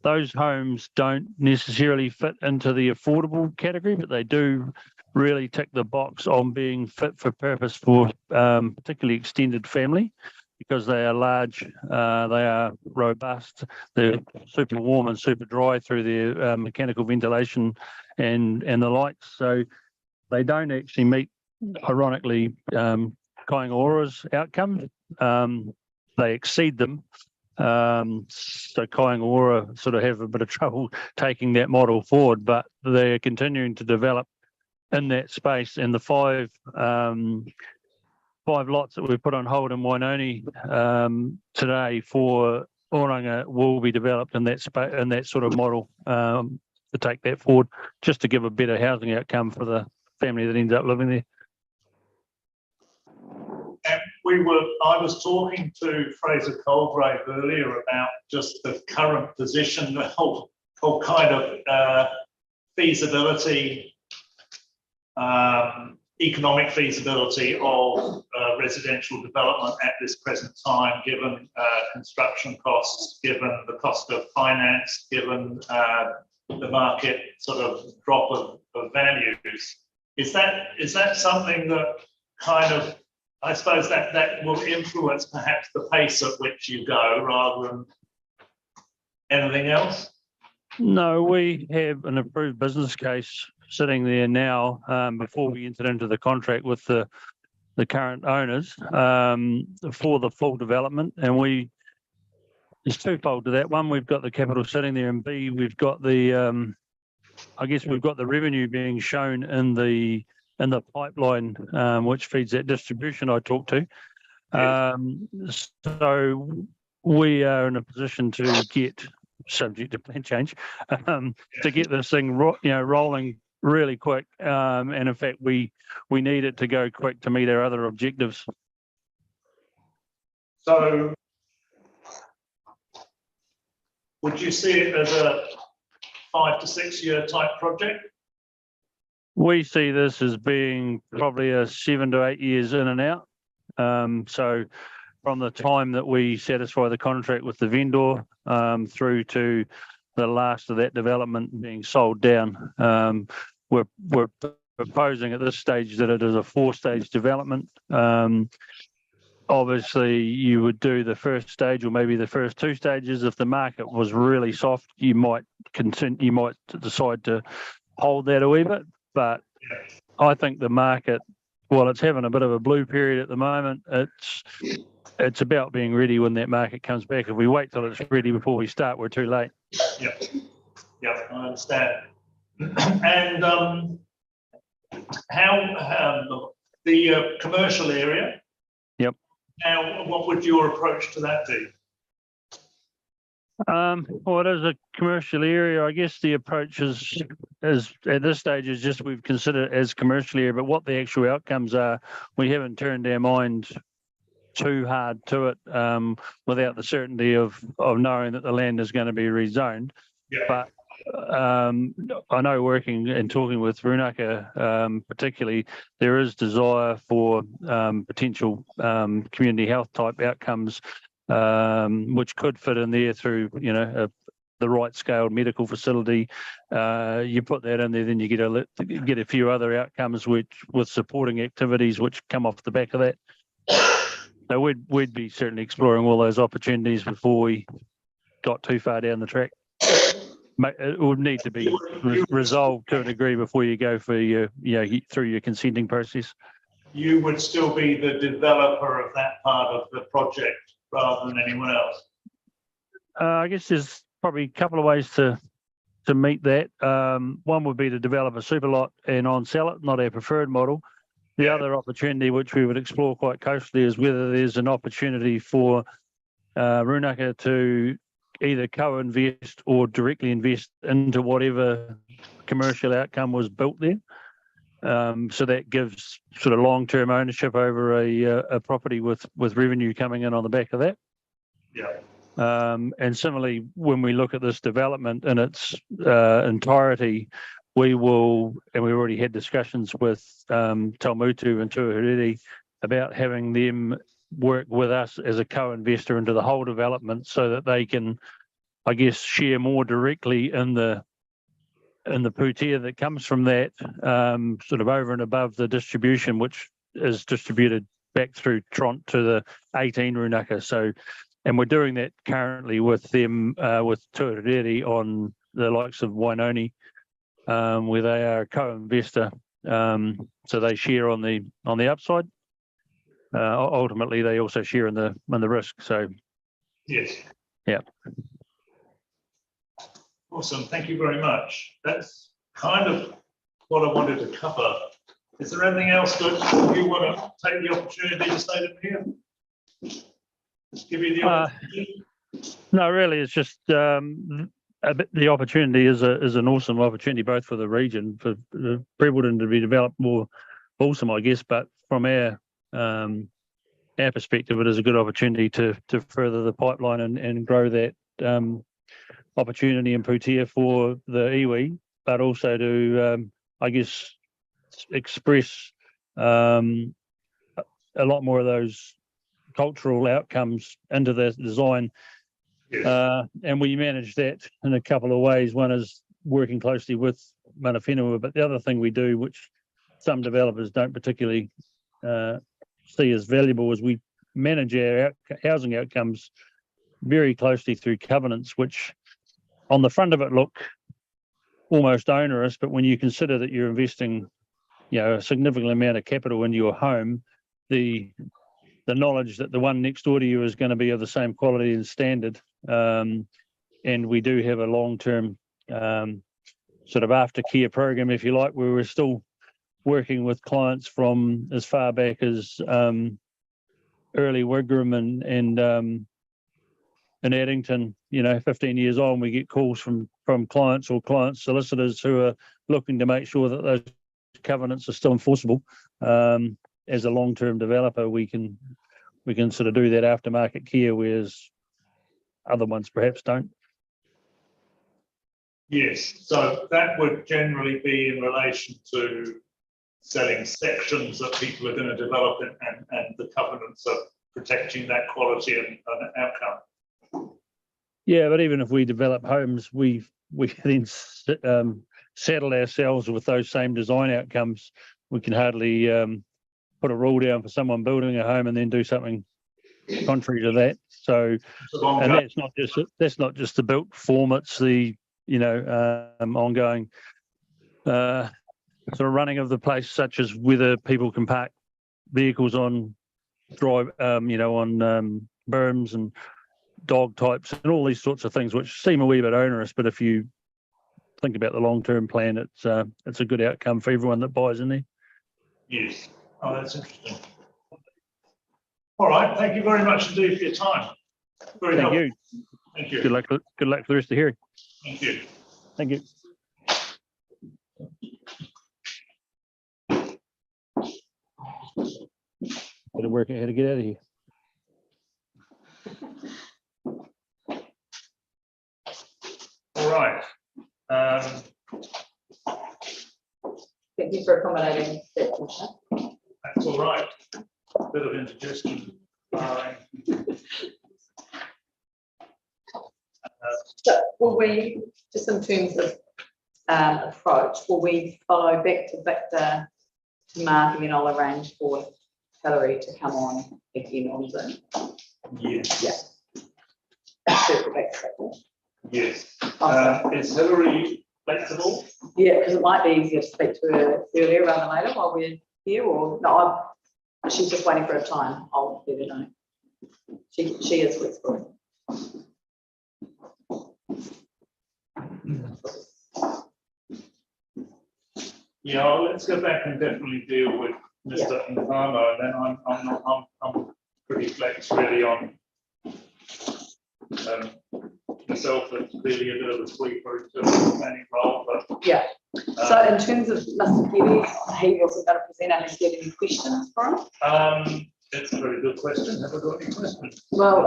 Those homes don't necessarily fit into the affordable category, but they do really tick the box on being fit for purpose for particularly extended family, because they are large, they are robust, they're super warm and super dry through their mechanical ventilation and the likes. So they don't actually meet, ironically, Kaingaroa's outcomes. They exceed them. So Kaingaroa sort of have a bit of trouble taking that model forward, but they're continuing to develop in that space. And the five lots that we've put on hold in Wainoni today for Oranga will be developed in that sort of model to take that forward, just to give a better housing outcome for the family that ends up living there. And I was talking to Fraser Colgrave earlier about just the current position, the whole kind of feasibility, economic feasibility of residential development at this present time, given construction costs, given the cost of finance, given the market sort of drop of values. Is that something that kind of, I suppose that will influence perhaps the pace at which you go rather than anything else? No, we have an approved business case sitting there now, before we entered into the contract with the current owners, for the full development. And it's twofold to that. One, we've got the capital sitting there, and B, we've got the, I guess we've got the revenue being shown in the pipeline, which feeds that distribution I talked to. So we are in a position to get, subject to plan change, to get this thing rolling really quick. And in fact, we need it to go quick to meet our other objectives. So would you see it as a 5 to 6 year type project? We see this as being probably a 7 to 8 years in and out. So from the time that we satisfy the contract with the vendor, through to the last of that development being sold down. We're proposing at this stage that it is a 4-stage development. Obviously, you would do the first stage or maybe the first 2 stages. If the market was really soft, you might decide to hold that a wee bit. But I think the market, while it's having a bit of a blue period at the moment, it's about being ready when that market comes back. If we wait till it's ready before we start, we're too late. Yeah, I understand. And how the commercial area? Yep. Now, what would your approach to that be? Well, it is a commercial area. I guess the approach is at this stage is just we've considered it as commercial area, but what the actual outcomes are, we haven't turned our mind too hard to it, without the certainty of knowing that the land is going to be rezoned. Yeah. But I know, working and talking with Runaka, particularly, there is desire for potential community health type outcomes, which could fit in there through, the right scaled medical facility. You put that in there, then you get a few other outcomes with supporting activities which come off the back of that. So we'd be certainly exploring all those opportunities before we got too far down the track. It would need to be resolved to a degree before you go for through your consenting process. You would still be the developer of that part of the project rather than anyone else? I guess there's probably a couple of ways to meet that. One would be to develop a super lot and on-sell it, not our preferred model. The other opportunity, which we would explore quite closely, is whether there's an opportunity for Runaka to either co-invest or directly invest into whatever commercial outcome was built there. So that gives sort of long-term ownership over a property with revenue coming in on the back of that. Yeah. And similarly, when we look at this development in its entirety, we will, and we've already had discussions with Talmutu and Tuahuriri about having them work with us as a co-investor into the whole development, so that they can, I guess, share more directly in the putia that comes from that, sort of over and above the distribution, which is distributed back through Tront to the 18 Runaka. So, and we're doing that currently with them, with Tuahuriri on the likes of Wainoni, where they are a co-investor. So they share on the upside. Ultimately, they also share in the risk. So, yes. Yeah. Awesome. Thank you very much. That's kind of what I wanted to cover. Is there anything else that you want to take the opportunity to say to me here? Just give you the opportunity. No, really, it's just the opportunity is an awesome opportunity, both for the region, for Prebbleton to be developed more wholesome, I guess, but from our perspective, it is a good opportunity to further the pipeline and grow that opportunity in Putea for the iwi, but also to, I guess, express a lot more of those cultural outcomes into the design. Yes. And we manage that in a couple of ways. One is working closely with mana whenua, but the other thing we do, which some developers don't particularly see as valuable, is we manage our housing outcomes very closely through covenants, which on the front of it look almost onerous, but when you consider that you're investing, you know, a significant amount of capital into your home, the knowledge that the one next door to you is going to be of the same quality and standard, and we do have a long-term sort of aftercare program, if you like, where we're still working with clients from as far back as early Wigram and in Addington, you know, 15 years on, we get calls from clients or client solicitors who are looking to make sure that those covenants are still enforceable. As a long-term developer, we can sort of do that aftermarket care, whereas other ones perhaps don't. Yes, so that would generally be in relation to selling sections that people are going to develop and the covenants of protecting that quality and outcome. Yeah, but even if we develop homes, we then saddle ourselves with those same design outcomes. We can hardly put a rule down for someone building a home and then do something contrary to that. So, and that's not just the built form; it's the, you know, ongoing sort of running of the place, such as whether people can park vehicles on drive, you know, on berms and dog types and all these sorts of things, which seem a wee bit onerous, but if you think about the long-term plan, it's a good outcome for everyone that buys in there. Yes. Oh, that's interesting. All right. Thank you very much indeed for your time. Very helpful. Thank you. Thank you. Good luck for the rest of the hearing. Thank you. Thank you. Better work out how to get out of here. All right. Thank you for accommodating that, Commissioner. That's all right. Bit of indigestion. So will we, just in terms of approach, will we follow back to Victor, to Mark, and then I'll arrange for Hillary to come on again on Zoom? Yes. Yeah. Circle back to Victor. Yes. Awesome. Is Hillary flexible? Yeah, because it might be easier to speak to her earlier rather than later while we're here, or no, she's just waiting for a time. I'll let her know. She is flexible. Yeah, well, let's go back and definitely deal with Mr. Nharmo, and then I'm pretty flex really on myself, and clearly a bit of a sweeper into the planning role, but yeah. So in terms of Mr. Geddes, he wasn't going to present unless you had any questions for him. It's a very good question. Have I got any questions? Well,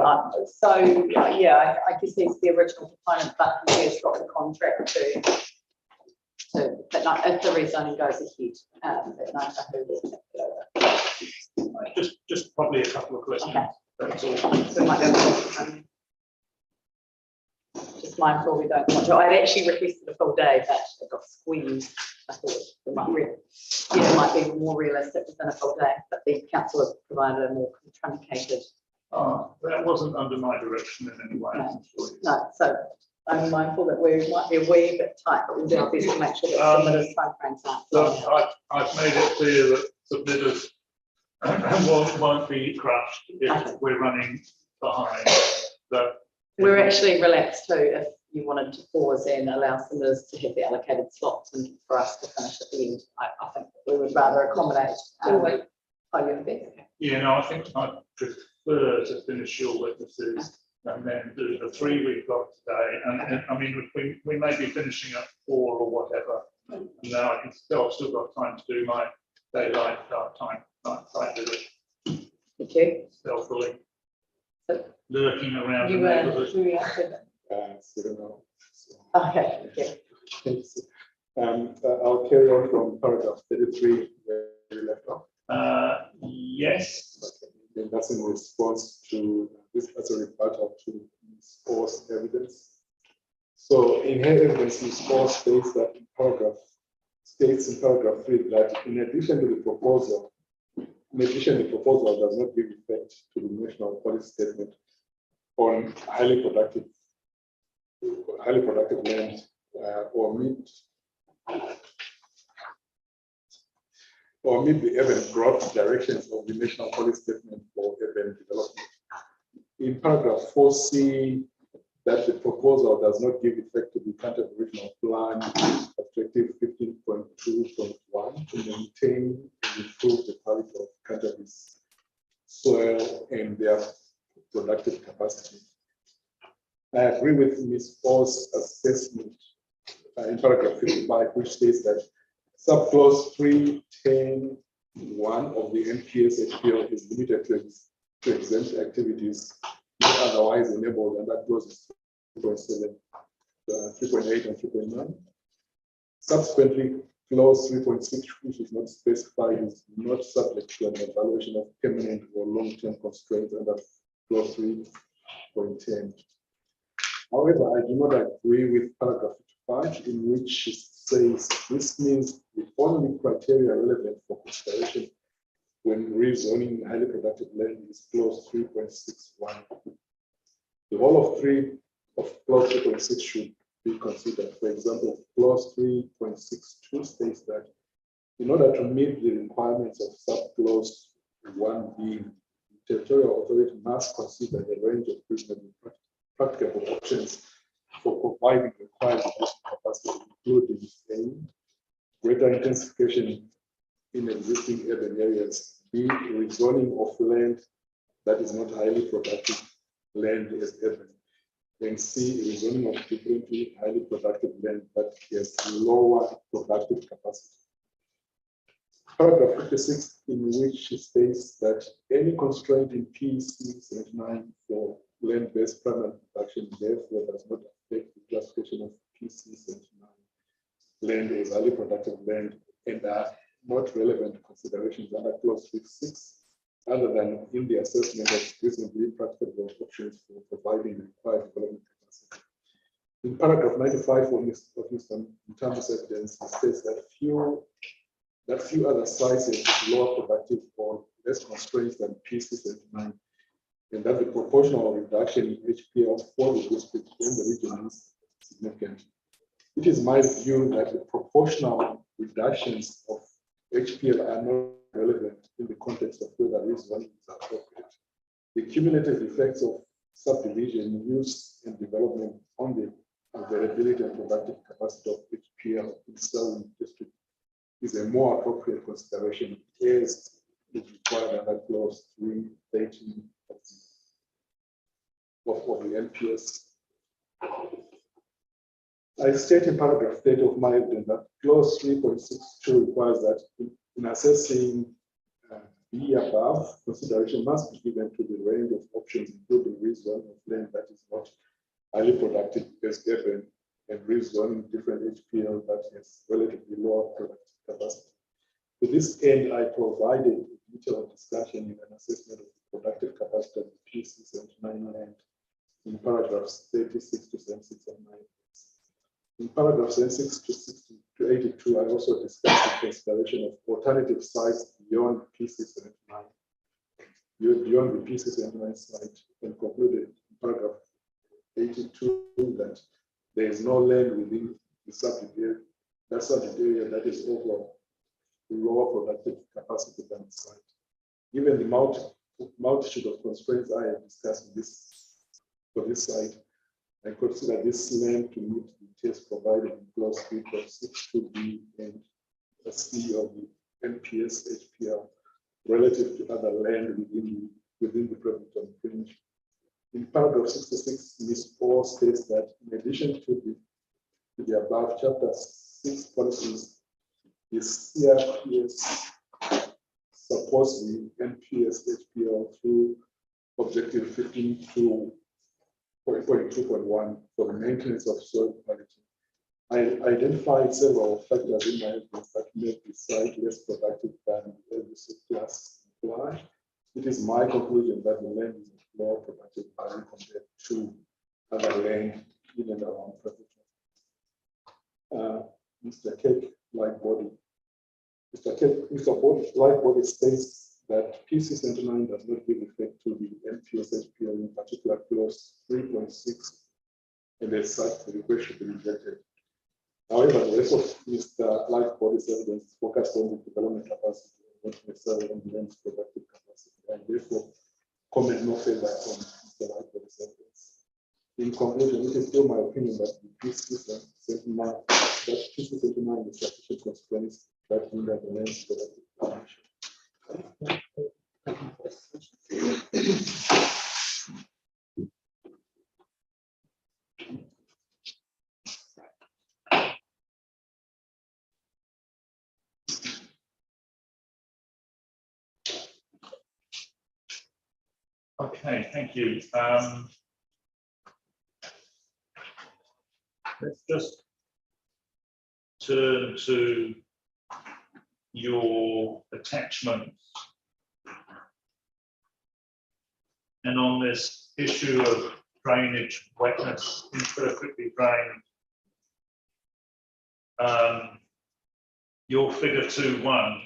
yeah, I guess he's the original proponent, but he has got the contract but not, if the rezoning goes ahead, but not who will. Just probably a couple of questions. Okay. That's all. So might go just mindful we don't want to. I'd actually requested a full day, but it got squeezed. I thought it might be more realistic within a full day, but the council has provided a more truncated. That wasn't under my direction in any way. No, so I'm mindful that we might be a wee bit tight, but we'll do our best to make sure that submitters timeframes aren't. So I've made it clear that submitters won't be crushed if we're running behind. We're actually relaxed too if you wanted to pause and allow submitters to have the allocated slots and for us to finish at the end. I think we would rather accommodate. Yeah, no, I think I prefer to finish your witnesses and then do the 3 we've got today. And I mean, we may be finishing at 4 or whatever. And now I've still got time to do my daylight time. Thank you. Stealthily lurking around you the neighborhood. Okay. I'll carry on from paragraph 33 where we left off. Yes. Okay. And that's in response to this as a rebuttal to Ms. Orr's evidence. So in her evidence, Ms. Orr states that in paragraph 3 that in addition to the proposal, the proposal does not give effect to the national policy statement on highly productive land or meet or meet the urban growth directions of the National Policy Statement for Urban Development. In paragraph 4C, that the proposal does not give effect to the Canterbury Regional Plan Objective 15.2.1 to maintain and improve the quality of Canterbury's soil and their productive capacity. I agree with Ms. Paul's assessment in paragraph 55, which states that subclause 310(1) of the NPS HPL is limited to exempt activities not otherwise enabled, and that clause 3.7, 3.8, and 3.9. Subsequently, clause 3.6, which is not specified, is not subject to an evaluation of permanent or long-term constraints under clause 3.10. However, I do not agree with paragraph 55, in which it says this means the only criteria relevant for consideration when rezoning highly productive land is clause 3.61. The whole of clause 3.6 should be considered. For example, clause 3.62 states that in order to meet the requirements of subclause 1b, the territorial authority must consider a range of reasonable practicable options for providing required capacity, including A, greater intensification in existing urban areas, B, rezoning of land that is not highly productive land as urban, and C, rezoning of differently highly productive land that has lower productive capacity. Paragraph 56, in which it states that any constraint in PC 79 for land-based primary production therefore does not affect the classification of PC 79 land as highly productive land and are not relevant considerations under clause 56, other than in the assessment of reasonably practicable options for providing required development capacity. In paragraph 95 of Mr. Mtambu's evidence, it states that few other sites have lower productive or less constraints than PC 79, and that the proportional reduction in HPL for the district and the region is significant. It is my view that the proportional reductions of HPL are not relevant in the context of whether rezoning is appropriate. The cumulative effects of subdivision, use, and development on the availability and productive capacity of HPL in certain district is a more appropriate consideration as is required under clause 313 of the NPS. I state in paragraph 30 of my evidence that clause 3.62 requires that in assessing B above, consideration must be given to the range of options, including rezoning of land that is not highly productive as urban and rezoning different HPL that has relatively lower productive capacity. To this end, I provided a detailed discussion in an assessment of the productive capacity of the PC79 land in paragraphs 36 to 76 and 9. In paragraphs 76 to 82, I also discussed the consideration of alternative sites beyond PC79, beyond the PC79 site, and concluded in paragraph 82 that there is no land within the subject area that is over lower productive capacity than the site. Given the multitude of constraints I have discussed for this site, I consider this land to meet the test provided in clause 3.62b and C of the NPS HPL relative to other land within the Prevention Fringe. In paragraph 66, Ms. Paul states that in addition to the above chapter 6 policies, the CRPS supports the NPS HPL through objective 15.2.1 for the maintenance of soil quality. I identified several factors in my evidence that make the site less productive than the LBC class imply. It is my conclusion that the land is more productive value compared to other land in and around Prevention. Mr. Cake, light body. Mr. Light body states that PC79 does not give effect to the NPS HPL, in particular clause 3.6, and as such, the request should be rejected. However, the rest of Mr. Light body's evidence is focused on the development capacity necessary on land productive capacity, and therefore comment no further on the library's evidence. In conclusion, it is still my opinion that the PC79 is sufficient constraints that hinder the land productive capacity. Okay, thank you. Let's just turn to your attachments. And on this issue of drainage, wetness, imperfectly drained, your figure 2.1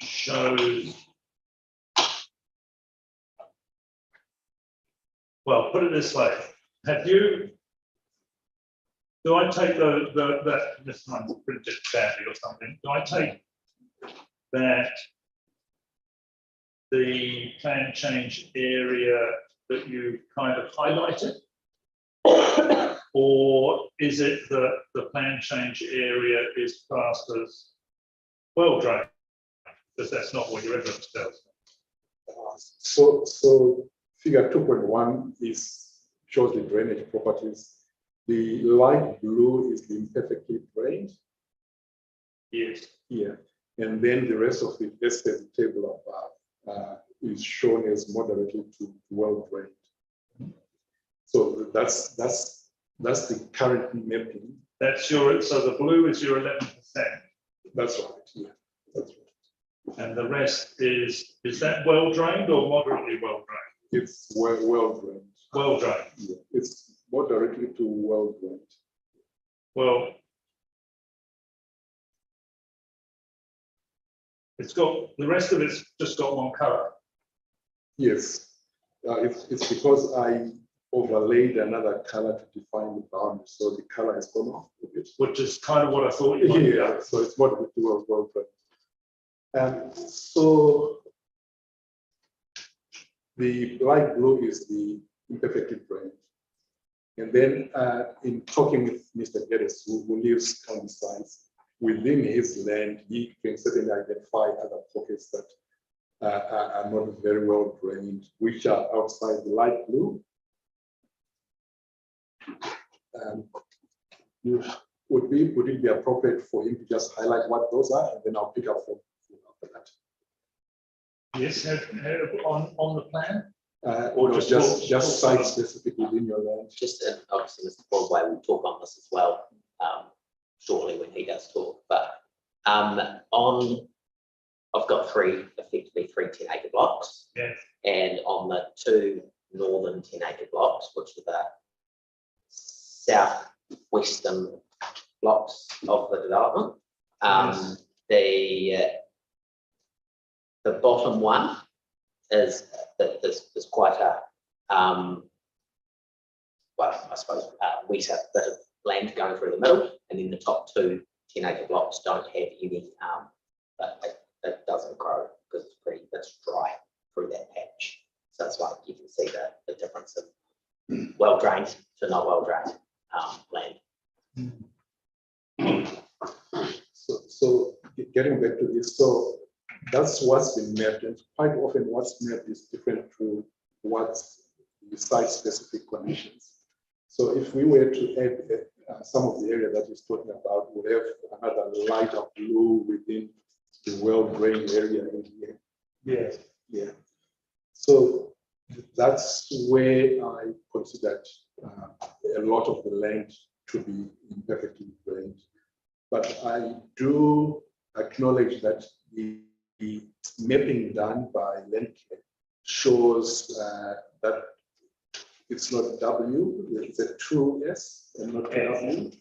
shows, well, put it this way, have you, do I take this one's printed badly or something, do I take that the plan change area that you kind of highlighted? Or is it that the plan change area is classed as well drained? Because that's not what your evidence tells. So figure 2.1 shows the drainage properties. The light blue is the imperfectly drained. Yes. Here. And then the rest of it, as per the table above, is shown as moderately to well drained. So that's the current mapping. That's your, so the blue is your 11%. That's right, yeah. That's right. And the rest is that well drained or moderately well drained? It's well drained. Well drained. Yeah. It's moderately to well drained. Well, it's got, the rest of it's just got one color. Yes, it's because I overlaid another color to define the boundary, so the color has gone off a bit. Which is kind of what I thought you might do. Yeah, so it's moderately to well drained. So the light blue is the imperfectly drained. And then in talking with Mr. Geddes, who lives on the sites, within his land, he can certainly identify other pockets that are not very well drained, which are outside the light blue. Would it be appropriate for him to just highlight what those are, and then I'll pick up from after that? Yes, on the plan? Or just site specific within your land? Just obviously Mr. Broadway will talk on this as well shortly when he does talk. But I've got effectively three 10-acre blocks. Yes. And on the two northern 10-acre blocks, which are the southwestern blocks of the development, yes. The bottom one is quite a well, I suppose wetter bit of land going through the middle, and then the top two 10-acre blocks don't have any, but it doesn't grow because it's dry through that patch. So that's why you can see the difference of well drained to not well drained land. So getting back to this, so that's what's been mapped, and quite often what's mapped is different to what's the site-specific conditions. So if we were to add some of the area that he's talking about, we have another lighter blue within the well-drained area in here. Yes. Yeah. So that's where I considered a lot of the land to be imperfectly drained. But I do acknowledge that the mapping done by Landcare shows that it's not W, it's a true S and not a W.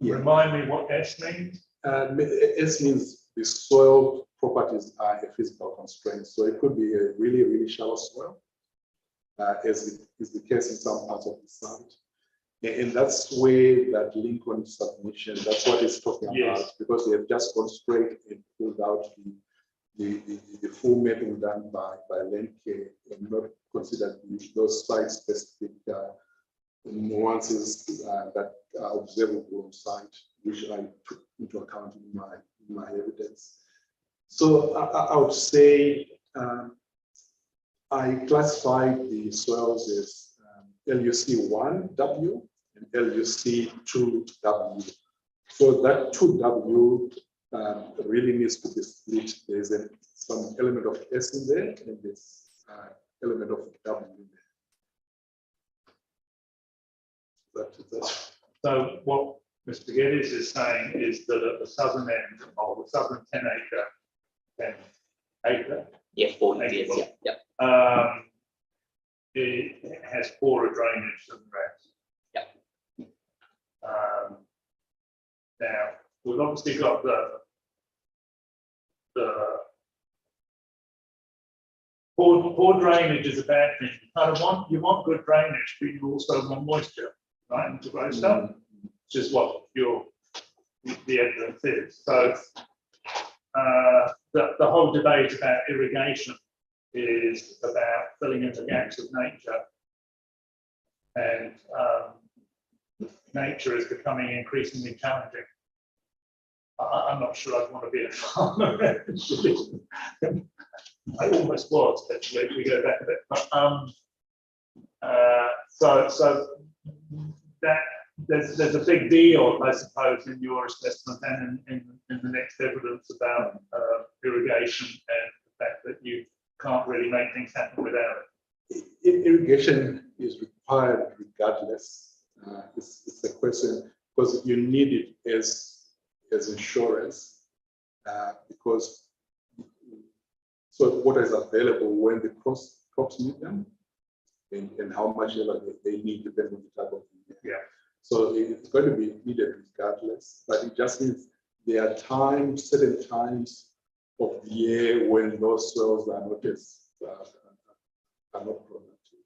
Yeah. Remind me what S means? S means the soil properties are a physical constraint. So it could be a really, really shallow soil. as is the case in some parts of the site. And that's where that Lincoln submission, that's what it's talking about, because they have just gone straight and pulled out the full mapping done by land care and not considered those site-specific nuances that are observable on site, which I took into account in my evidence. So I would say I classified the soils as LUC1W and LUC2W. So that 2W really needs to be split. There's some element of S in there, and there's element of W in there. That's So what Mr. Geddes is saying is that at the southern end of the southern 10 acre, Yeah, 40 Acre. years, yeah. it has poorer drainage than the rest. Now, we've obviously got the poor drainage is a bad thing. You want good drainage, but you also want moisture, right, to grow stuff, which is what the evidence is. So the whole debate about irrigation is about filling in the gaps of nature, and nature is becoming increasingly challenging. I'm not sure I'd want to be a farmer. I almost was, actually, if we go back a bit. But, so that there's a big deal, I suppose, in your assessment and in the next evidence about irrigation and the fact that you can't really make things happen without it. Irrigation is required regardless. It's a question, because you need it as insurance, because so what is available when the crops need them, and how much ever they need depending on the type of year. Yeah. So it's going to be needed regardless, but it just means there are times, certain times of the year when those soils are not as are not productive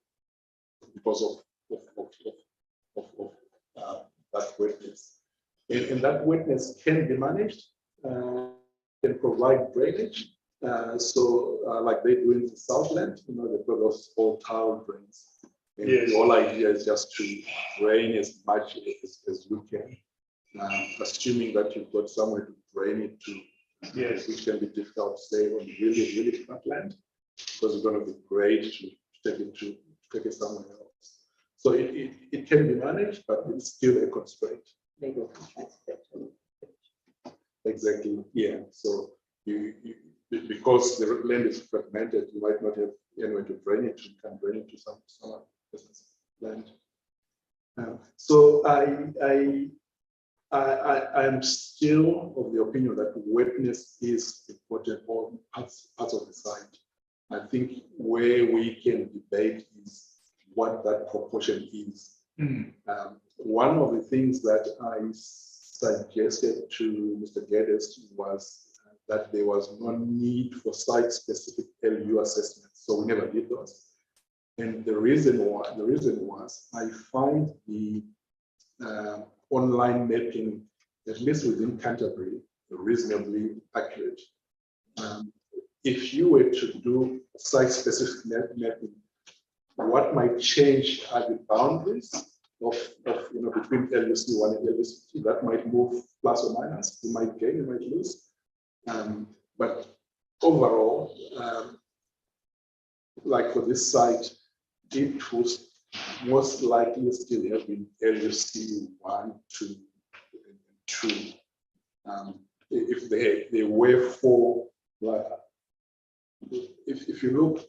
because of that wetness. And that wetness can be managed, can provide drainage. Like they do in the Southland, they've got those old tile drains. And the whole idea is just to drain as much as we can, assuming that you've got somewhere to drain it to, which can be difficult, say, on really flat land, because it's going to be great to take it somewhere else. So it can be managed, but it's still a constraint. Legal constraints. Exactly. Yeah. So because the land is fragmented, you might not have anywhere to drain it. You can drain it to some land. So I'm still of the opinion that wetness is important on parts of the site. I think where we can debate is what that proportion is. One of the things that I suggested to Mr. Geddes was that there was no need for site-specific LU assessments, so we never did those. And the reason was I find the online mapping, at least within Canterbury, reasonably accurate. If you were to do site-specific mapping, what might change are the boundaries of between LUC1 and LUC2. That might move plus or minus. You might gain, you might lose. But overall, like for this site, it was most likely still have been LUC1, 2, and 2. If they were 4, like, if you look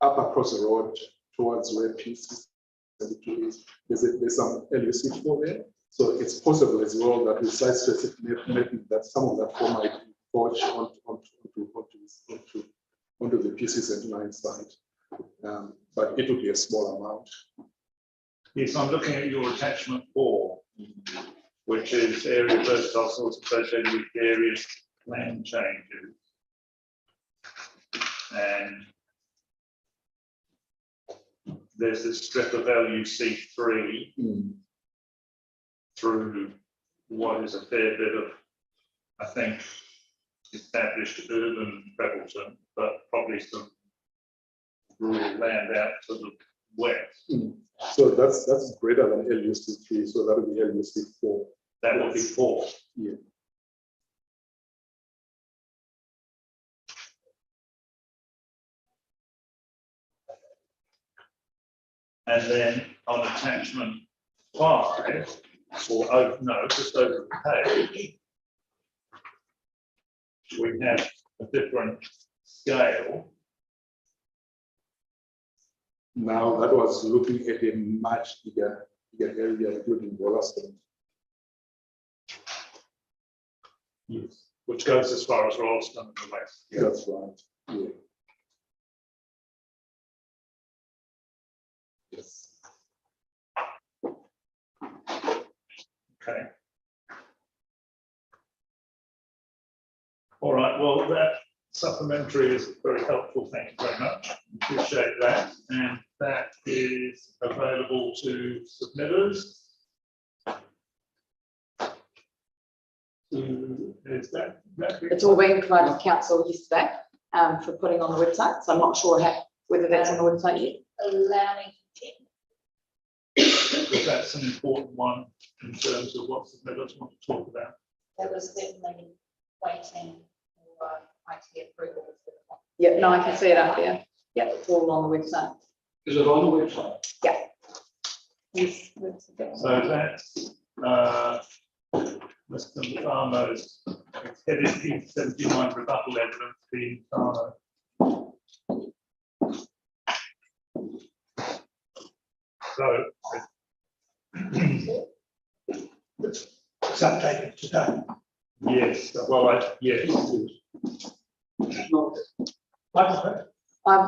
up across the road towards where PC79 is, there's some LUC4 there. So it's possible as well that with site-specific mapping that some of that 4 might forge onto the PC79 site. But it would be a small amount. Yes, I'm looking at your attachment 4, which is area versatile source associated with various land changes. And there's this strip of LUC3 through what is a fair bit of, I think, established urban Prebbleton, but probably some rural land out to the west. So that's greater than LUC3, so that would be LUC4. That would be 4. Yeah. And then on attachment 5, or oh, no, just over the page, we have a different scale. Now that was looking at a much bigger area, including Wollaston. Yes. Which goes as far as Rolleston in the west. Yeah. That's right. Yeah. Yes. Okay. All right, well, that supplementary is very helpful. Thank you very much. Appreciate that. And that is available to submitters. Is that It's all been provided to council yesterday for putting on the website. So I'm not sure whether that's on the website yet. Allow me to check. because that's an important one in terms of what submitters want to talk about. That was certainly waiting for IT approval. Yeah, no, I can see it up there. Yeah, it's all on the website. Is it on the website? Yeah. Yes. So that's Mr. Farmer's headed PC79 rebuttal evidence being Farmer. So It's updated today. yes, well, yes.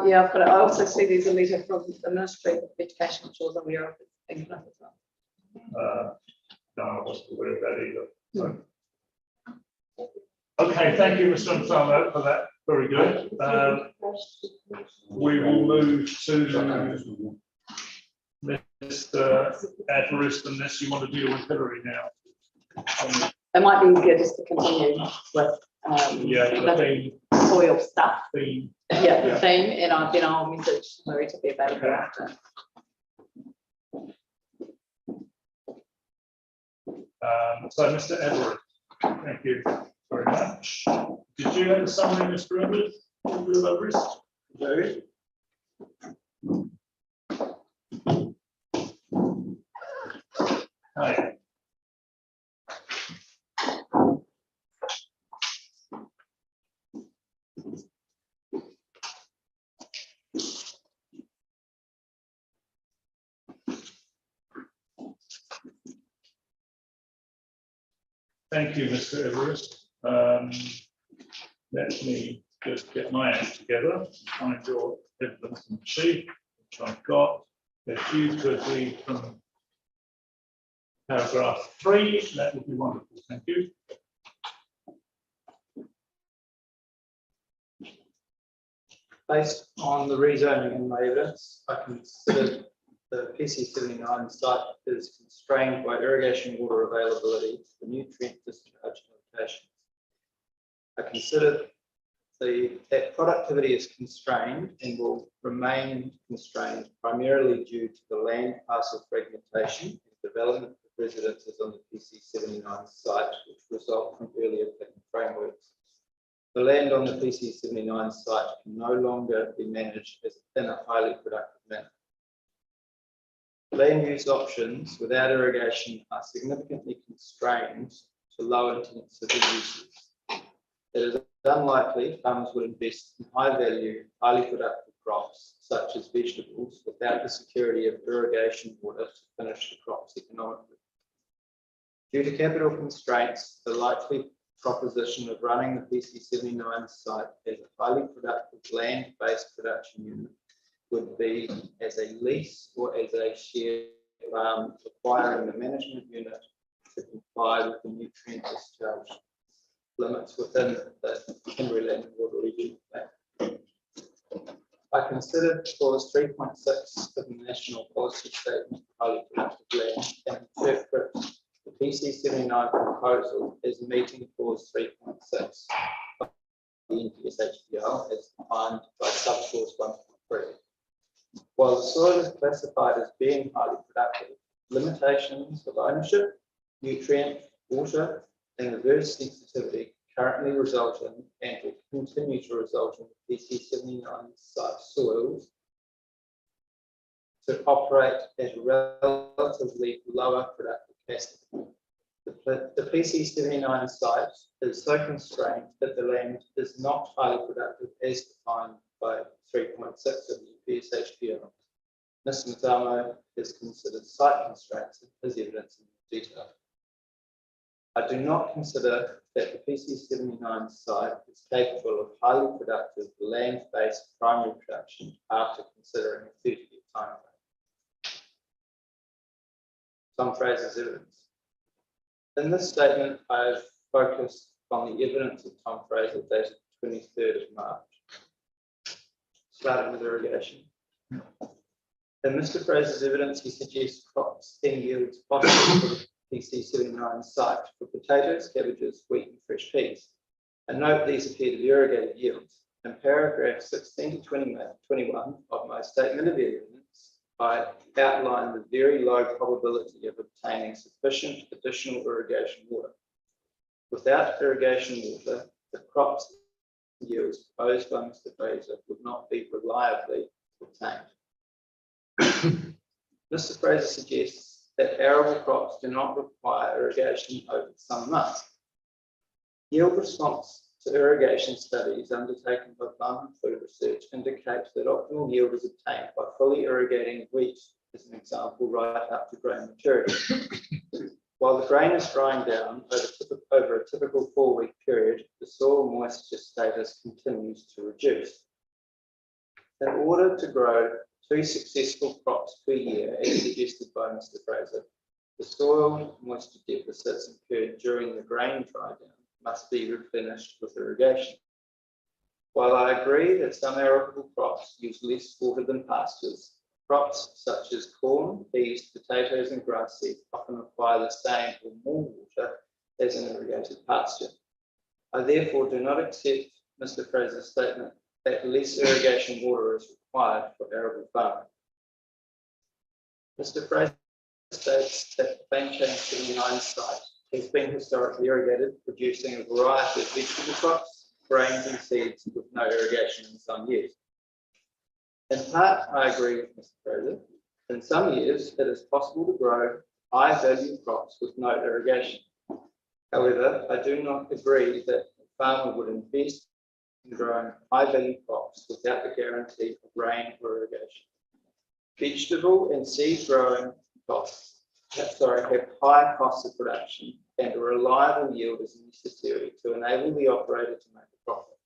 Yeah, I've got it. I also see there's a letter from the Ministry of Education, which was aware of it. As well. No, I wasn't aware of that either. So. Okay, thank you, Mr. Farmer, for that. Very good. We will move to Mr. Everest, unless you want to deal with Hillary now. It might be easier just to continue with the soil stuff. Yeah, the theme, and I'll message Marie to be available after. So, Mr. Everett, thank you very much. Did you have a summary, Mr. Everett? Very. Hi. Thank you, Mr. Everest. Let me just get my act together, find your evidence and sheet, which I've got. If you could read from paragraph 3, that would be wonderful. Thank you. Based on the rezoning in my evidence, I consider the PC79 site is constrained by irrigation water availability for nutrient discharge limitations. I consider that productivity is constrained and will remain constrained primarily due to the land parcel fragmentation and development of residences on the PC79 site, which result from earlier planning frameworks. The land on the PC79 site can no longer be managed in a highly productive manner. Land use options without irrigation are significantly constrained to low intensity uses. It is unlikely farmers would invest in high value, highly productive crops, such as vegetables, without the security of irrigation water to finish the crops economically. Due to capital constraints, the likely proposition of running the PC79 site as a highly productive land-based production unit would be as a lease or as a shared farm, requiring the management unit to comply with the nutrient discharge limits within the Kimberley Land Water Region Plan. I considered clause 3.6 of the National Policy Statement for Highly Productive Land and interpret the PC79 proposal as meeting clause 3.6 of the NPSHPL as defined by subclause 1.3. While the soil is classified as being highly productive, limitations of ownership, nutrient, water, and reverse sensitivity currently result in and will continue to result in PC79 site soils to operate at a relatively lower productive capacity. The PC79 site is so constrained that the land is not highly productive as defined by 3.6 of the PSHPL. Mr. Matamo has considered site constraints as evidence in detail. I do not consider that the PC79 site is capable of highly productive land-based primary production after considering a 30-year time frame. Tom Fraser's evidence. In this statement, I've focused on the evidence of Tom Fraser dated 23rd of March, starting with irrigation. In Mr. Fraser's evidence, he suggests crops and yields possible for the PC79 site for potatoes, cabbages, wheat, and fresh peas. And note these appear to be irrigated yields. In paragraph 16 to 21 of my statement of evidence, I outline the very low probability of obtaining sufficient additional irrigation water. Without irrigation water, the crops and yields proposed by Mr. Fraser would not be reliably obtained. Mr. Fraser suggests that arable crops do not require irrigation over the summer months. Yield response to irrigation studies undertaken by Farm and Food Research indicates that optimal yield is obtained by fully irrigating wheat, as an example, right up to grain maturity. While the grain is drying down over a typical 4-week period, the soil moisture status continues to reduce. In order to grow 2 successful crops per year, as suggested by Mr. Fraser, the soil moisture deficits incurred during the grain dry down must be replenished with irrigation. While I agree that some arable crops use less water than pastures, crops such as corn, peas, potatoes, and grass seed often require the same or more water as an irrigated pasture. I therefore do not accept Mr. Fraser's statement that less irrigation water is required for arable farming. Mr. Fraser states that the Plantain 79 site has been historically irrigated, producing a variety of vegetable crops, grains, and seeds with no irrigation in some years. In part, I agree with Mr. Fraser. In some years, it is possible to grow high-value crops with no irrigation. However, I do not agree that the farmer would invest in growing high-value crops without the guarantee of rain or irrigation. Vegetable and seed growing costs have high costs of production, and a reliable yield is necessary to enable the operator to make a profit.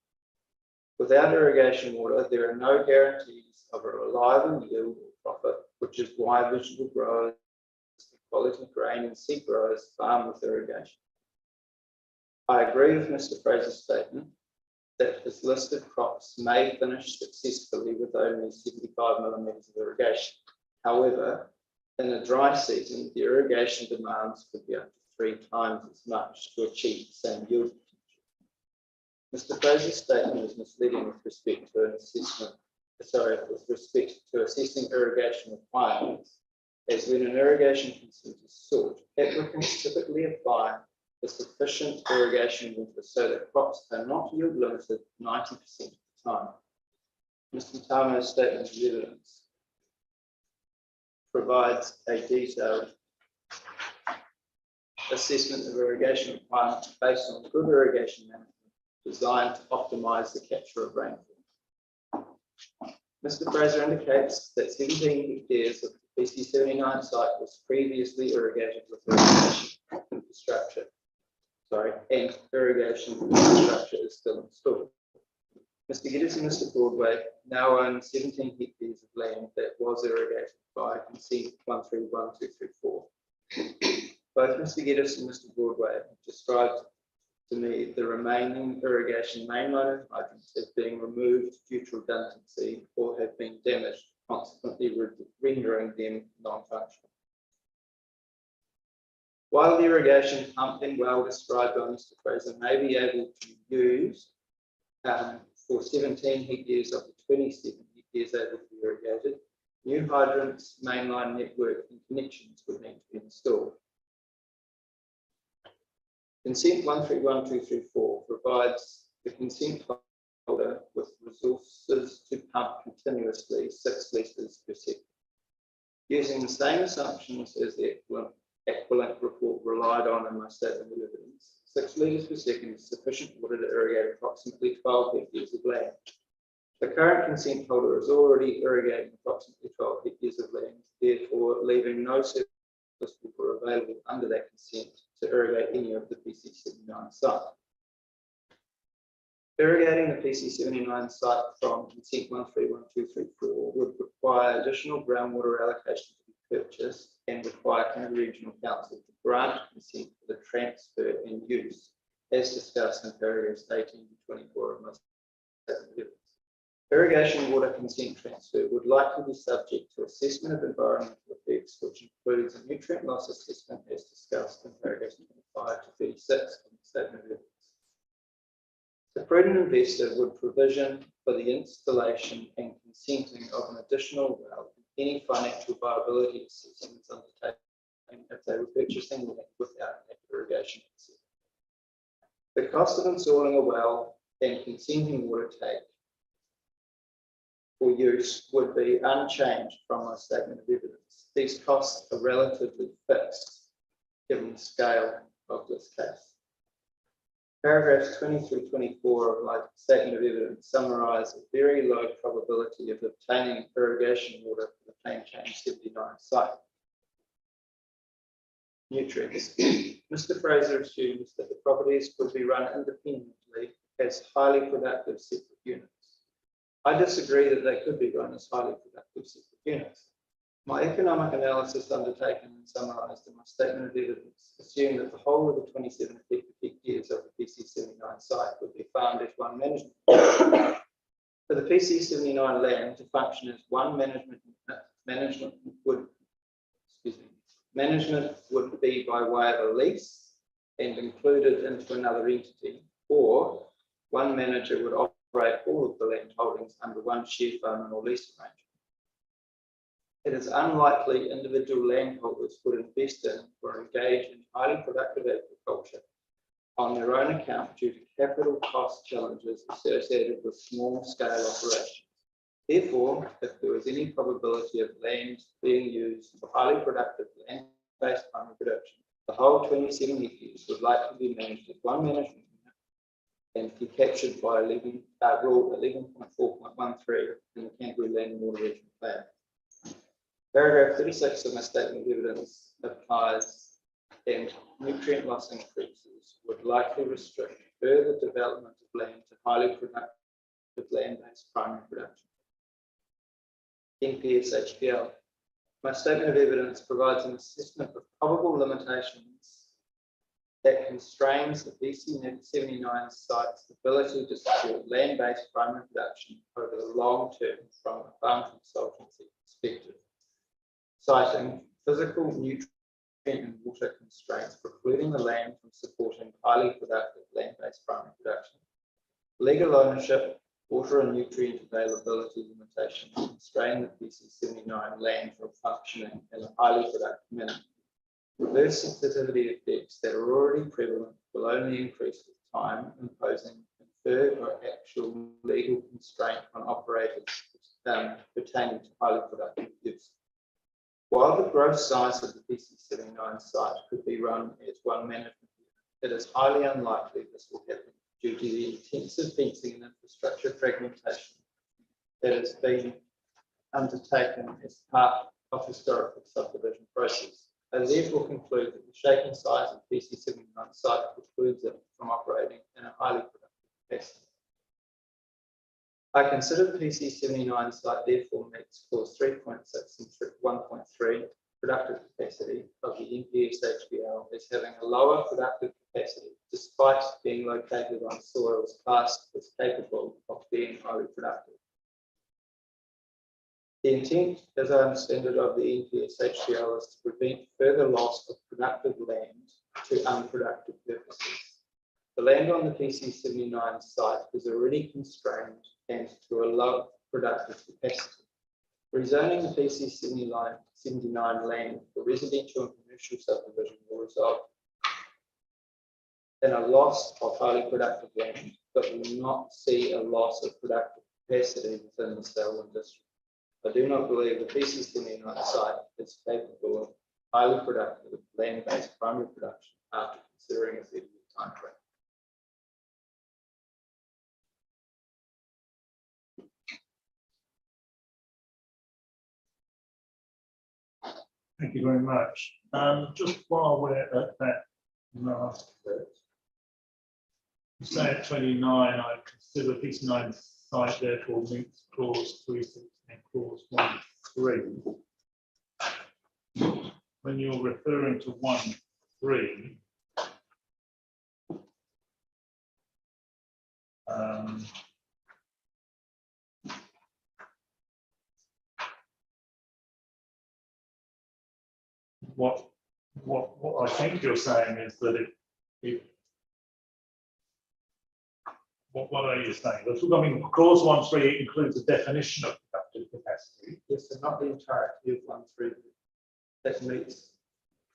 Without irrigation water, there are no guarantees of a reliable yield or profit, which is why vegetable growers, quality grain and seed growers farm with irrigation. I agree with Mr. Fraser's statement that his listed crops may finish successfully with only 75 millimetres of irrigation. However, in a dry season, the irrigation demands could be up to 3 times as much to achieve the same yield potential. Mr. Fraser's statement is misleading with respect to assessing irrigation requirements, as when an irrigation consent is sought, applicants typically apply for sufficient irrigation water so that crops are not yield limited 90% of the time. Mr. Matamo's statement of evidence provides a detailed assessment of irrigation requirements based on good irrigation management designed to optimize the capture of rainfall. Mr. Fraser indicates that 17 hectares of the PC79 site was previously irrigated with irrigation infrastructure. And irrigation infrastructure is still installed. Mr. Geddes and Mr. Broadway now own 17 hectares of land that was irrigated by consent 131234. Both Mr. Geddes and Mr. Broadway have described to me the remaining irrigation mainline hydrants as being removed due to redundancy or have been damaged, consequently rendering them non-functional. While the irrigation pump and well described by Mr. Fraser may be able to use for 17 hectares of the 27 hectares able to be irrigated, new hydrants, mainline network and connections would need to be installed. Consent 131234 provides the consent holder with resources to pump continuously 6 litres per second. Using the same assumptions as the equivalent report relied on in my statement of evidence, 6 litres per second is sufficient water to irrigate approximately 12 hectares of land. The current consent holder is already irrigating approximately 12 hectares of land, therefore leaving no surplus water available under that consent to irrigate any of the PC79 site. Irrigating the PC79 site from consent 131234 would require additional groundwater allocation to be purchased and require Canterbury Regional Council to grant consent for the transfer and use, as discussed in paragraphs 18 to 24 of my statement of evidence. Irrigation water consent transfer would likely be subject to assessment of environmental effects, which includes a nutrient loss assessment as discussed in paragraphs 25 to 36 of the statement of evidence. The prudent investor would provision for the installation and consenting of an additional well and any financial viability assessments undertaken if they were purchasing land without an irrigation consent. The cost of installing a well and consenting water take for use would be unchanged from my statement of evidence. These costs are relatively fixed given the scale of this case. Paragraphs 20 through 24 of my statement of evidence summarise a very low probability of obtaining irrigation water for the Plain Change 79 site. Nutrients. Mr. Fraser assumes that the properties could be run independently as highly productive separate units. I disagree that they could be run as highly productive separate units. My economic analysis undertaken and summarised in my statement of evidence assumed that the whole of the 27 hectares of the PC79 site would be farmed as one management. For the PC79 land to function as one management unit, management would be by way of a lease and included into another entity, or one manager would operate all of the land holdings under one share farming or lease arrangement. It is unlikely individual landholders would invest in or engage in highly productive agriculture on their own account due to capital cost challenges associated with small-scale operations. Therefore, if there was any probability of land being used for highly productive land-based primary production, the whole 27 hectares would likely be managed as one management unit and be captured by Rule 11.4.13 in the Canterbury Land and Water Regional Plan. Paragraph 36 of my statement of evidence applies, and nutrient loss increases would likely restrict further development of land to highly productive land-based primary production. NPS HPL. My statement of evidence provides an assessment of probable limitations that constrains the PC79 site's ability to secure land-based primary production over the long term from a farm consultancy perspective, citing physical, nutrient and water constraints precluding the land from supporting highly productive land-based primary production. Legal ownership, water and nutrient availability limitations constrain the PC79 land from functioning in a highly productive manner. Reverse sensitivity effects that are already prevalent will only increase with time, imposing inferred or actual legal constraint on operators pertaining to highly productive use. While the gross size of the PC79 site could be run as one management unit, it is highly unlikely this will happen due to the intensive fencing and infrastructure fragmentation that has been undertaken as part of historical subdivision process. I therefore conclude that the shape and size of the PC79 site precludes it from operating in a highly productive capacity. I consider the PC79 site therefore meets clause 3.6 and 1.3 productive capacity of the NPS HPL as having a lower productive capacity, despite being located on soils classed as capable of being highly productive. The intent, as I understand it, of the NPSHPL is to prevent further loss of productive land to unproductive purposes. The land on the PC79 site is already constrained and to a low productive capacity. Rezoning the PC79 land for residential and commercial subdivision will result in a loss of highly productive land, but will not see a loss of productive capacity within the Selwyn district. I do not believe the PC79 site is capable of highly productive land-based primary production after considering a 30-year time frame. Thank you very much. Just while we're at that last bit, you say at 29, I consider PC9 site therefore meets clause 3.6 and clause 1.3. When you're referring to 1.3, what I think you're saying is that what are you saying? I mean, clause 1.3 includes a definition of productive capacity. Yes, so not the entirety of 1.3 that meets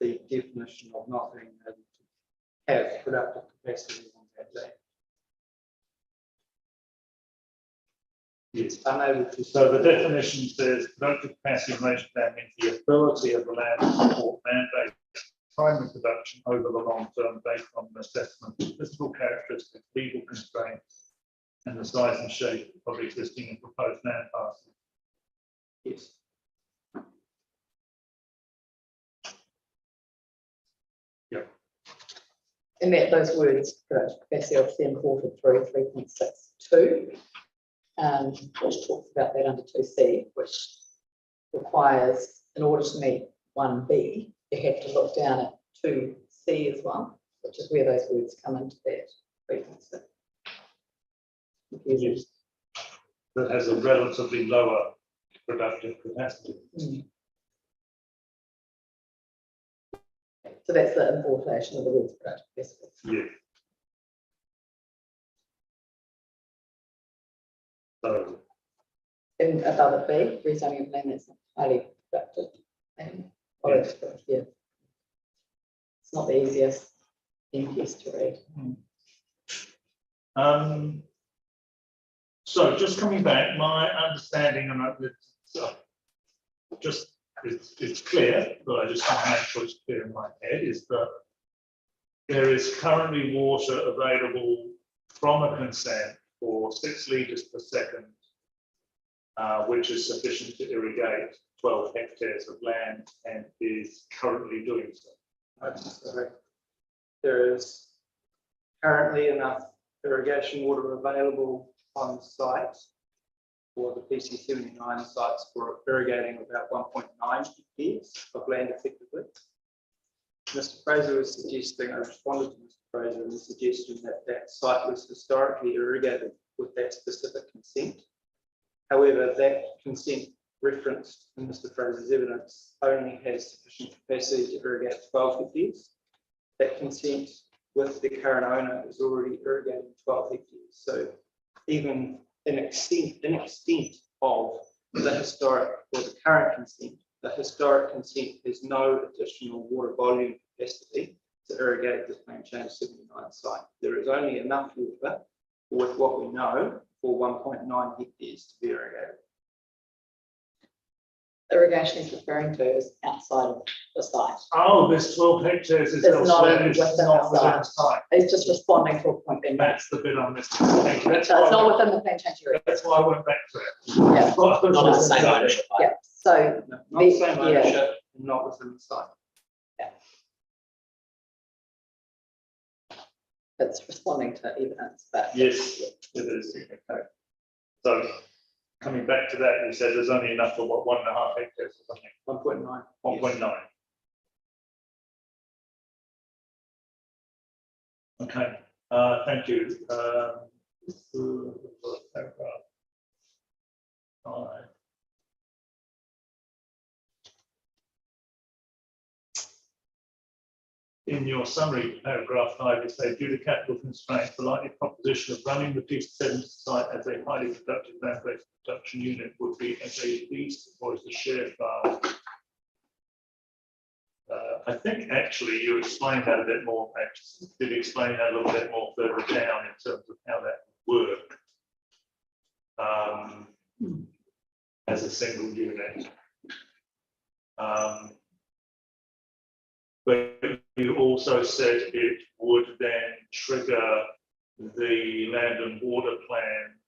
the definition of not being able to have productive capacity on that land. Yes. Unable to. So the definition says productive capacity in relation to that means the ability of the land to support land-based primary production over the long term based on an assessment of physical characteristics, legal constraints, and the size and shape of existing and proposed land parcels. Yes. Yep. And that those words, productive capacity, obviously imported through 3.62, which talks about that under 2C, which requires, in order to meet 1B, you have to look down at 2C as well, which is where those words come into that 3.6. Yes. That has a relatively lower productive capacity. So that's the importation of the words productive capacity. Yeah. So, And above it B, rezoning of land that's not highly productive. And yeah, it's not the easiest NPS to read. So just coming back, my understanding, and it's clear, but I just want to make sure it's clear in my head, is that there is currently water available from a consent for 6 litres per second, which is sufficient to irrigate 12 hectares of land and is currently doing so. That's correct. There is currently enough irrigation water available on site for the PC79 sites for irrigating about 1.9 hectares of land effectively. Mr. Fraser was suggesting, I responded to Mr. Fraser in the suggestion that that site was historically irrigated with that specific consent. However, that consent referenced in Mr. Fraser's evidence only has sufficient capacity to irrigate 12 hectares. That consent with the current owner is already irrigating 12 hectares. So even an extent of the historic or the current consent, the historic consent has no additional water volume capacity to irrigate the Plain Change 79 site. There is only enough water with what we know for 1.9 hectares to be irrigated. Irrigation is referring to is outside of the site. Oh, there's 12 hectares. Is It's not elsewhere, in it's within not the within the site. site. It's just responding to a point being made. That's the bit I'm missing. Thank you. That's So it's why not within the Plain Change area. That's why I went back to it. Yeah. Not in the same ownership. Yeah. So No, not the same ownership, and not within the site. it's responding to evidence, but Yes, it is. Okay. So coming back to that, you said there's only enough for what, 1.5 hectares or something? 1.9. 1.9. Okay, thank you. Paragraph 5. In your summary, paragraph 5, you say due to capital constraints, the likely proposition of running the PC7 site as a highly productive land-based production unit would be as a lease or as a shared farm. I think actually you explained that a bit more, did explain that a little bit more further down in terms of how that would work as a single unit. But you also said it would then trigger the land and water plan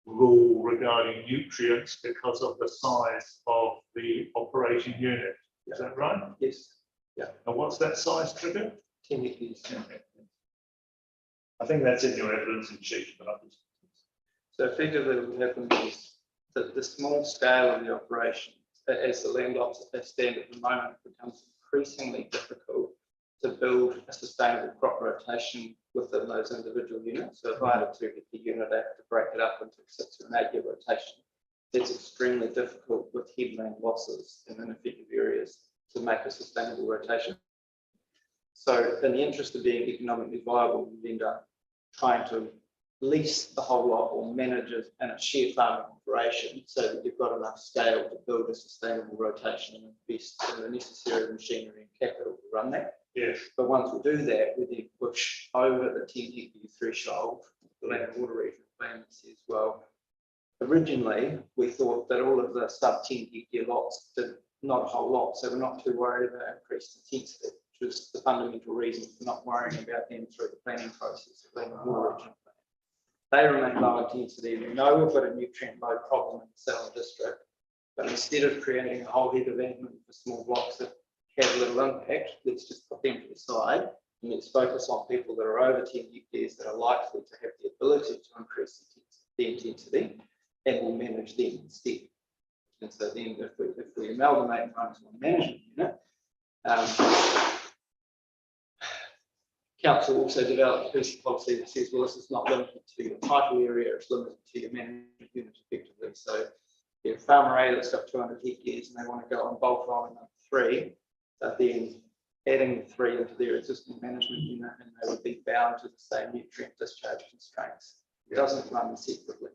rule regarding nutrients because of the size of the operating unit. Is that right? Yes. Yeah. And what's that size trigger? 10 hectares. I think that's in your evidence in sheet, but So effectively what happens is that the small scale of the operation, as the land lots stand at the moment, becomes increasingly difficult to build a sustainable crop rotation within those individual units. So if I had a 2 hectare unit, I have to break it up into 6 or 8 year rotation. It's extremely difficult with headland losses in ineffective areas to make a sustainable rotation. So in the interest of being economically viable, you end up trying to lease the whole lot or manage it in a shared farming operation so that you've got enough scale to build a sustainable rotation and invest in the necessary machinery and capital to run that. yes. But once we do that, we then push over the 10 hectare threshold. The land and water regional plan says, well, originally we thought that all of the sub 10 hectare lots did not a whole lot, so we're not too worried about increased intensity, which was the fundamental reason for not worrying about them through the planning process of land and water regional plan. They remain low intensity. We know we've got a nutrient load problem in the Southern District, but instead of creating a whole heap of admin for small blocks that have little impact, let's just put them to the side and let's focus on people that are over 10 hectares that are likely to have the ability to increase the intensity, and we'll manage them instead. And so then if we amalgamate and run as one management unit, Council also developed a piece of policy that says, well, this is not limited to your title area, it's limited to your management unit effectively. So if farmer A that's got 200 hectares and they want to go and bolt on another 3, they're then adding 3 into their existing management unit and they would be bound to the same nutrient discharge constraints. It doesn't run separately.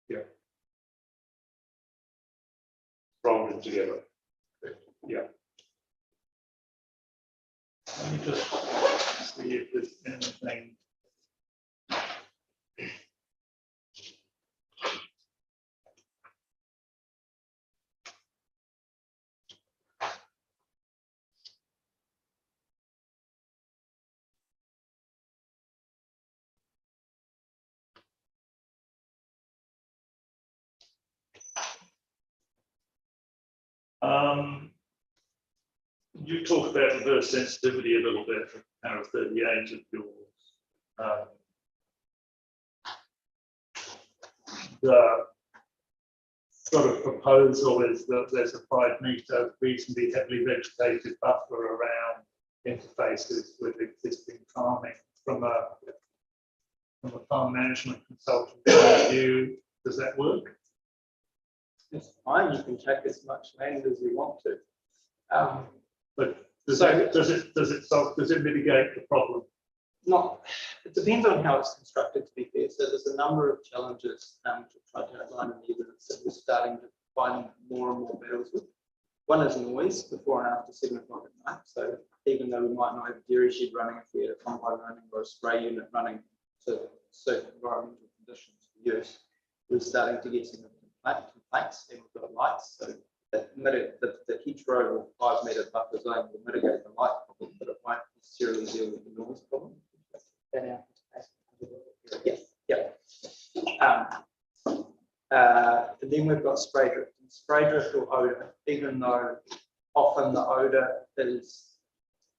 Yeah. Rolled them together. Yeah. Let me just see if there's anything. You talk about reverse sensitivity a little bit from paragraph 38 of yours. The sort of proposal is that there's a 5 metre reasonably heavily vegetated buffer around interfaces with existing farming. From a farm management consultant point of view, does that work? It's fine, you can take as much land as you want to. But does it mitigate the problem? Not, it depends on how it's constructed, to be fair. So there's a number of challenges to try to outline in the evidence that we're starting to find more and more battles with. One is noise before and after 7 o'clock at night. So even though we might not have a dairy shed running, if we had a combine running or a spray unit running to certain environmental conditions for use, we're starting to get some complaints and we've got lights. So the hedgerow or 5 metre buffer zone will mitigate the light problem, but it won't necessarily deal with the noise problem. And then we've got spray drift. And spray drift or odour, even though often the odour is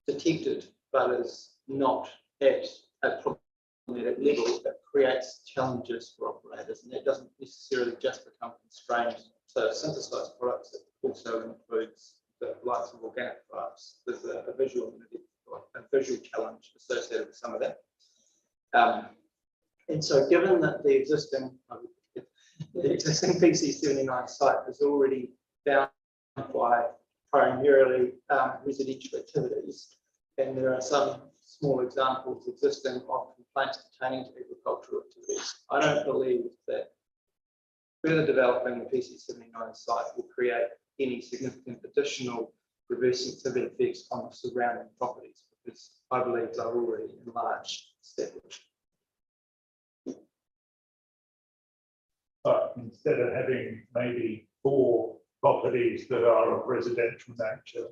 detected but is not at a problematic level, it creates challenges for operators, and that doesn't necessarily just become constrained to synthesized products. It also includes the likes of organic And so given that the existing PC79 site is already bound by primarily residential activities, and there are some small examples existing of complaints pertaining to agricultural activities, I don't believe that further developing the PC79 site will create any significant additional reverse activity effects on the surrounding properties, because I believe they're already enlarged, established. But instead of having maybe 4 properties that are of residential nature,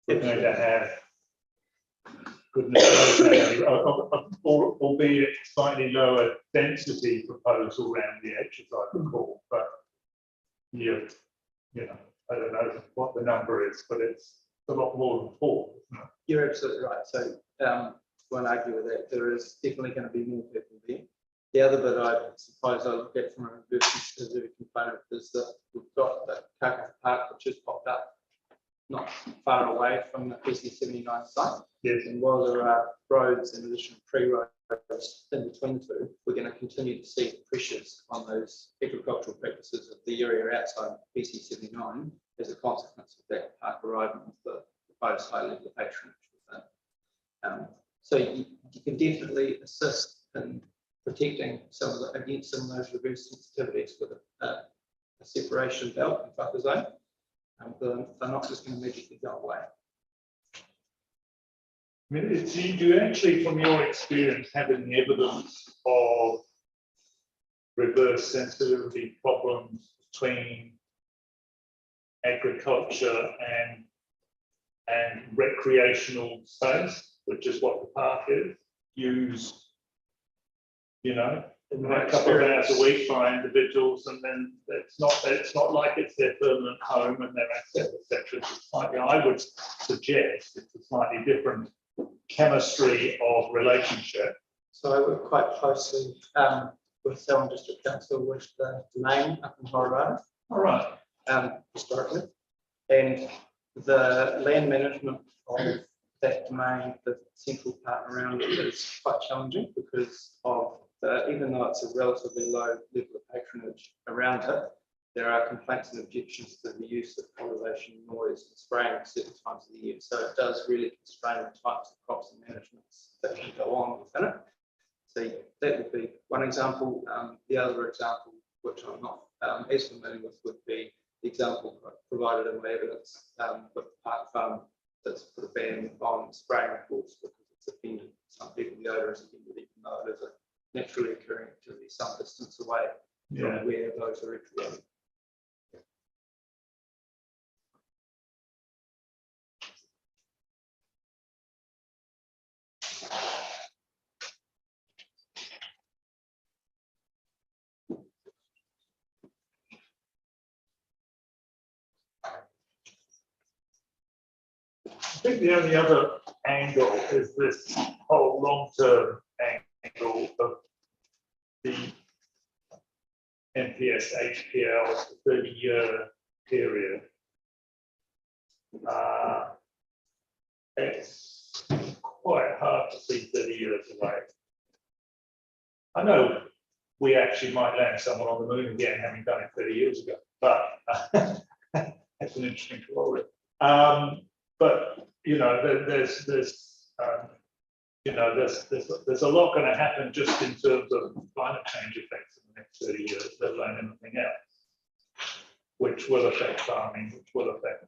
we're going to have, goodness knows, albeit slightly lower density proposal around the edges, I recall. But you know, I don't know what the number is, but it's a lot more than 4, isn't it? You're absolutely right. So won't argue with that. There is definitely going to be more people there. The other bit I suppose I look at from a reverse component is that we've got the Kakapa Park, which has popped up not far away from the PC79 site. Yes. And while there are roads and additional roads in between the two, we're going to continue to see pressures on those agricultural practices of the area outside PC79 as a consequence of that park arriving with the proposed high level patronage within. So you can definitely assist in protecting some of the, against some of those reverse sensitivities with a separation belt and buffer zone. They're not just going to magically go away. I mean, do you actually, from your experience, have any evidence of reverse sensitivity problems between agriculture and recreational space, which is what the park is, used, you know, a couple of hours a week by individuals, and then it's not like it's their permanent home and their asset, etc. It's slightly, I would suggest, it's a slightly different chemistry of relationship. So I work quite closely with Selwyn District Council with the domain up in Colorado. All right. Historically, and the land management of that domain, the central part around it, is quite challenging because of even though it's a relatively low level of patronage around it, there are complaints and objections to the use of cultivation, noise, and spraying at certain times of the year. So it does really constrain the types of crops and managements that can go on within it. So that would be one example. The other example, which I'm not as familiar with, would be the example provided in my evidence with the park farm that's put a ban on spraying, of course, because it's offended some people. The odour is offended, even though it is a naturally occurring activity some distance away from where those are recreated. I think the only other angle is this whole long-term angle of the NPS HPL 30-year period. It's quite hard to see 30 years away. I know we actually might land someone on the moon again, having done it 30 years ago, but that's an interesting story. But you know, there's a lot going to happen just in terms of climate change effects in the next 30 years, let alone anything else, which will affect farming, which will affect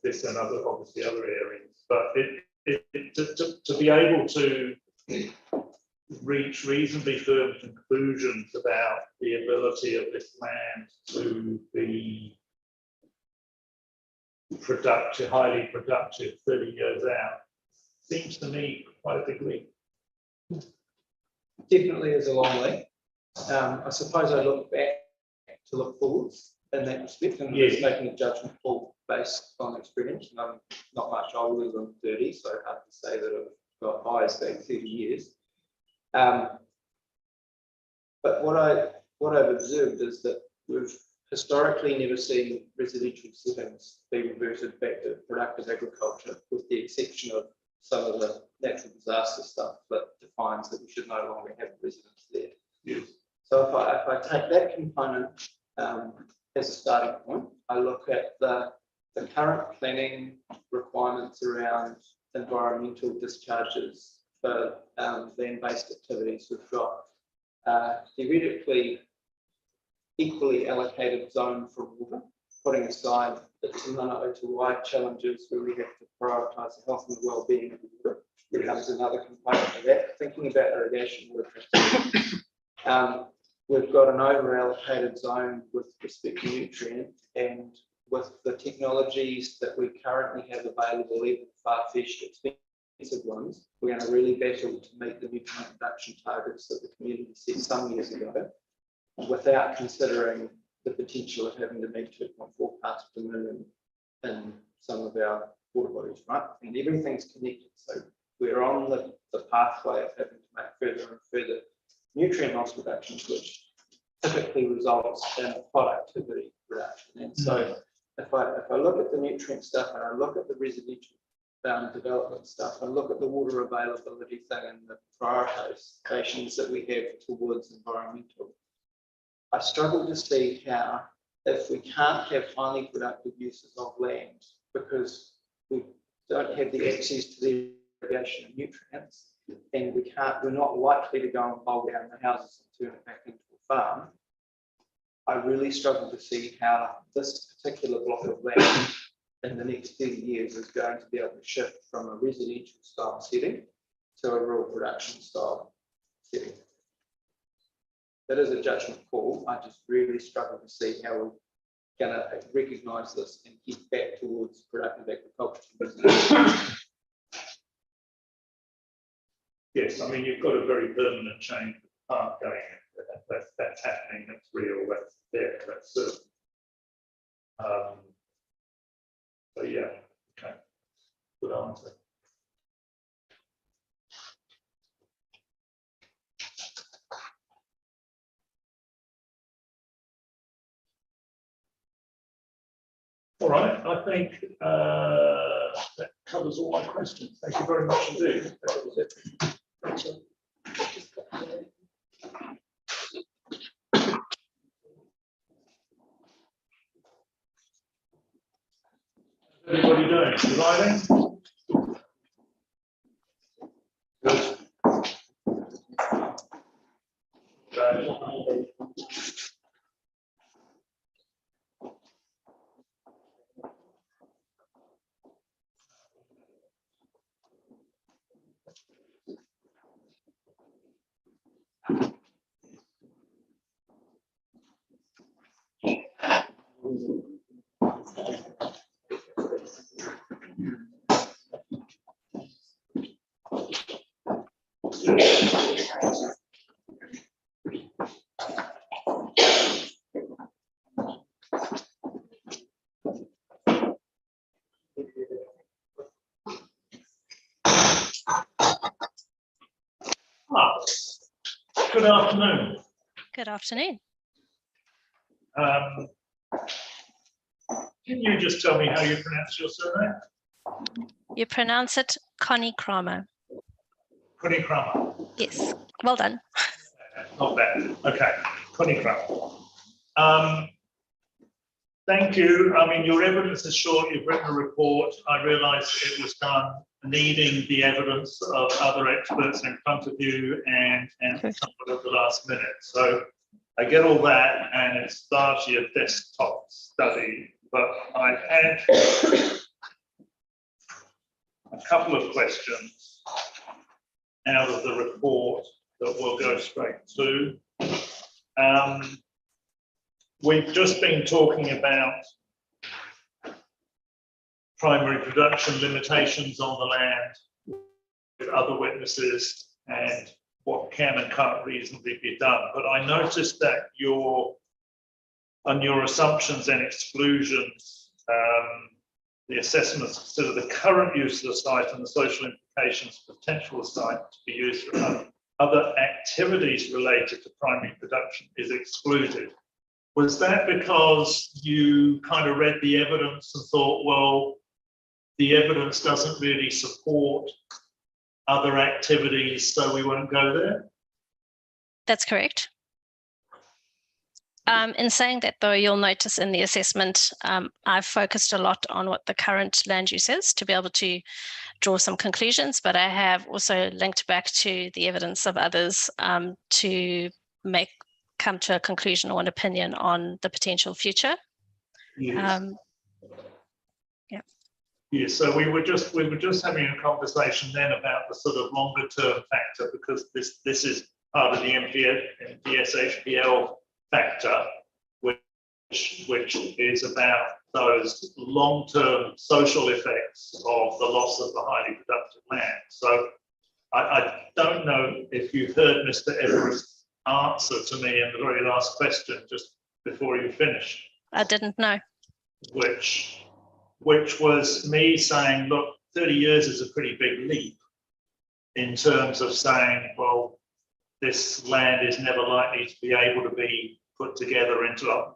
this and other, obviously other areas. But to be able to reach reasonably firm conclusions about the ability of this land to be productive, highly productive 30 years out, seems to me quite a big leap. Definitely is a long way. I suppose I look back to look forwards in that respect, and just making a judgment call based on experience. And I'm not much older than 30, so hard to say that I've got eyes back 30 years. But what I've observed is that we've historically never seen residential settings be reverted back to productive agriculture, with the exception of some of the natural disaster stuff that defines that we should no longer have residents there. Yes. So if I take that component as a starting point, I look at the current planning requirements around environmental discharges for land-based activities. We've got theoretically equally allocated zone for water, putting aside the Timana Otawai challenges where we have to prioritise the health and the well-being of the water. Becomes another component of that. Thinking about irrigation water. We've got an over-allocated zone with respect to nutrient, and with the technologies that we currently have available, even far-fetched, expensive ones, we're going to really battle to meet the nutrient reduction targets that the community set some years ago, without considering the potential of having to meet 2.4 parts per million in some of our water bodies, right? And everything's connected. So we're on the pathway of having to make further and further nutrient loss reductions, which typically results in a productivity reduction. And so if I look at the nutrient stuff and I look at the residential development stuff and look at the water availability thing and the prioritizations that we have towards environmental, I struggle to see how, if we can't have highly productive uses of land because we don't have the access to the irrigation and nutrients, and we're not likely to go and bowl down the houses and turn it back into a farm, I really struggle to see how this particular block of land in the next 30 years is going to be able to shift from a residential style setting to a rural production style setting. That is a judgment call. I just really struggle to see how we're going to recognise this and get back towards productive agriculture. Yes, I mean, you've got a very permanent change of path going. That's happening. That's real. That's there. That's certain. So yeah, okay. Good answer. All right, I think that covers all my questions. Thank you very much indeed. That was it. Thanks, sir. Everybody doing? Surviving? Good. Good afternoon. Good afternoon. Can you just tell me how you pronounce your surname? You pronounce it Connie Kramer. Connie Kramer. Yes, well done. Not bad. Okay, Connie Kramer. Thank you. I mean, your evidence is short. You've written a report. I realise it was done needing the evidence of other experts in front of you and somewhat at the last minute. So I get all that, and it's largely a desktop study. But I had a couple of questions out of the report that we'll go straight to. We've just been talking about primary production limitations on the land with other witnesses and what can and can't reasonably be done. But I noticed that on your assumptions and exclusions, the assessments consider the current use of the site and the social implications of potential site to be used for other activities related to primary production is excluded. Was that because you kind of read the evidence and thought, well, the evidence doesn't really support other activities, so we won't go there? That's correct. In saying that, though, you'll notice in the assessment, I've focused a lot on what the current land use is to be able to draw some conclusions, but I have also linked back to the evidence of others to come to a conclusion or an opinion on the potential future. Yes. Yeah. Yes, so we were just having a conversation then about the sort of longer term factor, because this is part of the MPS HPL factor, which is about those long-term social effects of the loss of the highly productive land. So I don't know if you heard Mr. Everest's answer to me in the very last question just before you finished. I didn't know. Which was me saying, look, 30 years is a pretty big leap in terms of saying, well, this land is never likely to be able to be put together into a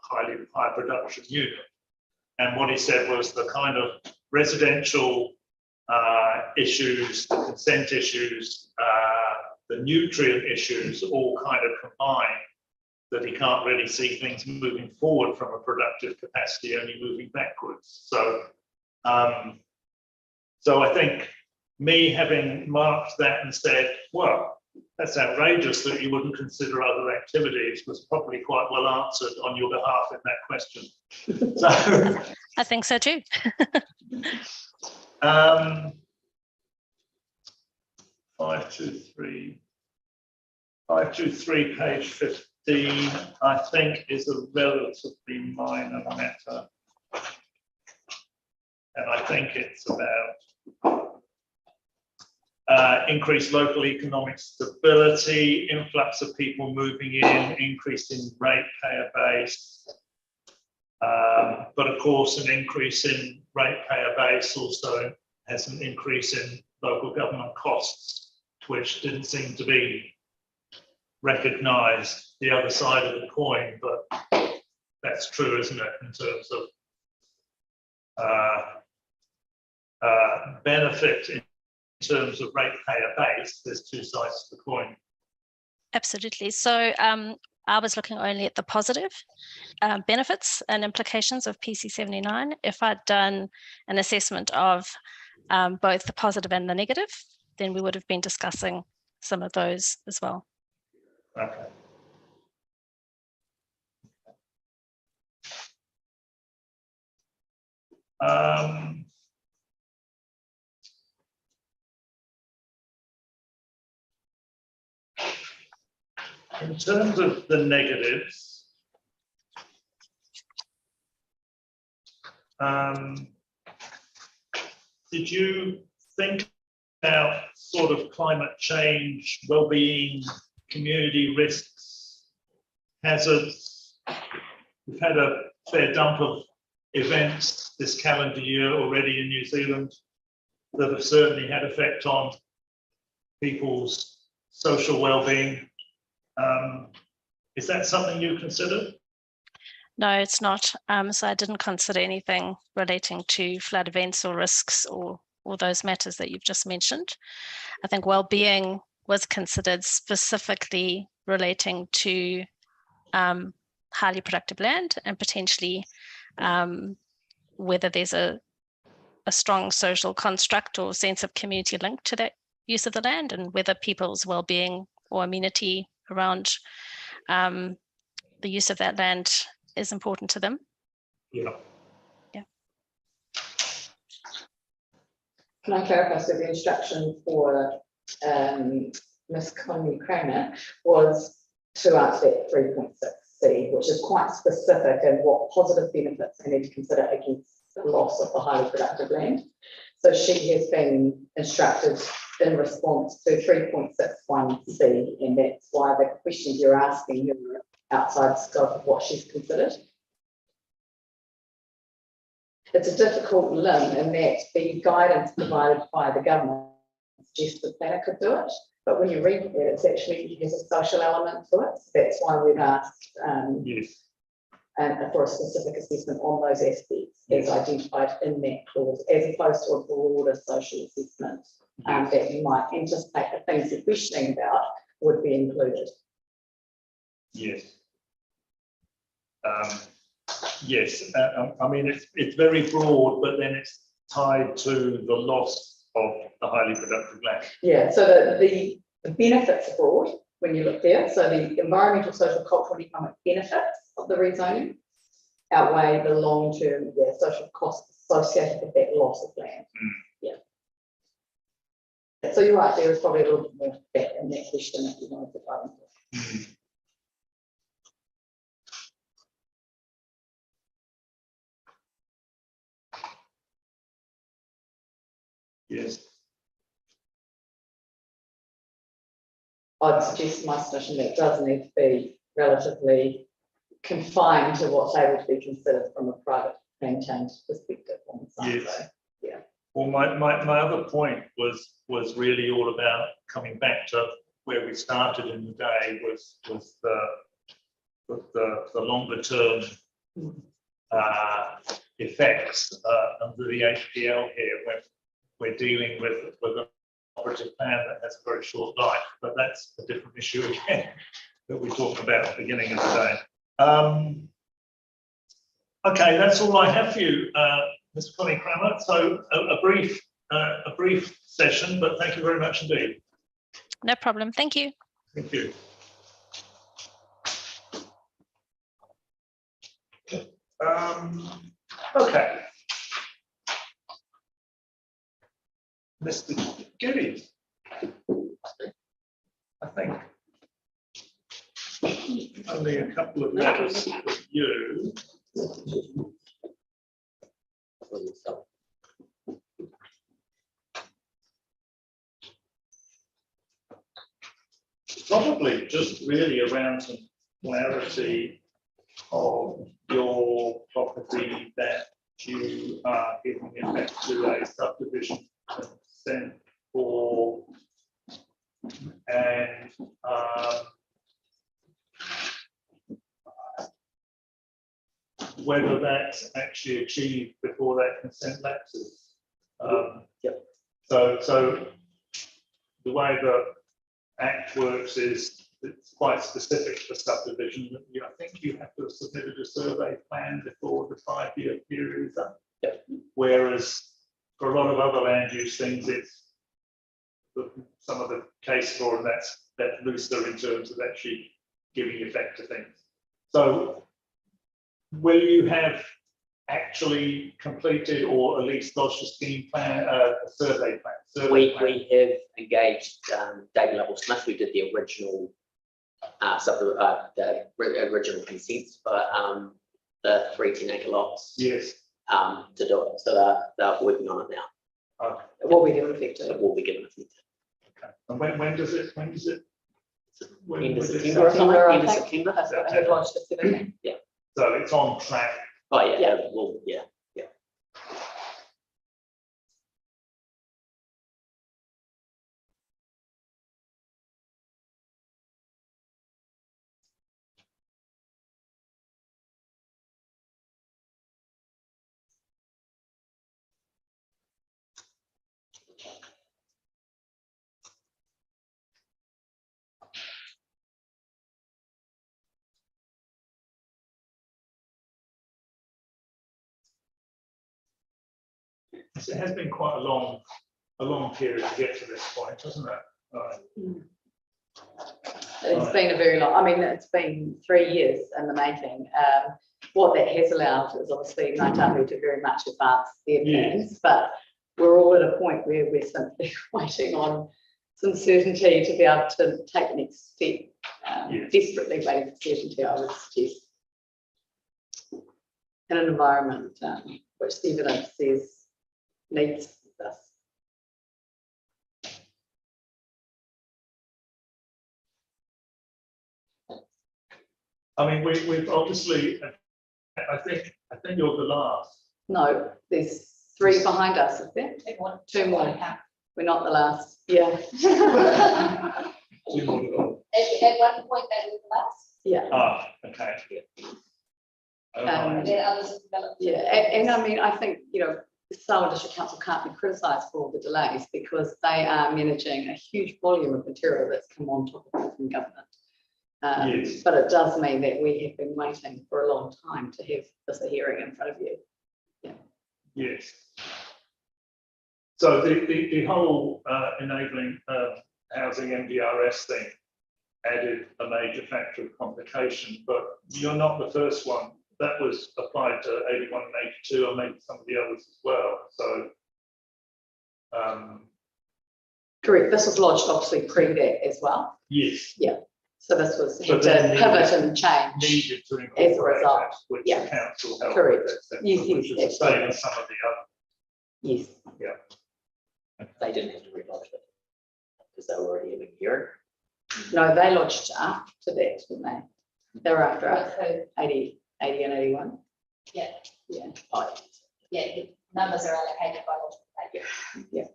high production unit. And what he said was the kind of residential issues, the consent issues, the nutrient issues all kind of combine, that he can't really see things moving forward from a productive capacity, only moving backwards. So, so I think me having marked that and said, well, that's outrageous that you wouldn't consider other activities, was probably quite well answered on your behalf in that question. So, I think so too. 523, page 15, I think is a relatively minor matter. And I think it's about increased local economic stability, influx of people moving in, increase in ratepayer base. But of course, an increase in ratepayer base also has an increase in local government costs, which didn't seem to be recognised, the other side of the coin, but that's true, isn't it, in terms of benefit in terms of ratepayer base. There's two sides to the coin. Absolutely. So I was looking only at the positive benefits and implications of PC79. If I'd done an assessment of both the positive and the negative, then we would have been discussing some of those as well. Okay. In terms of the negatives, did you think about sort of climate change, well-being, community risks, hazards? We've had a fair dump of events this calendar year already in New Zealand that have certainly had effect on people's social well-being. Is that something you considered? No, it's not. So I didn't consider anything relating to flood events or risks or those matters that you've just mentioned. I think well-being was considered specifically relating to highly productive land and potentially whether there's a strong social construct or sense of community link to that use of the land, and whether people's well-being or amenity around the use of that land is important to them. Yeah. Yeah. Can I clarify? So the instruction for Ms. Connie Kramer was to answer that 3.6C, which is quite specific and what positive benefits they need to consider against the loss of the highly productive land. So she has been instructed in response to 3.61C, and that's why the questions you're asking are outside the scope of what she's considered. It's a difficult limb in that the guidance provided by the government suggests the planner could do it, but when you read it, it's actually, there's a social element to it. So that's why we've asked yes. and for a specific assessment on those aspects as identified in that clause, as opposed to a broader social assessment that you might anticipate the things you're questioning about would be included. Yes. Yes, I mean, it's very broad, but then it's tied to the loss of the highly productive land. Yeah, so the benefits are broad when you look there. So the environmental, social, cultural, and economic benefits of the rezoning outweigh the long-term social costs associated with that loss of land. Yeah. So you're right, there is probably a little bit more fat in that question if you wanted to dive into it. Yes. I'd suggest my suggestion that it does need to be relatively confined to what they would be considered from a private plan change perspective on the site. Yes. So, yeah. Well, my other point was really all about coming back to where we started in the day was the longer term effects under the HPL here when we're dealing with an operative plan that has a very short life, but that's a different issue again that we talked about at the beginning of the day. Okay, that's all I have for you, Mr. Connie Cramer. So a brief session, but thank you very much indeed. No problem. Thank you. Thank you. Okay. Mr. Giddy, I think only a couple of minutes for you. Probably just really around some clarity of your property that you are giving it back to a subdivision consent for, and whether that's actually achieved before that consent lapses. So the way the Act works is it's quite specific for subdivision. I think you have to have submitted a survey plan before the 5-year period is up. Whereas for a lot of other land use things, it's some of the case law, and that's looser in terms of actually giving effect to things. So will you have actually completed or at least lodged a scheme plan, a survey plan? We have engaged David Lovell Smith, who did the original the original consents for the 3 10-acre lots. Yes. To do it. So they're working on it now. Okay. It will be given effect. It will be given effect. Okay. And when does it? End of September or something. End of September. I have launched the survey. Yeah. So it's on track. Oh yeah. Well, yeah. It has been quite a long period to get to this point, hasn't it? It's been a very long, I mean, it's been 3 years in the making. What that has allowed is obviously Ngāi Tahu to very much advance their plans, but we're all at a point where we're simply waiting on some certainty to be able to take the next step. Desperately waiting for certainty, I would suggest. In an environment which the evidence says needs this. I mean, we've obviously, I think you're the last. No, there's 3 behind us, is there? 2 more. We're not the last. Yeah. At one point that was the last? Yeah. Ah, okay. Yeah, and I mean, I think, you know, the Darwin District Council can't be criticised for all the delays because they are managing a huge volume of material that's come on top of it from government. Yes. But it does mean that we have been waiting for a long time to have this hearing in front of you. Yeah. Yes. So the whole enabling housing MDRS thing added a major factor of complication, but you're not the first one. That was applied to 81 and 82, and maybe some of the others as well. So, correct. This was lodged obviously pre that as well. yes. Yeah. So this was But had to then pivot and change Needed to as a incorporate result. that, which Yeah. the council helped Correct. with, etc., Yes, which is the yes, same as some of the other. Yes. They didn't have to relodge it because they were already having a hearing. No, they lodged after that, didn't they? They were after us, 80 and 81. Yeah, Yeah. Oh, yeah, the numbers are allocated by logical data. Yes.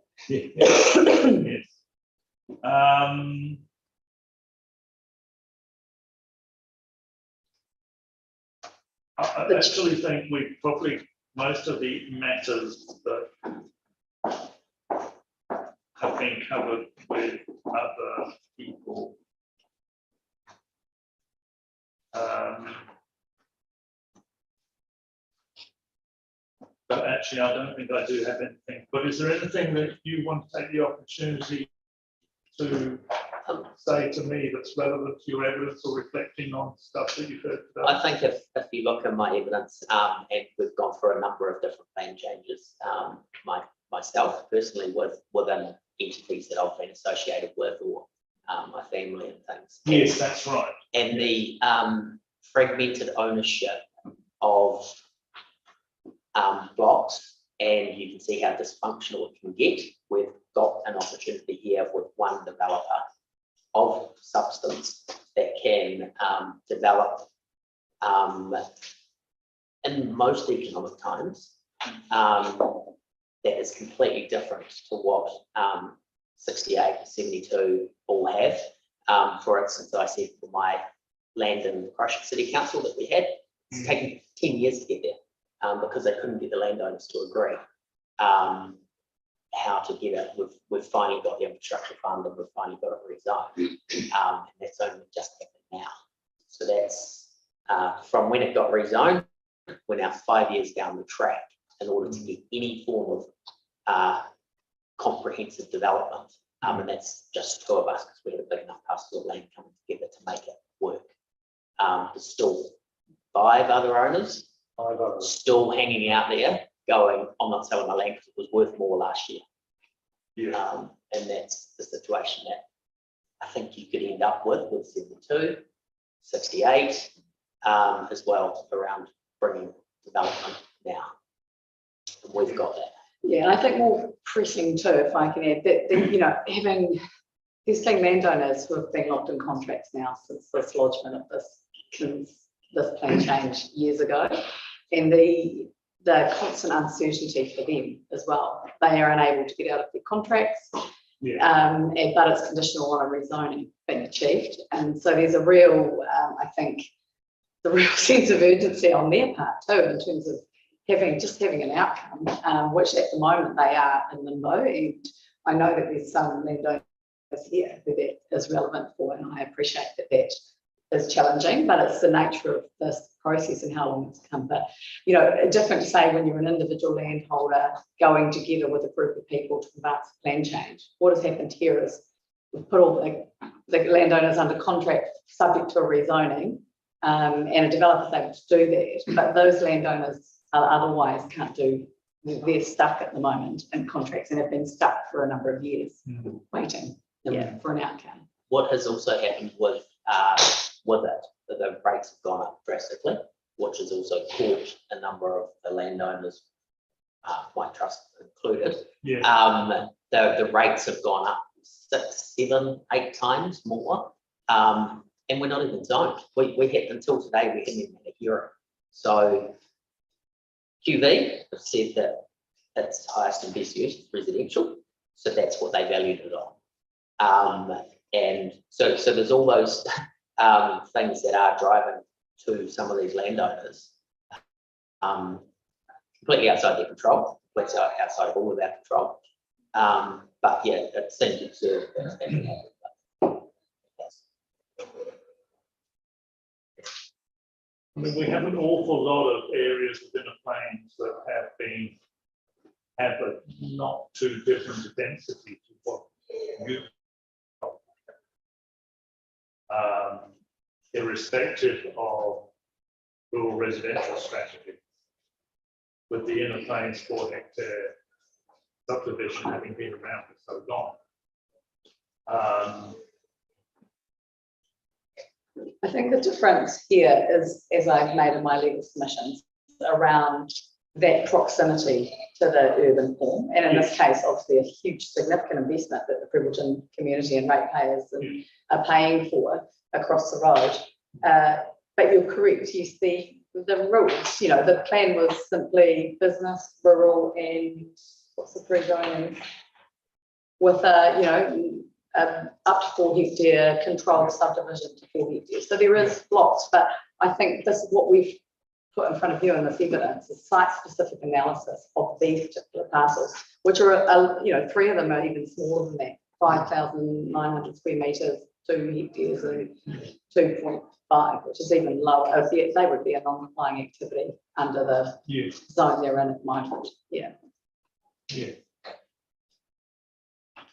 I actually think we probably, most of the matters that have been covered with other people. But actually, I don't think I do have anything. But is there anything that you want to take the opportunity to say to me that's relevant to your evidence or reflecting on stuff that you've heard today? I think if you look at my evidence, and we've gone through a number of different plan changes, myself personally within entities that I've been associated with, or my family and things. Yes, that's right. And the fragmented ownership of blocks, and you can see how dysfunctional it can get. We've got an opportunity here with one developer of substance that can develop in most economic times that is completely different to what 68, 72 all have. For instance, I said for my land in Christchurch City Council that we had, it's taken 10 years to get there because they couldn't get the landowners to agree how to get it. We've finally got the infrastructure fund and we've finally got it rezoned. And that's only just happened now. So that's from when it got rezoned, we're now 5 years down the track in order to get any form of comprehensive development. And that's just two of us because we had a big enough parcel of land coming together to make it work. There's still 5 other owners still hanging out there going, I'm not selling my land because it was worth more last year. Yeah. And that's the situation that I think you could end up with 72, 68, as well around bringing development now. And we've got that. Yeah, and I think more pressing too, if I can add, that you know, there's been landowners who have been locked in contracts now since this lodgement of this plan change years ago, and the constant uncertainty for them as well. They are unable to get out of their contracts, but it's conditional on a rezoning being achieved, and so there's a real, I think, the real sense of urgency on their part too, in terms of having an outcome, which at the moment they are in limbo. And I know that there's some landowners here who that is relevant for, and I appreciate that is challenging, but it's the nature of this process and how long it's come. But you know, different to say when you're an individual landholder going together with a group of people to advance a plan change. What has happened here is we've put all the landowners under contract subject to a rezoning, and a developer's able to do that, but those landowners otherwise can't do. They're stuck at the moment in contracts and have been stuck for a number of years waiting for an outcome. What has also happened with it, that the rates have gone up drastically, which has also caught a number of the landowners, my trust included. The rates have gone up 6, 7, 8 times more, and we're not even zoned. We had until today we hadn't even had a hearing. So QV have said that it's highest and best use residential, so that's what they valued it on. And so there's all those things that are driving to some of these landowners completely outside their control, completely outside of all of our control. But yeah, it seems absurd that that can happen. I mean, we have an awful lot of areas within the plains that have a not too different density to what you irrespective of rural residential strategy, with the inner plains 4 hectare subdivision having been around for so long. I think the difference here is, as I've made in my legal submissions, around that proximity to the urban form. And in this case, obviously a huge significant investment that the Prebilton community and ratepayers are paying for across the road. But you're correct, you see the rules, you know, the plan was simply business, rural, and what's the three zoning? With a, you know, up to 4 hectare controlled subdivision to 4 hectares. So there is lots, but I think this is what we've put in front of you in this evidence, is site-specific analysis of these particular parcels, which are, you know, 3 of them are even smaller than that, 5,900 square metres, 2 hectares and 2.5, which is even lower. They would be a non-complying activity under the zone they're in at the moment. Yeah. Yeah.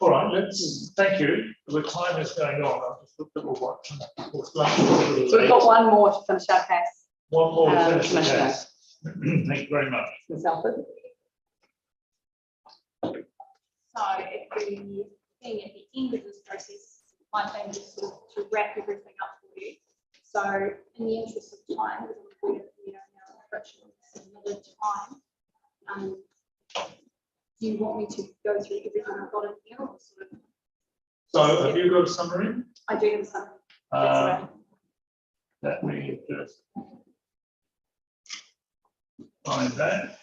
All right, let's, thank you. The time is going on. I've just looked at what. So we've got one more to finish our case. One more to finish the case. Thank you very much. Ms. Alford. So if we see at the end of this process, my plan is to wrap everything up for you. So in the interest of time, because we are now approaching submitted time, do you want me to go through everything I've got in here? Or sort of So have you got a summary? I do have a summary. Let me just find that.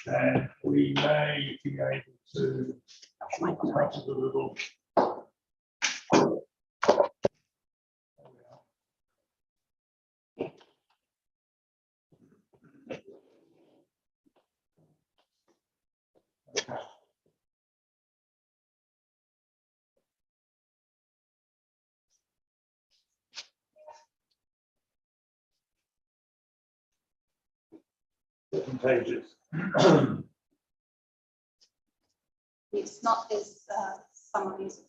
And we may be able to touch it a little. Different pages. It's not as summaries.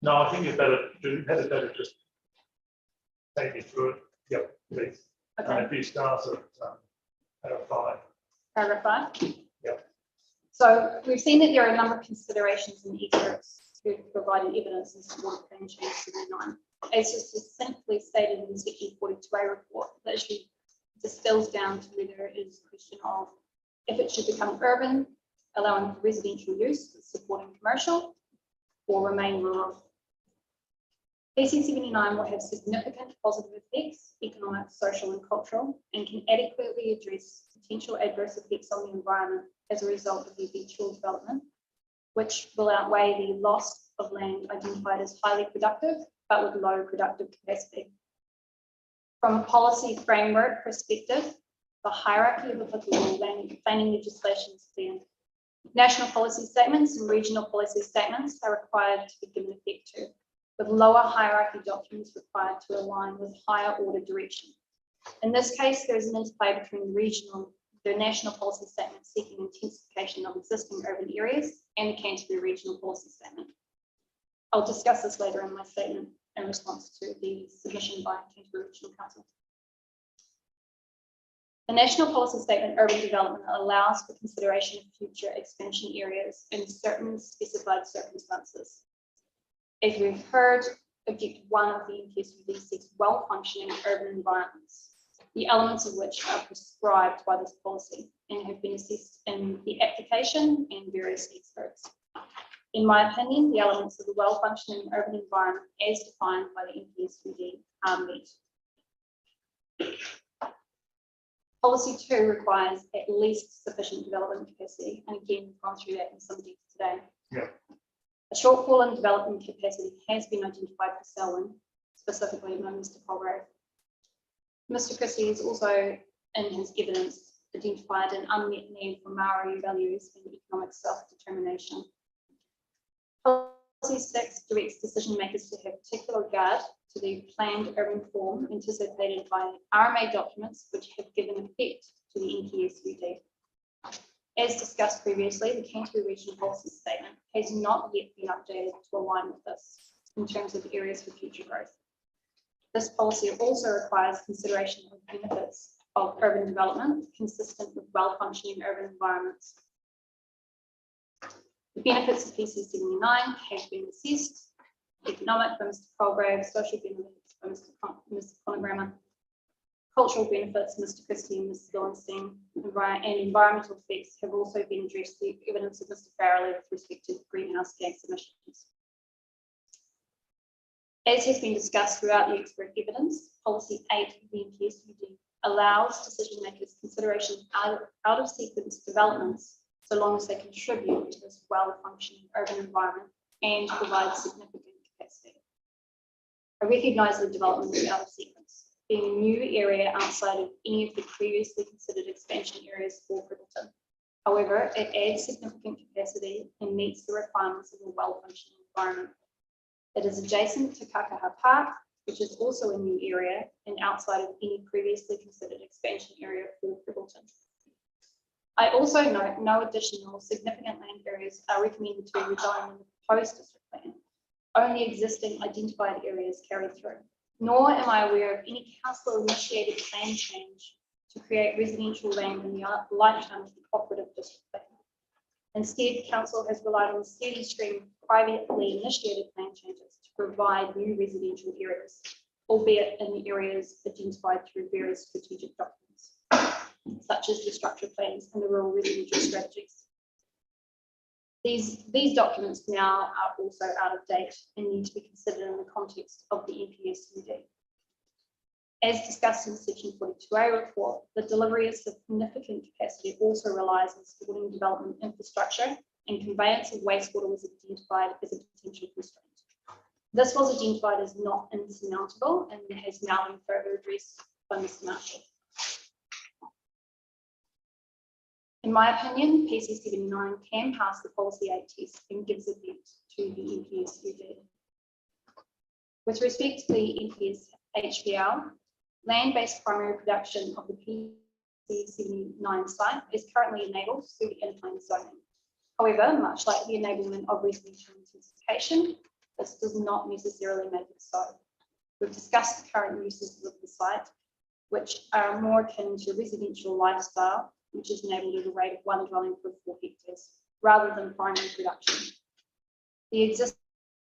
No, I think you better just take me through it. Yep, please. Okay. And if you start at paragraph 5. Paragraph 5? Yep. So we've seen that there are a number of considerations in the experts who provided evidence in support of plan change 79. As is succinctly stated in the section 42A report, the issue distills down to whether it is a question of if it should become urban, allowing for residential use, supporting commercial, or remain rural. PC79 will have significant positive effects, economic, social, and cultural, and can adequately address potential adverse effects on the environment as a result of the eventual development, which will outweigh the loss of land identified as highly productive, but with low productive capacity. From a policy framework perspective, the hierarchy of applicable planning legislation is clear. National policy statements and regional policy statements are required to be given effect to, with lower hierarchy documents required to align with higher order direction. In this case, there is an interplay between the national policy statement seeking intensification of existing urban areas and the Canterbury regional policy statement. I'll discuss this later in my statement in response to the submission by Canterbury Regional Council. The National Policy Statement Urban Development allows for consideration of future expansion areas in certain specified circumstances. As we've heard, Objective 1 of the NPSUD seeks well-functioning urban environments, the elements of which are prescribed by this policy and have been assessed in the application and various experts. In my opinion, the elements of a well-functioning urban environment as defined by the NPSUD are met. Policy 2 requires at least sufficient development capacity, and again, we've gone through that in some depth today. Yeah. A shortfall in development capacity has been identified for Selwyn, specifically by Mr. Colgrove. Mr. Christie has also, in his evidence, identified an unmet need for Maori values and economic self-determination. Policy 6 directs decision makers to have particular regard to the planned urban form anticipated by RMA documents which have given effect to the NPSUD. As discussed previously, the Canterbury Regional Policy Statement has not yet been updated to align with this in terms of areas for future growth. This policy also requires consideration of benefits of urban development consistent with well-functioning urban environments. The benefits of PC79 have been assessed: economic by Mr. Colgrove, social benefits by Mr. Conagramma, cultural benefits, Mr. Christie and Mr. Golenstein, and environmental effects have also been addressed through evidence of Mr. Farrelly with respect to greenhouse gas emissions. As has been discussed throughout the expert evidence, Policy 8 of the NPSUD allows decision makers consideration out of sequence developments so long as they contribute to this well-functioning urban environment and provide significant capacity. I recognise the development is out of sequence, being a new area outside of any of the previously considered expansion areas for Privilton. However, it adds significant capacity and meets the requirements of a well-functioning environment. It is adjacent to Kakaha Park, which is also a new area and outside of any previously considered expansion area for Privilton. I also note no additional significant land areas are recommended to be rezoned in the proposed district plan. Only existing identified areas carried through. Nor am I aware of any council initiated plan change to create residential land in the lifetime of the cooperative district plan. Instead, council has relied on a steady stream of privately initiated plan changes to provide new residential areas, albeit in the areas identified through various strategic documents, such as the structure plans and the rural residential strategies. These documents now are also out of date and need to be considered in the context of the NPSUD. As discussed in the Section 42A report, the delivery of significant capacity also relies on supporting development infrastructure, and conveyance of wastewater was identified as a potential constraint. This was identified as not insurmountable and has now been further addressed by Mr. Marshall. In my opinion, PC79 can pass the Policy 8 test and gives effect to the NPSUD. With respect to the NPS HPL, land-based primary production of the PC79 site is currently enabled through the in-plane zoning. However, much like the enablement of residential intensification, this does not necessarily make it so. We've discussed the current uses of the site, which are more akin to residential lifestyle, which is enabled at a rate of 1 dwelling per 4 hectares, rather than primary production. The existing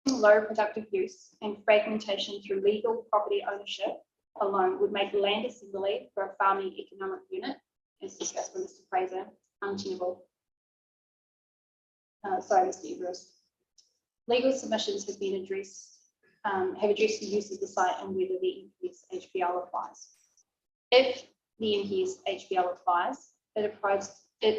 low productive use and fragmentation through legal property ownership alone would make land assembly for a farming economic unit, as discussed by Mr. Fraser, untenable. Sorry, Mr. Everest. Legal submissions have been addressed, have addressed the use of the site and whether the NPS HPL applies. If the NPS HPL applies, it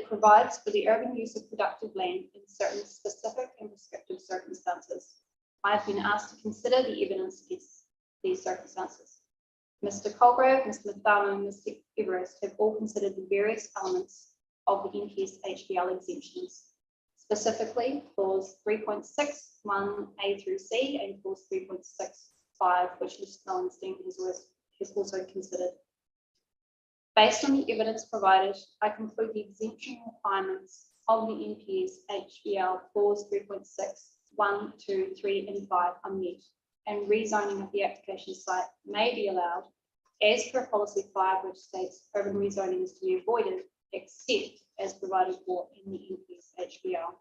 provides for the urban use of productive land in certain specific and prescriptive circumstances. I have been asked to consider the evidence against these circumstances. Mr. Colgrove, Mr. Mathama, and Mr. Everest have all considered the various elements of the NPS HPL exemptions, specifically clause 3.61A through C and clause 3.65, which Mr. Golenstein has also considered. Based on the evidence provided, I conclude the exemption requirements of the NPS HPL clause 3.6, 1, 2, 3, and 5 are met, and rezoning of the application site may be allowed, as per policy 5, which states urban rezoning is to be avoided, except as provided for in the NPS HPL.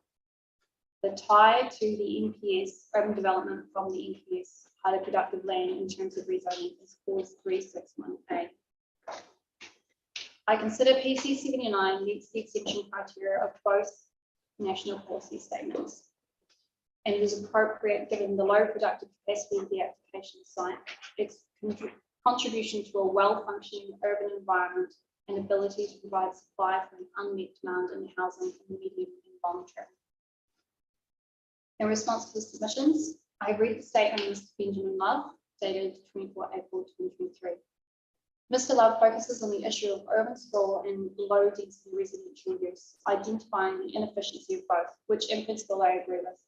The tie to the NPS urban development from the NPS highly productive land in terms of rezoning is clause 361A. I consider PC79 meets the exemption criteria of both national policy statements, and it is appropriate given the low productive capacity of the application site, its contribution to a well-functioning urban environment, and ability to provide supply for an unmet demand in housing in the medium and long term. In response to the submissions, I read the statement of Mr. Benjamin Love, dated 24 April 2023. Mr. Love focuses on the issue of urban sprawl and low density residential use, identifying the inefficiency of both, which in principle I agree with.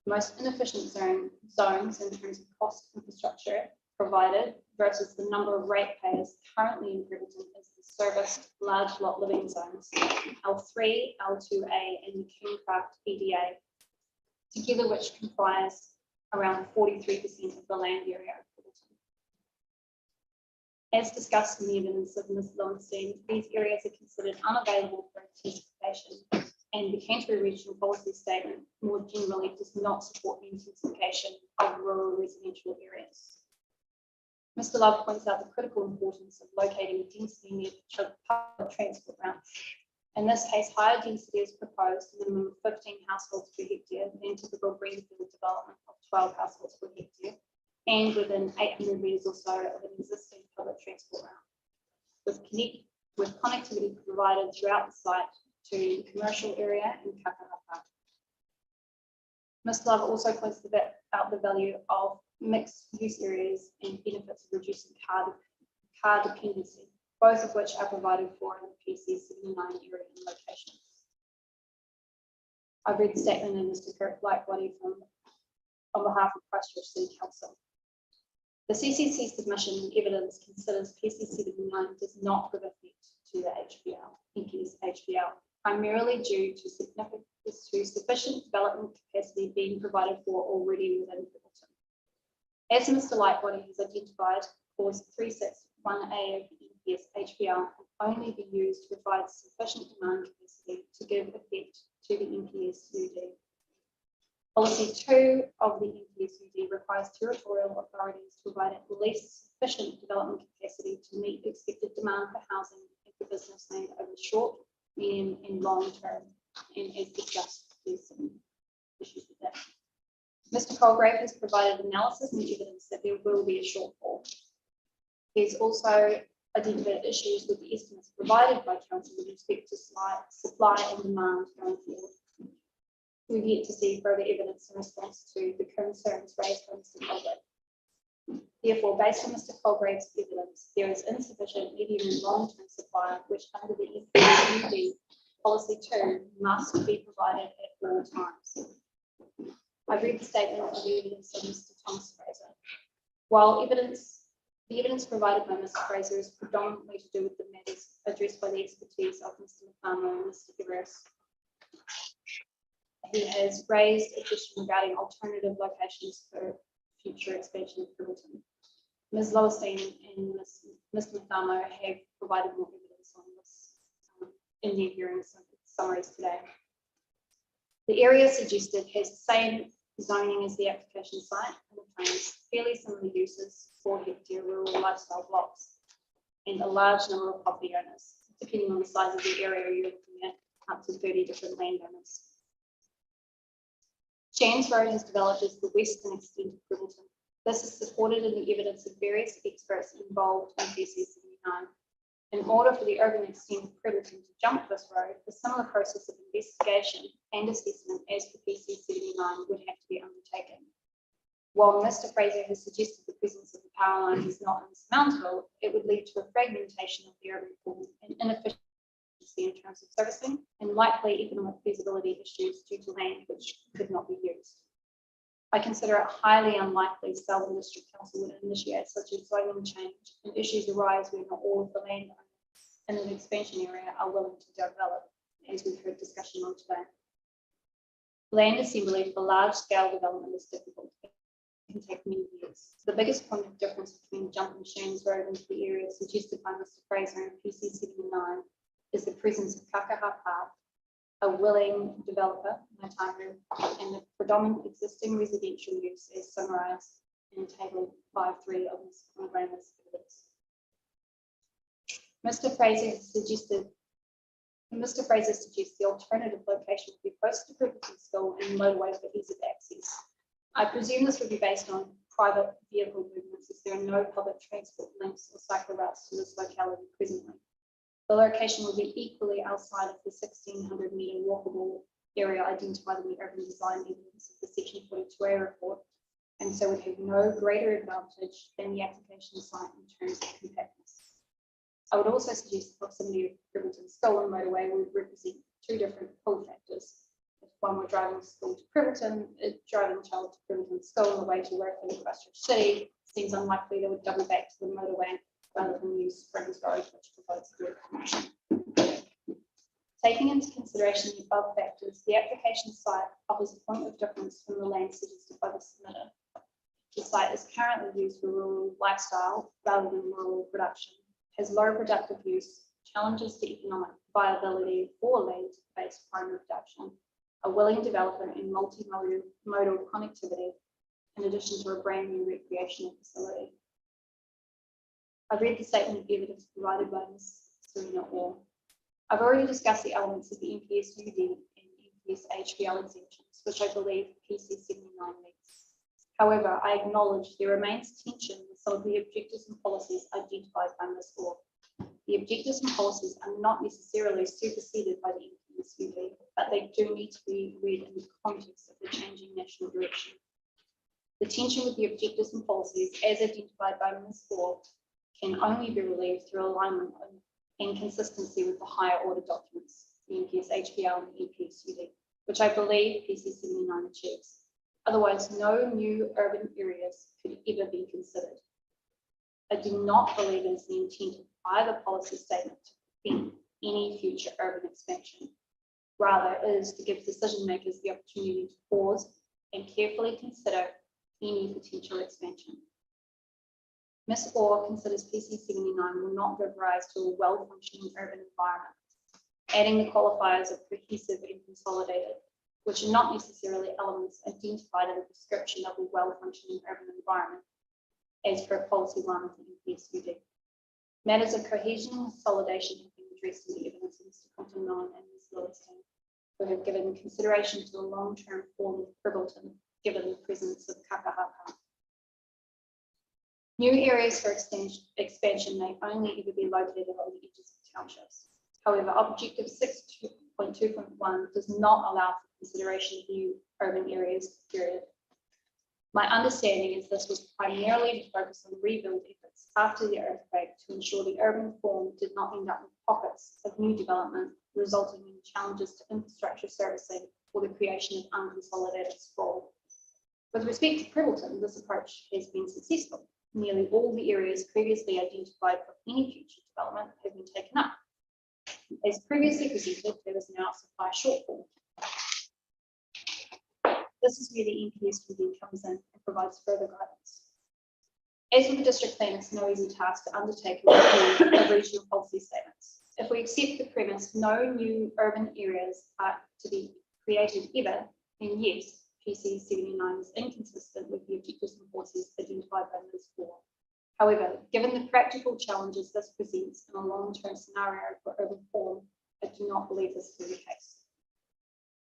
The most inefficient zones in terms of cost infrastructure provided versus the number of ratepayers currently in Prebbleton is the serviced large lot living zones, L3, L2A, and the Kingcraft EDA, together which comprise around 43% of the land area of Prebbleton. As discussed in the evidence of Ms. Lowenstein, these areas are considered unavailable for intensification, and the Canterbury Regional Policy Statement more generally does not support the intensification of rural residential areas. Mr. Love points out the critical importance of locating density near public transport routes. In this case, higher density is proposed, a minimum of 15 households per hectare than typical greenfield development of 12 households per hectare, and within 800 metres or so of an existing public transport route, with connectivity provided throughout the site to the commercial area and Kakahapa. Mr. Love also points out the value of mixed use areas and benefits of reducing car dependency, both of which are provided for in the PC79 area and locations. I've read the statement of Mr. Kirk Lightbody on behalf of Christchurch City Council. The CCC submission and evidence considers PC79 does not give effect to the NPS HBL, primarily due to sufficient development capacity being provided for already within Prebbleton. As Mr. Lightbody has identified, clause 361A of the NPS HBL can only be used to provide sufficient demand capacity to give effect to the NPS UD. Policy 2 of the NPS UD requires territorial authorities to provide at least sufficient development capacity to meet the expected demand for housing and for business need over the short, medium, and long term. And as discussed, there's some issues with that. Mr. Colgrave has provided analysis and evidence that there will be a shortfall. He's also identified issues with the estimates provided by council with respect to supply and demand going forward. We've yet to see further evidence in response to the concerns raised by Mr. Colgrave. Therefore, based on Mr. Colgrave's evidence, there is insufficient medium and long-term supply, which under the NPS Policy 2 must be provided at all times. I read the statement of the evidence of Mr. Thomas Fraser. While the evidence provided by Mr. Fraser is predominantly to do with the matters addressed by the expertise of Mr. McCartney and Mr. Everest, he has raised a question regarding alternative locations for future expansion of Prebbleton. Ms. Lowenstein and Mr. McCartney have provided more evidence on this in their hearings summaries today. The area suggested has the same zoning as the application site and the plans, fairly similar uses, 4 hectare rural lifestyle blocks, and a large number of property owners, depending on the size of the area you're looking at, up to 30 different landowners. Shands Road has developed as the western extent of Prebbleton. This is supported in the evidence of various experts involved in PC79. In order for the urban extent of Prebbleton to jump this road, a similar process of investigation and assessment as for PC79 would have to be undertaken. While Mr. Fraser has suggested the presence of the power lines is not insurmountable, it would lead to a fragmentation of the urban form and inefficiency in terms of servicing and likely economic feasibility issues due to land which could not be used. I consider it highly unlikely Selwyn District Council would initiate such a zoning change, and issues arise when not all of the landowners in an expansion area are willing to develop, as we've heard discussion on today. Land assembly for large-scale development is difficult and can take many years. The biggest point of difference between jumping Shands Road into the area suggested by Mr. Fraser and PC79 is the presence of Kakahapa, a willing developer, Maitaru, and the predominant existing residential use as summarised in table 5.3 of Ms. Congramer's evidence. Mr. Fraser suggests the alternative location would be close to Prebbleton School and motorway for ease of access. I presume this would be based on private vehicle movements, as there are no public transport links or cycle routes to this locality presently. The location will be equally outside of the 1,600 metre walkable area identified in the urban design evidence of the Section 42A report, and so would have no greater advantage than the application site in terms of compactness. I would also suggest the proximity of Privilton School and motorway would represent two different pull factors. If one were driving school to Privilton, driving a child to Privilton School on the way to work in Christchurch City, seems unlikely they would double back to the motorway rather than use Springs Road, which provides good connection. Taking into consideration the above factors, the application site offers a point of difference from the land suggested by the submitter. The site is currently used for rural lifestyle rather than rural production, has low productive use, challenges to economic viability for land-based primary production, a willing developer in multimodal connectivity, in addition to a brand new recreational facility. I've read the statement of evidence provided by Ms. Serena Orr. I've already discussed the elements of the NPS UD and NPS HBL exemptions, which I believe PC79 meets. However, I acknowledge there remains tension with some of the objectives and policies identified by Ms. Orr. The objectives and policies are not necessarily superseded by the NPS UD, but they do need to be read in the context of the changing national direction. The tension with the objectives and policies, as identified by Ms. Orr, can only be relieved through alignment and consistency with the higher order documents, the NPS HBL and the NPS UD, which I believe PC79 achieves. Otherwise, no new urban areas could ever be considered. I do not believe it is the intent of either policy statement to prevent any future urban expansion. Rather, it is to give decision makers the opportunity to pause and carefully consider any potential expansion. Ms. Orr considers PC79 will not give rise to a well-functioning urban environment, adding the qualifiers of cohesive and consolidated, which are not necessarily elements identified in the description of a well-functioning urban environment, as per Policy 1 of the NPS UD. Matters of cohesion and consolidation have been addressed in the evidence of Mr. Compton and Ms. Livingston, who have given consideration to a long-term form of Privilton, given the presence of kakahaka. New areas for expansion may only ever be located on the edges of townships. However, Objective 6.2.1 does not allow for consideration of new urban areas, period. My understanding is this was primarily to focus on rebuild efforts after the earthquake to ensure the urban form did not end up in pockets of new development, resulting in challenges to infrastructure servicing or the creation of unconsolidated sprawl. With respect to Privilton, this approach has been successful. Nearly all the areas previously identified for any future development have been taken up. As previously presented, there is now a supply shortfall. This is where the NPS UD comes in and provides further guidance. As with the district plan, it's no easy task to undertake a review of regional policy statements. If we accept the premise no new urban areas are to be created ever, then yes, PC79 is inconsistent with the objectives and policies identified by Ms. Orr. However, given the practical challenges this presents in a long-term scenario for urban form, I do not believe this to be the case.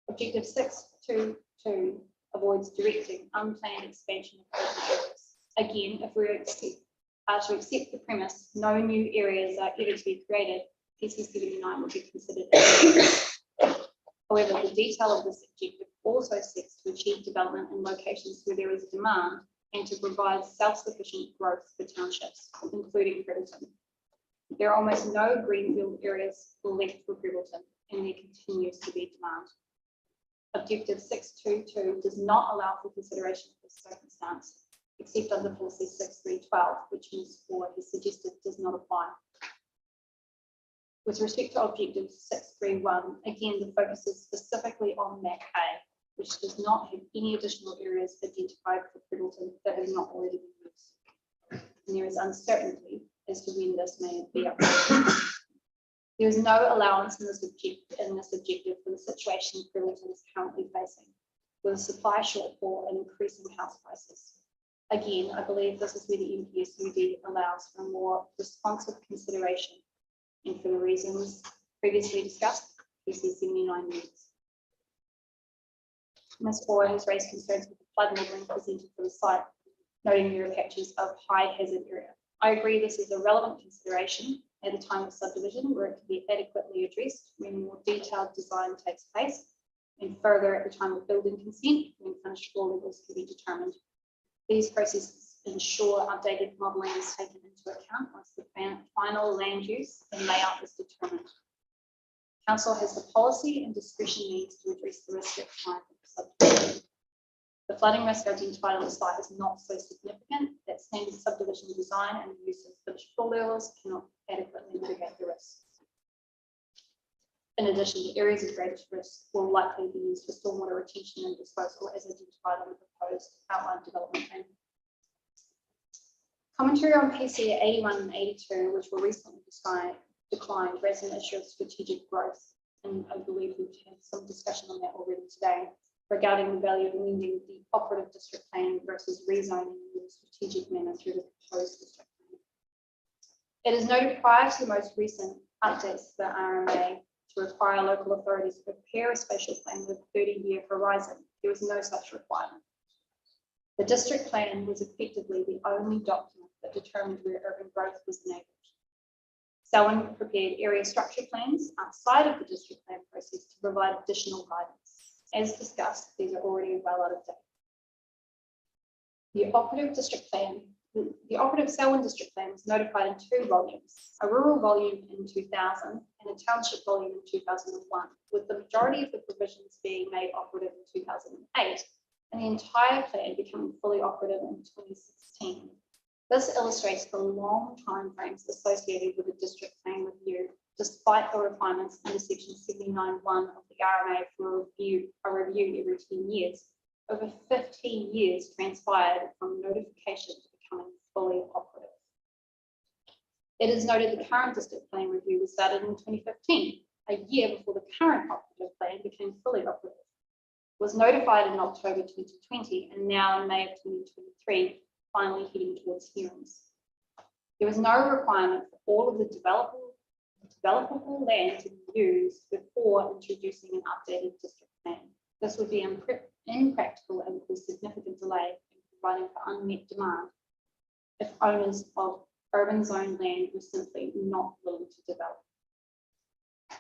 Objective 6.2.2 avoids directing unplanned expansion of urban areas. Again, if we are to accept the premise no new areas are ever to be created, PC79 would be considered. However, the detail of this objective also seeks to achieve development in locations where there is demand and to provide self-sufficient growth for townships, including Privilton. There are almost no greenfield areas left for Privilton, and there continues to be demand. Objective 6.2.2 does not allow for consideration of this circumstance, except under policy 6.3.12, which Ms. Orr has suggested does not apply. With respect to objective 6.3.1, again, the focus is specifically on MAC A, which does not have any additional areas identified for Privilton that have not already been used. And there is uncertainty as to when this may be updated. There is no allowance in this objective for the situation Privilton is currently facing, with a supply shortfall and increasing house prices. Again, I believe this is where the NPS UD allows for more responsive consideration, and for the reasons previously discussed, PC79 needs. Ms. Orr has raised concerns with the flood modelling presented for the site, noting there are patches of high hazard area. I agree this is a relevant consideration at the time of subdivision where it can be adequately addressed when more detailed design takes place and further at the time of building consent when finished floor levels can be determined. These processes ensure updated modelling is taken into account once the final land use and layout is determined. Council has the policy and discretion needs to address the risk at time of subdivision. The flooding risk identified on the site is not so significant that standard subdivision design and the use of finished floor levels cannot adequately mitigate the risk. In addition, the areas of greatest risk will likely be used for stormwater retention and disposal as identified on the proposed outline development plan. Commentary on PC 81 and 82, which were recently declined, raised an issue of strategic growth, and I believe we've had some discussion on that already today, regarding the value of amending the operative district plan versus rezoning in a strategic manner through the proposed district plan. It is noted prior to the most recent updates to the RMA to require local authorities to prepare a spatial plan with a 30-year horizon. There was no such requirement. The district plan was effectively the only document that determined where urban growth was enabled. Selwyn prepared area structure plans outside of the district plan process to provide additional guidance. As discussed, these are already well out of date. The operative Selwyn district plan was notified in 2 volumes, a rural volume in 2000 and a township volume in 2001, with the majority of the provisions being made operative in 2008 and the entire plan becoming fully operative in 2016. This illustrates the long timeframes associated with a district plan review, despite the requirements under section 79(1) of the RMA for a review every 10 years. Over 15 years transpired from notification to becoming fully operative. It is noted the current district plan review was started in 2015, a year before the current operative plan became fully operative. It was notified in October 2020 and now in May of 2023, finally heading towards hearings. There was no requirement for all of the developable land to be used before introducing an updated district plan. This would be impractical and cause significant delay in providing for unmet demand if owners of urban zone land were simply not willing to develop.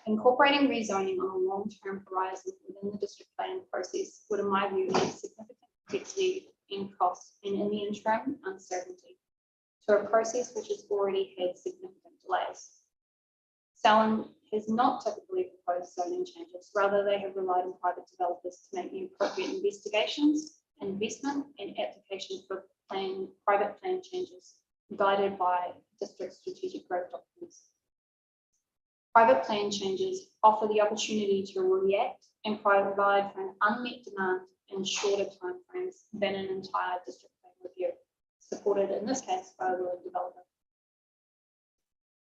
Incorporating rezoning on a long-term horizon within the district plan process would, in my view, add significant complexity and cost, and in the interim, uncertainty to a process which has already had significant delays. Selwyn has not typically proposed zoning changes, rather they have relied on private developers to make the appropriate investigations, investment and application for private plan changes guided by district strategic growth documents. Private plan changes offer the opportunity to react and provide for an unmet demand in shorter timeframes than an entire district plan review, supported in this case by a willing developer.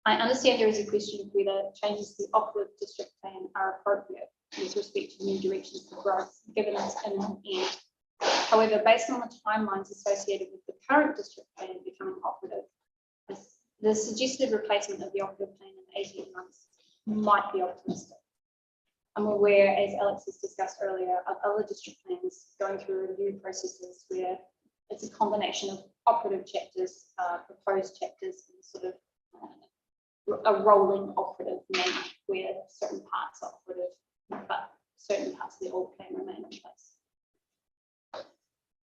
I understand there is a question of whether changes to the operative district plan are appropriate with respect to new directions for growth, given its imminent end. However, based on the timelines associated with the current district plan becoming operative, the suggested replacement of the operative plan in 18 months might be optimistic. I'm aware, as Alex has discussed earlier, of other district plans going through review processes where it's a combination of operative chapters, proposed chapters, and sort of a rolling operative manner where certain parts are operative, but certain parts of the old plan remain in place.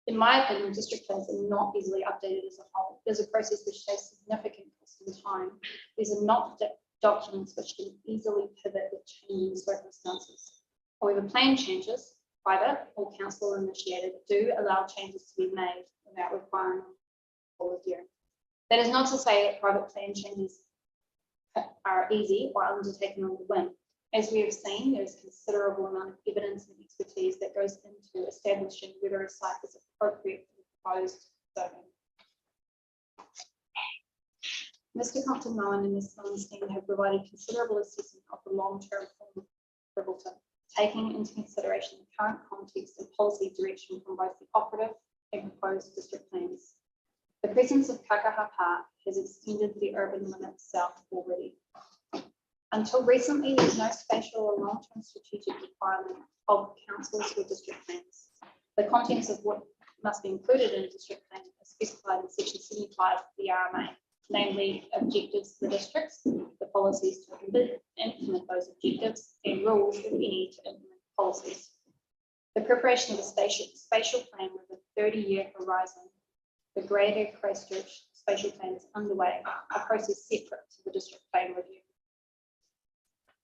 In my opinion, district plans are not easily updated as a whole. There's a process which takes significant cost and time. These are not documents which can easily pivot with changing circumstances. However, plan changes, private or council initiated, do allow changes to be made without requiring full review. That is not to say that private plan changes are easy or undertaken on the whim. As we have seen, there is considerable amount of evidence and expertise that goes into establishing whether a site is appropriate for the proposed zoning. Mr. Compton-Mowen and Ms. Lowenstein have provided considerable assessment of the long-term form of Riverton, taking into consideration the current context and policy direction from both the operative and proposed district plans. The presence of Kakaha Park has extended the urban limits south already. Until recently, there was no spatial or long-term strategic requirement of councils or district plans. The contents of what must be included in a district plan are specified in section 75 of the RMA, namely objectives for the districts, the policies to implement those objectives, and rules, if any, to implement policies. The preparation of a spatial plan with a 30-year horizon, the Greater Christchurch spatial plan is underway, a process separate to the district plan review.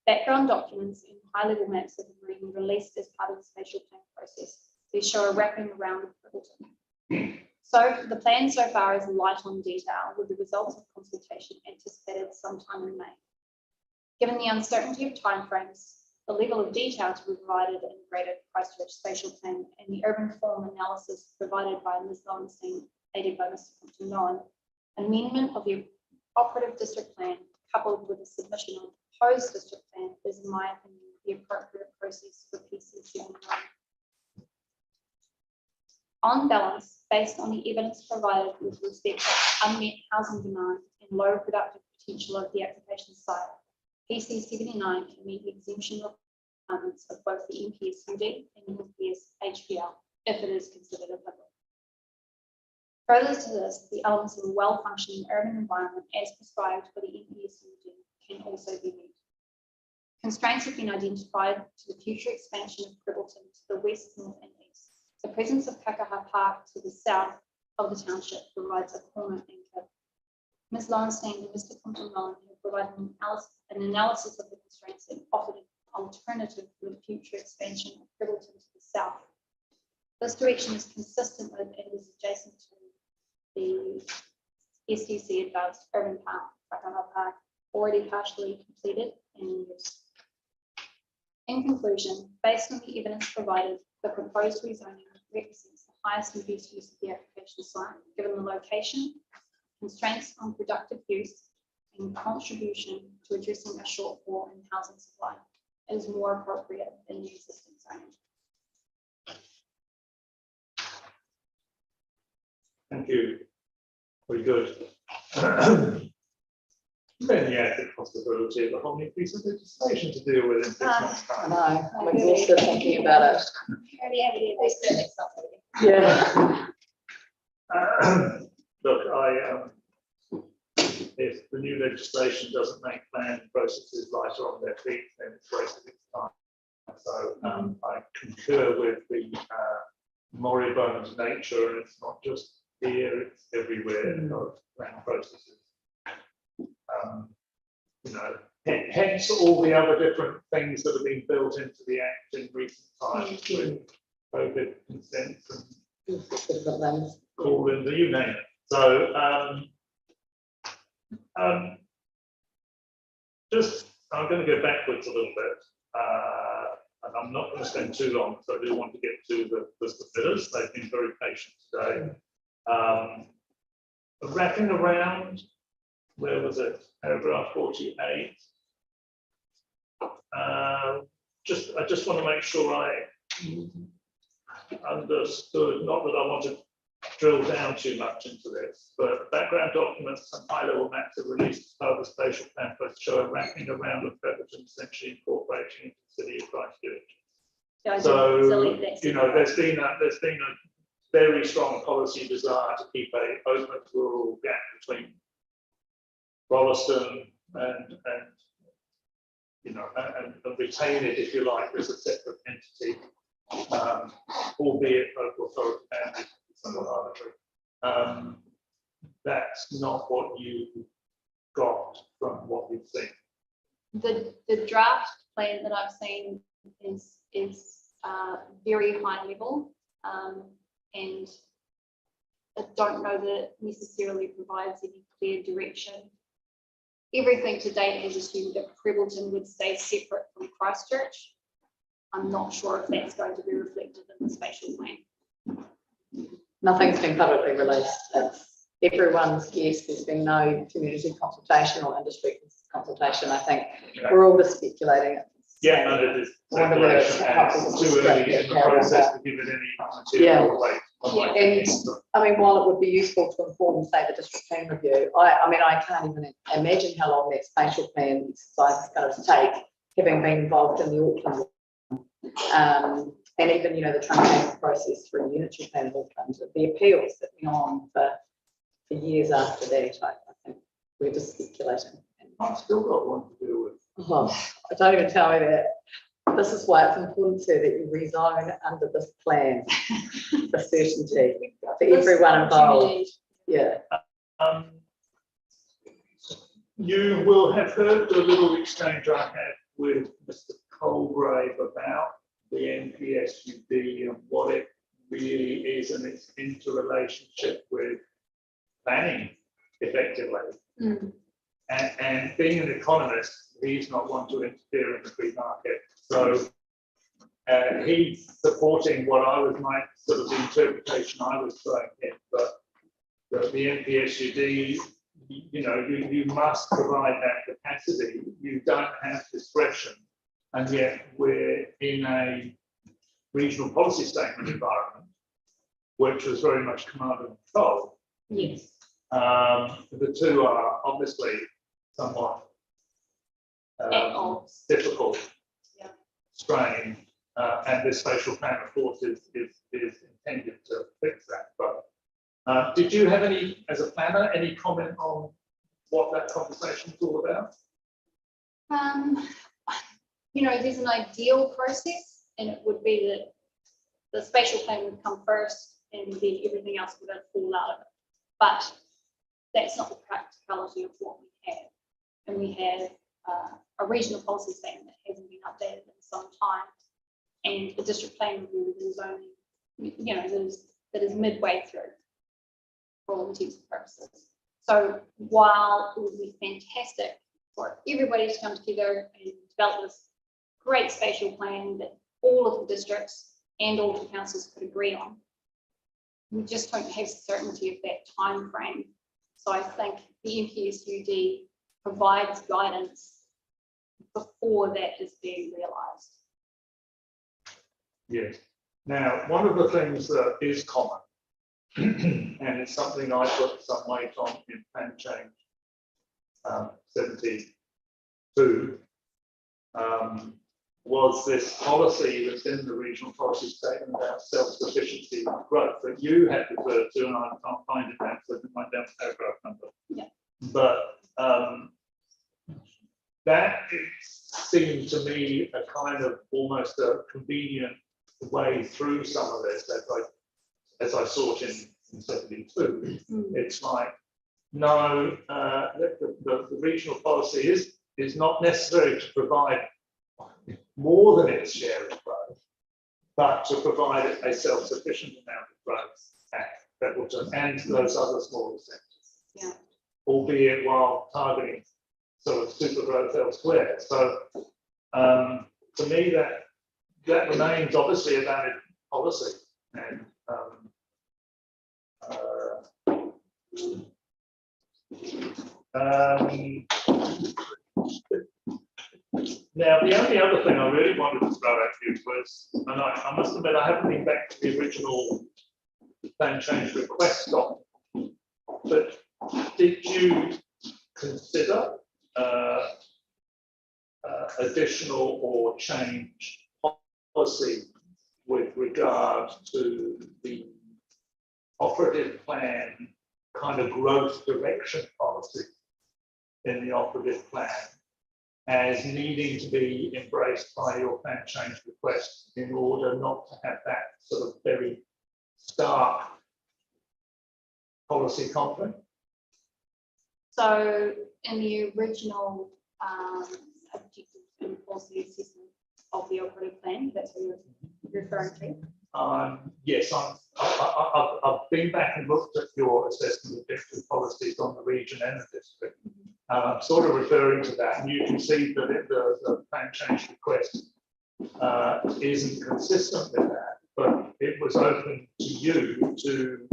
Background documents and high-level maps have been released as part of the spatial plan process. These show a wrapping around of Brittleton. So the plan so far is light on detail, with the results of consultation anticipated sometime in May. Given the uncertainty of timeframes, the level of detail to be provided in the Greater Christchurch spatial plan, and the urban form analysis provided by Ms. Lowenstein, aided by Mr. Compton, amendment of the operative district plan coupled with the submission of proposed district plan is, in my opinion, the appropriate process for PC79. On balance, based on the evidence provided with respect to unmet housing demand and low productive potential of the application site, PC79 can meet the exemption requirements of both the NPS-UD and the NPS-HPL if it is considered applicable. Further to this, the elements of a well-functioning urban environment as prescribed for the NPS-UD can also be met. Constraints have been identified to the future expansion of Brittleton to the west, north, and east. The presence of Kakaha Park to the south of the township provides a corner anchor. Ms. Lowenstein and Mr. Compton have provided an analysis of the constraints and offered an alternative for the future expansion of Brittleton to the south. This direction is consistent with and is adjacent to the SDC Advanced Urban Park, Kakaha Park, already partially completed and in use. In conclusion, based on the evidence provided, the proposed rezoning represents the highest and best use of the application site, given the location, constraints on productive use, and contribution to addressing a shortfall in housing supply. It is more appropriate than the existing zoning. Thank you. Very good. Then you have the possibility of a whole new piece of legislation to deal with in 6 months' time. No, I'm exhausted thinking about it. Yeah. Look, if the new legislation doesn't make planning processes lighter on their feet, then it's wasted its time. So I concur with the moribund nature, and it's not just here, it's everywhere of planning processes. You know, hence all the other different things that have been built into the Act in recent times with COVID consents and calling the you name it. So I'm going to go backwards a little bit, and I'm not going to spend too long because I do want to get to the submitters. They've been very patient today. Wrapping around, where was it? Paragraph 48. I just want to make sure I understood, not that I want to drill down too much into this, but background documents and high-level maps are released as part of the spatial plan for show a wrapping around of Brittleton, essentially incorporating into the city of Christchurch. Yeah, So, you know, there's been a very strong policy desire to keep a open rural gap between Rolleston and you know, and retain it, if you like, as a separate entity, albeit local authority and somewhat arbitrary. That's not what you got from what you've seen. The draft plan that I've seen is very high level, and I don't know that it necessarily provides any clear direction. Everything to date has assumed that Brittleton would stay separate from Christchurch. I'm not sure if that's going to be reflected in the spatial plan. Nothing's been publicly released. It's everyone's guess. There's been no community consultation or industry consultation. I think we're all just speculating. Yeah, no, it is speculation, and it's too early in the process to give it any material weight. And I mean, while it would be useful to inform, say, the district plan review, I mean, I can't even imagine how long that spatial plan exercise is going to take, having been involved in the Auckland and even, you know, the truncated process through the unitary plan of Auckland, the appeals that went on for years after that. I think we're just speculating. I've still got one to deal with. Oh, don't even tell me that. This is why it's important, sir, that you rezone under this plan for certainty for everyone involved. Yeah. You will have heard the little exchange I had with Mr. Colgrave about the NPSUD and what it really is and its interrelationship with planning effectively. And being an economist, he's not one to interfere in the free market. So he's supporting what I was my sort of the interpretation I was throwing in, but the NPSUD, you must provide that capacity. You don't have discretion, and yet we're in a regional policy statement environment, which was very much command and control. Yes. The two are obviously somewhat difficult, strained, and this spatial plan, of course, is intended to fix that. But did you have any, as a planner, any comment on what that conversation was all about? There's an ideal process, and it would be that the spatial plan would come first, and then everything else would fall out of it. But that's not the practicality of what we have. And we have a regional policy statement that hasn't been updated in some time, and a district plan review that is only, that is midway through for all intents and purposes. So while it would be fantastic for everybody to come together and develop this great spatial plan that all of the districts and all of the councils could agree on, we just don't have certainty of that time frame. So I think the NPSUD provides guidance before that is being realised. Yes. Now, one of the things that is common, and it's something I put some weight on in plan change 72, was this policy that's in the regional policy statement about self-sufficiency and growth that you had referred to, and I can't find it now, so I didn't write down the paragraph number. Yeah. But that seemed to me a kind of almost a convenient way through some of this, as I saw it in 72. It's like, no, the regional policy is not necessary to provide more than its share of growth, but to provide a self-sufficient amount of growth and those other smaller sectors. Yeah. Albeit while targeting sort of super growth elsewhere. So to me, that remains obviously a valid policy. And now, the only other thing I really wanted to throw at you was, and I must admit, I haven't been back to the original plan change request document, but did you consider additional or change policy with regard to the operative plan kind of growth direction policy in the operative plan as needing to be embraced by your plan change request in order not to have that sort of very stark policy conflict? So in the original objective and policy assessment of the operative plan, that's what you're referring to? Yes, I've been back and looked at your assessment of objective policies on the region and the district. I'm sort of referring to that, and you can see that the plan change request isn't consistent with that, but it was open to you to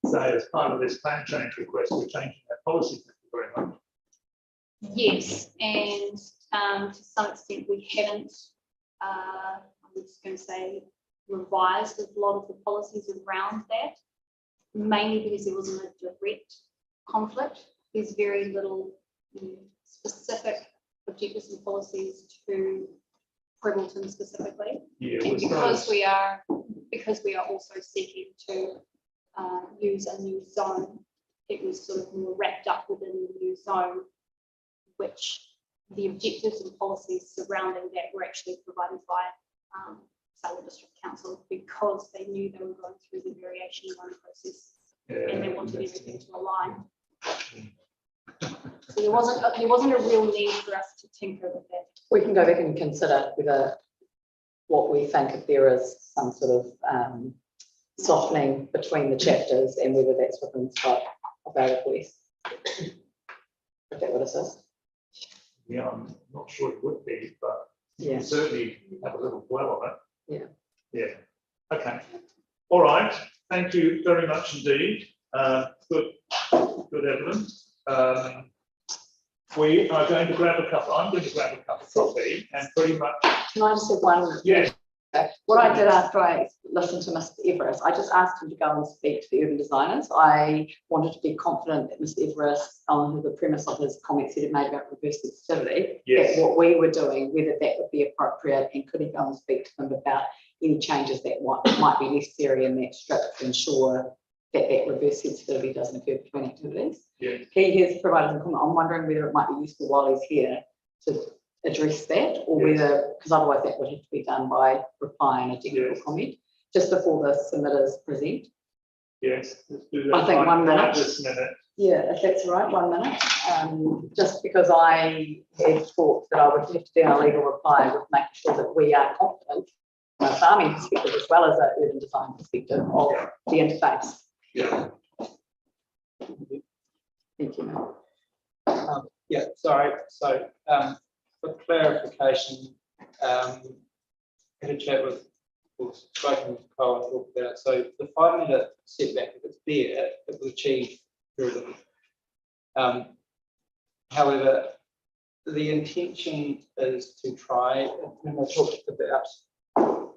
say, as part of this plan change request, we're changing that policy. Thank you very much. Yes, and to some extent we haven't, I'm just going to say, revised a lot of the policies around that, mainly because there wasn't a direct conflict. There's very little specific objectives and policies to Prebbleton specifically. Yeah, and because we are also seeking to use a new zone, it was sort of more wrapped up within the new zone, which the objectives and policies surrounding that were actually provided by Salem District Council, because they knew they were going through the variation loan process and they wanted everything to align. So there wasn't a real need for us to tinker with that. We can go back and consider whether what we think, if there is some sort of softening between the chapters, and whether that's within scope of our request. Is that what it is? Yeah, I'm not sure it would be, but Yeah. certainly have a little dwell on it. Yeah. Yeah. Okay. All right. Thank you very much indeed. Good evidence. We are going to grab a cup. I'm going to grab a cup of coffee and pretty much. Can I just have one? Yes. What I did after I listened to Mr. Everest, I just asked him to go and speak to the urban designers. I wanted to be confident that Mr. Everest, on the premise of his comments that he made about reverse sensitivity, Yes. that what we were doing, whether that would be appropriate, and could he go and speak to them about any changes that might be necessary in that strip to ensure that that reverse sensitivity doesn't occur between activities. Yeah. He has provided some comment. I'm wondering whether it might be useful while he's here to address that, or whether, because otherwise that would have to be done by replying a technical comment just before the submitters present. Yes, let's do that. I think 1 minute. This minute. Yeah, if that's all right, 1 minute. Just because I had thought that I would have to do a legal reply with making sure that we are confident from a farming perspective as well as an urban design perspective of the interface. Yeah. Thank you. Yeah, sorry. So for clarification, I had a chat with, spoken with Carl and talked about it. So the 5 metre setback, if it's there, it will achieve very little. However, the intention is to try, and I talked about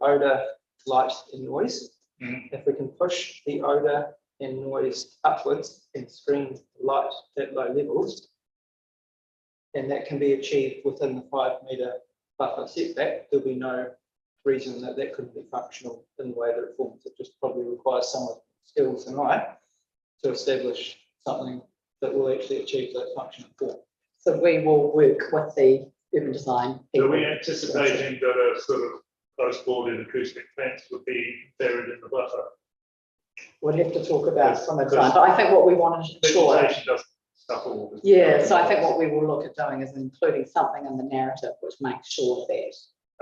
odour, light and noise. If we can push the odour and noise upwards and screen light at low levels, and that can be achieved within the 5 metre buffer setback, there'll be no reason that that couldn't be functional in the way that it forms. It just probably requires some of the skills and eye to establish something that will actually achieve that functional form. So we will work with the urban design. Are we anticipating that a sort of close-boarded acoustic fence would be buried in the buffer? We'll have to talk about some of the time, but I think what we want to ensure. Vegetation doesn't stuff all this. Yeah, so I think what we will look at doing is including something in the narrative which makes sure that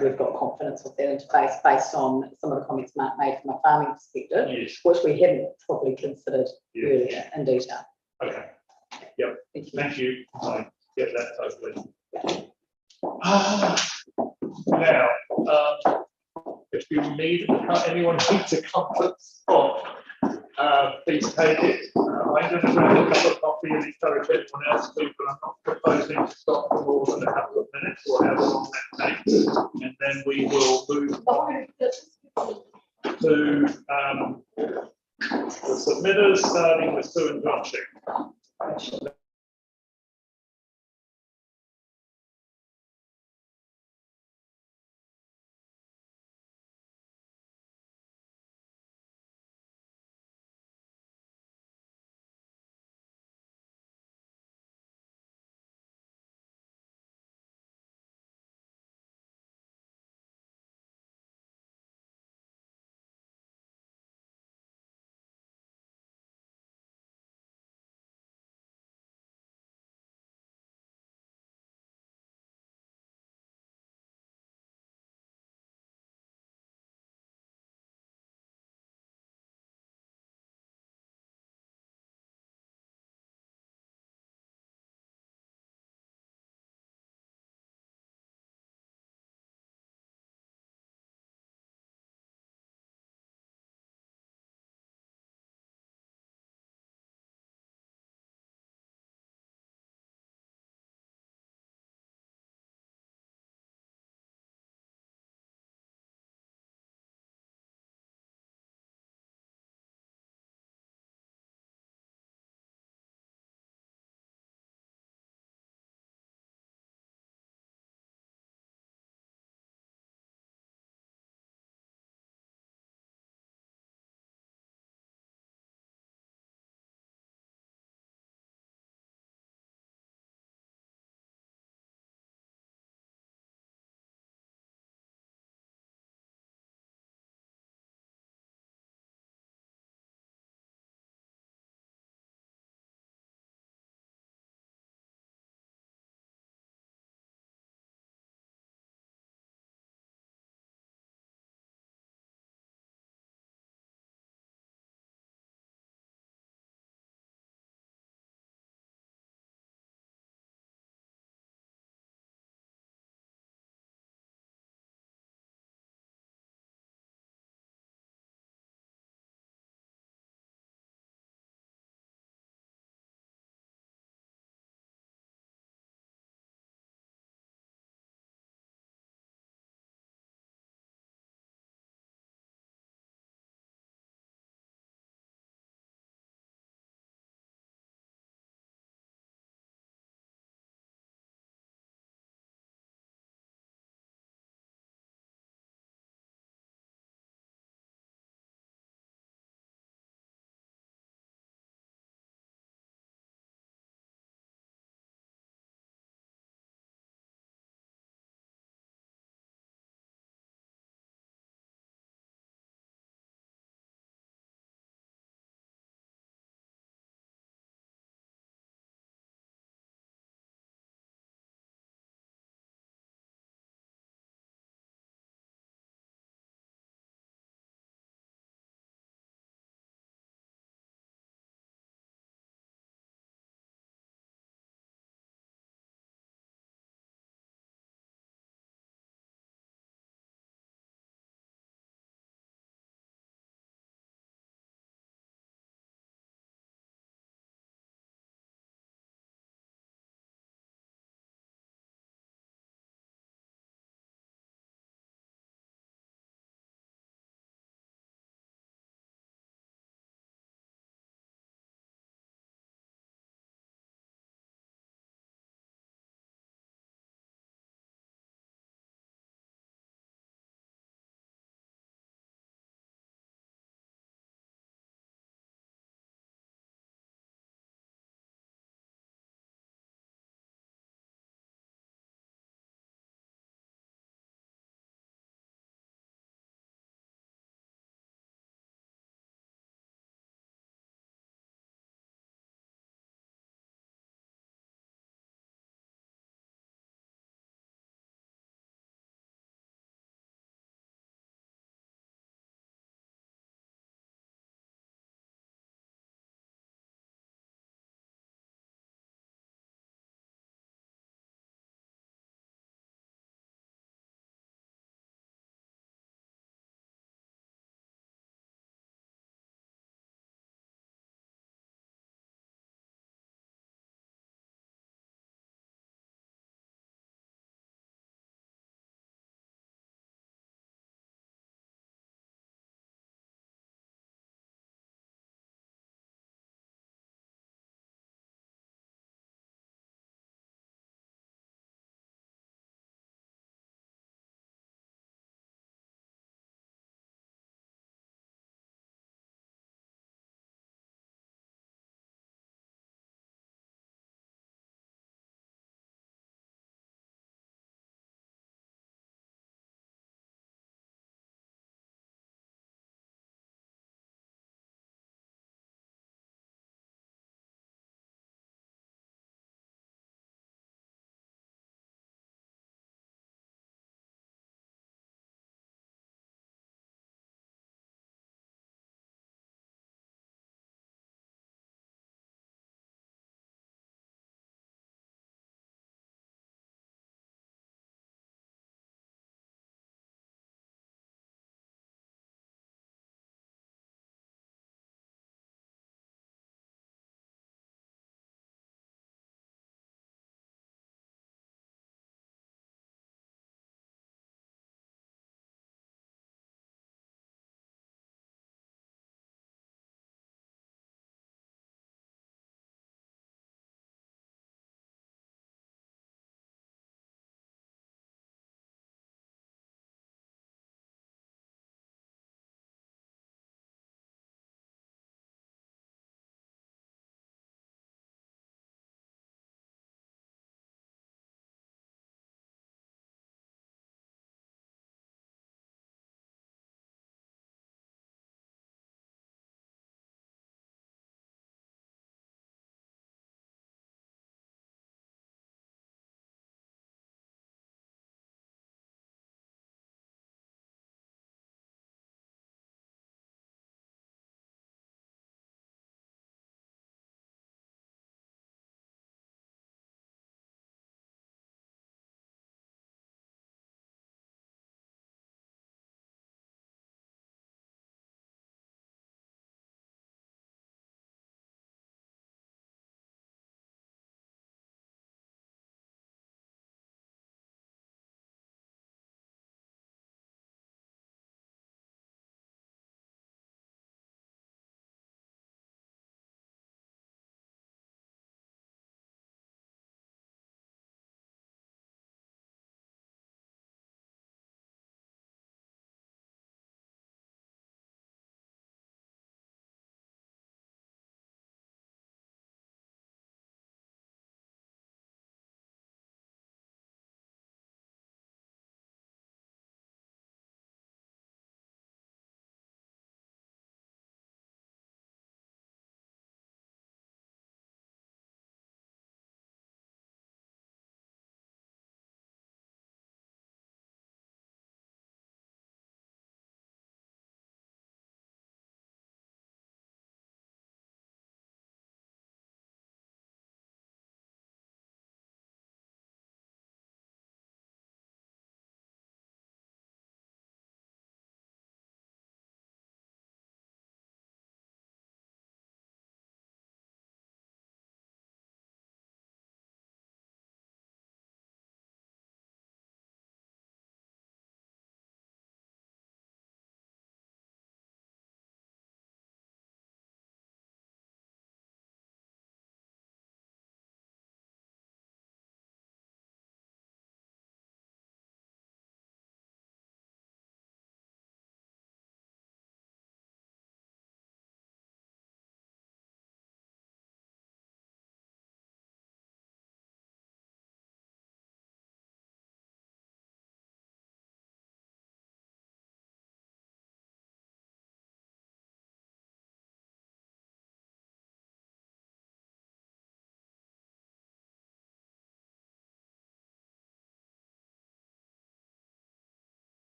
we've got confidence with that interface based on some of the comments Mark made from a farming perspective, which we hadn't probably considered earlier in detail. Okay. Yep. Thank you. I get that totally. Now, if you need anyone needs a comfort spot, please take it. I'm going to grab a cup of coffee and encourage everyone else to, but I'm not proposing to stop for more than a couple of minutes or however long that takes. And then we will move on to the submitters, starting with Sue and Joshua.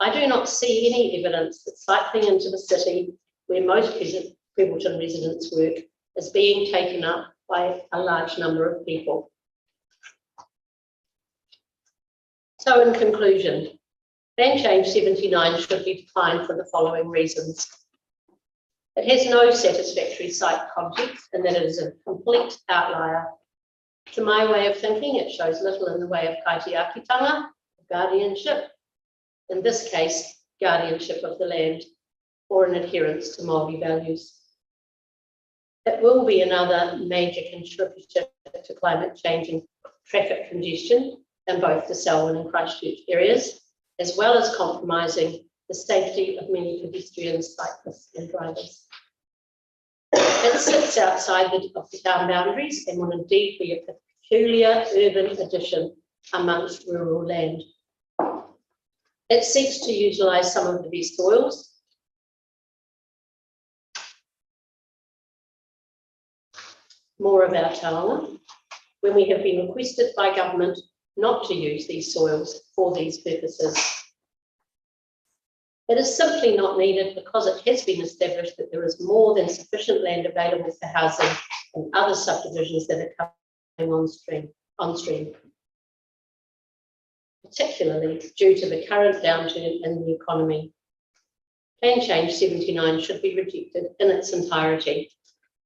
I do not see any evidence that cycling into the city, where most Peebletown residents work, is being taken up by a large number of people. So in conclusion, Plan Change 79 should be declined for the following reasons. It has no satisfactory site context and that it is a complete outlier. To my way of thinking, it shows little in the way of kaitiakitanga, guardianship, in this case, guardianship of the land, or an adherence to Māori values. It will be another major contributor to climate change and traffic congestion in both the Selwyn and Christchurch areas, as well as compromising the safety of many pedestrians, cyclists and drivers. It sits outside of the town boundaries and will indeed be a peculiar urban addition amongst rural land. It seeks to utilise some of the best soils, more of our taonga, when we have been requested by government not to use these soils for these purposes. It is simply not needed because it has been established that there is more than sufficient land available for housing and other subdivisions that are coming on stream, particularly due to the current downturn in the economy. Plan Change 79 should be rejected in its entirety.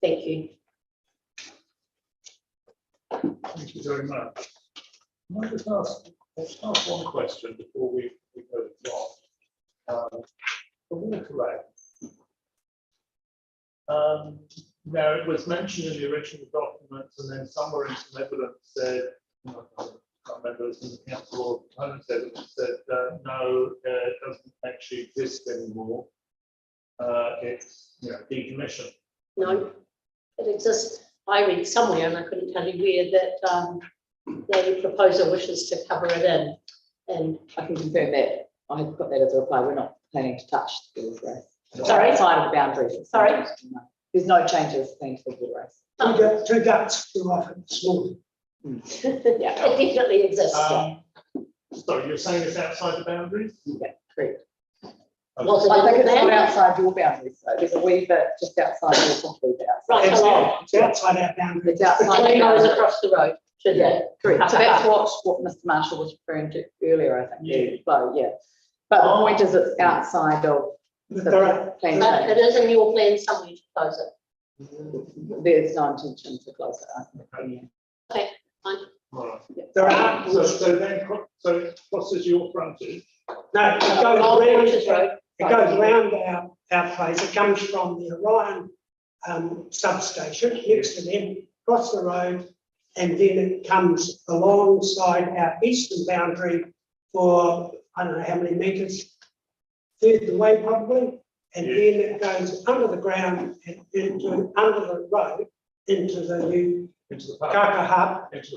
Thank you. Thank you very much. Can I just ask one question before we go to Rob? The water rate. Now, it was mentioned in the original documents, and then somewhere in some evidence said, I can't remember, it was in the council or home evidence said no, it doesn't actually exist anymore. It's decommissioned. No, it exists. I read somewhere, and I couldn't tell you where, that the proposer wishes to cover it in. And I can confirm that. I have put that as a reply. We're not planning to touch the water race. Sorry? Outside of the boundaries. Sorry? No. There's no changes planned to the water race. Two ducks too often this morning. Yeah, it definitely exists. So you're saying it's outside the boundaries? Yeah, correct. Was it I think in it's the not plan? outside your boundaries. So there's a wee bit just outside your property. Right, It's outside our boundaries. It's outside. And it the goes boundaries. across the road to Yeah, the. correct. So that's what Mr. Marshall was referring to earlier, I think. Yeah. Flow, yeah. But the point is it's outside of the plan But it change. is in your plan somewhere to close it. There's no intention to close it, I think. Okay, fine. Right. There are. So crosses your frontage. No, Along Frontage Road. it goes around our place. It comes from the Orion substation next to them, across the road, and then it comes alongside our eastern boundary for, I don't know how many metres, third of the way probably, and then it goes under the ground and under the road into the new Kakaha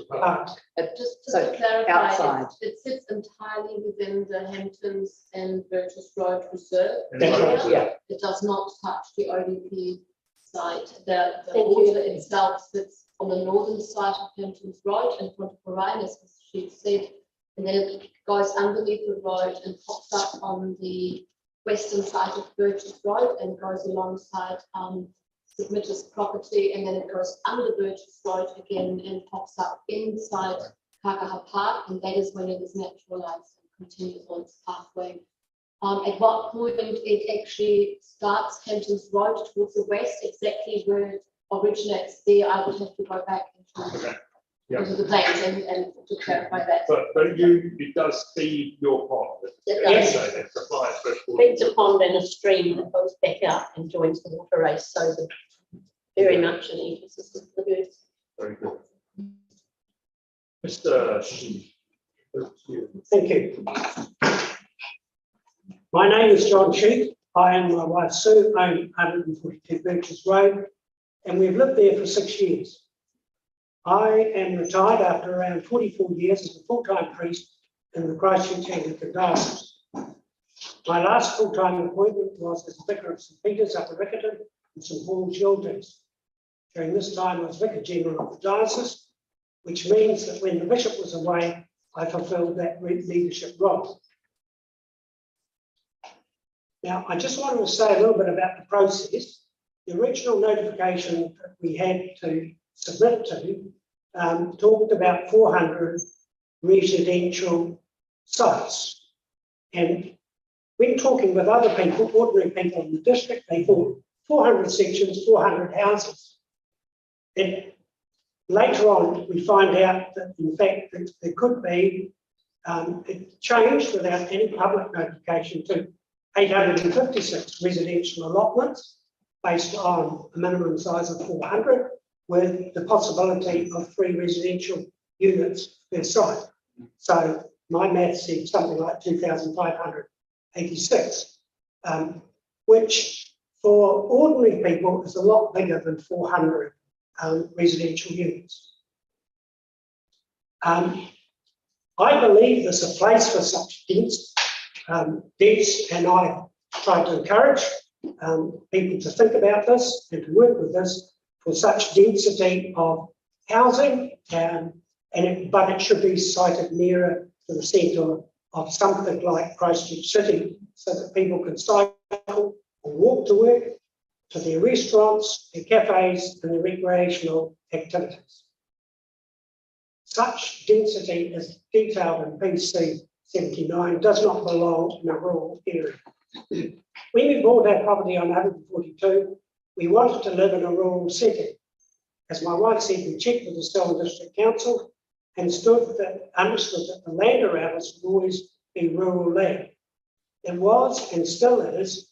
Park. Just So to clarify, outside. it sits entirely within the Hamptons and Burgess Road Reserve. That's right, area. yeah. It does not touch the ODP site. The Thank you. water itself sits on the northern side of Hamptons Road in front of Orion, as she said, and then it goes underneath the road and pops up on the western side of Burgess Road and goes alongside Submitter's property, and then it goes under Burgess Road again and pops up inside Kakaha Park, and that is when it is naturalised and continues on its pathway. At what point it actually starts Hamptons Road towards the west, exactly where it originates there, I would have to go back into the plans and to clarify that. But it does feed your pond. It does. It supplies fresh water. Feeds a pond and a stream that goes back out and joins the water race, so it's very much an ecosystem for the birds. Very good. Mr. Shi. Thank you. My name is John Sheet. I and my wife Sue own 142 Burgess Road, and we've lived there for 6 years. I am retired after around 44 years as a full-time priest in the Christchurch Anglican Diocese. My last full-time appointment was as Vicar of St Peter's, Upper Riccarton, and St Paul's, Yildiz. During this time, I was Vicar General of the Diocese, which means that when the Bishop was away, I fulfilled that leadership role. Now, I just wanted to say a little bit about the process. The original notification that we had to submit to talked about 400 residential sites. And when talking with other people, ordinary people in the district, they thought 400 sections, 400 houses. And later on, we find out that in fact that there could be, it changed without any public notification to 856 residential allotments based on a minimum size of 400 with the possibility of 3 residential units per site. So my math said something like 2,586, which for ordinary people is a lot bigger than 400 residential units. I believe there's a place for such dense, and I try to encourage people to think about this and to work with this for such density of housing, but it should be sited nearer to the centre of something like Christchurch City so that people can cycle or walk to work, to their restaurants, their cafes and their recreational activities. Such density as detailed in PC79 does not belong in a rural area. When we bought our property on 142, we wanted to live in a rural setting. As my wife said, we checked with the Selwyn District Council and understood that the land around us would always be rural land. It was and still is,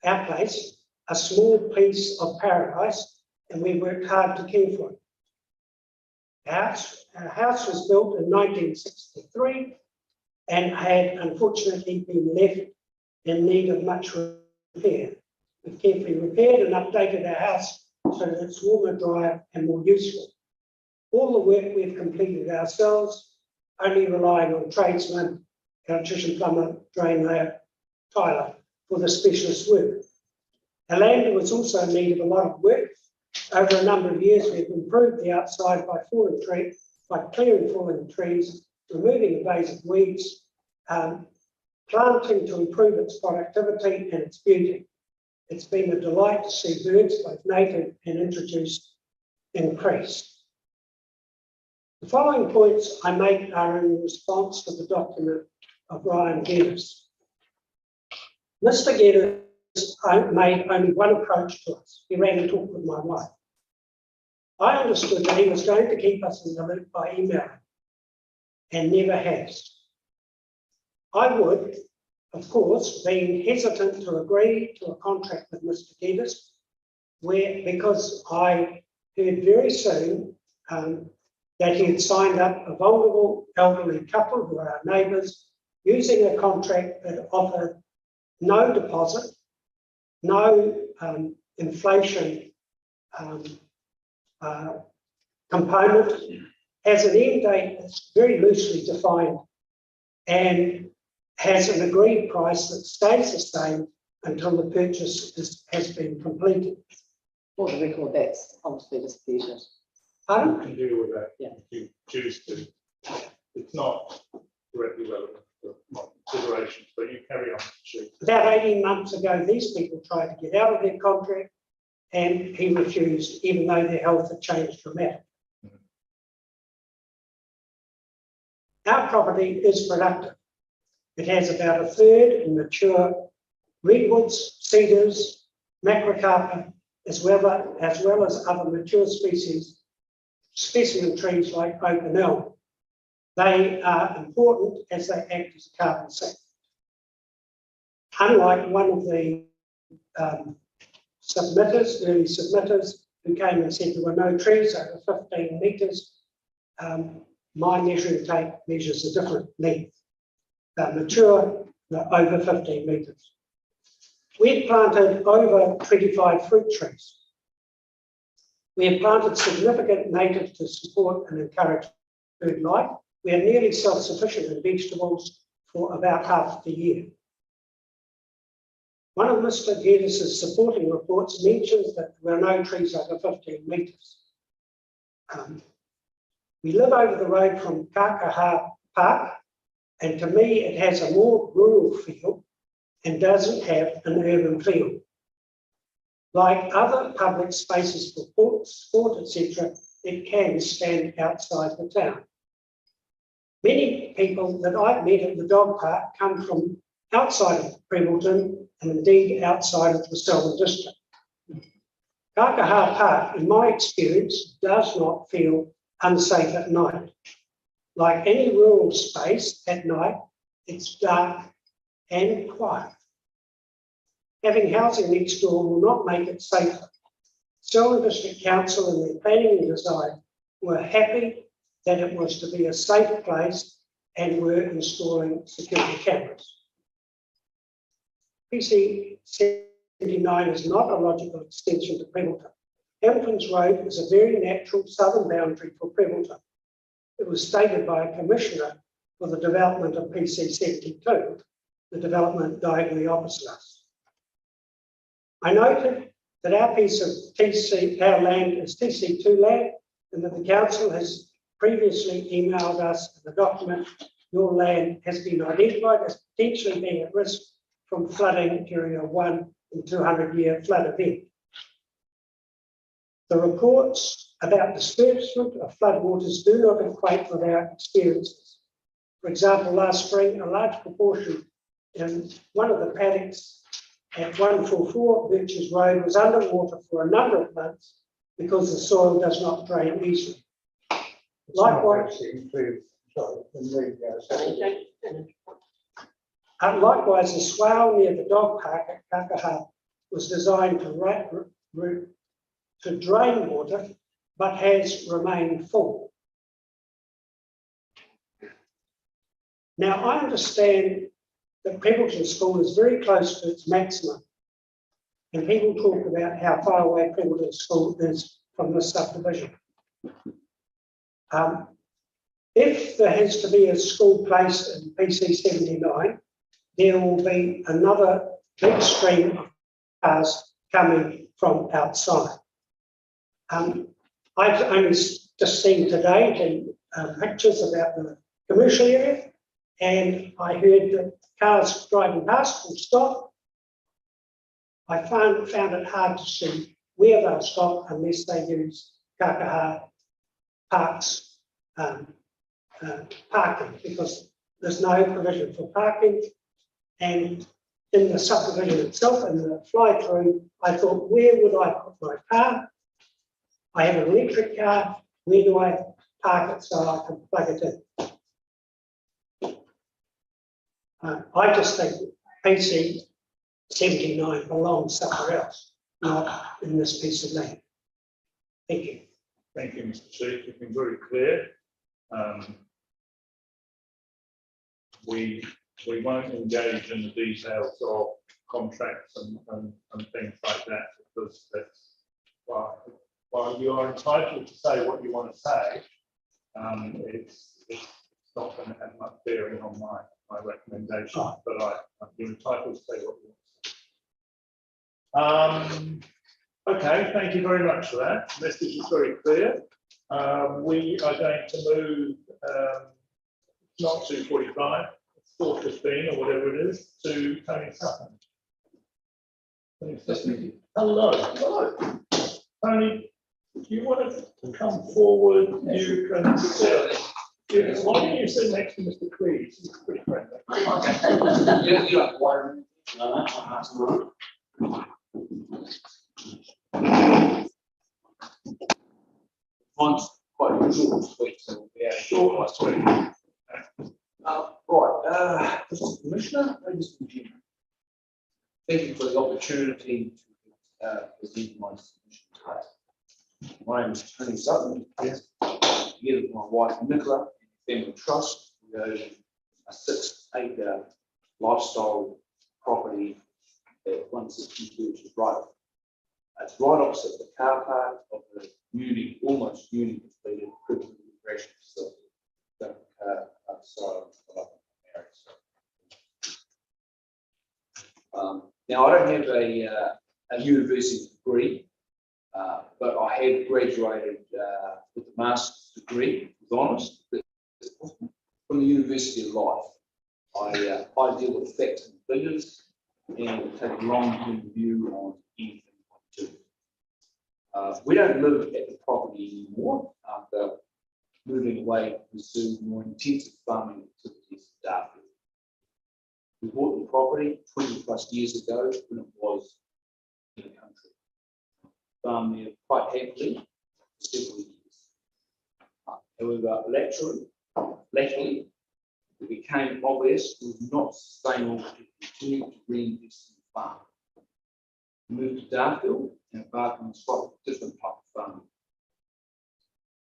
our place, a small piece of paradise, and we worked hard to care for it. Our house was built in 1963 and had unfortunately been left in need of much repair. We've carefully repaired and updated our house so that it's warmer, drier and more useful. All the work we've completed ourselves, only relying on tradesmen, electrician, plumber, drain layer, tiler for the specialist work. Our land was also in need of a lot of work. Over a number of years, we've improved the outside by clearing fallen trees, removing invasive weeds, planting to improve its productivity and its beauty. It's been a delight to see birds, both native and introduced, increase. The following points I make are in response to the document of Ryan Geddes. Mr. Geddes made only one approach to us. He ran and talked with my wife. I understood that he was going to keep us in the loop by email and never has. I would, of course, be hesitant to agree to a contract with Mr. Geddes because I heard very soon that he had signed up a vulnerable elderly couple who are our neighbours using a contract that offered no deposit, no inflation component, has an end date that's very loosely defined and has an agreed price that stays the same until the purchase has been completed. For the record, that's obviously disputed. Pardon? You can deal with that Yeah. if you choose to. It's not directly relevant to my considerations, but you carry on. About 18 months ago, these people tried to get out of their contract and he refused, even though their health had changed dramatically. Our property is productive. It has about a third in mature redwoods, cedars, macrocarpa, as well as other mature specimen trees like oak and elm. They are important as they act as a carbon sink. Unlike one of the early submitters, who came and said there were no trees over 15 metres, my measuring tape measures a different length. They're mature, they're over 15 metres. We've planted over 25 fruit trees. We have planted significant native to support and encourage bird life. We are nearly self-sufficient in vegetables for about half the year. One of Mr. Geddes' supporting reports mentions that there are no trees over 15 metres. We live over the road from Kakaha Park, and to me it has a more rural feel and doesn't have an urban feel. Like other public spaces for sport, etc., it can stand outside the town. Many people that I've met at the dog park come from outside of Prebbleton and indeed outside of the Selwyn district. Kakaha Park, in my experience, does not feel unsafe at night. Like any rural space at night, it's dark and quiet. Having housing next door will not make it safer. Selwyn District Council in their planning and design were happy that it was to be a safe place and were installing security cameras. PC79 is not a logical extension to Prebbleton. Hamilton's Road is a very natural southern boundary for Prebbleton. It was stated by a commissioner for the development of PC72, the development diagonally opposite us. I noted that our piece of our land is TC2 land, and that the council has previously emailed us the document. Your land has been identified as potentially being at risk from flooding during a 1 in 200-year flood event. The reports about disbursement of floodwaters do not equate with our experiences. For example, last spring, a large proportion in one of the paddocks at 144 Birches Road was underwater for a number of months because the soil does not drain easily. Likewise, likewise, the swale near the dog park at Kakaha was designed to drain water, but has remained full. Now, I understand that Prebbleton School is very close to its maximum, and people talk about how far away Prebbleton School is from this subdivision. If there has to be a school placed in PC79, there will be another big stream of cars coming from outside. I've only just seen today the pictures about the commercial area, and I heard that cars driving past will stop. I found it hard to see where they'll stop unless they use Kakaha Park's parking, because there's no provision for parking. And in the subdivision itself, in the fly-through, I thought, where would I put my car? I have an electric car. Where do I park it so I can plug it in? I just think PC79 belongs somewhere else, not in this piece of land. Thank you. Thank you, Mr. Chief. You've been very clear. We won't engage in the details of contracts and things like that, because that's while you are entitled to say what you want to say, it's not going to have much bearing on my recommendation, but you're entitled to say what you want to say. Okay, thank you very much for that. The message is very clear. We are going to move, not 2:45, 4:15 or whatever it is, to Tony Sutton. Hello. Hello. Tony, do you want to come forward? You can sit. Why don't you sit next to Mr. Cleese? He's pretty friendly. You have one. Mine's quite a short and sweet, so yeah, short and sweet. Right, Mr. Commissioner, ladies and gentlemen, thank you for the opportunity to present my submission today. My name is Tony Sutton. Yes. Together with my wife Nicola and Family Trust, we own a 6-acre lifestyle property at 160 Birches Road. It's right opposite the car park of the almost newly completed critical integration facility. Now, I don't have a university degree, but I have graduated with a master's degree with honours from the University of Life. I deal with facts and figures, and take a long-term view on anything we do. We don't live at the property anymore after moving away to pursue more intensive farming activities at Darfield. We bought the property 20 plus years ago when it was in the country. Farmed there quite happily for several years. However, latterly, it became obvious it was not sustainable to continue to reinvest in the farm. We moved to Darfield and embarked on a slightly different type of farming.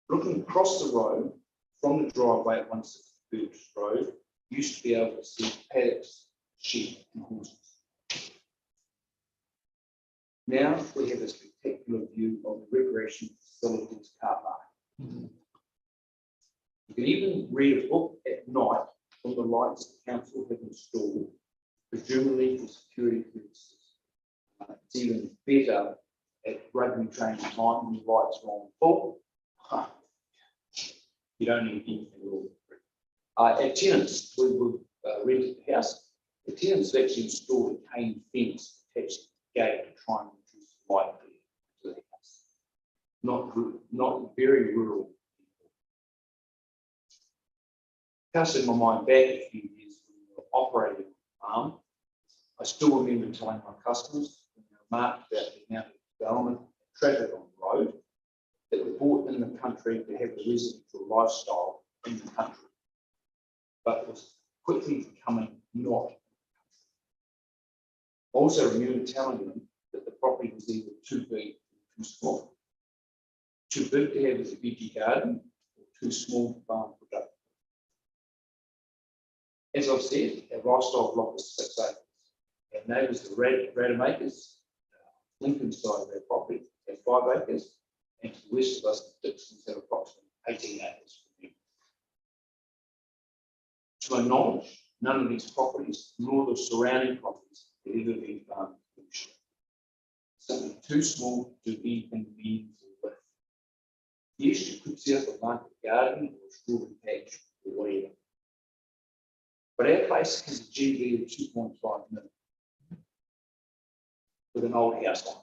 Looking across the road from the driveway at 160 Birch Road, you used to be able to see paddocks, sheep, and horses. Now we have a spectacular view of the recreation facilities car park. You can even read a book at night from the lights the council have installed, presumably for security purposes. It's even better at rugby training time when the lights are on full. You don't need anything at all. At tenants, we would rent the house. The tenants actually installed a cane fence attached to the gate to try and reduce the light to the house. Not very rural. Casting my mind back a few years when we were operating the farm, I still remember telling my customers when they remarked about the amount of development and traffic on the road that we bought in the country to have a residential lifestyle in the country, but it was quickly becoming not. I also remember telling them that the property was either too big or too small. Too big to have as a veggie garden or too small for farm production. As I've said, our lifestyle block is 6 acres. Our neighbours, the Radamakers, Lincoln side of our property, have 5 acres, and to the west of us, the Dixons have approximately 18 acres. To my knowledge, none of these properties, nor the surrounding properties, have ever been farmed commercially. Simply too small to do anything meaningful with. Yes, you could set up a market garden or a strawberry patch or whatever. But our place has a GV of 2.5 million with an old house on.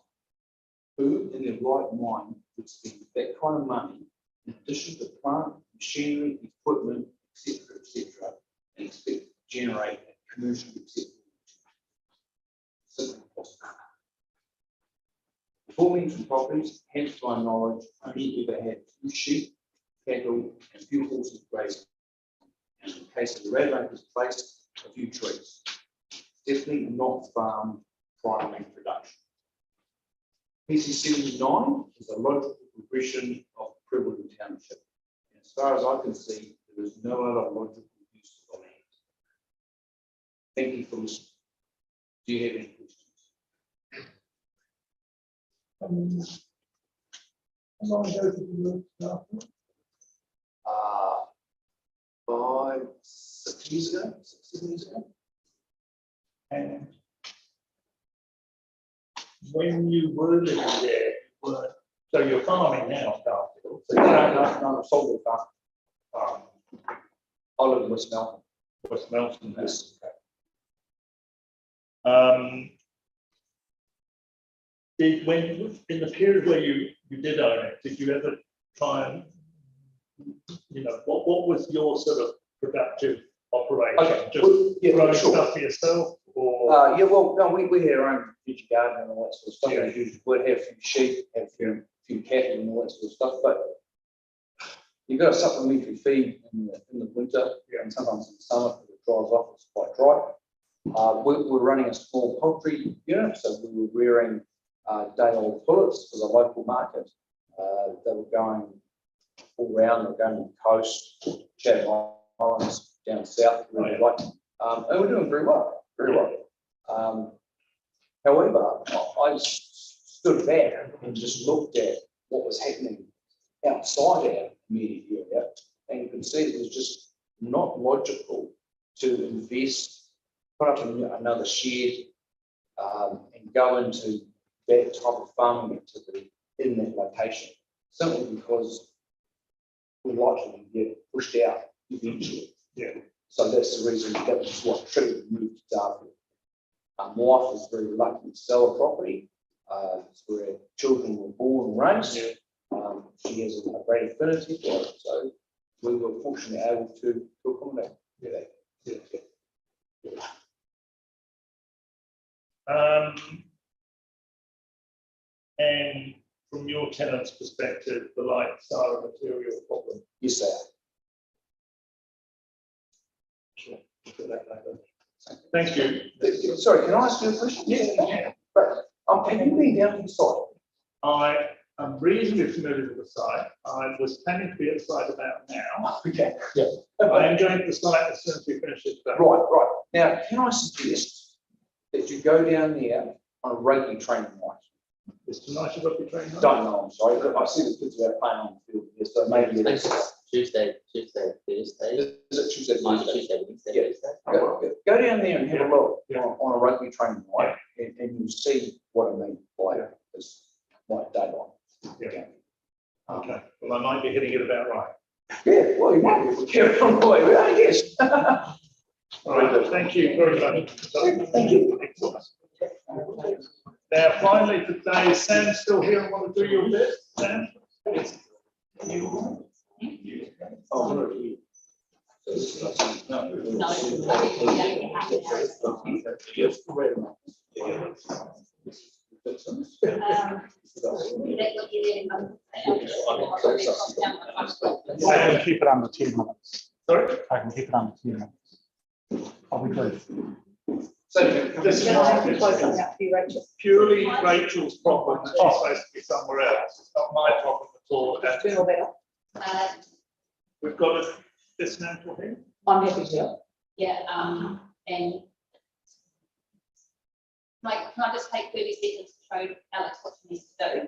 Who in their right mind would spend that kind of money in addition to plant, machinery, equipment, etc., and expect to generate a commercially acceptable return? Simply impossible. Before mentioned properties, hence to my knowledge, only ever had 2 sheep, cattle, and a few horses grazing. And in the case of the Radmakers place, a few trees. Definitely not farmed primary production. PC79 is a logical progression of Preble Township. And as far as I can see, there is no other logical use of the land. Thank you for listening. Do you have any questions? How long ago did you start? 5, 6 years ago, 6, 7 years ago. And when you were living there, so you're farming now, Darfield. No, I sold the farm. I live in West Melton. West Melton, yes. When in the period where you did own it, did you ever try and, what was your sort of productive operation? Okay. Just growing sure. stuff for yourself, or yeah, well, no, we had our own veggie garden and all that sort of stuff. Yeah. We'd have a few sheep, have a few cattle and all that sort of stuff, but you've got a supplementary feed in the winter, and sometimes in the summer because it dries off, it's quite dry. We're running a small poultry unit, so we were rearing day-old pullets for the local market. They were going all around, they were going to the coast, Chatham Islands, down south, really and we're doing very well, very well. However, I stood back and just looked at what was happening outside our immediate area, and you can see it was just not logical to invest, put up another shed, and go into that type of farming activity in that location, simply because we're likely to get pushed out eventually. Yeah. So that's the reason that was what triggered the move to My wife is very reluctant to sell a property. It's where children were born and raised. She has a great affinity for it, so we were fortunately able to accommodate. And from your tenant's perspective, the lights are a material problem. Yes, they are. Sure. Thank you. Sorry, can I ask you a question? Yeah. But have you been down to the site? I am reasonably familiar with the site. I was planning to be at the site about now. Okay. Yeah. I am going to the site as soon as we finish this. Right. Now, can I suggest that you go down there on a regular training night? Is tonight a rugby training night? Don't know, I'm sorry, but I see the kids are playing on the field here, so maybe it's Tuesday, Thursday. Is it Tuesday? Monday, Tuesday, Wednesday, Yeah. Thursday. Go down there and have a look on a rugby training night, and you'll see what I mean by this like daylight. Yeah. Okay. Well, I might be hitting it about right. Yeah, well, you might be careful on the way there, I guess. All right. Thank you very much. Thank you. Now, finally, today, Sam's still here and want to do your bit, Sam? I can keep it under 10 minutes. Sorry? I can keep it under 10 minutes. I'll be good. So this is purely Rachel's problem. She's supposed to be somewhere else. It's not my problem at all. And we've got to dismantle him. I'm happy to. Yeah, and like, can I just take 30 seconds to show Alex what he needs to do?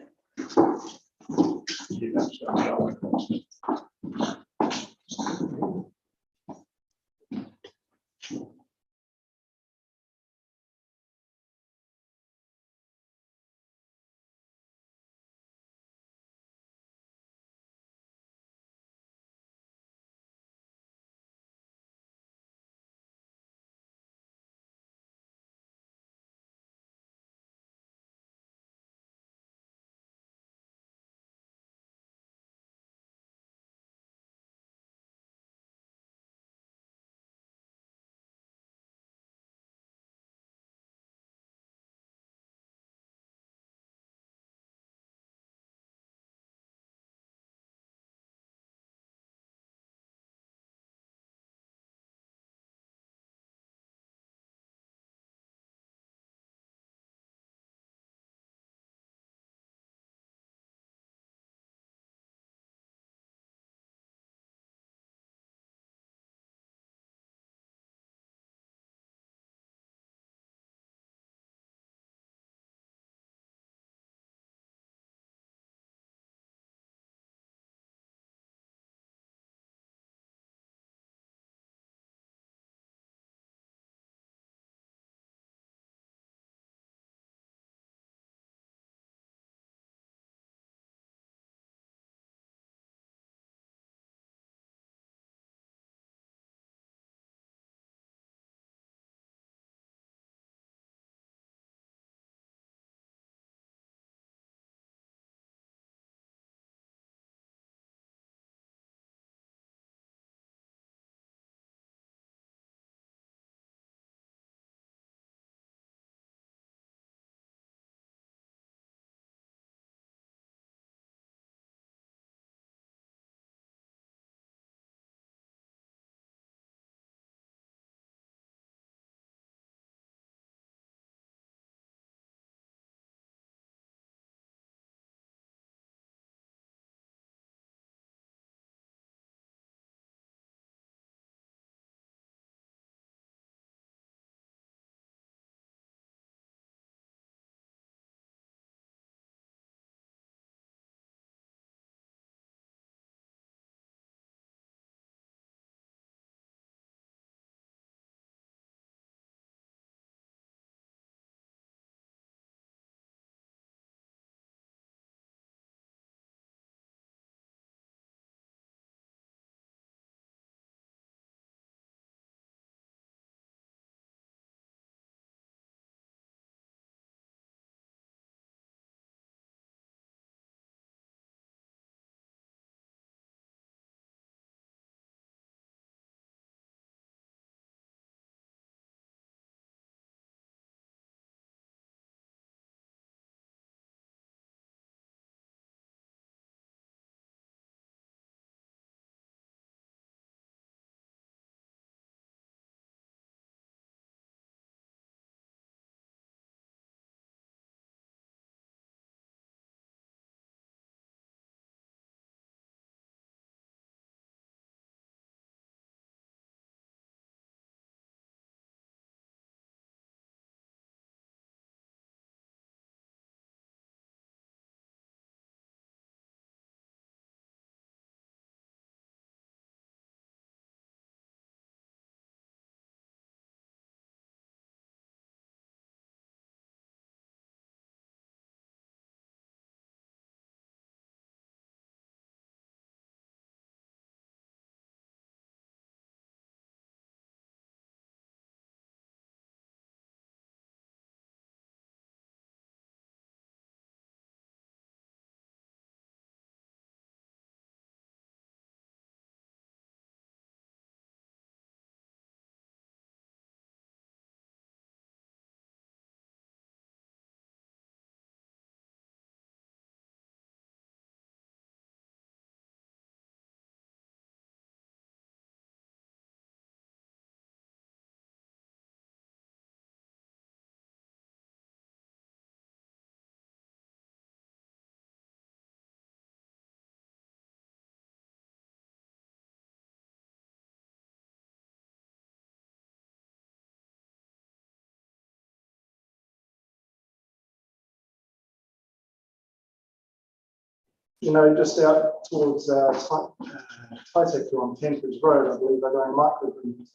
just out towards Taiteku on Tempers Road, I believe they're going microgreens.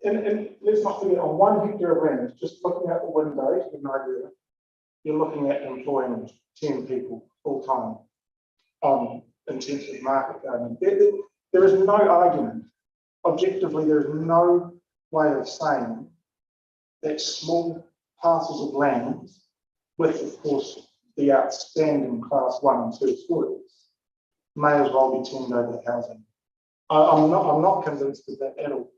And let's not forget, on 1 hectare of land, just looking out the window, to give an idea, you're looking at employing 10 people full time on intensive market gardening. There is no argument. Objectively, there is no way of saying that small parcels of land, with of course the outstanding class 1 and 2 stories, may as well be turned over to housing. I'm not convinced of that at all.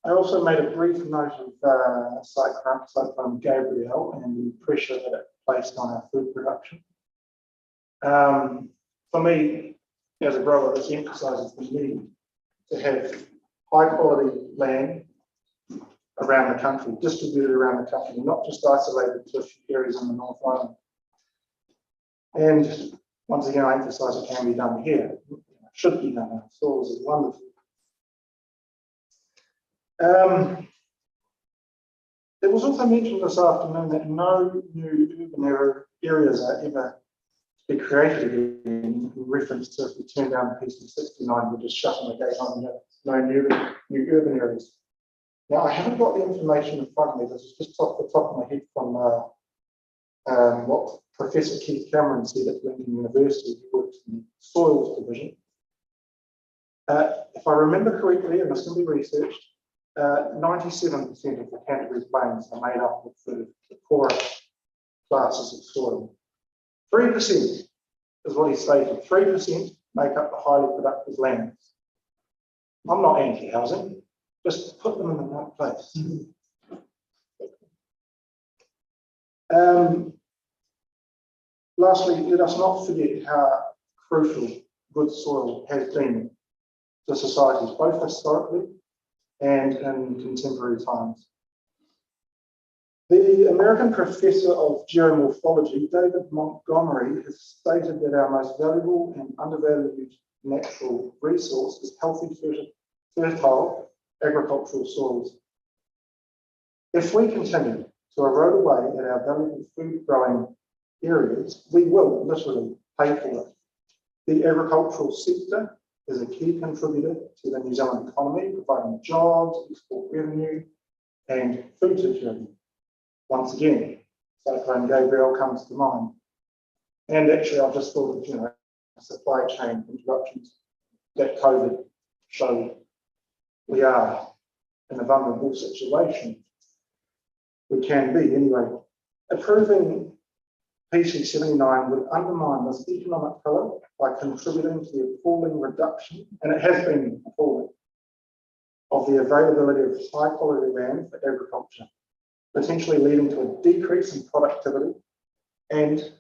I also made a brief note of Cyclone Gabrielle and the pressure that it placed on our food production. For me, as a grower, this emphasises the need to have high quality land around the country, distributed around the country, not just isolated to a few areas in the North Island. And once again, I emphasise it can be done here. It should be done. Our soils is wonderful. It was also mentioned this afternoon that no new urban areas are ever to be created again, in reference to if we turn down PC79, we're just shutting the gate on no new urban areas. Now, I haven't got the information in front of me. This is just off the top of my head from what Professor Keith Cameron said at Lincoln University, who works in the soils division. If I remember correctly, and this can be researched, 97% of the Canterbury Plains are made up of the poorer classes of soil. 3% is what he stated. 3% make up the highly productive lands. I'm not anti-housing, just put them in the right place. Lastly, let us not forget how crucial good soil has been to societies, both historically and in contemporary times. The American professor of geomorphology, David Montgomery, has stated that our most valuable and undervalued natural resource is healthy, fertile agricultural soils. If we continue to erode away at our valuable food growing areas, we will literally pay for it. The agricultural sector is a key contributor to the New Zealand economy, providing jobs, export revenue, and food security. Once again, Cyclone Gabrielle comes to mind. And actually, I've just thought of, supply chain interruptions that COVID showed. We are in a vulnerable situation. We can be anyway. Approving PC79 would undermine this economic pillar by contributing to the appalling reduction, and it has been appalling, of the availability of high quality land for agriculture, potentially leading to a decrease in productivity and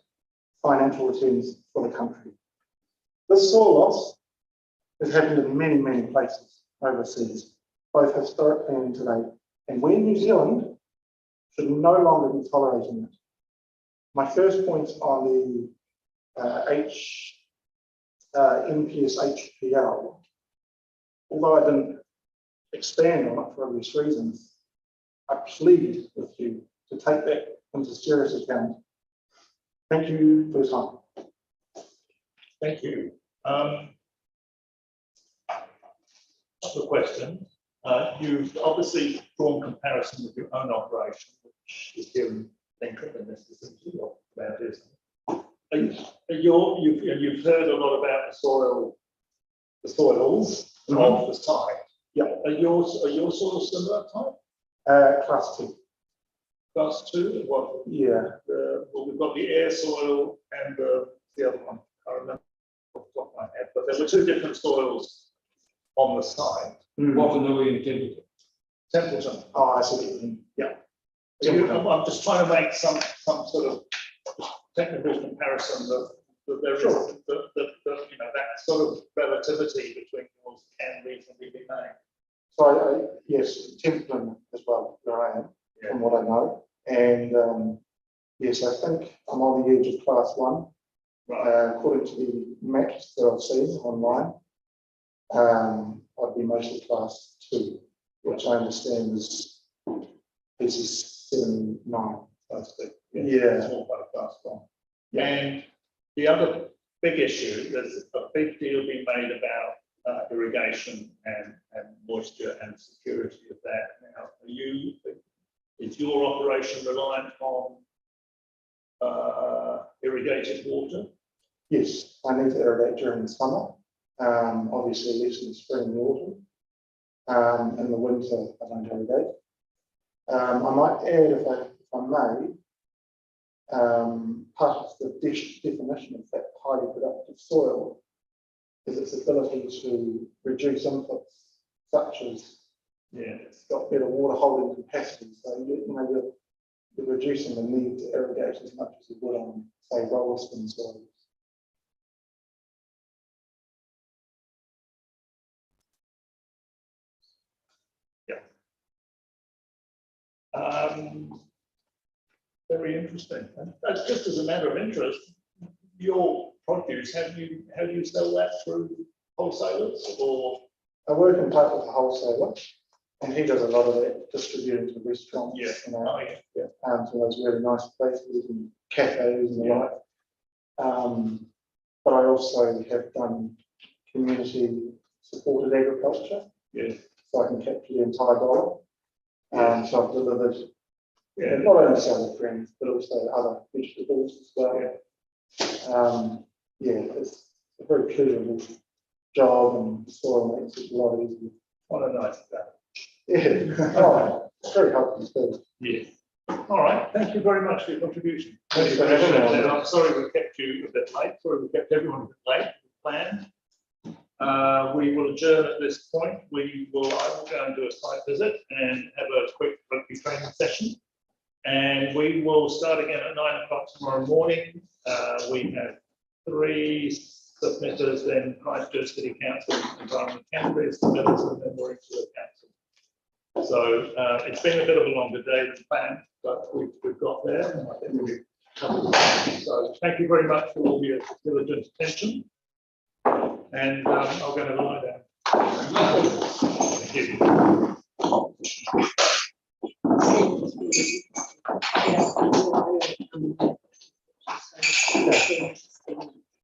financial returns for the country. This soil loss has happened in many, many places overseas, both historically and today. And we in New Zealand should no longer be tolerating it. My first point on the NPS HPL, although I didn't expand on it for obvious reasons, I plead with you to take that into serious account. Thank you for your time. Thank you. Couple of questions. You've obviously drawn comparison with your own operation, which is here in Lincoln in this vicinity or where it is. You've heard a lot about the soils of the site. Yeah. Are your soils similar type? Class 2. Class 2? What? Yeah. Well, we've got the air soil and the other one. I remember off the top of my head, but there were two different soils on the site. What were the Templeton? Templeton. Oh, I see. Yeah. I'm just trying to make some sort of technical comparison that there is that sort of relativity between yours can reasonably be made. So yes, Templeton as well, where I am, from what I know. And yes, I think I'm on the edge of class 1, according to the maps that I've seen online. I'd be mostly class 2, which I understand is 79. That's big. Yeah. It's all quite fast one. And the other big issue, there's a big deal being made about irrigation and moisture and security of that. Now, is your operation reliant on irrigated water? Yes, I need to irrigate during the summer. Obviously less in the spring and the autumn. In the winter, I don't irrigate. I might add, if I may, part of the definition of that highly productive soil is its ability to reduce inputs such as it's got better water holding capacity. So you're reducing the need to irrigate as much as you would on, say, Rolleston soils. Very interesting. That's just as a matter of interest. Your produce, how do you sell that through wholesalers or? I work in part with a wholesaler, and he does a lot of that distributing to restaurants. Yeah. To those really nice places and cafes and the like. But I also have done community supported agriculture. Yes. So I can capture the entire dollar. So I've delivered not only salad greens, but also other vegetables as well. It's a very pleasurable job, and the soil makes it a lot easier. What a nice day. Yeah, it's very helpful too. Yeah. All right. Thank you very much for your contribution. Thanks for having me. And I'm sorry we kept you a bit late. Sorry we kept everyone a bit late. Planned. We will adjourn at this point. I will go and do a site visit and have a quick rugby training session. And we will start again at 9 o'clock tomorrow morning. We have 3 submitters, then Christchurch City Council, Environment Canterbury submitters, and then we're into the council. So it's been a bit of a longer day than planned, but we've got there. And I think we've covered it. So thank you very much for all your diligent attention. And I'm going to lie down.